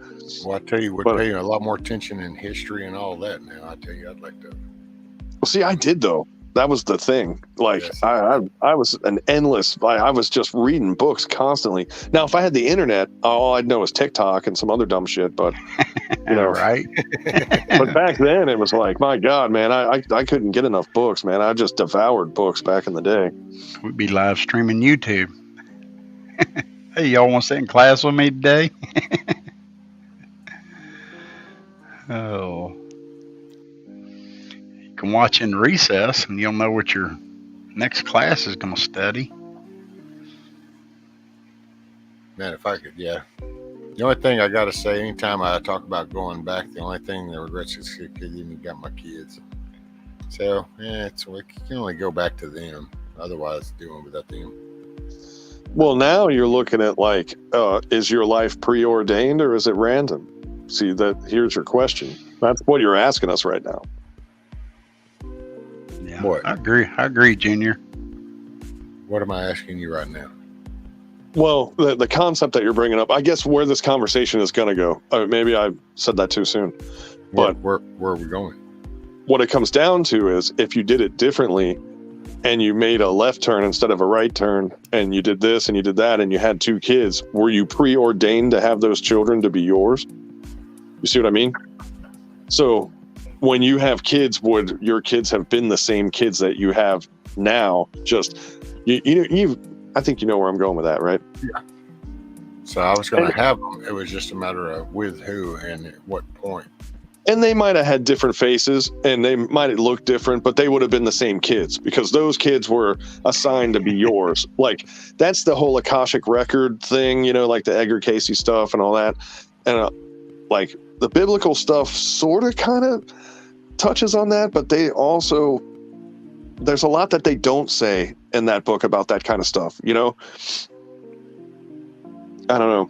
Well, I tell you, we're paying a lot more attention in history and all that now. I tell you, I'd like to.
Well, see, I did though. That was the thing. Like, yes. I was an endless. I was just reading books constantly. Now, if I had the internet, all I'd know is TikTok and some other dumb shit. But
right.
But back then, it was like, my God, man, I couldn't get enough books, man. I just devoured books back in the day.
We'd be live streaming YouTube. Hey, y'all want to sit in class with me today? Oh. You can watch in recess and you'll know what your next class is going to study.
Man, if I could, yeah. The only thing I got to say, anytime I talk about going back, the only thing that regrets is because you got my kids. So, yeah, it's like you can only go back to them. Otherwise, doing without them.
Well, now you're looking at like, is your life preordained or is it random? See, here's your question. That's what you're asking us right now.
Yeah,
What?
I agree, Junior.
What am I asking you right now?
Well, the concept that you're bringing up, I guess where this conversation is going to go. Maybe I said that too soon. But
where are we going?
What it comes down to is if you did it differently and you made a left turn instead of a right turn and you did this and you did that and you had 2 kids, were you preordained to have those children to be yours? You see what I mean? So when you have kids, would your kids have been the same kids that you have now? Just, I think you know where I'm going with that, right?
Yeah. So I was going to have them. It was just a matter of with who and at what point.
And they might have had different faces and they might have looked different, but they would have been the same kids because those kids were assigned to be yours. Like, that's the whole Akashic record thing, like the Edgar Casey stuff and all that. And like the biblical stuff sort of kind of touches on that, but they also, there's a lot that they don't say in that book about that kind of stuff, I don't know.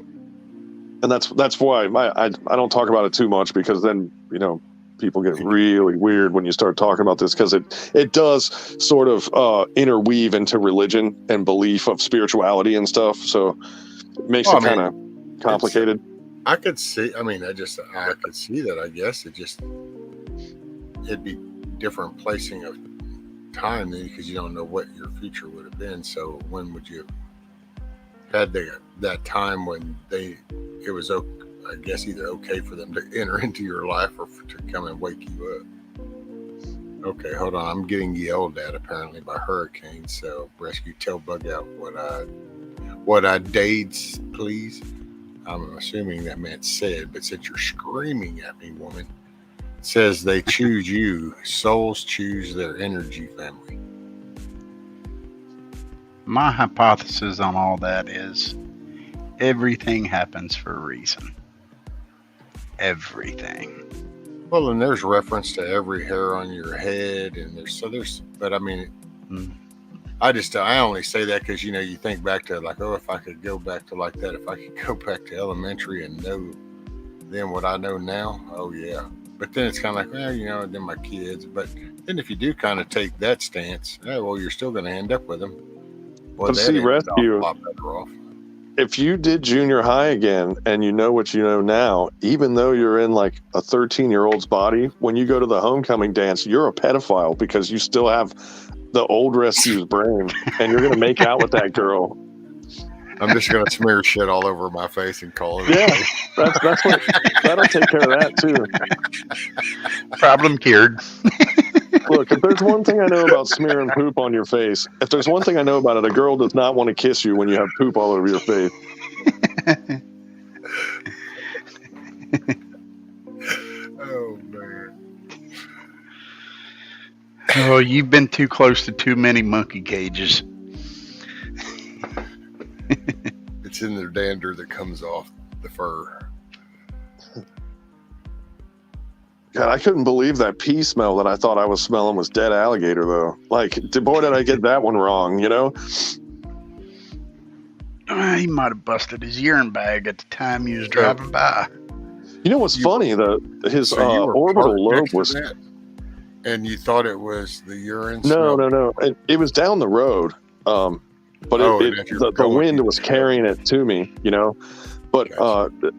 And that's why I don't talk about it too much, because then, people get really weird when you start talking about this, because it does sort of interweave into religion and belief of spirituality and stuff. So it makes it kind of complicated.
I could see, I could see that, I guess. It'd be different placing of time then, because you don't know what your future would have been. So when would you have had that time when it was, I guess, either okay for them to enter into your life or to come and wake you up? Okay, hold on. I'm getting yelled at apparently by hurricanes. So rescue, tell Bug Out what I did, please. I'm assuming that meant said, but since you're screaming at me, woman, it says they choose you. Souls choose their energy family.
My hypothesis on all that is everything happens for a reason. Everything.
Well, and there's reference to every hair on your head, and but I mean, I only say that because, you think back to like, oh, if I could go back to like that, if I could go back to elementary and know then what I know now, oh yeah. But then it's kind of like, well, then my kids. But then if you do kind of take that stance, well, you're still going to end up with them. Well,
see, rescue. If you did junior high again and you know what you know now, even though you're in like a 13-year-old's body, when you go to the homecoming dance, you're a pedophile because you still have the old rescue's brain and you're going to make out with that girl.
I'm just going to smear shit all over my face and call it.
Yeah, that's what, that'll take care of that too.
Problem cured.
Look, if there's one thing I know about smearing poop on your face, if there's one thing I know about it, a girl does not want to kiss you when you have poop all over your face.
Oh, man.
Oh, you've been too close to too many monkey cages.
It's in their dander that comes off the fur.
God, I couldn't believe that pee smell that I thought I was smelling was dead alligator, though. Like, boy, did I get that one wrong,
He might have busted his urine bag at the time he was driving by.
You know what's funny? His orbital lobe was...
And you thought it was the urine
smell?
No.
It was down the road. But the wind was carrying it to me, But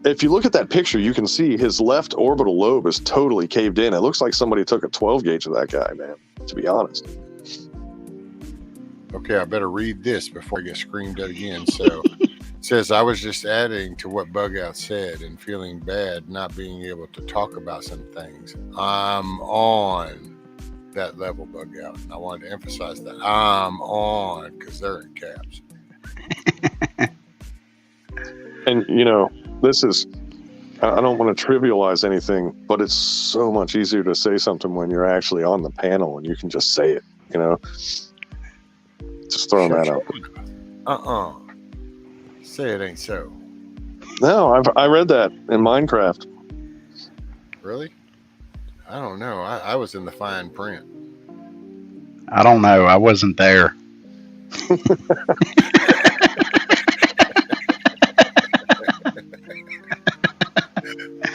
if you look at that picture, you can see his left orbital lobe is totally caved in. It looks like somebody took a 12 gauge of that guy, man, to be honest.
Okay, I better read this before I get screamed at again. So it says, I was just adding to what Bug Out said and feeling bad not being able to talk about some things. I'm on that level, Bug Out. And I wanted to emphasize that. I'm on, because they're in caps.
And, this is, I don't want to trivialize anything, but it's so much easier to say something when you're actually on the panel and you can just say it, Just throwing that out.
Say it ain't so.
No, I read that in Minecraft.
Really? I don't know. I was in the fine print.
I don't know. I wasn't there.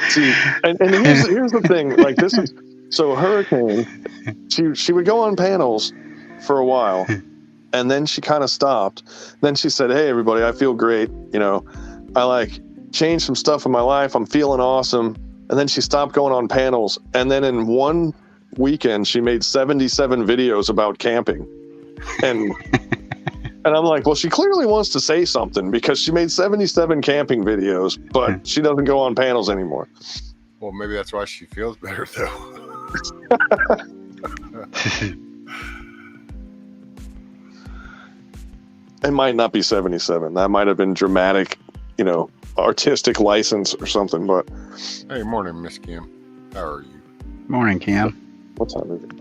See, and here's the thing. Like, this is so Hurricane. She would go on panels for a while, and then she kind of stopped. Then she said, "Hey, everybody, I feel great. You know, I like changed some stuff in my life. I'm feeling awesome." And then she stopped going on panels. And then in one weekend, she made 77 videos about camping. And I'm like, well, she clearly wants to say something because she made 77 camping videos, but she doesn't go on panels anymore.
Well, maybe that's why she feels better, though.
It might not be 77. That might have been dramatic, artistic license or something. But
hey, morning, Miss Kim. How are you?
Morning, Kim.
What time is it?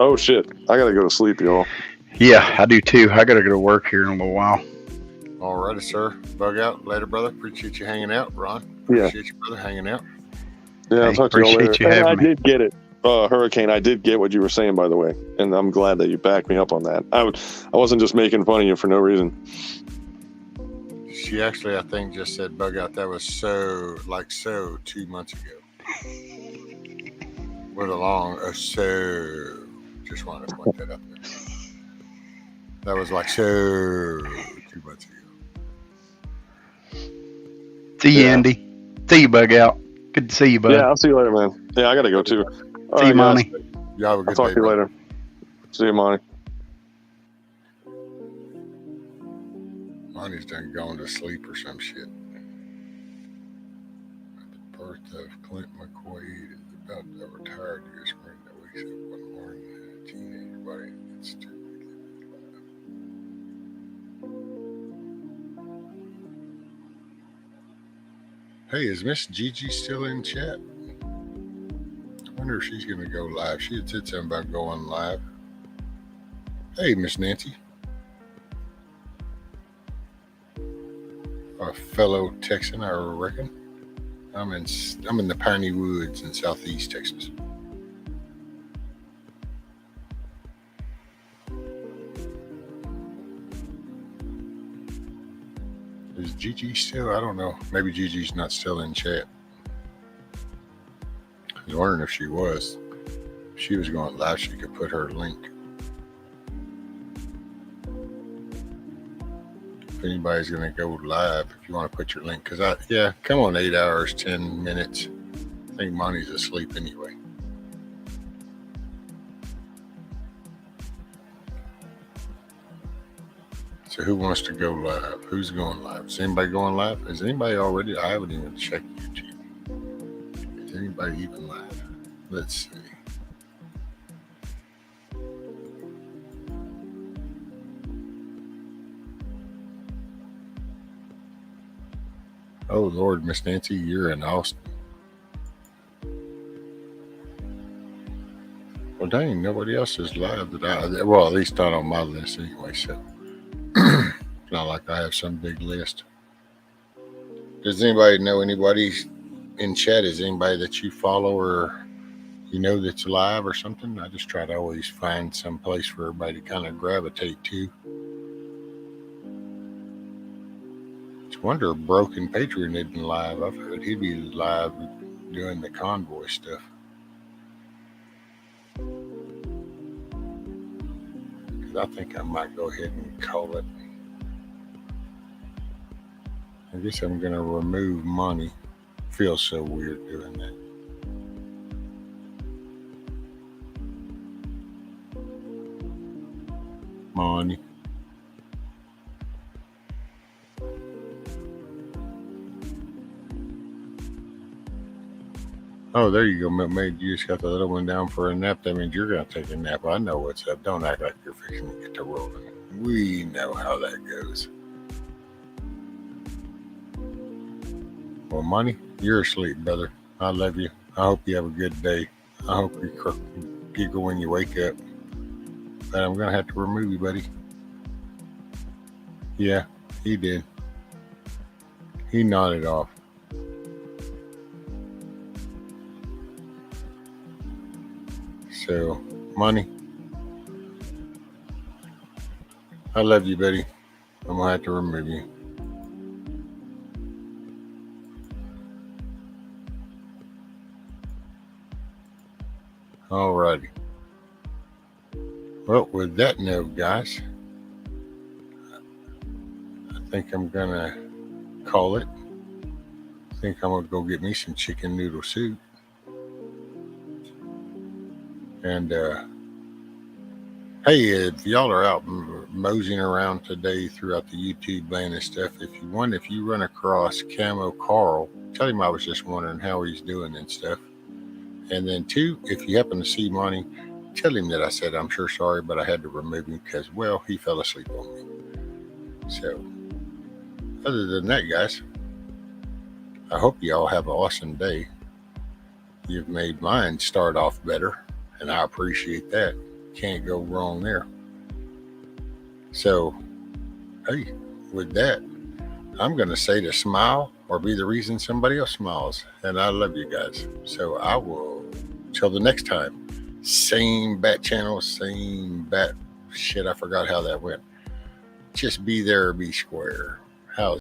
Oh shit! I gotta go to sleep, y'all.
Yeah, I do too. I gotta go to work here in a little while.
Alrighty, sir. Bug out later, brother. Appreciate you hanging out, Ron.
Yeah.
Appreciate you, brother, hanging out.
Yeah, I'll
Hey,
talk to you all later.
appreciate you having
I
me.
did get it, Hurricane. I did get what you were saying, by the way, and I'm glad that you backed me up on that. I wasn't just making fun of you for no reason.
She actually, I think, just said bug out. That was so 2 months ago. With a long so. Just wanted to point that out there. That was like so 2 months ago.
See you, Andy. See you, Bug Out. Good to see you, bud.
Yeah, I'll see you later, man. Yeah, I gotta go too.
See you, Monty.
You have a good
I'll talk
day,
to you
brother.
later. See you, Monty.
Monty's done gone to sleep or some shit. The birth of Clint McQuaid is about to retire years spring that wakes up one morning and a teenage body gets to Hey, is Miss Gigi still in chat? I wonder if she's going to go live. She had said something about going live. Hey, Miss Nancy. A fellow Texan, I reckon. I'm in the Piney Woods in southeast Texas. Is Gigi still? I don't know. Maybe Gigi's not still in chat. I was wondering if she was. If she was going live, she could put her link. If anybody's going to go live, if you want to put your link. Because come on, 8 hours, 10 minutes. I think Monty's asleep anyway. So who wants to go live? Who's going live? Is anybody going live? Is anybody already? I haven't even checked YouTube. Is anybody even live? Let's see. Oh, Lord, Miss Nancy, you're in Austin. Well, dang, nobody else is live well, at least not on my list anyway, so it's not like I have some big list. Does anybody know anybody in chat? Is anybody that you follow or you know that's live or something? I just try to always find some place for everybody to kind of gravitate to. It's a wonder if Broken Patriot isn't live. I've heard he'd be live doing the convoy stuff. I think I might go ahead and call it. I guess I'm going to remove money. Feels so weird doing that. Money. Oh, there you go, Milkmaid. You just got the little one down for a nap. That means you're going to take a nap. I know what's up. Don't act like you're fixing to get to rolling. We know how that goes. Well, Money, you're asleep, brother. I love you. I hope you have a good day. I hope you giggle when you wake up. But I'm going to have to remove you, buddy. Yeah, he did. He nodded off. So, Money, I love you, buddy. I'm gonna have to remove you. Alrighty. Well, with that note, guys, I think I'm gonna call it. I think I'm gonna go get me some chicken noodle soup. And hey, if y'all are out moseying around today throughout the YouTube land and stuff, if you run across Camo Carl, tell him I was just wondering how he's doing and stuff. And then 2, if you happen to see Monty, tell him that I said I'm sure sorry, but I had to remove him because, well, he fell asleep on me. So, other than that, guys, I hope you all have an awesome day. You've made mine start off better, and I appreciate that. Can't go wrong there. So, hey, with that, I'm going to say to smile or be the reason somebody else smiles. And I love you guys. So I will, till the next time, same bat channel, same bat shit. I forgot how that went. Just be there or be square.